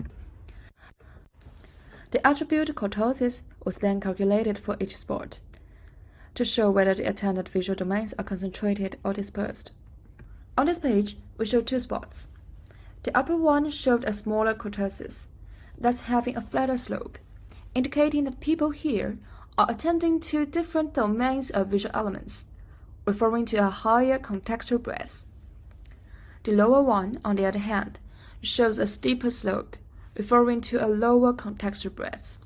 The attribute kurtosis was then calculated for each spot. to show whether the attended visual domains are concentrated or dispersed. On this page, we show two spots. The upper one showed a smaller cortices, thus having a flatter slope, indicating that people here are attending to different domains of visual elements, referring to a higher contextual breadth. The lower one, on the other hand, shows a steeper slope, referring to a lower contextual breadth.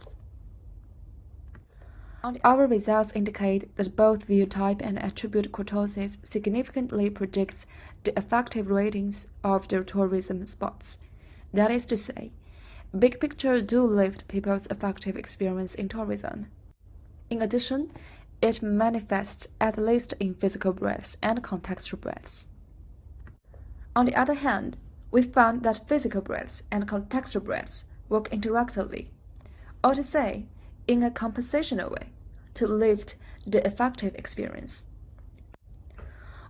Our results indicate that both view type and attribute kurtosis significantly predicts the affective ratings of the tourism spots. That is to say, big picture do lift people's affective experience in tourism. In addition, it manifests at least in physical breadth and contextual breadth. On the other hand, we found that physical breadth and contextual breadth work interactively, or to say, in a compositional way, to lift the affective experience.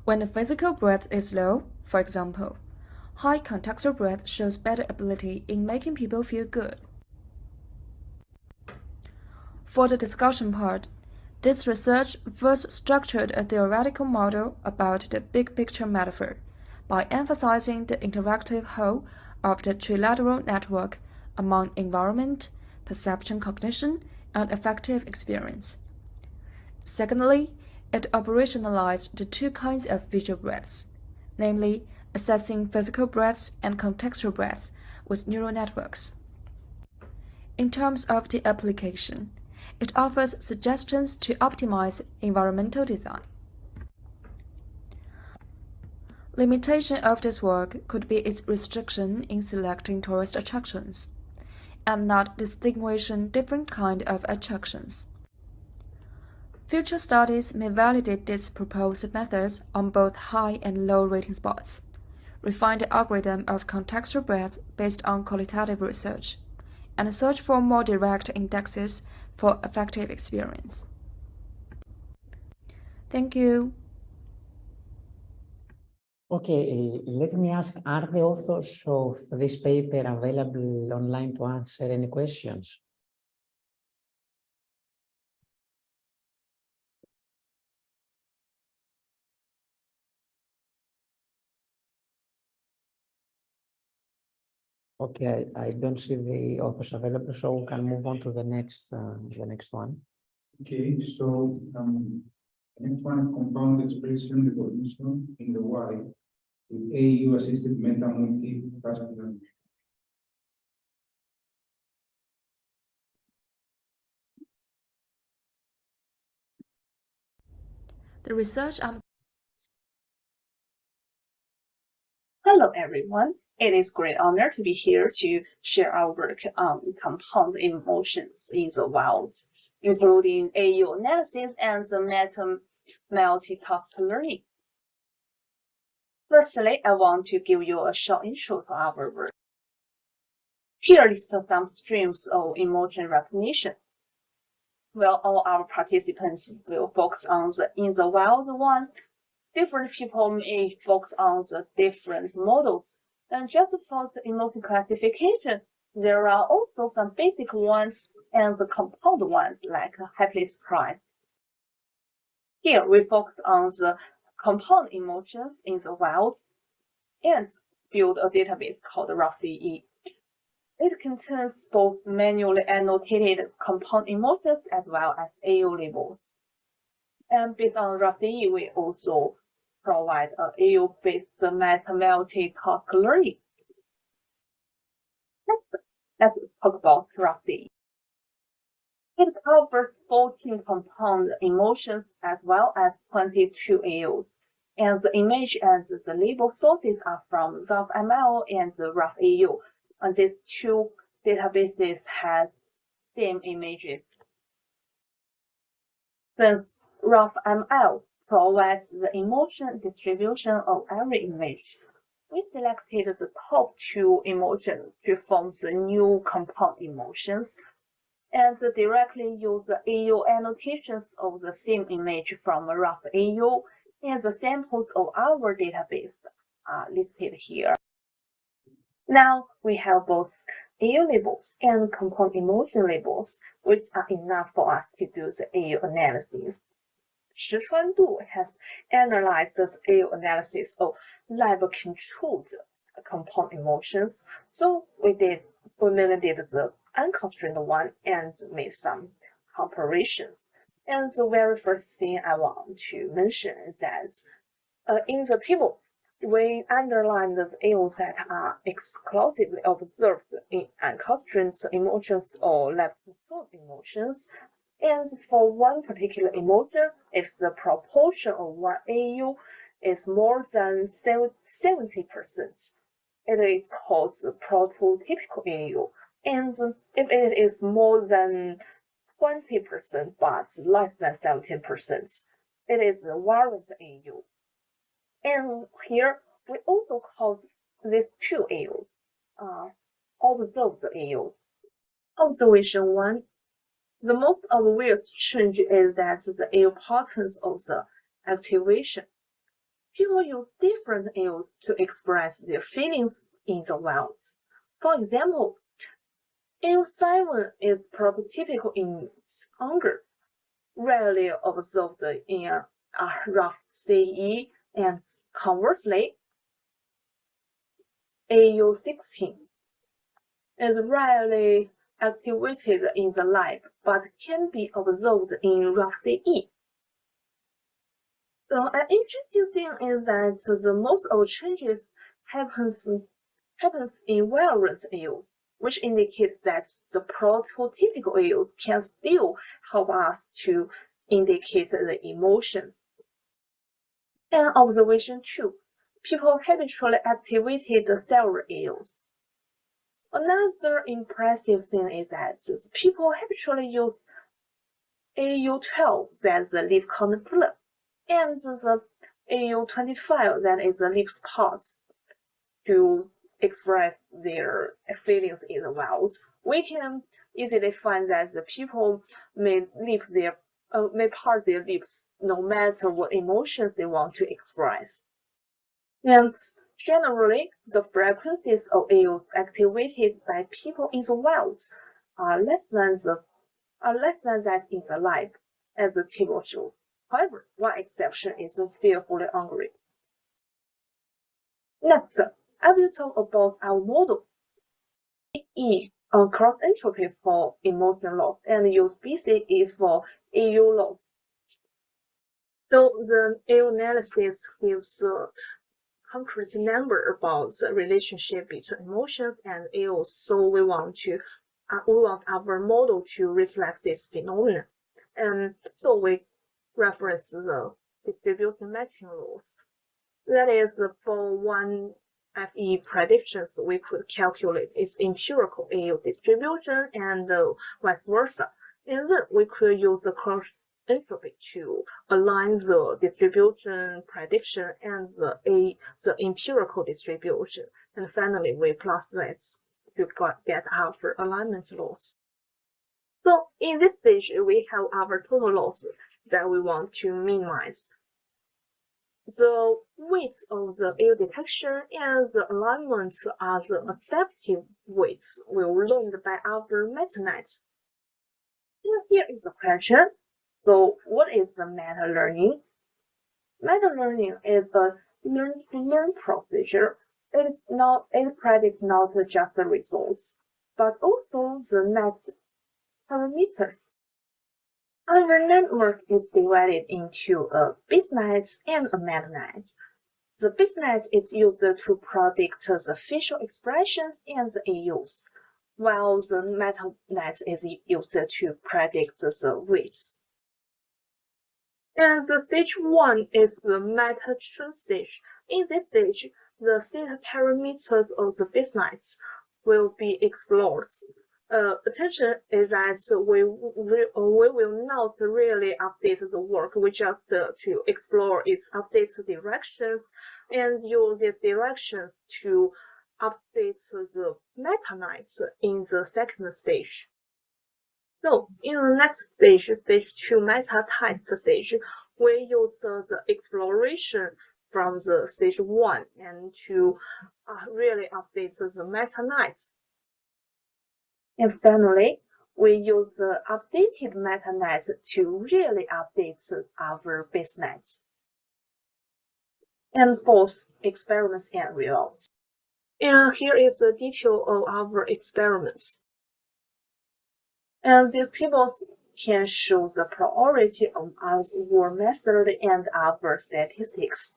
When the physical breadth is low, for example, high contextual breadth shows better ability in making people feel good. For the discussion part, this research first structured a theoretical model about the big picture metaphor by emphasizing the interactive whole of the trilateral network among environment, perception cognition, and affective experience. Secondly, it operationalized the two kinds of visual breadths, namely assessing physical breadths and contextual breadths with neural networks. In terms of the application, it offers suggestions to optimize environmental design. Limitation of this work could be its restriction in selecting tourist attractions, and not distinguishing different kinds of attractions. Future studies may validate these proposed methods on both high and low rating spots, refine the algorithm of contextual breadth based on qualitative research, and search for more direct indexes for affective experience. Thank you. Okay, let me ask, are the authors of this paper available online to answer any questions? Okay, I don't see the authors available, so we can move on to the next one. Okay, so the next one, compound expression recognition in the Y with AU assisted meta multi-task learning. The research on Hello, everyone. It is a great honor to be here to share our work on compound emotions in the wild, including AU analysis and the multi-task learning. Firstly, I want to give you a short intro to our work. Here lists some streams of emotion recognition. Well, all our participants will focus on the in the wild one. Different people may focus on the different models. And just for the emotion classification, there are also some basic ones and the compound ones like happiness cry. Here we focus on the compound emotions in the wild and build a database called RAW-CE. It contains both manually annotated compound emotions as well as AU labels. And based on RAW-CE, we also provide an AU-based multi-task learning. Let's talk about RAW-CE. It covers 14 compound emotions as well as 22 AUs, and the image and the label sources are from RAW-ML and the RAW-AU, and these two databases have same images. Since RAW-ML provides the emotion distribution of every image, we selected the top 2 emotions to form the new compound emotions, and directly use the AU annotations of the same image from RAW-AU, and the samples of our database are listed here. Now we have both AU labels and compound emotion labels, which are enough for us to do the AU analysis. Shichuandu has analyzed the AO analysis of lab-controlled compound emotions. So we mainly did the unconstrained one and made some comparisons. And the very first thing I want to mention is that in the table, we underlined the AOs that are exclusively observed in unconstrained emotions or lab-controlled emotions. And for one particular emotion, if the proportion of one AU is more than 70%, it is called the prototypical AU. And if it is more than 20% but less than 17%, it is a warrant AU. And here we also call these two AUs, observed AUs. Observation 1. The most obvious change is that the AU patterns of the activation. People use different AUs to express their feelings in the wild. For example, AU7 is prototypical in anger, rarely observed in rough CE, and conversely, AU16 is rarely activated in the lab, but can be observed in rough CE. So an interesting thing is that the most of changes happens in warrant AUs, which indicates that the prototypical AUs can still help us to indicate the emotions. And observation 2, people habitually activated several AUs. Another impressive thing is that people habitually use AU12, that's the lip contour, and the AU25, that is the lip spot, to express their feelings in the wild. We can easily find that the people may part their lips no matter what emotions they want to express. And generally, the frequencies of AUs activated by people in the wild are less than that in the lab, as the table shows. However, one exception is fearfully angry. Next, I will talk about our model, E cross entropy for emotion loss, and use BCE for AU loss. So the AU analysis gives a concrete number about the relationship between emotions and AUs. So we want our model to reflect this phenomenon. And so we reference the distribution matching rules. That is, for one FE predictions, we could calculate its empirical AU distribution and vice versa. And then we could use the cross entropy to align the distribution prediction and the empirical distribution. And finally, we plus that to get our alignment loss. So in this stage, we have our total loss that we want to minimize. The weights of the AU detection and the alignment are the adaptive weights we learned by our meta-analysis. Here is the question. So what is the meta-learning? Meta-learning is a learn-to-learn procedure. It predicts not just the results, but also the next parameters. Our network is divided into a basenet and a meta-net. The basenet is used to predict the facial expressions and the AUs, while the meta-net is used to predict the weights. And the stage 1 is the meta-train stage. In this stage, the theta parameters of the basenet will be explored. Attention is that we will not really update the work. We just to explore its update directions and use these directions to update the meta-nets in the second stage. So in the next stage, stage 2 meta-test stage, we use the exploration from the stage 1 and to really update the meta-nets. And finally, We use the updated MetaNet to really update our basenets. And both experiments and results. And here is the detail of our experiments. And these tables can show the priority of our method and our statistics.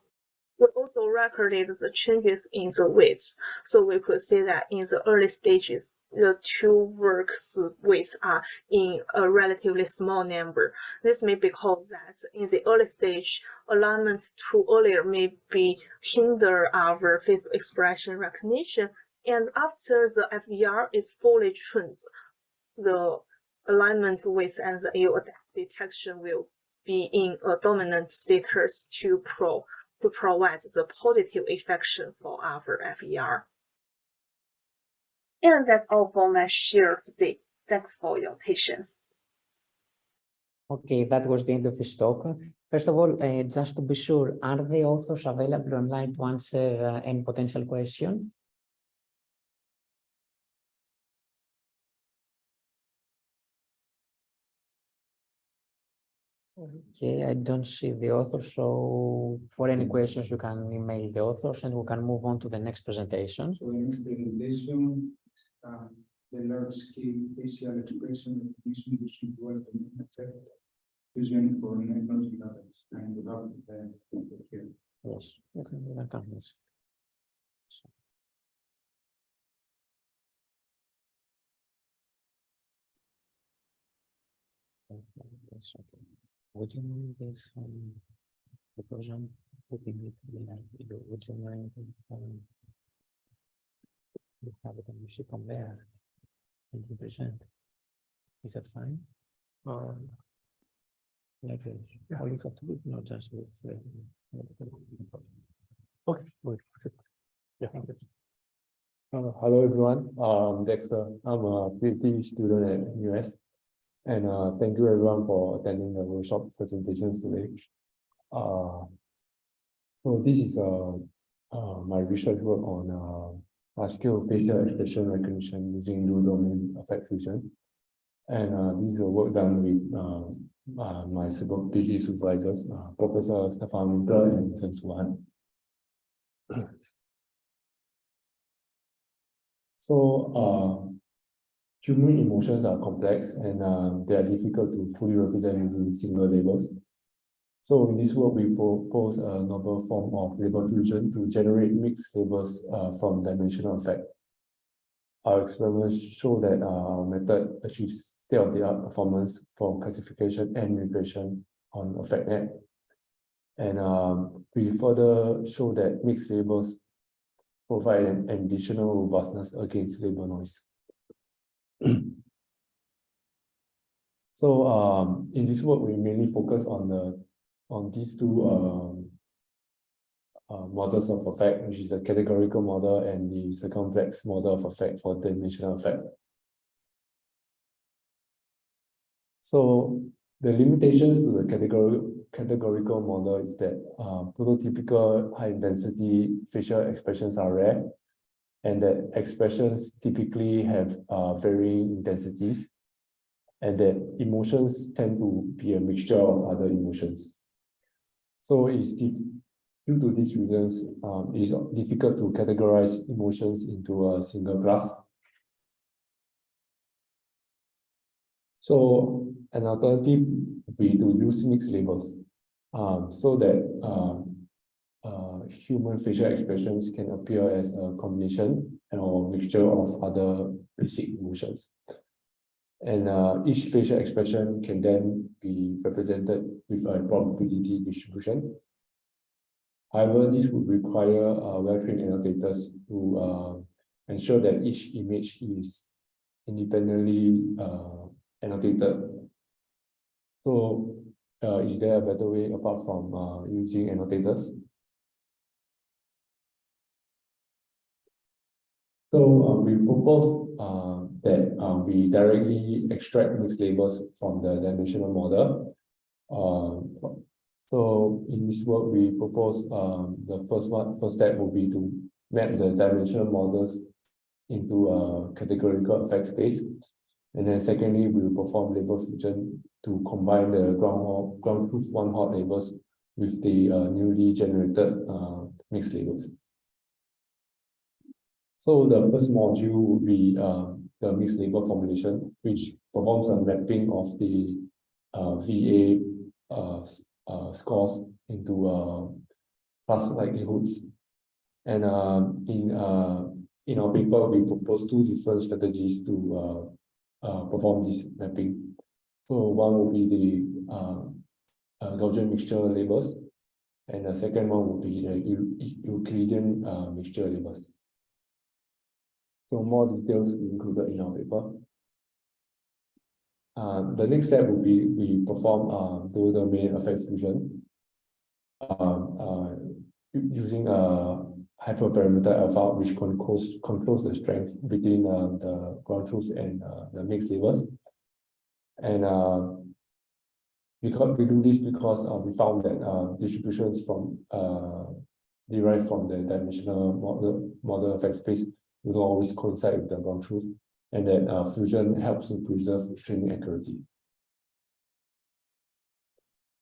We also recorded the changes in the weights, so we could see that in the early stages, the two works weights are in a relatively small number. This may be because that in the early stage, alignments too earlier may be hinder our facial expression recognition, and after the FVR is fully trained, the alignment weights and the AO detection will be in a dominant status to provide the positive affection for our FER. And that's all for my share today. Thanks for your patience. Okay, that was the end of this talk. First of all, just to be sure, are the authors available online to answer any potential questions? Okay, I don't see the authors, so for any questions, you can email the authors and we can move on to the next presentation. So the next presentation, the large-scale facial expression recognition using domain effect fusion for network levels, and we have the here. Yes, okay, we can yes. Yes, okay. Would you mind if because I'm putting it would you mind if you have the music on there and you present? Is that fine? Or like all you have to do, not just with okay, good. Yeah, thank you. Hello everyone, I'm Dexter. I'm a PhD student at US, and thank you everyone for attending the workshop presentations today. So this is my research work on large-scale facial expression recognition using dual domain effect fusion, and this is a work done with my PhD supervisors, Professor Stefan Winter and Chen Suhan. So human emotions are complex and they are difficult to fully represent using single labels. So in this work, we propose a novel form of label fusion to generate mixed labels from dimensional effect. Our experiments show that our method achieves state-of-the-art performance for classification and regression on AffectNet. And we further show that mixed labels provide an additional robustness against label noise. So in this work, we mainly focus on these two models of effect, which is the categorical model and the circumflex model of effect for dimensional effect. So the limitations to the categorical model is that prototypical high-intensity facial expressions are rare, and that expressions typically have varying intensities, and that emotions tend to be a mixture of other emotions. So it's due to these reasons, it's difficult to categorize emotions into a single class. So an alternative would be to use mixed labels so that human facial expressions can appear as a combination or mixture of other basic emotions. And each facial expression can then be represented with a probability distribution. However, this would require well-trained annotators to ensure that each image is independently annotated. So, is there a better way apart from using annotators? So we propose that we directly extract mixed labels from the dimensional model. So in this work, we propose the first step will be to map the dimensional models into a categorical effect space. And then secondly, we will perform label fusion to combine the ground truth one hot labels with the newly generated mixed labels. So the first module will be the mixed label formulation, which performs a mapping of the VA scores into class likelihoods. And in our paper, we propose two different strategies to perform this mapping. So one will be the Gaussian mixture labels, and the second one will be the Euclidean mixture labels. So more details will be included in our paper. The next step will be we perform dual domain affect fusion using a hyperparameter alpha, which controls the strength between the ground truth and the mixed labels. And we do this because we found that distributions derived from the dimensional model effect space do not always coincide with the ground truth, and that fusion helps to preserve training accuracy.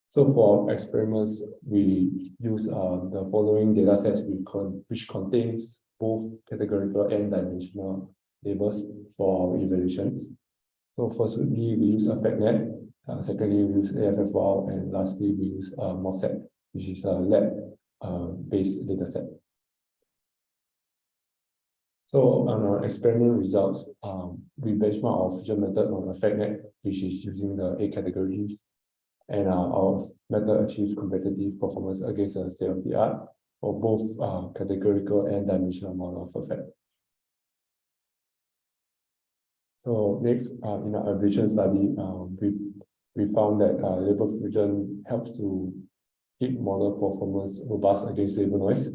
So for experiments, we use the following data sets which contains both categorical and dimensional labels for our evaluations. So firstly, we use AffectNet. Secondly, we use AFFWOW, and lastly, we use MOSEC, which is a lab-based data set. So on our experiment results, we benchmark our fusion method on AffectNet, which is using the A category, and our method achieves competitive performance against the state-of-the-art for both categorical and dimensional model of effect. So next, in our ablation study, we found that label fusion helps to keep model performance robust against label noise.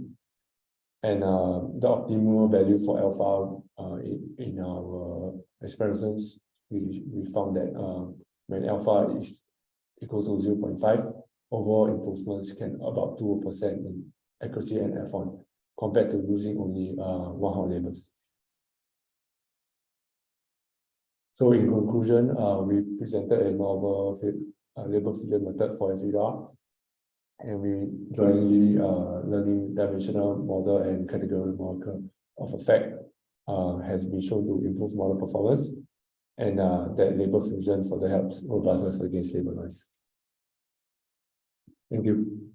And the optimal value for alpha in our experiments, we found that when alpha is equal to 0.5, overall improvements can about 2% in accuracy and F1 compared to using only one-hot labels. So in conclusion, we presented a novel label fusion method for FVR, and we jointly learning dimensional model and categorical model of effect has been shown to improve model performance, and that label fusion further helps robustness against label noise. Thank you.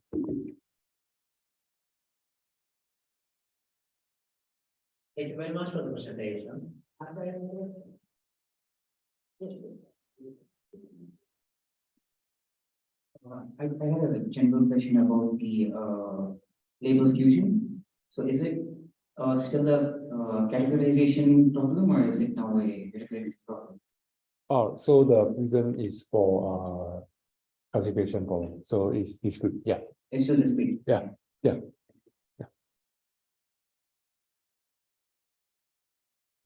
Thank you very much for the presentation. I have a general question about the label fusion. So is it still a categorization problem, or is it now a regulatory problem? Oh, so the fusion is for classification problem. So it's discrete. Yeah. It's still discrete. Yeah. Yeah.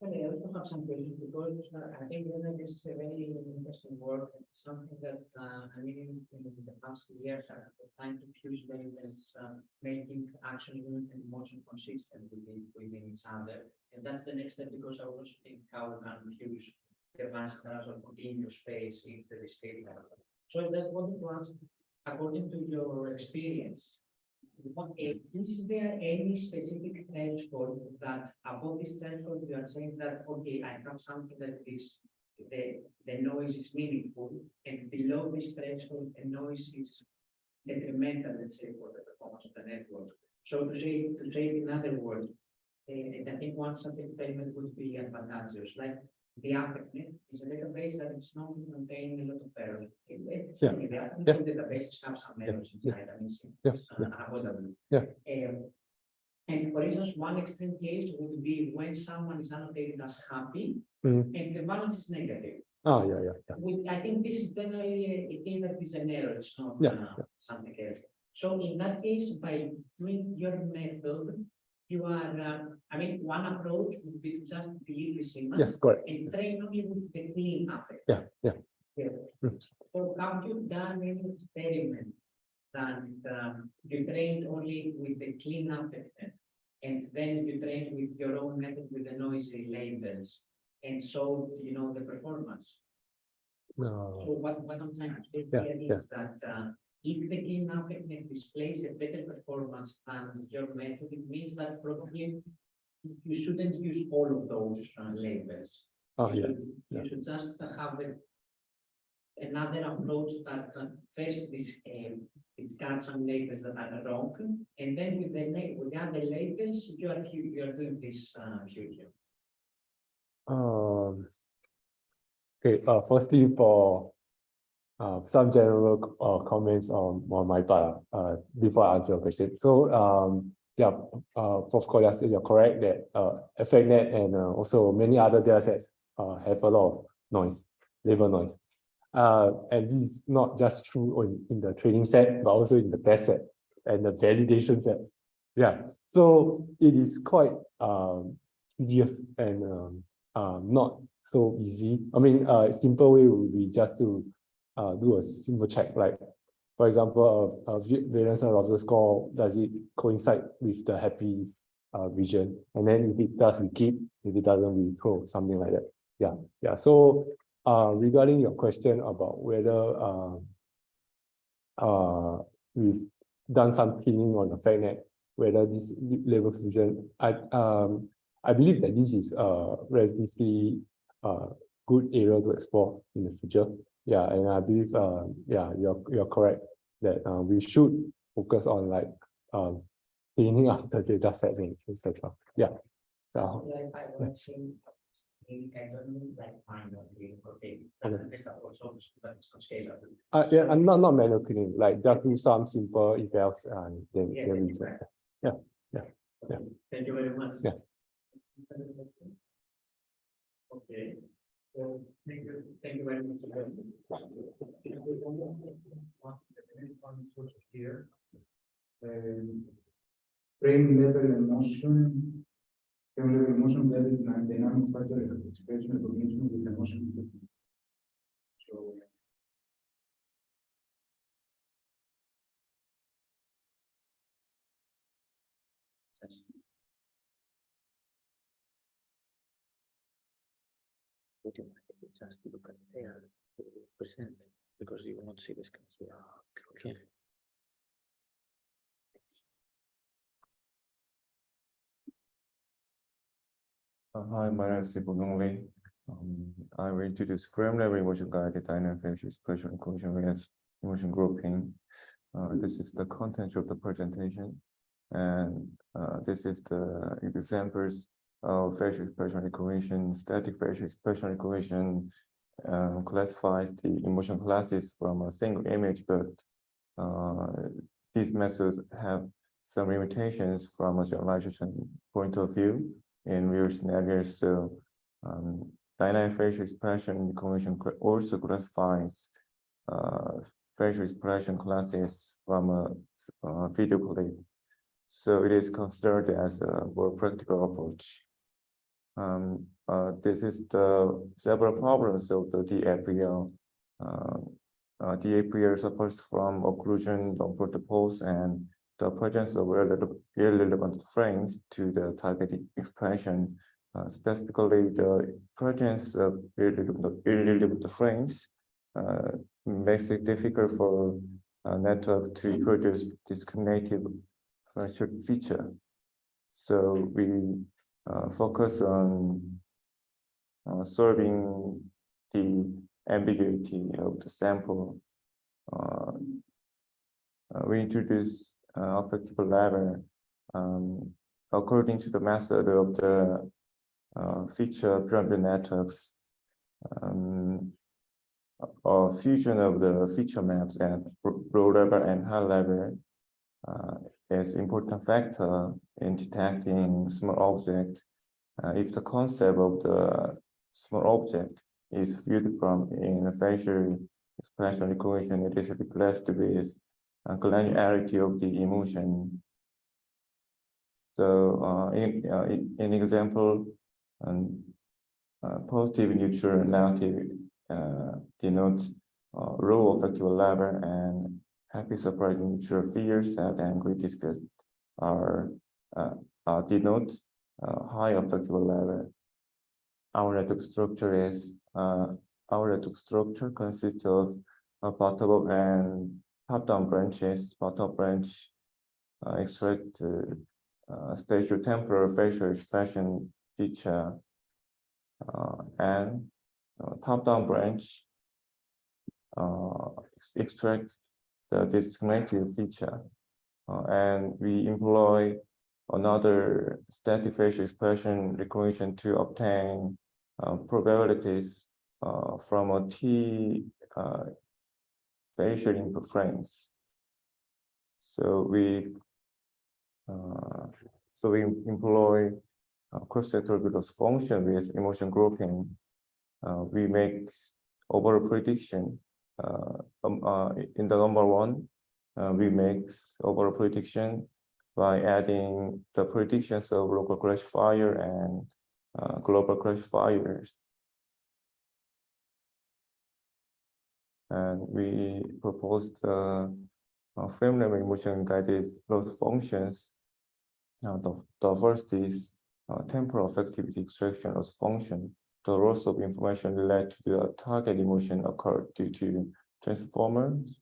I also have some questions because I think this is a very interesting work, and something that I mean in the past years I've been trying to fuse labels, making action unit and motion consistent within each other. And that's the next step, because I also think how we can fuse the vast or continuous space into the discrete level. So I just wanted to ask, according to your experience, is there any specific threshold that above this threshold you are saying that, okay, I have something that is the noise is meaningful, and below this threshold the noise is detrimental, let's say, for the performance of the network? So to say it in other words, and I think one such experiment would be advantageous, like the AffectNet is a database that is not containing a lot of errors. The databases have some errors inside. And for instance, one extreme case would be when someone is annotated as happy and the balance is negative. Oh, yeah. I think this is generally a case that is an error, it's not something else. So in that case, by doing your method, you are, I mean, one approach would be to just delete the signals. Yes, correct. And train only with the clean affect. Yeah. So have you done any experiment that you trained only with the clean affect, and then you trained with your own method with the noisy labels, and show, the performance. No. So what I'm trying to say here is that if the clean affective displays a better performance than your method, it means that probably you shouldn't use all of those labels. You should just have another approach that first discard some labels that are wrong, and then with the other labels, you are doing this fusion. Okay. Firstly, for some general comments on my part before I answer your question. So yeah, Prof. Kolas, you're correct that AffectNet and also many other datasets have a lot of noise, label noise. And this is not just true in the training set, but also in the test set and the validation set. Yeah, so it is quite tedious and not so easy. I mean, a simple way would be just to do a simple check, like, for example, variance arousal score, does it coincide with the happy region? And then if it does, we keep. If it doesn't, we throw, something like that. Yeah. So regarding your question about whether we've done some cleaning on the AffectNet, whether this label fusion, I believe that this is a relatively good area to explore in the future. Yeah, and I believe you're correct that we should focus on like cleaning up the data sets, etc. Yeah. So yeah, I'm not manual cleaning, like just do some simple evals and then we yeah. Thank you very much. Yeah. Okay. So thank you very much. Here. Brain level emotion. Brain level emotion level and dynamic factor expression recognition with emotion. So just look at there, present, because you will not see the screen here. Okay. Hi, my name is Sipulungli. I will introduce frame level emotion guided dynamic facial expression inclusion with emotion grouping. This is the content of the presentation, and this is the examples of facial expression recognition. Static facial expression recognition classifies the emotion classes from a single image, but these methods have some limitations from a generalization point of view in real scenarios. So dynamic facial expression recognition also classifies facial expression classes from a video clip. So it is considered as a more practical approach. This is the several problems of the DAPL. DAPL suffers from occlusion of the pulse and the presence of irrelevant frames to the targeted expression. Specifically, the presence of irrelevant frames makes it difficult for a network to produce discriminative feature. So we focus on solving the ambiguity of the sample. We introduce affective level according to the method of the feature pyramid networks. Or fusion of the feature maps at low level and high level is important factor in detecting small object. If the concept of the small object is viewed from in a facial expression recognition, it is replaced with granularity of the emotion. So in example, positive, neutral, negative denotes low affective level, and happy, surprising, neutral, fear, sad, angry, disgust are denote high affective level. our network structure is our network structure consists of bottom-up and top-down branches. Bottom branch extract spatial temporal facial expression feature, and top-down branch extract the discriminative feature, and we employ another static facial expression recognition to obtain probabilities from a T facial input frames. So we employ cross-heterogeneous function with emotion grouping. We make overall prediction. In the number one, we make overall prediction by adding the predictions of local classifier and global classifiers. And we proposed frame level emotion guided loss functions. Now, the first is temporal affectivity extraction loss function. The loss of information related to the target emotion occurred due to transformers.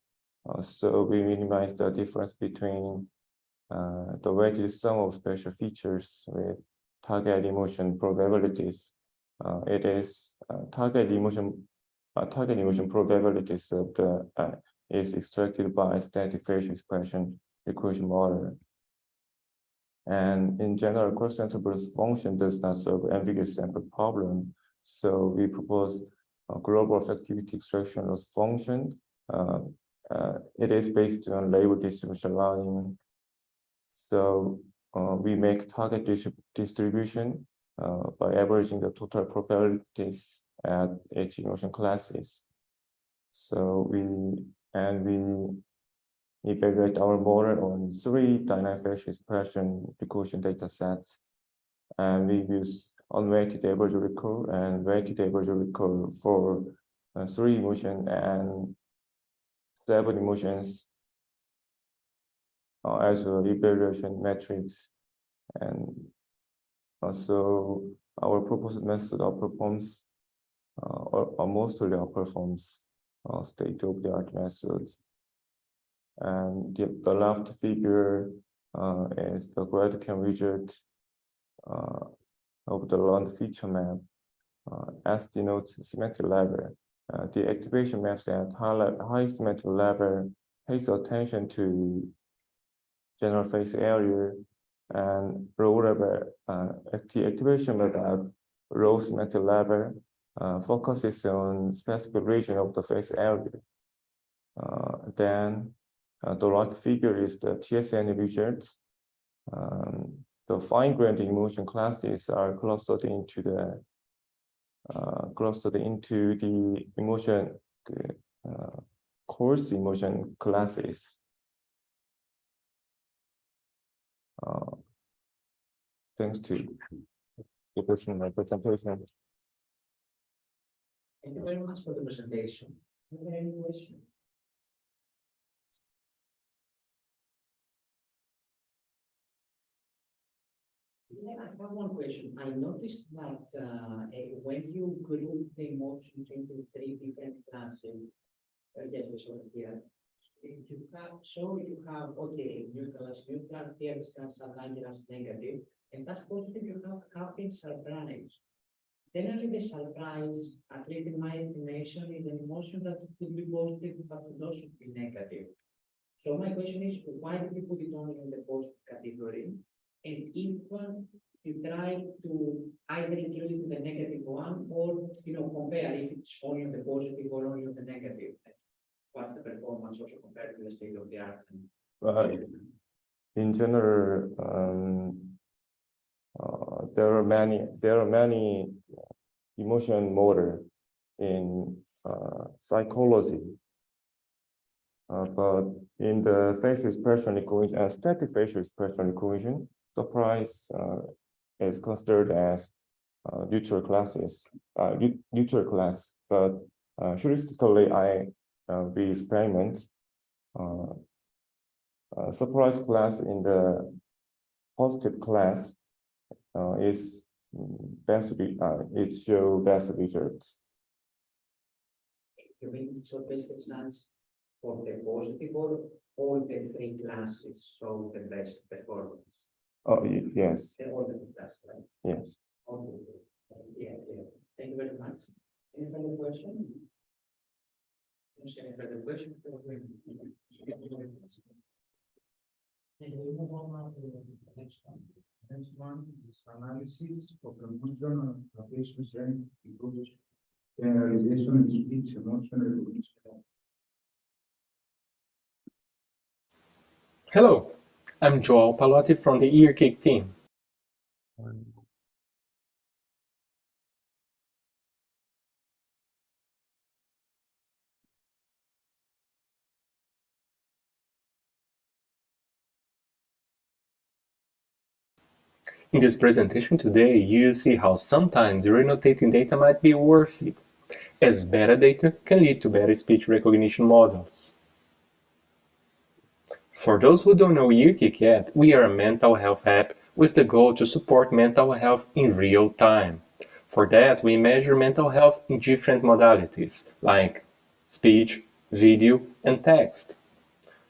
So we minimize the difference between the weighted sum of special features with target emotion probabilities. It is target emotion probabilities of the is extracted by static facial expression recursion model. And in general, cross-interval function does not solve ambiguous sample problem. So we propose a global affectivity extraction loss function. It is based on label distribution learning. So we make target distribution by averaging the total probabilities at each emotion classes. So we evaluate our model on 3 dynamic facial expression recursion data sets. And we use unweighted average recur and weighted average recur for 3 emotion and 7 emotions as a evaluation metrics. And also our proposed method outperforms or mostly outperforms state-of-the-art methods. And the left figure is the graphical widget of the learned feature map. S denotes symmetry level. The activation maps at high symmetry level pays attention to general face area, and low level the activation map at low symmetry level focuses on specific region of the face area. Then the right figure is the TSN results. The fine-grained emotion classes are clustered into the emotion coarse emotion classes. Thanks to the person my presentation. Thank you very much for the presentation. Are there any questions? Yeah, I have one question. I noticed that when you group the emotions into 3 different classes, yes, we saw it here. You have okay, neutral as neutral, fear as aligned as negative, and that's positive. You have been surprised. Generally, the surprise, at least in my estimation, is an emotion that could be positive but could also be negative. So my question is, why did you put it only in the positive category? And if you try to either include the negative one or compare if it's only on the positive or only on the negative, what's the performance also compared to the state of the art? In general, there are many emotion model in psychology. But in the facial expression recognition and static facial expression recognition, surprise is considered as neutral classes, neutral class. But heuristically, we experiment surprise class in the positive class is it shows best results. You mean it shows best results for the positive or all the three classes show the best performance? Oh, yes. All the three classes, right? Yes. Okay. Yeah. Thank you very much. Any further question? Any further question? And we move on to the next one. Next one is analysis of emotional application strength improves generalization in speech, emotion recognition. Hello, I'm Joao Palotti from the EarCake team. In this presentation today, you'll see how sometimes renotating data might be worth it, as better data can lead to better speech recognition models. For those who don't know EarCake yet, we are a mental health app with the goal to support mental health in real time. For that, we measure mental health in different modalities, like speech, video, and text.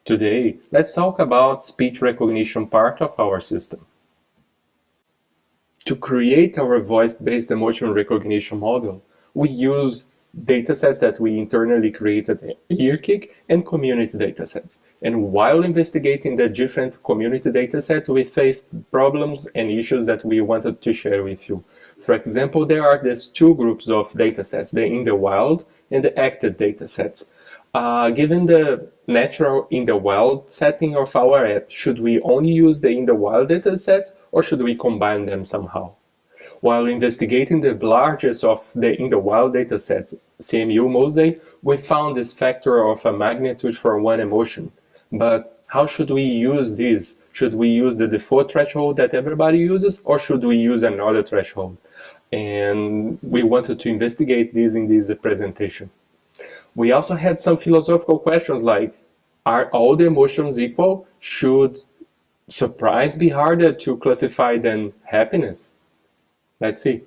Today, let's talk about speech recognition part of our system. To create our voice-based emotion recognition model, we use datasets that we internally created at EarCake and community datasets. And while investigating the different community datasets, we faced problems and issues that we wanted to share with you. For example, there are these two groups of datasets, the in the wild and the acted datasets. Given the natural in the wild setting of our app, should we only use the in the wild datasets or should we combine them somehow? While investigating the largest of the in the wild datasets, CMU mosaic, we found this factor of a magnitude for one emotion. But how should we use this? Should we use the default threshold that everybody uses or should we use another threshold? And we wanted to investigate this in this presentation. We also had some philosophical questions like, are all the emotions equal? Should surprise be harder to classify than happiness? Let's see.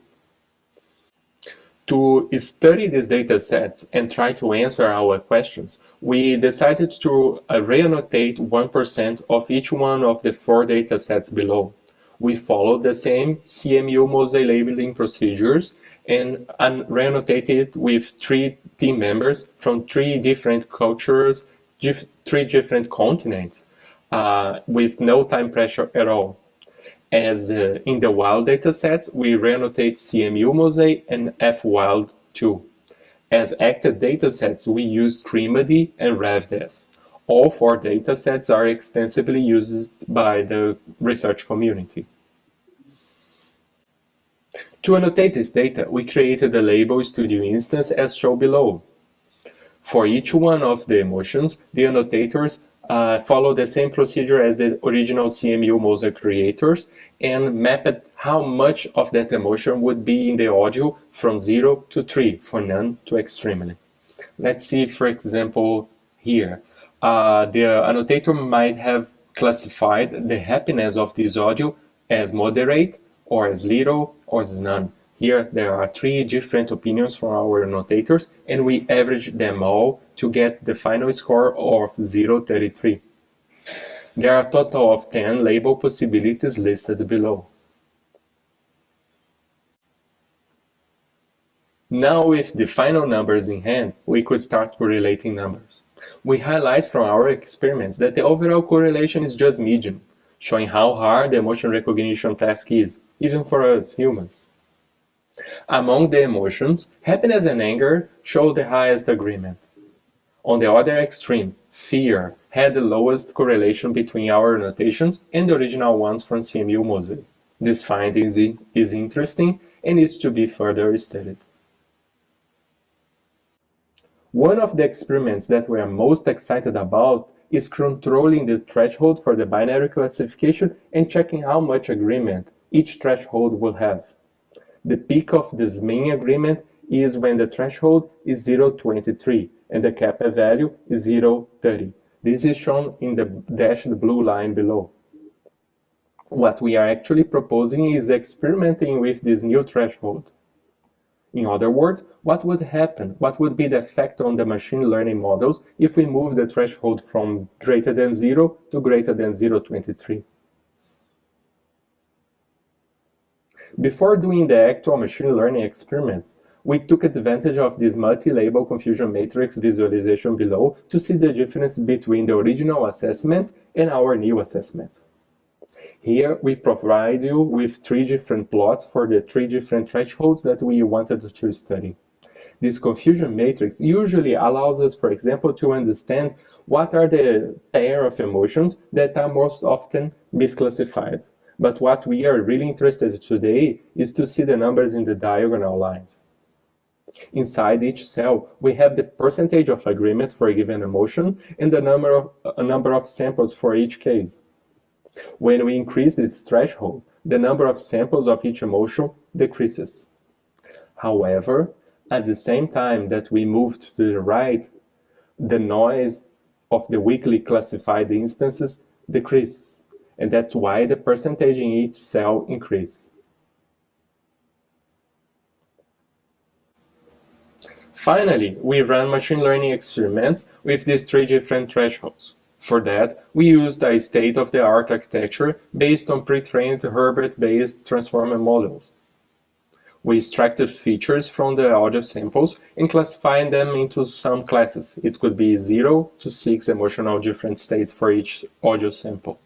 To study these data sets and try to answer our questions, we decided to re-annotate 1% of each one of the 4 data sets below. We followed the same CMU mosaic labeling procedures and re-annotated with 3 team members from 3 different cultures, 3 different continents, with no time pressure at all. As in the wild datasets, we re-annotate CMU mosaic and F-wild too. As active datasets, we use Trimady and RevDes. All 4 datasets are extensively used by the research community. To annotate this data, we created a label studio instance as shown below. For each one of the emotions, the annotators follow the same procedure as the original CMU mosaic creators and mapped how much of that emotion would be in the audio from 0 to 3, for none to extremely. Let's see, for example, here. The annotator might have classified the happiness of this audio as moderate, or as little, or as none. Here there are 3 different opinions from our annotators, and we averaged them all to get the final score of 0.33. There are a total of 10 label possibilities listed below. Now with the final numbers in hand, we could start correlating numbers. We highlight from our experiments that the overall correlation is just medium, showing how hard the emotion recognition task is, even for us humans. Among the emotions, happiness and anger show the highest agreement. On the other extreme, fear had the lowest correlation between our annotations and the original ones from CMU mosaic. This finding is interesting and needs to be further studied. One of the experiments that we are most excited about is controlling the threshold for the binary classification and checking how much agreement each threshold will have. The peak of this main agreement is when the threshold is 0.23 and the kappa value is 0.30. This is shown in the dashed blue line below. What we are actually proposing is experimenting with this new threshold. In other words, what would happen? What would be the effect on the machine learning models if we move the threshold from greater than 0 to greater than 0.23? Before doing the actual machine learning experiments, we took advantage of this multi-label confusion matrix visualization below to see the difference between the original assessments and our new assessments. Here, we provide you with 3 different plots for the 3 different thresholds that we wanted to study. This confusion matrix usually allows us, for example, to understand what are the pair of emotions that are most often misclassified. But what we are really interested in today is to see the numbers in the diagonal lines. Inside each cell, we have the percentage of agreement for a given emotion and the number of samples for each case. When we increase this threshold, the number of samples of each emotion decreases. However, at the same time that we move to the right, the noise of the weakly classified instances decreases, and that's why the percentage in each cell increases. Finally, we ran machine learning experiments with these 3 different thresholds. For that, we used a state-of-the-art architecture based on pre-trained Herbert-based transformer models. We extracted features from the audio samples and classified them into some classes. It could be 0 to 6 emotional different states for each audio sample.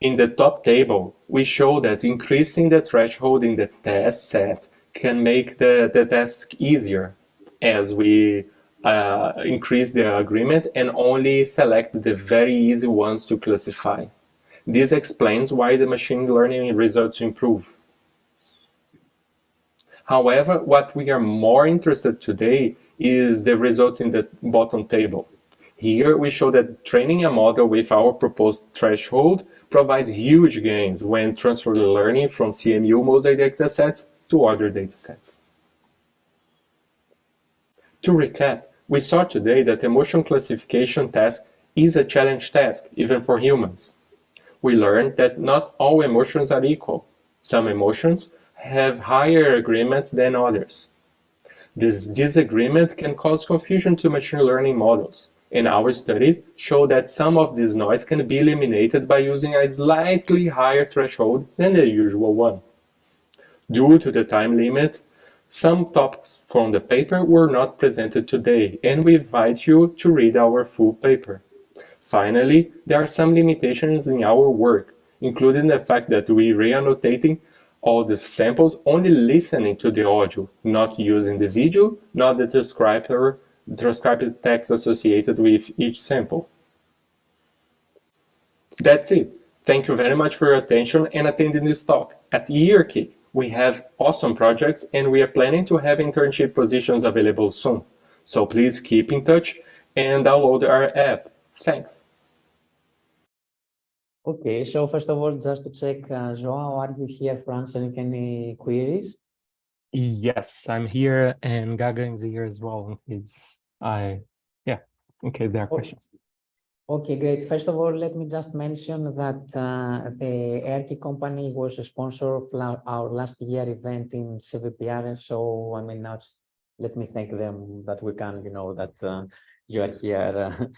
In the top table, we show that increasing the threshold in the test set can make the task easier as we increase the agreement and only select the very easy ones to classify. This explains why the machine learning results improve. However, what we are more interested today is the results in the bottom table. Here we show that training a model with our proposed threshold provides huge gains when transferring learning from CMU mosaic datasets to other datasets. To recap, we saw today that emotion classification task is a challenge task, even for humans. We learned that not all emotions are equal. Some emotions have higher agreements than others. This disagreement can cause confusion to machine learning models, and our study showed that some of this noise can be eliminated by using a slightly higher threshold than the usual one. Due to the time limit, some topics from the paper were not presented today, and we invite you to read our full paper. Finally, there are some limitations in our work, including the fact that we re-annotating all the samples only listening to the audio, not using the video, not the transcribed text associated with each sample. That's it. Thank you very much for your attention and attending this talk. At EarKick, we have awesome projects and we are planning to have internship positions available soon. So please keep in touch and download our app. Thanks. Okay, so first of all, just to check, João, are you here for answering any queries? Yes, I'm here and Gaga is here as well in case in case there are questions. Okay, great. First of all, let me just mention that the ERKI company was a sponsor of our last year event in CVPR. And so, I mean, now let me thank them that we can, that you are here,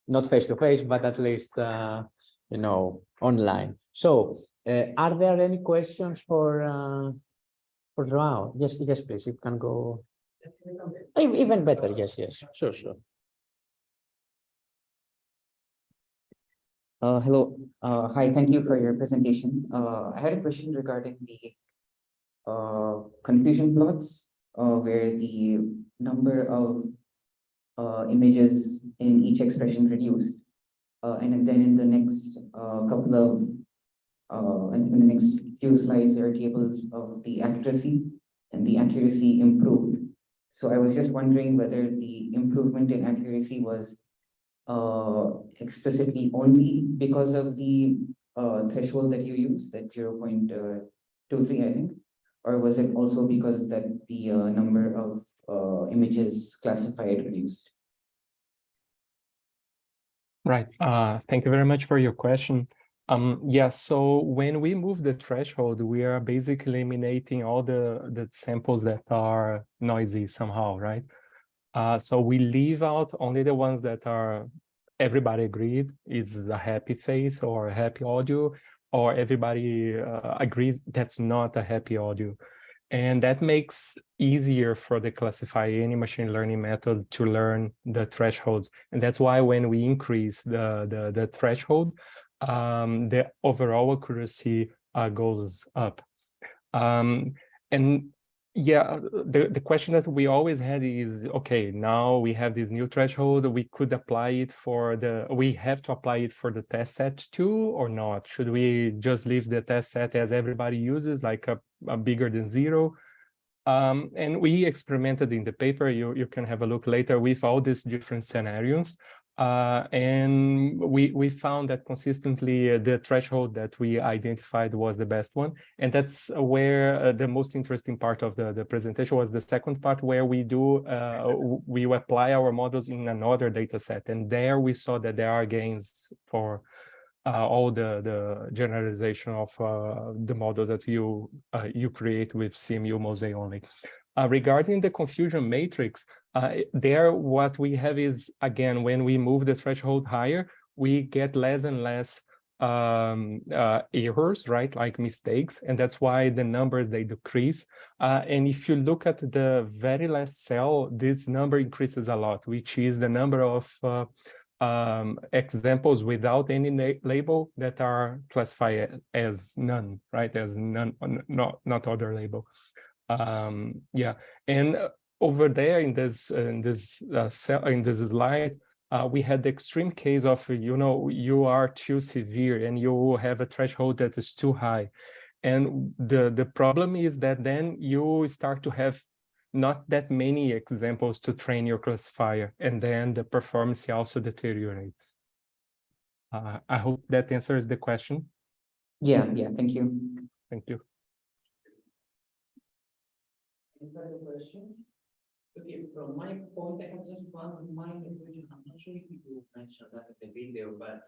not face to face, but at least, online. So, are there any questions for João? Yes, please, you can go. Even better, yes, sure. Hello. Hi, thank you for your presentation. I had a question regarding the confusion plots, where the number of images in each expression reduced. And then in the next couple of, in the next few slides, there are tables of the accuracy, and the accuracy improved. So I was just wondering whether the improvement in accuracy was explicitly only because of the threshold that you used, that 0.23, I think, or was it also because that the number of images classified reduced? Right. Thank you very much for your question. Yeah, so when we move the threshold, we are basically eliminating all the samples that are noisy somehow, right? So we leave out only the ones that are everybody agreed is a happy face or a happy audio, or everybody agrees that's not a happy audio. And that makes easier for the classify any machine learning method to learn the thresholds. And that's why when we increase the threshold, the overall accuracy goes up. And yeah, the question that we always had is, okay, now we have this new threshold, we could apply it for we have to apply it for the test set too, or not? Should we just leave the test set as everybody uses, like a bigger than 0? And we experimented in the paper, you can have a look later, with all these different scenarios. And we found that consistently the threshold that we identified was the best one. And that's where the most interesting part of the presentation was the second part, where we apply our models in another data set. And there we saw that there are gains for all the generalization of the models that you create with CMU Mosaic only. Regarding the confusion matrix, there what we have is, again, when we move the threshold higher, we get less and less errors, right, like mistakes, and that's why the numbers, they decrease. And if you look at the very last cell, this number increases a lot, which is the number of examples without any label that are classified as none, right, as none, not other label. Yeah, and over there in this slide, we had the extreme case of, you are too severe and you have a threshold that is too high, and the problem is that then you start to have not that many examples to train your classifier, and then the performance also deteriorates. I hope that answers the question. Yeah, thank you. Thank you. Any further questions? Okay, from my point, I have just one minor question. I'm not sure if you mentioned that in the video, but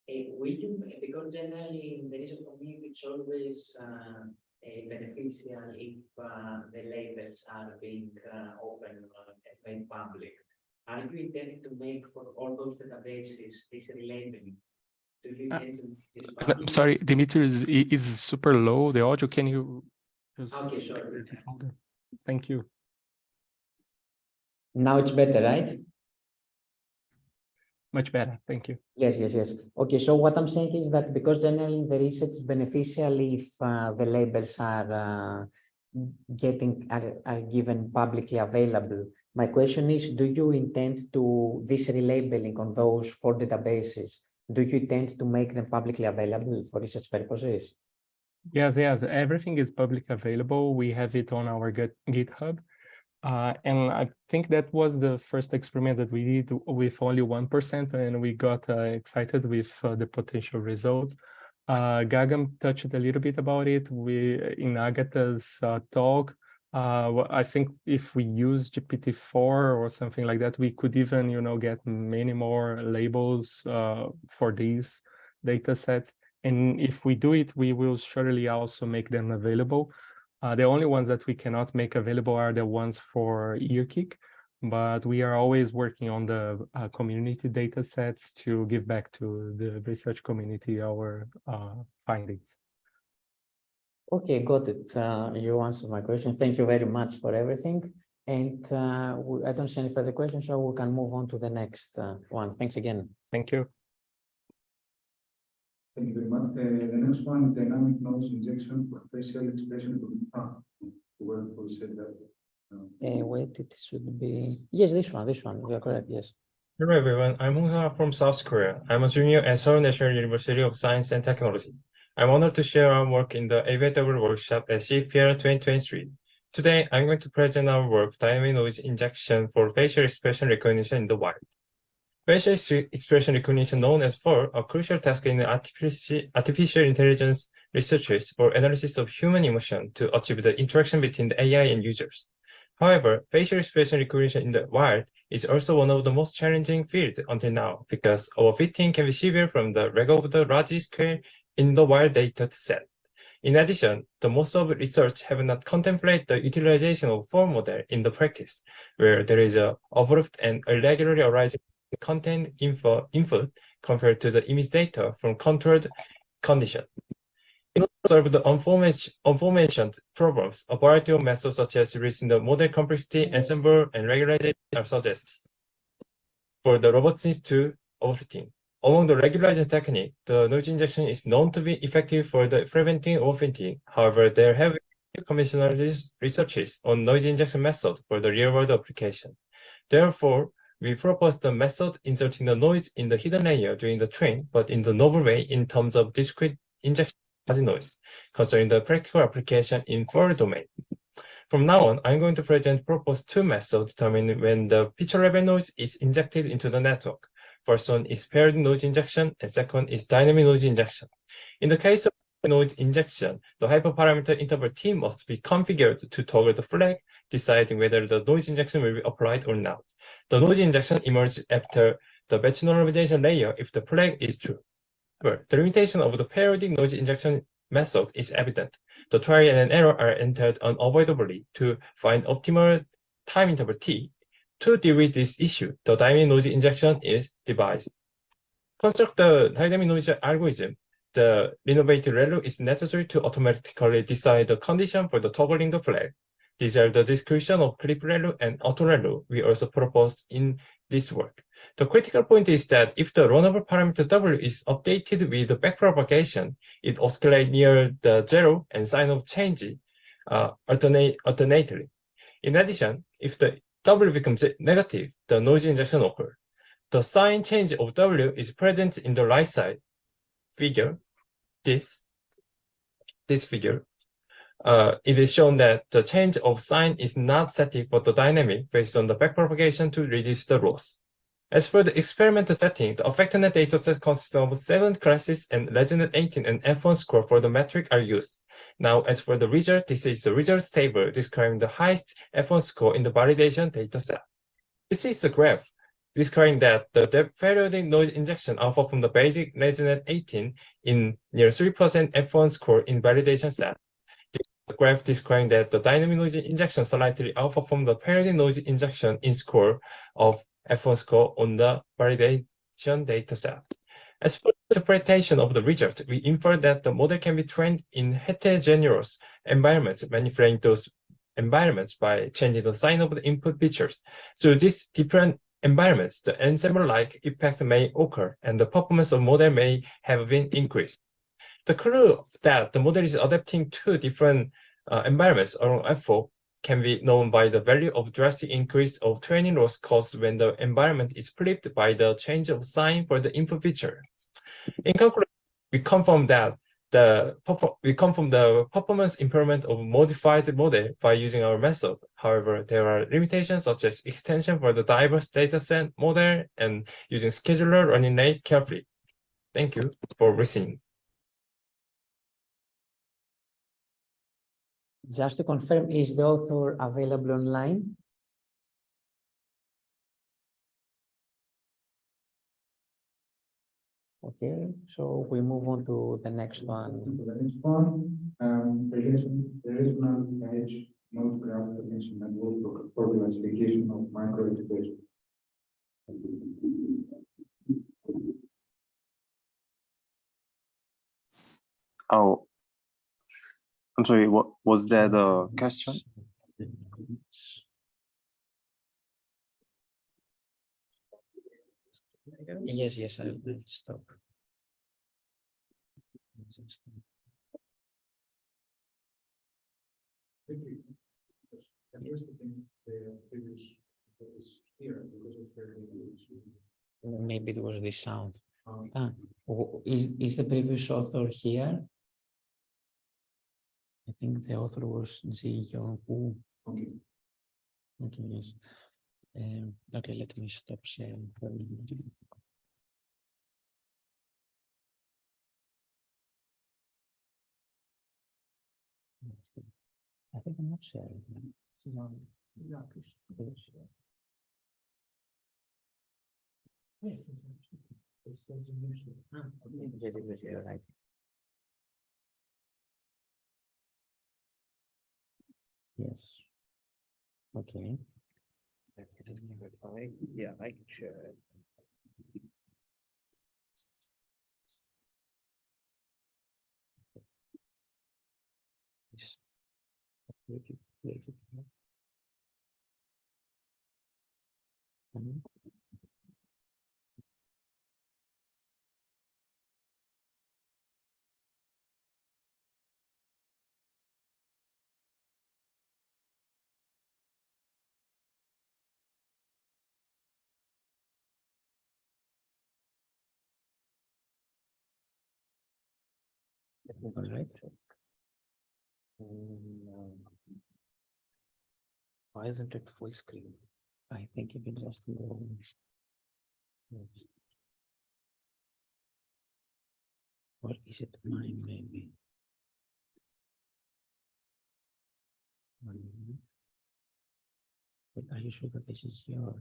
because generally in the research community, it's always beneficial if the labels are being open and made public. Are you intending to make for all those databases this relabeling? Do you intend to make this public? I'm sorry, Dimitri, is super low, the audio. Can you just... Okay, sure. Thank you. Now it's better, right? Much better, thank you. Yes. Okay, so what I'm saying is that because generally in the research it's beneficial if the labels are given publicly available. My question is, do you intend to this relabeling on those 4 databases? Do you intend to make them publicly available for research purposes? Yes, everything is publicly available. We have it on our GitHub. And I think that was the first experiment that we did with only 1%, and we got excited with the potential results. Gagam touched a little bit about it. In Agatha's talk, I think if we use GPT-4 or something like that, we could even, get many more labels for these data sets. And if we do it, we will surely also make them available. The only ones that we cannot make available are the ones for EarKick, but we are always working on the community data sets to give back to the research community our findings. Okay, got it. You answered my question. Thank you very much for everything. And I don't see any further questions, so we can move on to the next one. Thanks again. Thank you. Thank you very much. The next one is dynamic noise injection for facial expression. Where we said that. Wait, it should be... Yes, this one. You are correct, yes. Hello everyone, I'm Hong from South Korea. I'm a junior at Seoul National University of Science and Technology. I'm honored to share our work in the AVW workshop at CVPR 2023. Today, I'm going to present our work, dynamic noise injection for facial expression recognition in the wild. Facial expression recognition, known as FAR, a crucial task in artificial intelligence researchers for analysis of human emotion to achieve the interaction between the AI and users. However, facial expression recognition in the wild is also one of the most challenging fields until now because overfitting can be severe from the lag of the large square in the wild data set. In addition, the most of research have not contemplated the utilization of form model in the practice, where there is a abrupt and irregularly arising content input compared to the image data from controlled condition. In order to solve the aforementioned problems, a variety of methods such as reducing the model complexity, ensemble, and regularization are suggested for the robustness to overfitting. Among the regularization technique, the noise injection is known to be effective for the preventing overfitting. However, there have been conventional researches on noise injection method for the real-world application. Therefore, we propose the method inserting the noise in the hidden layer during the train, but in the novel way in terms of discrete injection as noise, considering the practical application in forward domain. From now on, I'm going to propose two methods determining when the picture level noise is injected into the network. First one is periodic noise injection, and second is dynamic noise injection. In the case of noise injection, the hyperparameter interval T must be configured to toggle the flag, deciding whether the noise injection will be applied or not. The noise injection emerges after the batch normalization layer if the flag is true. However, the limitation of the periodic noise injection method is evident. The trial and error are entered unavoidably to find optimal time interval T. To deal with this issue, the dynamic noise injection is devised. Construct the dynamic noise algorithm. The innovative ReLU is necessary to automatically decide the condition for the toggling the flag. These are the description of clip ReLU and auto ReLU we also proposed in this work. The critical point is that if the runnable parameter W is updated with the backpropagation, it oscillates near the zero and sign of change alternately. In addition, if the W becomes negative, the noise injection occurs. The sign change of W is present in the right side figure. This figure. It is shown that the change of sign is not static but the dynamic based on the backpropagation to reduce the loss. As for the experimental setting, the AffectNet dataset consists of 7 classes and ResNet 18 and F1 score for the metric are used. Now, as for the result, this is the result table describing the highest F1 score in the validation dataset. This is the graph describing that the periodic noise injection outperformed the basic ResNet 18 in near 3% F1 score in validation set. The graph describing that the dynamic noise injection slightly outperformed the periodic noise injection in score of F1 score on the validation dataset. As for the interpretation of the result, we infer that the model can be trained in heterogeneous environments, manipulating those environments by changing the sign of the input features. So these different environments, the ensemble-like effect may occur, and the performance of model may have been increased. The clue that the model is adapting to different environments around F4 can be known by the value of drastic increase of training loss caused when the environment is flipped by the change of sign for the input feature. In conclusion, we confirm the performance improvement of modified model by using our method. However, there are limitations such as extension for the diverse dataset model and using scheduler running rate carefully. Thank you for listening. Just to confirm, is the author available online? Okay, so we move on to the next one. The next one, relational edge node graph definition network for classification of micro integration. Oh, I'm sorry, what was that a question? Yes, I'll stop. Maybe it was this sound. Is the previous author here? I think the author was Ji Yong-woo. Okay. Okay, yes. Okay, let me stop sharing. I think I'm not sharing. Right. Yes. Okay. Yeah, I can share it. Yes. All right. Why isn't it full screen? I think if it just go. Or is it mine maybe? But are you sure that this is your?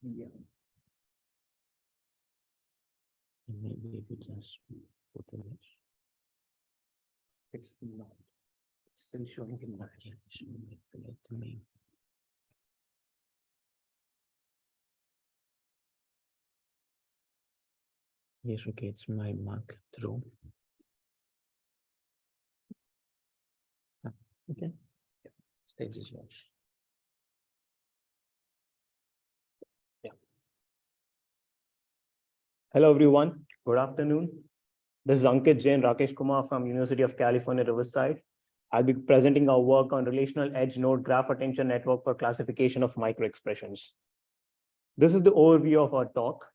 Yeah. And maybe if you just put it. It's not. It's still showing in that. Yeah, showing it to me. Yes, okay, it's my Mac through. Okay. Yeah. Stage is yours. Yeah. Hello, everyone. Good afternoon. This is Ankit Jain Rakesh Kumar from University of California, Riverside. I'll be presenting our work on relational edge node graph attention network for classification of microexpressions. This is the overview of our talk.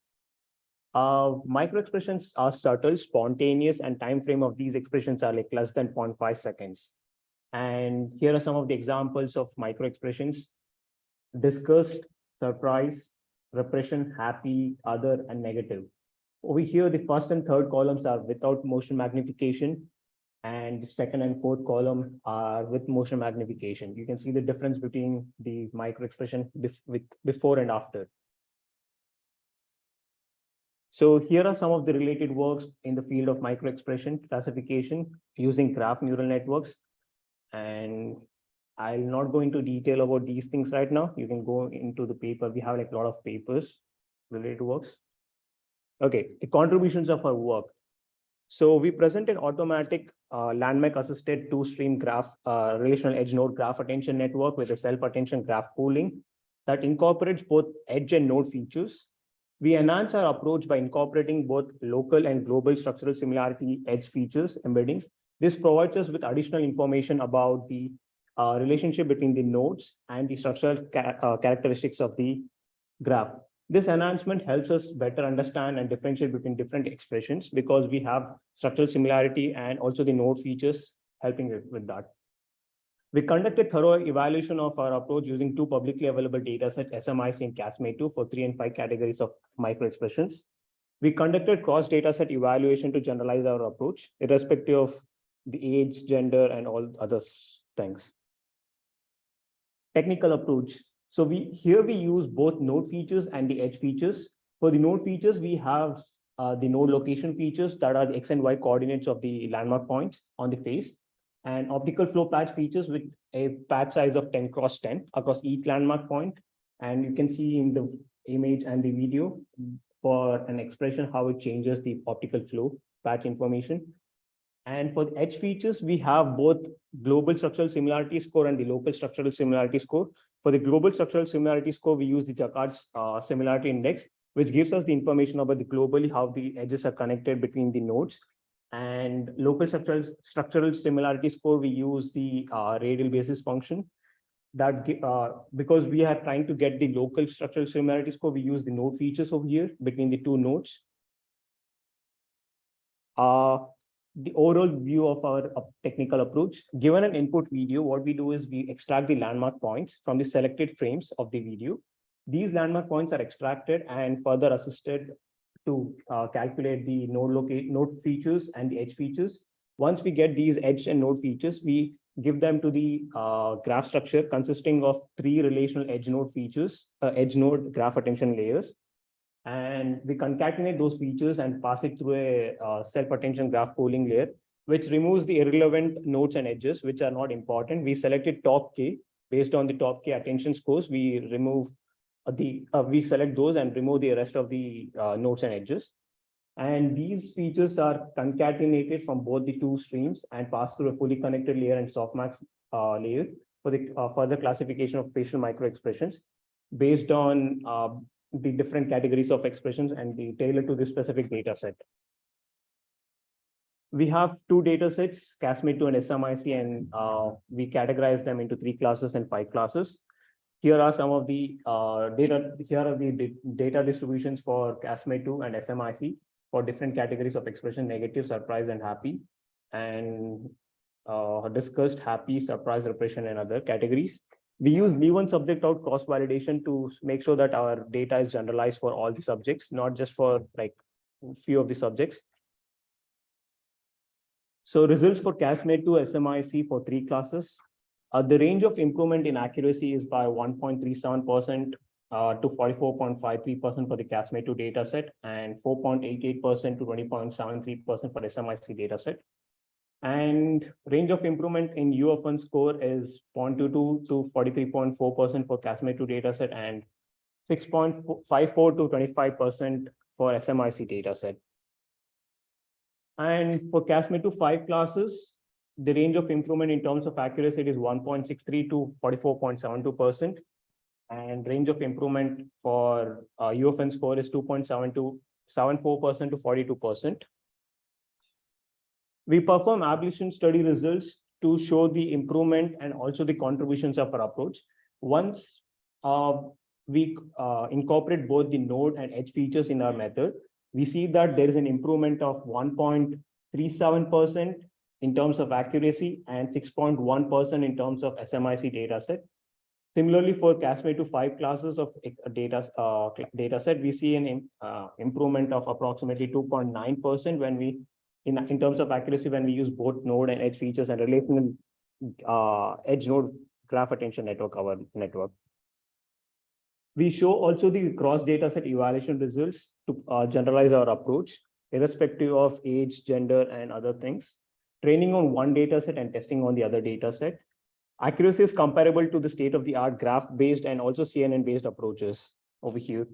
Microexpressions are subtle, spontaneous, and time frame of these expressions are like less than 0.5 seconds. And here are some of the examples of microexpressions: disgust, surprise, repression, happy, other, and negative. Over here, the first and third columns are without motion magnification, and the second and fourth column are with motion magnification. You can see the difference between the microexpression with before and after. So here are some of the related works in the field of microexpression classification using graph neural networks. And I'll not go into detail about these things right now. You can go into the paper. We have like a lot of papers related works. Okay, the contributions of our work. So we present an automatic landmark assisted two-stream graph relational edge node graph attention network with a self-attention graph pooling that incorporates both edge and node features. We enhance our approach by incorporating both local and global structural similarity edge features embeddings. This provides us with additional information about the relationship between the nodes and the structural characteristics of the graph. This enhancement helps us better understand and differentiate between different expressions because we have structural similarity and also the node features helping with that. We conducted thorough evaluation of our approach using two publicly available datasets, SMIC and CASMate2, for 3 and 5 categories of microexpressions. We conducted cross dataset evaluation to generalize our approach, irrespective of the age, gender, and all other things. Technical approach. So here we use both node features and the edge features. For the node features, we have the node location features that are the X and Y coordinates of the landmark points on the face, and optical flow patch features with a patch size of 10 cross 10 across each landmark point. And you can see in the image and the video for an expression how it changes the optical flow patch information. And for the edge features, we have both global structural similarity score and the local structural similarity score. For the global structural similarity score, we use the Jacquard's similarity index, which gives us the information about the globally how the edges are connected between the nodes. And local structural similarity score, we use the radial basis function. That because we are trying to get the local structural similarity score, we use the node features over here between the two nodes. The overall view of our technical approach. Given an input video, what we do is we extract the landmark points from the selected frames of the video. These landmark points are extracted and further assisted to calculate the node features and the edge features. Once we get these edge and node features, we give them to the graph structure consisting of 3 relational edge node features, edge node graph attention layers. And we concatenate those features and pass it through a self-attention graph pooling layer, which removes the irrelevant nodes and edges, which are not important. We selected top K. Based on the top K attention scores, we remove we select those and remove the rest of the nodes and edges. And these features are concatenated from both the 2 streams and pass through a fully connected layer and softmax layer for the further classification of facial microexpressions based on the different categories of expressions and be tailored to the specific data set. We have 2 data sets, CASMate2 and SMIC, and we categorize them into 3 classes and 5 classes. Here are some of the data distributions for CASMate2 and SMIC for different categories of expression: negative, surprise, and happy, and discussed, happy, surprise, repression, and other categories. We use leave-one subject out cross validation to make sure that our data is generalized for all the subjects, not just for like few of the subjects. So results for CASMate2 SMIC for 3 classes. The range of improvement in accuracy is by 1.37% to 44.53% for the CASMate2 dataset and 4.88% to 20.73% for SMIC dataset. And range of improvement in U of 1 score is 0.22 to 43.4% for CASMate2 dataset and 6.54 to 25% for SMIC dataset. And for CASMate2 5 classes, the range of improvement in terms of accuracy is 1.63 to 44.72%. And range of improvement for U of N score is 2.74% to 42%. We perform ablution study results to show the improvement and also the contributions of our approach. Once we incorporate both the node and edge features in our method, we see that there is an improvement of 1.37% in terms of accuracy and 6.1% in terms of SMIC dataset. Similarly, for CASMate2 5 classes of dataset, we see an improvement of approximately 2.9% when we, in terms of accuracy, when we use both node and edge features and relational edge node graph attention network, our network. We show also the cross dataset evaluation results to generalize our approach, irrespective of age, gender, and other things. Training on one dataset and testing on the other dataset. Accuracy is comparable to the state-of-the-art graph-based and also CNN-based approaches over here.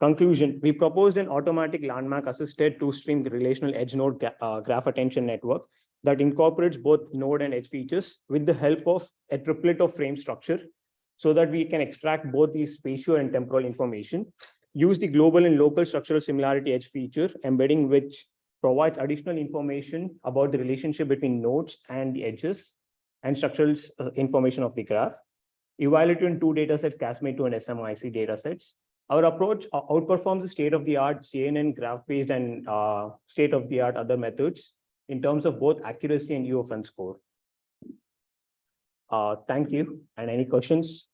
Conclusion, we proposed an automatic landmark-assisted 2-stream relational edge node graph attention network that incorporates both node and edge features with the help of a triplet of frame structure so that we can extract both the spatial and temporal information, use the global and local structural similarity edge feature, embedding which provides additional information about the relationship between nodes and the edges and structural information of the graph. Evaluate in 2 datasets, CASMate2 and SMIC datasets. Our approach outperforms the state-of-the-art CNN graph-based and state-of-the-art other methods in terms of both accuracy and U of N score. Thank you. And any questions?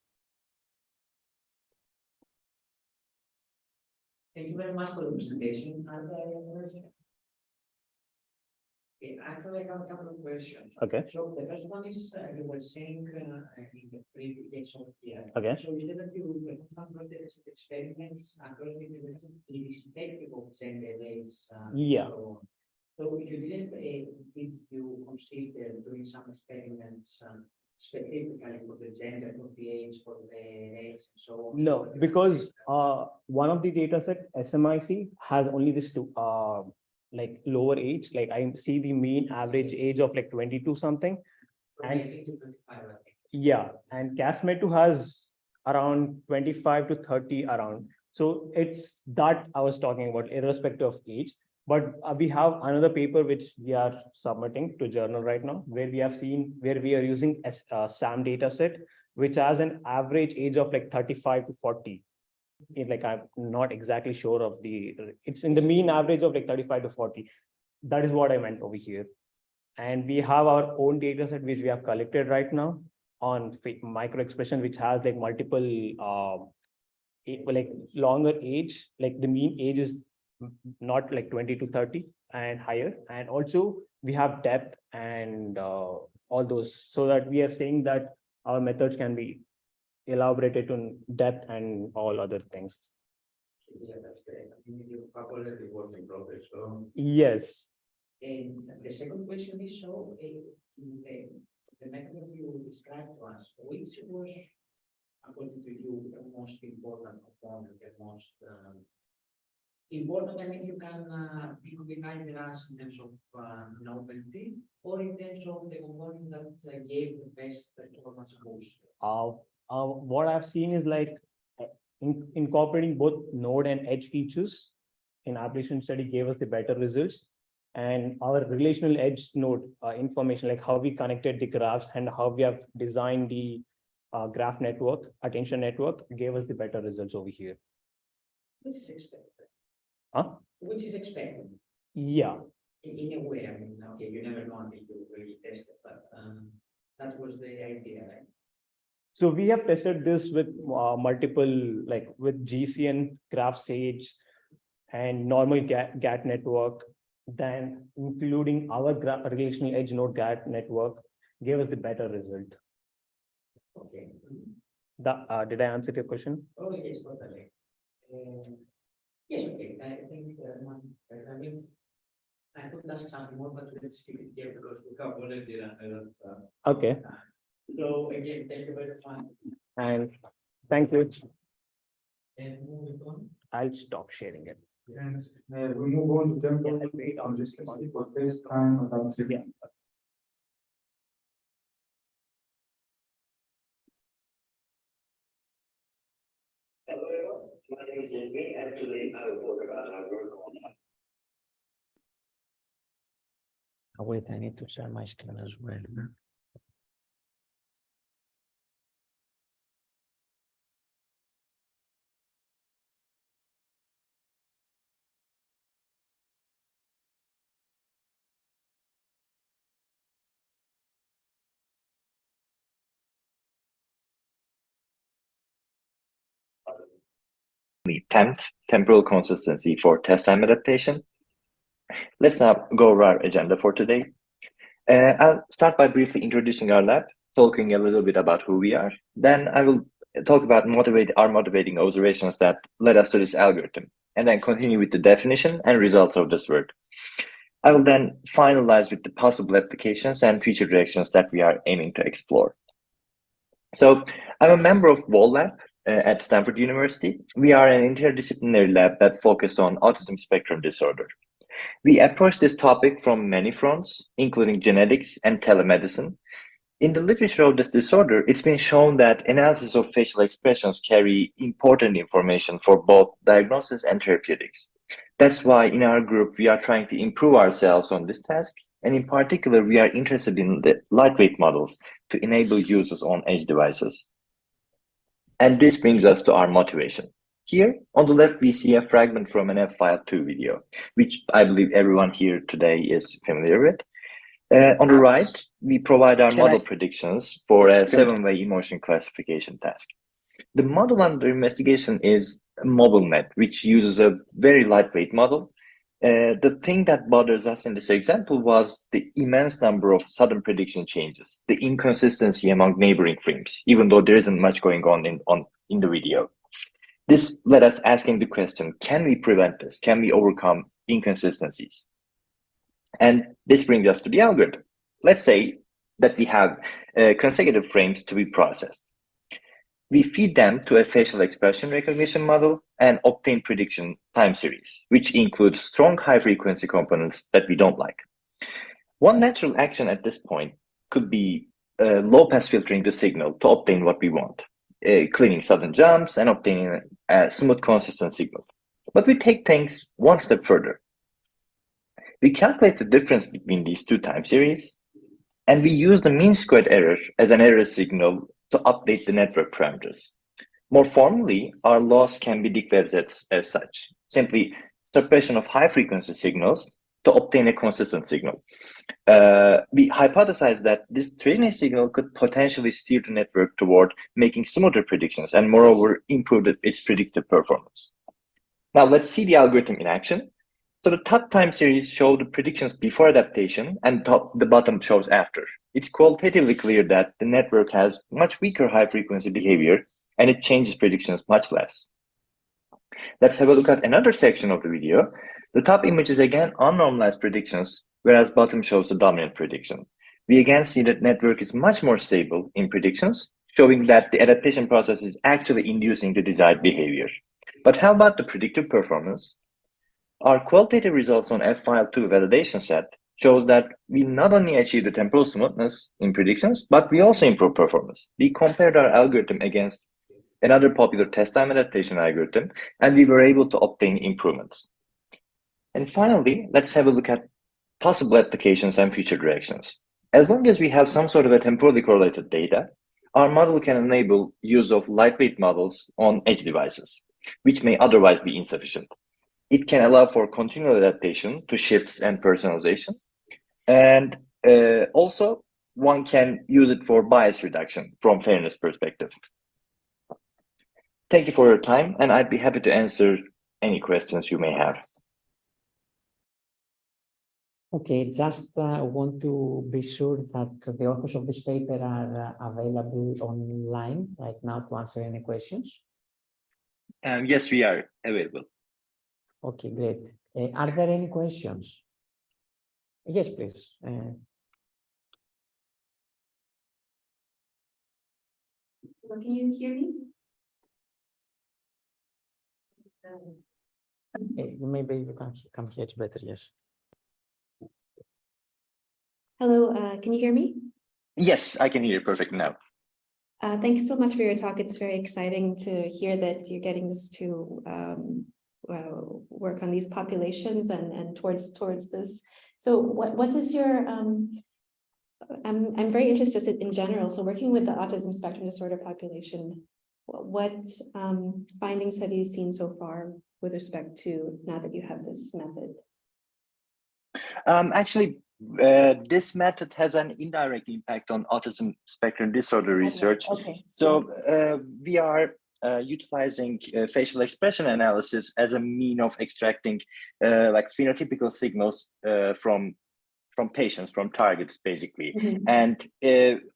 Thank you very much for the presentation. Okay, actually, I have a couple of questions. Okay. So the first one is you were saying in the previous here. Okay. So you said that you conduct experiments across the universities irrespective of gender, race. Yeah. So you didn't did you consider doing some experiments specifically for the gender, for the age, for the race, and so on? No, because one of the dataset SMIC has only this two like lower age, like I see the mean average age of like 22 something. And yeah, and CASMate2 has around 25 to 30 around. So it's that I was talking about, irrespective of age. But we have another paper which we are submitting to journal right now, where we have seen where we are using a SAM dataset, which has an average age of like 35 to 40. Like I'm not exactly sure of it's in the mean average of like 35 to 40. That is what I meant over here. And we have our own data set which we have collected right now on micro expression, which has like multiple like longer age, like the mean age is not like 20 to 30 and higher. And also we have depth and all those, so that we are saying that our methods can be elaborated in depth and all other things. Yeah, that's great. I think you already work in progress. So. Yes. And the second question is, so the method that you described to us, which was, according to you, the most important component, the most important? I mean, you can be behind us in terms of novelty, or in terms of the component that gave the best performance boost. What I've seen is like incorporating both node and edge features in application study gave us the better results. And our relational edge node information, like how we connected the graphs and how we have designed the graph network, attention network, gave us the better results over here. Which is expected. Huh? Which is expected. Yeah. In a way, I mean, okay, you never know until you really test it, but that was the idea, right? So we have tested this with multiple, like with GCN, Graph Sage, and normal GAT network, then including our relational edge node GAT network gave us the better result. Okay. Did I answer your question? Oh, yes, totally. Yes, okay. I think I mean, I could ask something more, but let's keep it here because we have already done a lot of stuff. Okay. So again, thank you very much. And thank you. And moving on. I'll stop sharing it. And we move on to temporal consistency for test time adaptation. Yeah. Hello everyone, my name is Jamie, and today I will talk about our work on. Oh, wait, I need to share my screen as well. Temporal consistency for test time adaptation. Let's now go over our agenda for today. I'll start by briefly introducing our lab, talking a little bit about who we are. Then I will talk about our motivating observations that led us to this algorithm, and then continue with the definition and results of this work. I will then finalize with the possible applications and future directions that we are aiming to explore. So I'm a member of WALL Lab at Stanford University. We are an interdisciplinary lab that focuses on autism spectrum disorder. We approach this topic from many fronts, including genetics and telemedicine. In the literature of this disorder, it's been shown that analysis of facial expressions carry important information for both diagnosis and therapeutics. That's why in our group, we are trying to improve ourselves on this task. And in particular, we are interested in the lightweight models to enable users on edge devices. And this brings us to our motivation. Here on the left, we see a fragment from an F-File2 video, which I believe everyone here today is familiar with. On the right, we provide our model predictions for a 7-way emotion classification task. The model under investigation is MobileNet, which uses a very lightweight model. The thing that bothers us in this example was the immense number of sudden prediction changes, the inconsistency among neighboring frames, even though there isn't much going on in the video. This led us asking the question, can we prevent this? Can we overcome inconsistencies? And this brings us to the algorithm. Let's say that we have consecutive frames to be processed. We feed them to a facial expression recognition model and obtain prediction time series, which includes strong high-frequency components that we don't like. One natural action at this point could be low-pass filtering the signal to obtain what we want, cleaning sudden jumps and obtaining a smooth, consistent signal. But we take things one step further. We calculate the difference between these two time series, and we use the mean squared error as an error signal to update the network parameters. More formally, our loss can be declared as such, simply suppression of high-frequency signals to obtain a consistent signal. We hypothesize that this training signal could potentially steer the network toward making smoother predictions and moreover improve its predictive performance. Now let's see the algorithm in action. So the top time series show the predictions before adaptation, and the bottom shows after. It's qualitatively clear that the network has much weaker high-frequency behavior, and it changes predictions much less. Let's have a look at another section of the video. The top image is again unnormalized predictions, whereas bottom shows the dominant prediction. We again see that network is much more stable in predictions, showing that the adaptation process is actually inducing the desired behavior. But how about the predictive performance? Our qualitative results on F-file2 validation set shows that we not only achieve the temporal smoothness in predictions, but we also improve performance. We compared our algorithm against another popular test time adaptation algorithm, and we were able to obtain improvements. And finally, let's have a look at possible applications and future directions. As long as we have some sort of a temporally correlated data, our model can enable use of lightweight models on edge devices, which may otherwise be insufficient. It can allow for continual adaptation to shifts and personalization. And also, one can use it for bias reduction from fairness perspective. Thank you for your time, and I'd be happy to answer any questions you may have. Okay, just want to be sure that the authors of this paper are available online right now to answer any questions. Yes, we are available. Okay, great. Are there any questions? Yes, please. Can you hear me? Maybe you can come here, it's better, yes. Hello, can you hear me? Yes, I can hear you perfectly now. Thanks so much for your talk. It's very exciting to hear that you're getting this to work on these populations and towards this. So what is your I'm very interested in general. So working with the autism spectrum disorder population, what findings have you seen so far with respect to now that you have this method? Actually, this method has an indirect impact on autism spectrum disorder research. Okay. So we are utilizing facial expression analysis as a mean of extracting like phenotypical signals from patients, from targets, basically. And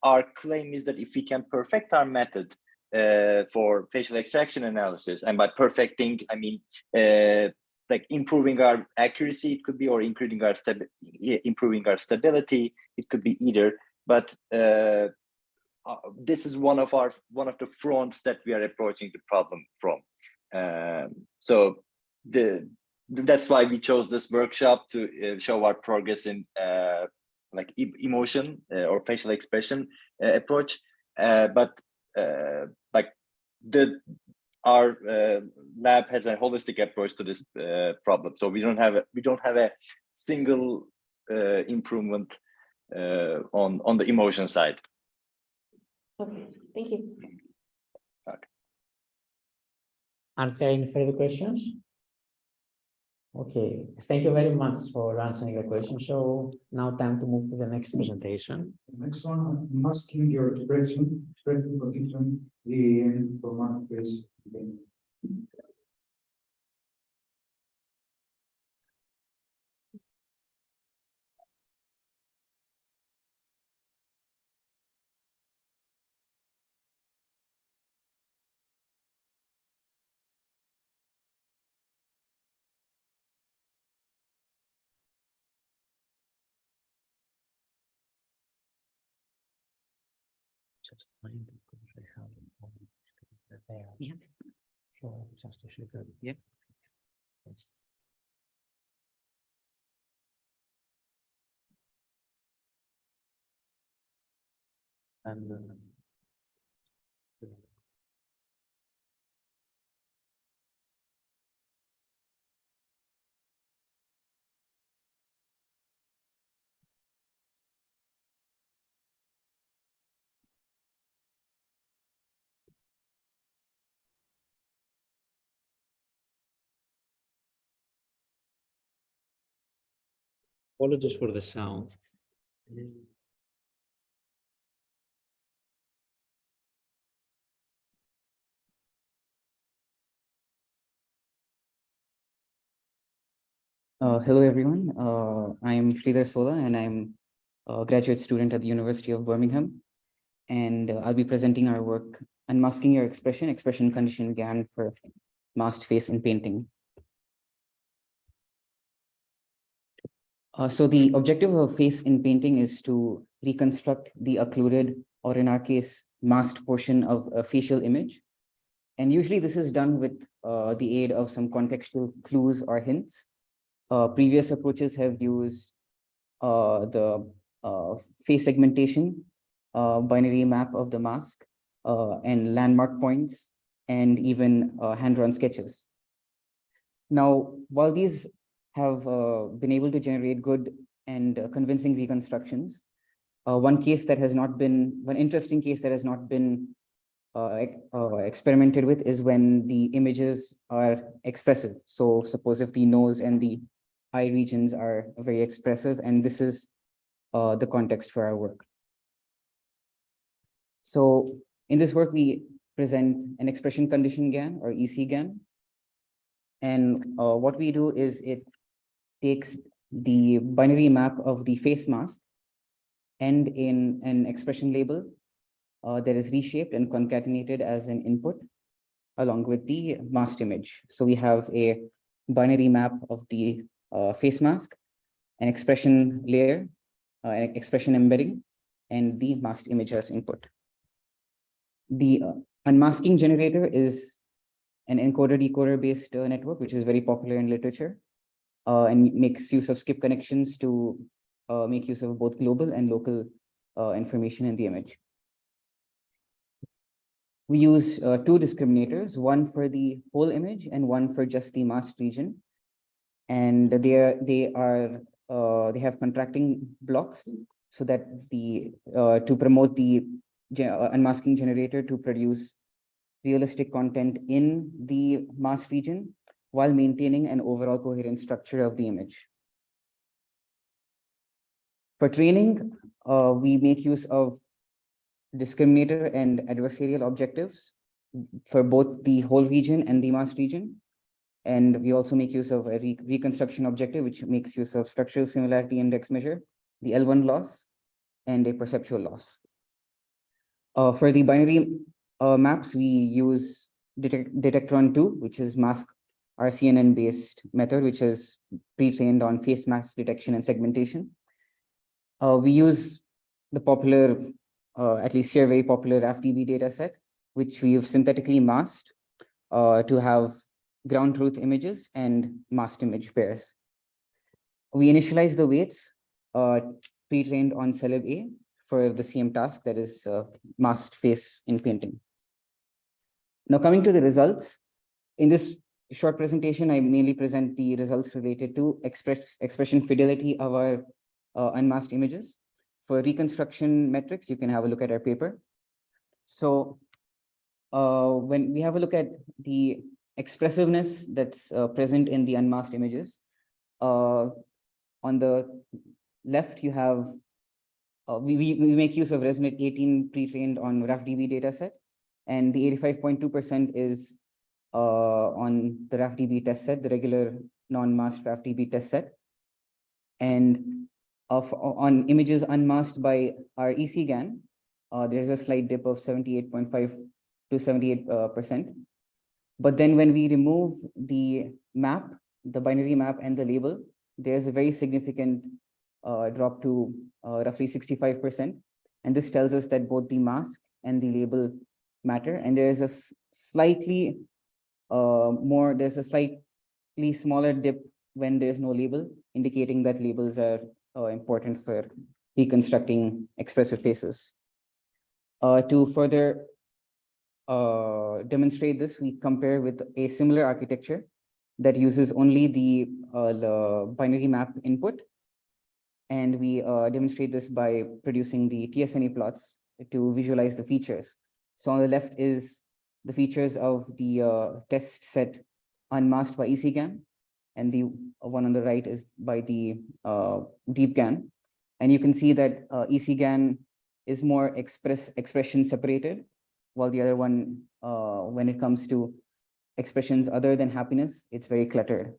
our claim is that if we can perfect our method for facial extraction analysis, and by perfecting, I mean like improving our accuracy, it could be, or improving our stability, it could be either. But this is one of the fronts that we are approaching the problem from. So that's why we chose this workshop to show our progress in like emotion or facial expression approach. But like our lab has a holistic approach to this problem. So we don't have a single improvement on the emotion side. Okay, thank you. Okay. Are there any further questions? Okay, thank you very much for answering the question. So now time to move to the next presentation. The next one, I'm asking your expression for different VAN for marketplace. Just find it because I have it there. Yeah. So just to show that. Yeah. Yes. And apologies for the sound. Hello, everyone. I'm Sridhar Sola, and I'm a graduate student at the University of Birmingham. And I'll be presenting our work, Unmasking Your Expression, Expression Condition GAN for Masked Face in Painting. So the objective of face in painting is to reconstruct the occluded, or in our case, masked portion of a facial image. And usually this is done with the aid of some contextual clues or hints. Previous approaches have used the face segmentation, binary map of the mask, and landmark points, and even hand-drawn sketches. Now, while these have been able to generate good and convincing reconstructions, one interesting case that has not been experimented with is when the images are expressive. So suppose if the nose and the eye regions are very expressive, and this is the context for our work. So in this work, we present an expression condition GAN, or EC GAN. And what we do is it takes the binary map of the face mask and in an expression label that is reshaped and concatenated as an input along with the masked image. So we have a binary map of the face mask, an expression layer, an expression embedding, and the masked image as input. The unmasking generator is an encoder-decoder based network, which is very popular in literature and makes use of skip connections to make use of both global and local information in the image. We use two discriminators, one for the whole image and one for just the masked region. And they have contracting blocks so that to promote the unmasking generator to produce realistic content in the masked region while maintaining an overall coherent structure of the image. For training, we make use of discriminator and adversarial objectives for both the whole region and the masked region. And we also make use of a reconstruction objective, which makes use of structural similarity index measure, the L1 loss, and a perceptual loss. For the binary maps, we use Detectron 2, which is mask RCNN based method, which is pre-trained on face mask detection and segmentation. We use the popular, at least here, very popular RAFDB data set, which we've synthetically masked to have ground truth images and masked image pairs. We initialize the weights pre-trained on celeb A for the same task, that is masked face in painting. Now coming to the results, in this short presentation, I mainly present the results related to expression fidelity of our unmasked images. For reconstruction metrics, you can have a look at our paper. So when we have a look at the expressiveness that's present in the unmasked images, on the left, you have, we make use of Resonate 18 pre-trained on RAFDB dataset, and the 85.2% is on the RAFDB test set, the regular non-masked RAFDB test set. And on images unmasked by our EC GAN, there's a slight dip of 78.5 to 78%. But then when we remove the map, the binary map and the label, there's a very significant drop to roughly 65%. And this tells us that both the mask and the label matter. And there's a slightly smaller dip when there's no label, indicating that labels are important for reconstructing expressive faces. To further demonstrate this, we compare with a similar architecture that uses only the binary map input. And we demonstrate this by producing the TSNE plots to visualize the features. So on the left is the features of the test set unmasked by EC GAN, and the one on the right is by the deep GAN. And you can see that EC GAN is more expression separated, while the other one, when it comes to expressions other than happiness, it's very cluttered.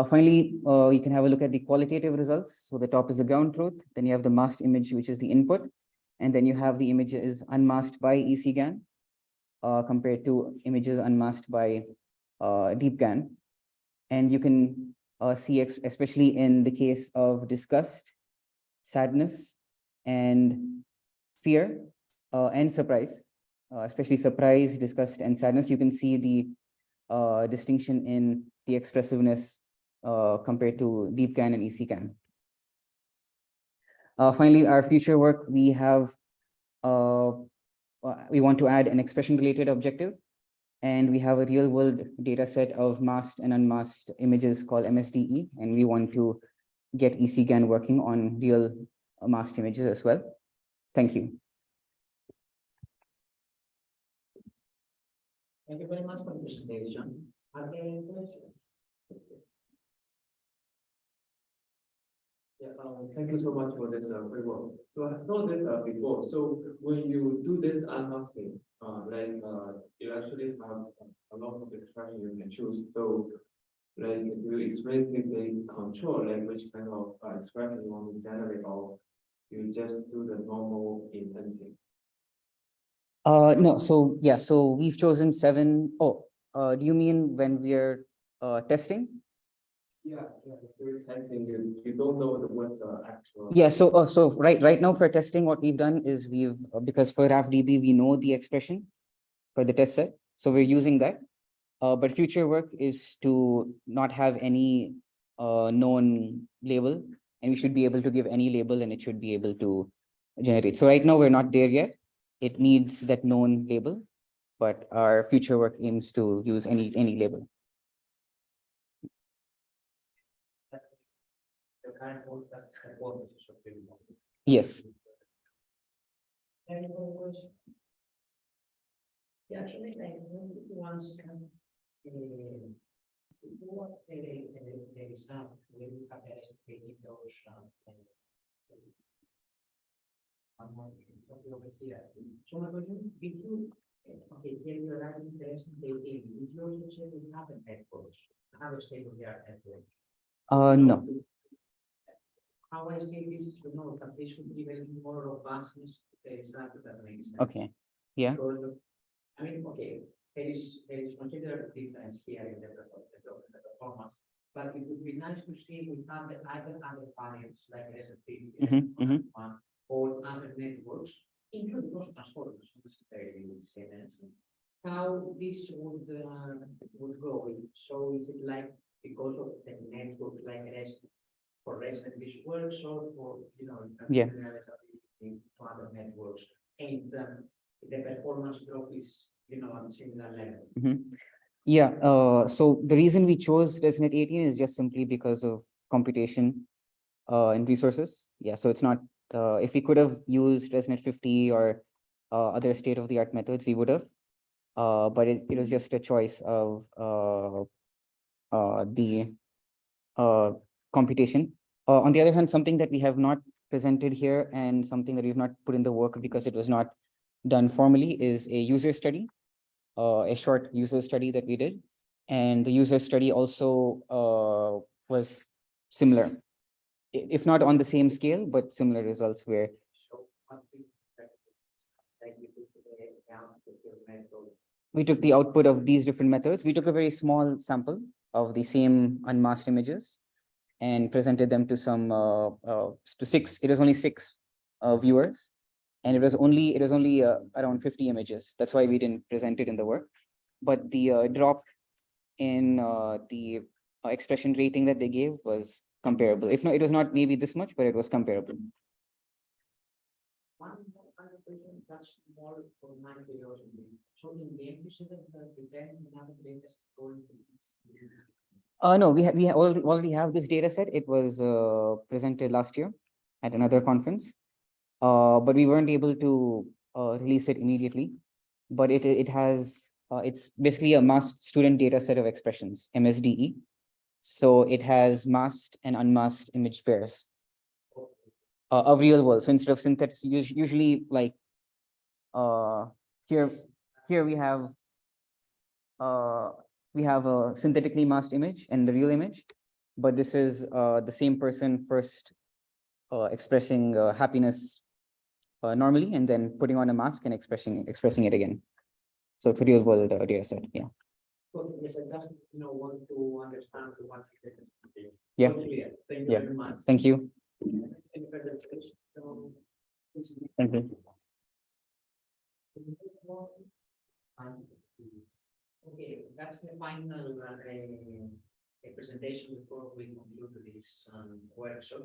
Finally, you can have a look at the qualitative results. So the top is the ground truth, then you have the masked image, which is the input, and then you have the images unmasked by ECGAN compared to images unmasked by DeepGAN. And you can see, especially in the case of disgust, sadness, and fear, and surprise, especially surprise, disgust, and sadness, you can see the distinction in the expressiveness compared to DeepGAN and ECGAN. Finally, our future work, we want to add an expression-related objective, and we have a real-world data set of masked and unmasked images called MSDE, and we want to get ECGAN working on real masked images as well. Thank you. Thank you very much for the presentation. Are there any questions? Yeah, thank you so much for this very well. So I saw this before. So when you do this unmasking, you actually have a lot of expression you can choose. So like do you explicitly control which kind of expression you want to generate, or you just do the normal indenting? No, so yeah, so we've chosen 7. Oh, do you mean when we're testing? Yeah, you're testing, you don't know what's actual. Yeah, so right now for testing, what we've done is because for RAFDB, we know the expression for the test set. So we're using that. But future work is to not have any known label, and we should be able to give any label and it should be able to generate. So right now we're not there yet. It needs that known label, but our future work aims to use any label. The current work that's the hypothesis of the model. Yes. Any more questions? Yeah, actually, once can what the result will have estimated those over here. So my question, did you okay, here you are interested in did you also say we have a networks, have a state-of-the-art network? No. How I see this, that this should give a little more robustness to the result, if that makes sense. Okay. Yeah. Because, I mean, okay, there is considerable difference here in the performance, but it would be nice to see without the other variants like SFP or other networks, including those transformers, necessarily with CNNs, how this would go. So is it like because of the network like REST for REST and this works, or for Yeah. to other networks, and the performance drop is on similar level. Yeah, so the reason we chose ResNet 18 is just simply because of computation and resources. Yeah, so it's not, if we could have used ResNet 50 or other state-of-the-art methods, we would have. But it was just a choice of the computation. On the other hand, something that we have not presented here and something that we've not put in the work because it was not done formally is a user study, a short user study that we did. And the user study also was similar, if not on the same scale, but similar results where we took the output of these different methods. We took a very small sample of the same unmasked images and presented them to six. It was only 6 viewers, and it was only around 50 images. That's why we didn't present it in the work. But the drop in the expression rating that they gave was comparable. If not, it was not maybe this much, but it was comparable. One other question that's more for my curiosity. So in the end, you said that another data going to this. No, we already have this data set. It was presented last year at another conference, but we weren't able to release it immediately. But it has it's basically a masked student data set of expressions, MSDE. So it has masked and unmasked image pairs of real world. So instead of synthetic, usually like here we have a synthetically masked image and the real image. but this is the same person first expressing happiness normally, and then putting on a mask and expressing it again. So it's a real world data set. Yeah. Okay, yes, I just want to understand what's the difference. Yeah. Clear. Thank you Yeah. very much. Thank you. Any further questions? Thank you. Okay, that's the final presentation before we conclude this workshop.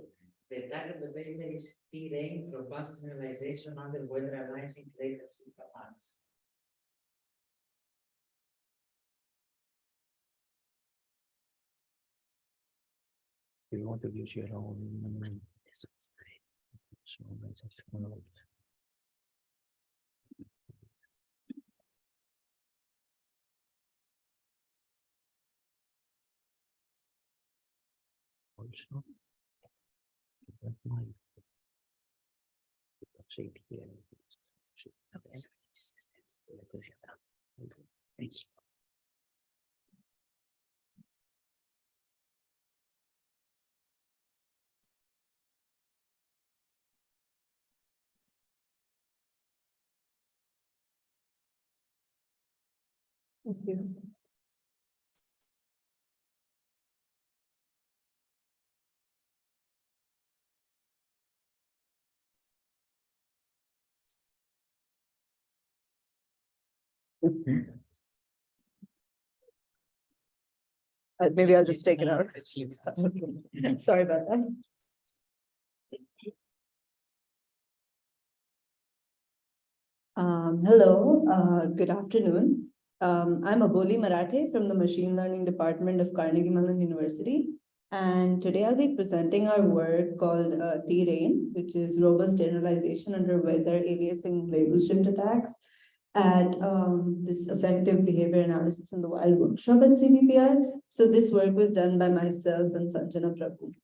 The title of the paper is T-Rain Robust Generalization under Weather Analyzing Latency Capacity. Do you want to use your own? So let's just also that might shade here. Okay. Thank you. Thank you. Maybe I'll just take it out. Sorry about that. Hello, good afternoon. I'm Aboli Marathe from the Machine Learning Department of Carnegie Mellon University. And today I'll be presenting our work called T-Rain, which is robust generalization under weather aliasing label shift attacks at this affective behavior analysis in the wild workshop at CVPR. So this work was done by myself and Sanjana Prabhu.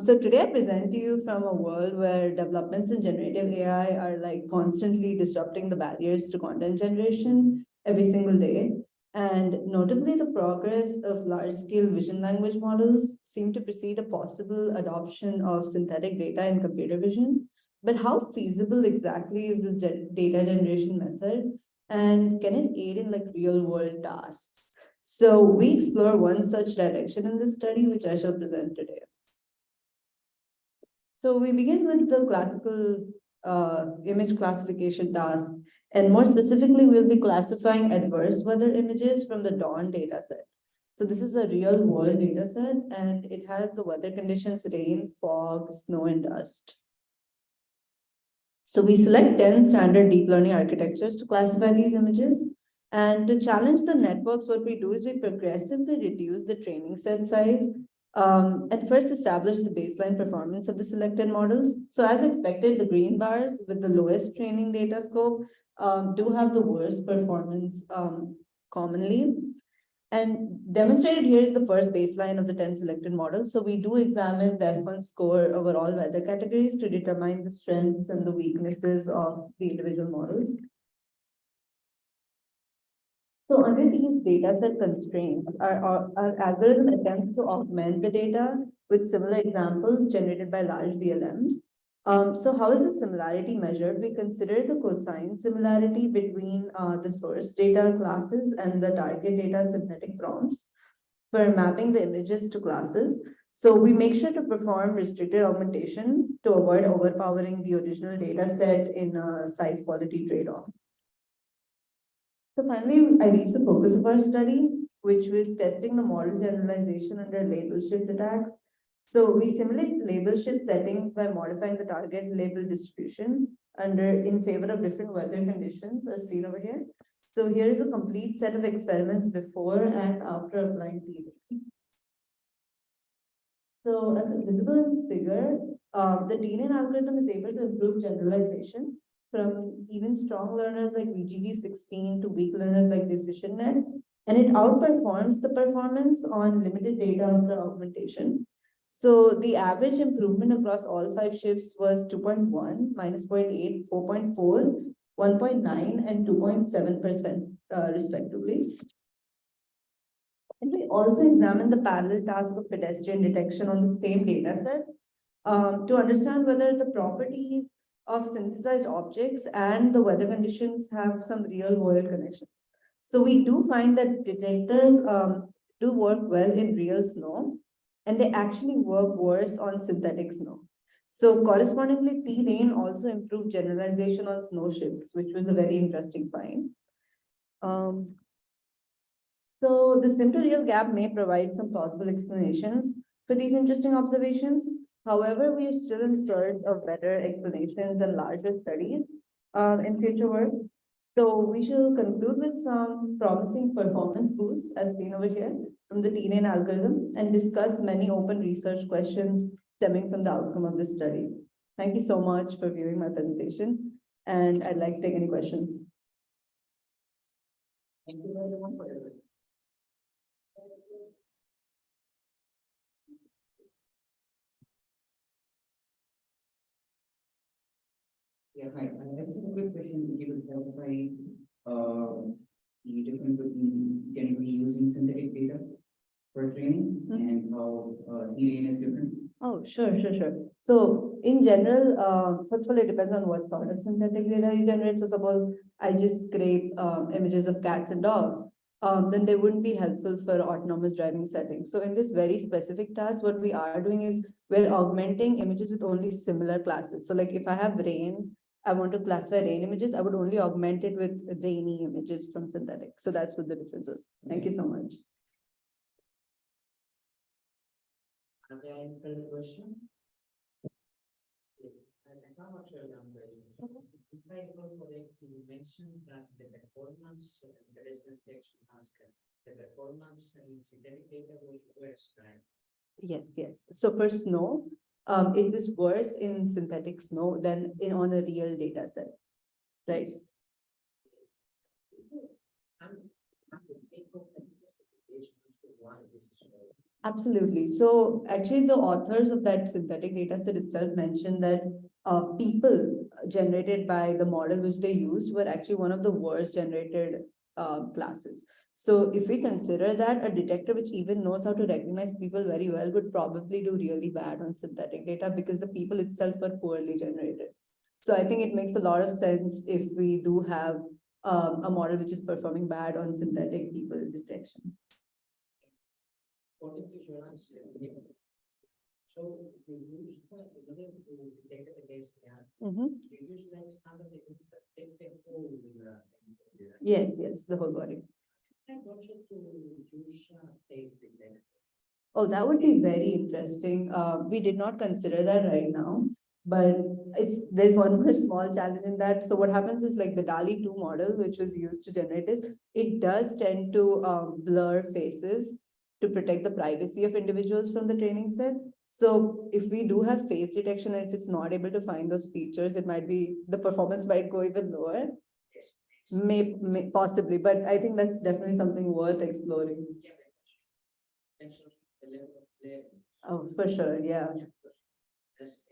So today I present to you from a world where developments in generative AI are like constantly disrupting the barriers to content generation every single day. And notably, the progress of large-scale vision language models seem to precede a possible adoption of synthetic data in computer vision. But how feasible exactly is this data generation method? And can it aid in like real-world tasks? So we explore one such direction in this study, which I shall present today. So we begin with the classical image classification task. And more specifically, we'll be classifying adverse weather images from the dawn dataset. So this is a real world dataset, and it has the weather conditions, rain, fog, snow, and dust. So we select 10 standard deep learning architectures to classify these images. And to challenge the networks, what we do is we progressively reduce the training set size and first establish the baseline performance of the selected models. So as expected, the green bars with the lowest training data scope do have the worst performance commonly. And demonstrated here is the first baseline of the 10 selected models. So we do examine the F1 score over all weather categories to determine the strengths and the weaknesses of the individual models. So under these data set constraints, our algorithm attempts to augment the data with similar examples generated by large VLMs. So how is the similarity measured? We consider the cosine similarity between the source data classes and the target data synthetic prompts for mapping the images to classes. So we make sure to perform restricted augmentation to avoid overpowering the original data set in a size quality trade-off. So finally, I reached the focus of our study, which was testing the model generalization under label shift attacks. So we simulate label shift settings by modifying the target label distribution in favor of different weather conditions as seen over here. So here is a complete set of experiments before and after applying T-Rain. So as a visible in the figure, the T-Rain algorithm is able to improve generalization from even strong learners like VGG16 to weak learners like the EfficientNet, and it outperforms the performance on limited data after augmentation. So the average improvement across all 5 shifts was 2.1, -0.8, 4.4, 1.9, and 2.7% respectively. And we also examined the parallel task of pedestrian detection on the same data set to understand whether the properties of synthesized objects and the weather conditions have some real world connections. So we do find that detectors do work well in real snow, and they actually work worse on synthetic snow. So correspondingly, T-rain also improved generalization on snow shifts, which was a very interesting find. So the symptom-real gap may provide some plausible explanations for these interesting observations. However, we are still in search of better explanations and larger studies in future work. So we shall conclude with some promising performance boosts as seen over here from the T-rain algorithm and discuss many open research questions stemming from the outcome of this study. Thank you so much for viewing my presentation, and I'd like to take any questions. Thank you very much for your Yeah, hi. That's a quick question. You would clarify the difference between generally using synthetic data for training and how T-rain is different. Oh, sure. So in general, first of all, it depends on what sort of synthetic data you generate. So suppose I just scrape images of cats and dogs, then they wouldn't be helpful for autonomous driving settings. So in this very specific task, what we are doing is we're augmenting images with only similar classes. So like if I have rain, I want to classify rain images, I would only augment it with rainy images from synthetic. So that's what the difference is. Thank you so much. Are there any further questions? How much are if I recall correctly, you mentioned that the performance of the pedestrian detection task, the performance in synthetic data was worse, right? Yes. So for snow, it was worse in synthetic snow than on a real data set, right? Absolutely. So actually the authors of that synthetic data set itself mentioned that people generated by the model which they used were actually one of the worst generated classes. So if we consider that a detector which even knows how to recognize people very well would probably do really bad on synthetic data because the people itself are poorly generated. So I think it makes a lot of sense if we do have a model which is performing bad on synthetic people detection. According to your answer, so you use in order to detect against that, you use like standard techniques that take the whole Yes, the whole body. And also to use face detector. Oh, that would be very interesting. We did not consider that right now, but there's one more small challenge in that. So what happens is like the DALI 2 model, which was used to generate this, it does tend to blur faces to protect the privacy of individuals from the training set. So if we do have face detection and if it's not able to find those features, the performance might go even lower. May possibly, but I think that's definitely something worth exploring. Oh, for sure, yeah. Just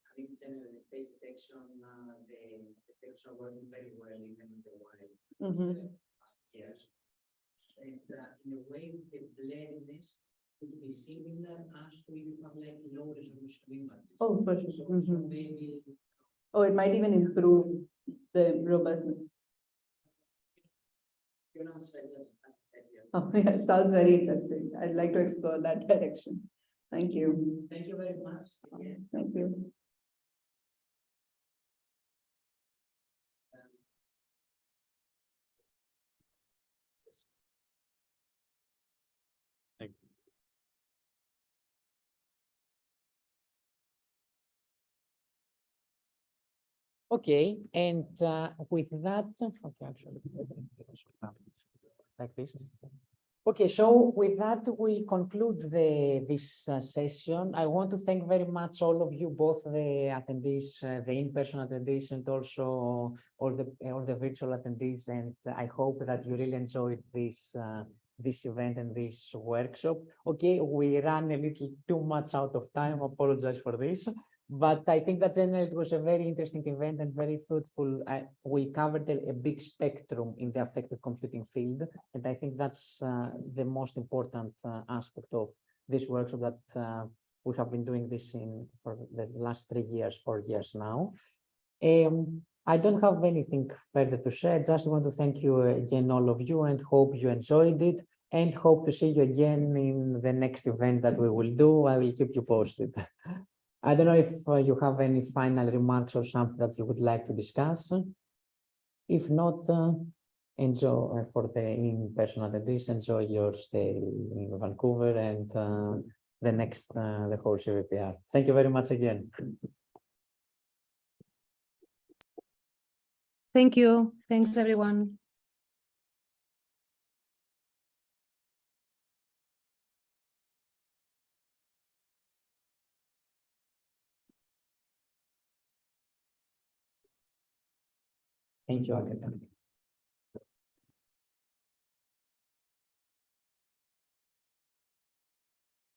having general face detection, the detection working very well even in the wild past years. And in a way, the blurriness could be similar as to if you have like low resolution images. Oh, for sure. So maybe. Oh, it might even improve the robustness. Your answer just. Oh, yeah, it sounds very interesting. I'd like to explore that direction. Thank you. Thank you very much. Yeah. Thank you. Okay, and with that, okay, actually, like this. Okay, so with that, we conclude this session. I want to thank very much all of you, both the attendees, the in-person attendees, and also all the virtual attendees. And I hope that you really enjoyed this event and this workshop. Okay, we ran a little too much out of time. Apologize for this. But I think that generally it was a very interesting event and very fruitful. We covered a big spectrum in the affective computing field, and I think that's the most important aspect of this workshop that we have been doing this for the last 3 years, 4 years now. I don't have anything further to say. I just want to thank you again, all of you, and hope you enjoyed it, and hope to see you again in the next event that we will do. I will keep you posted. I don't know if you have any final remarks or something that you would like to discuss. If not, enjoy for the in-person attendees, enjoy your stay in Vancouver and the whole CVPR. Thank you very much again. Thank you. Thanks, everyone. Thank you, Agatha.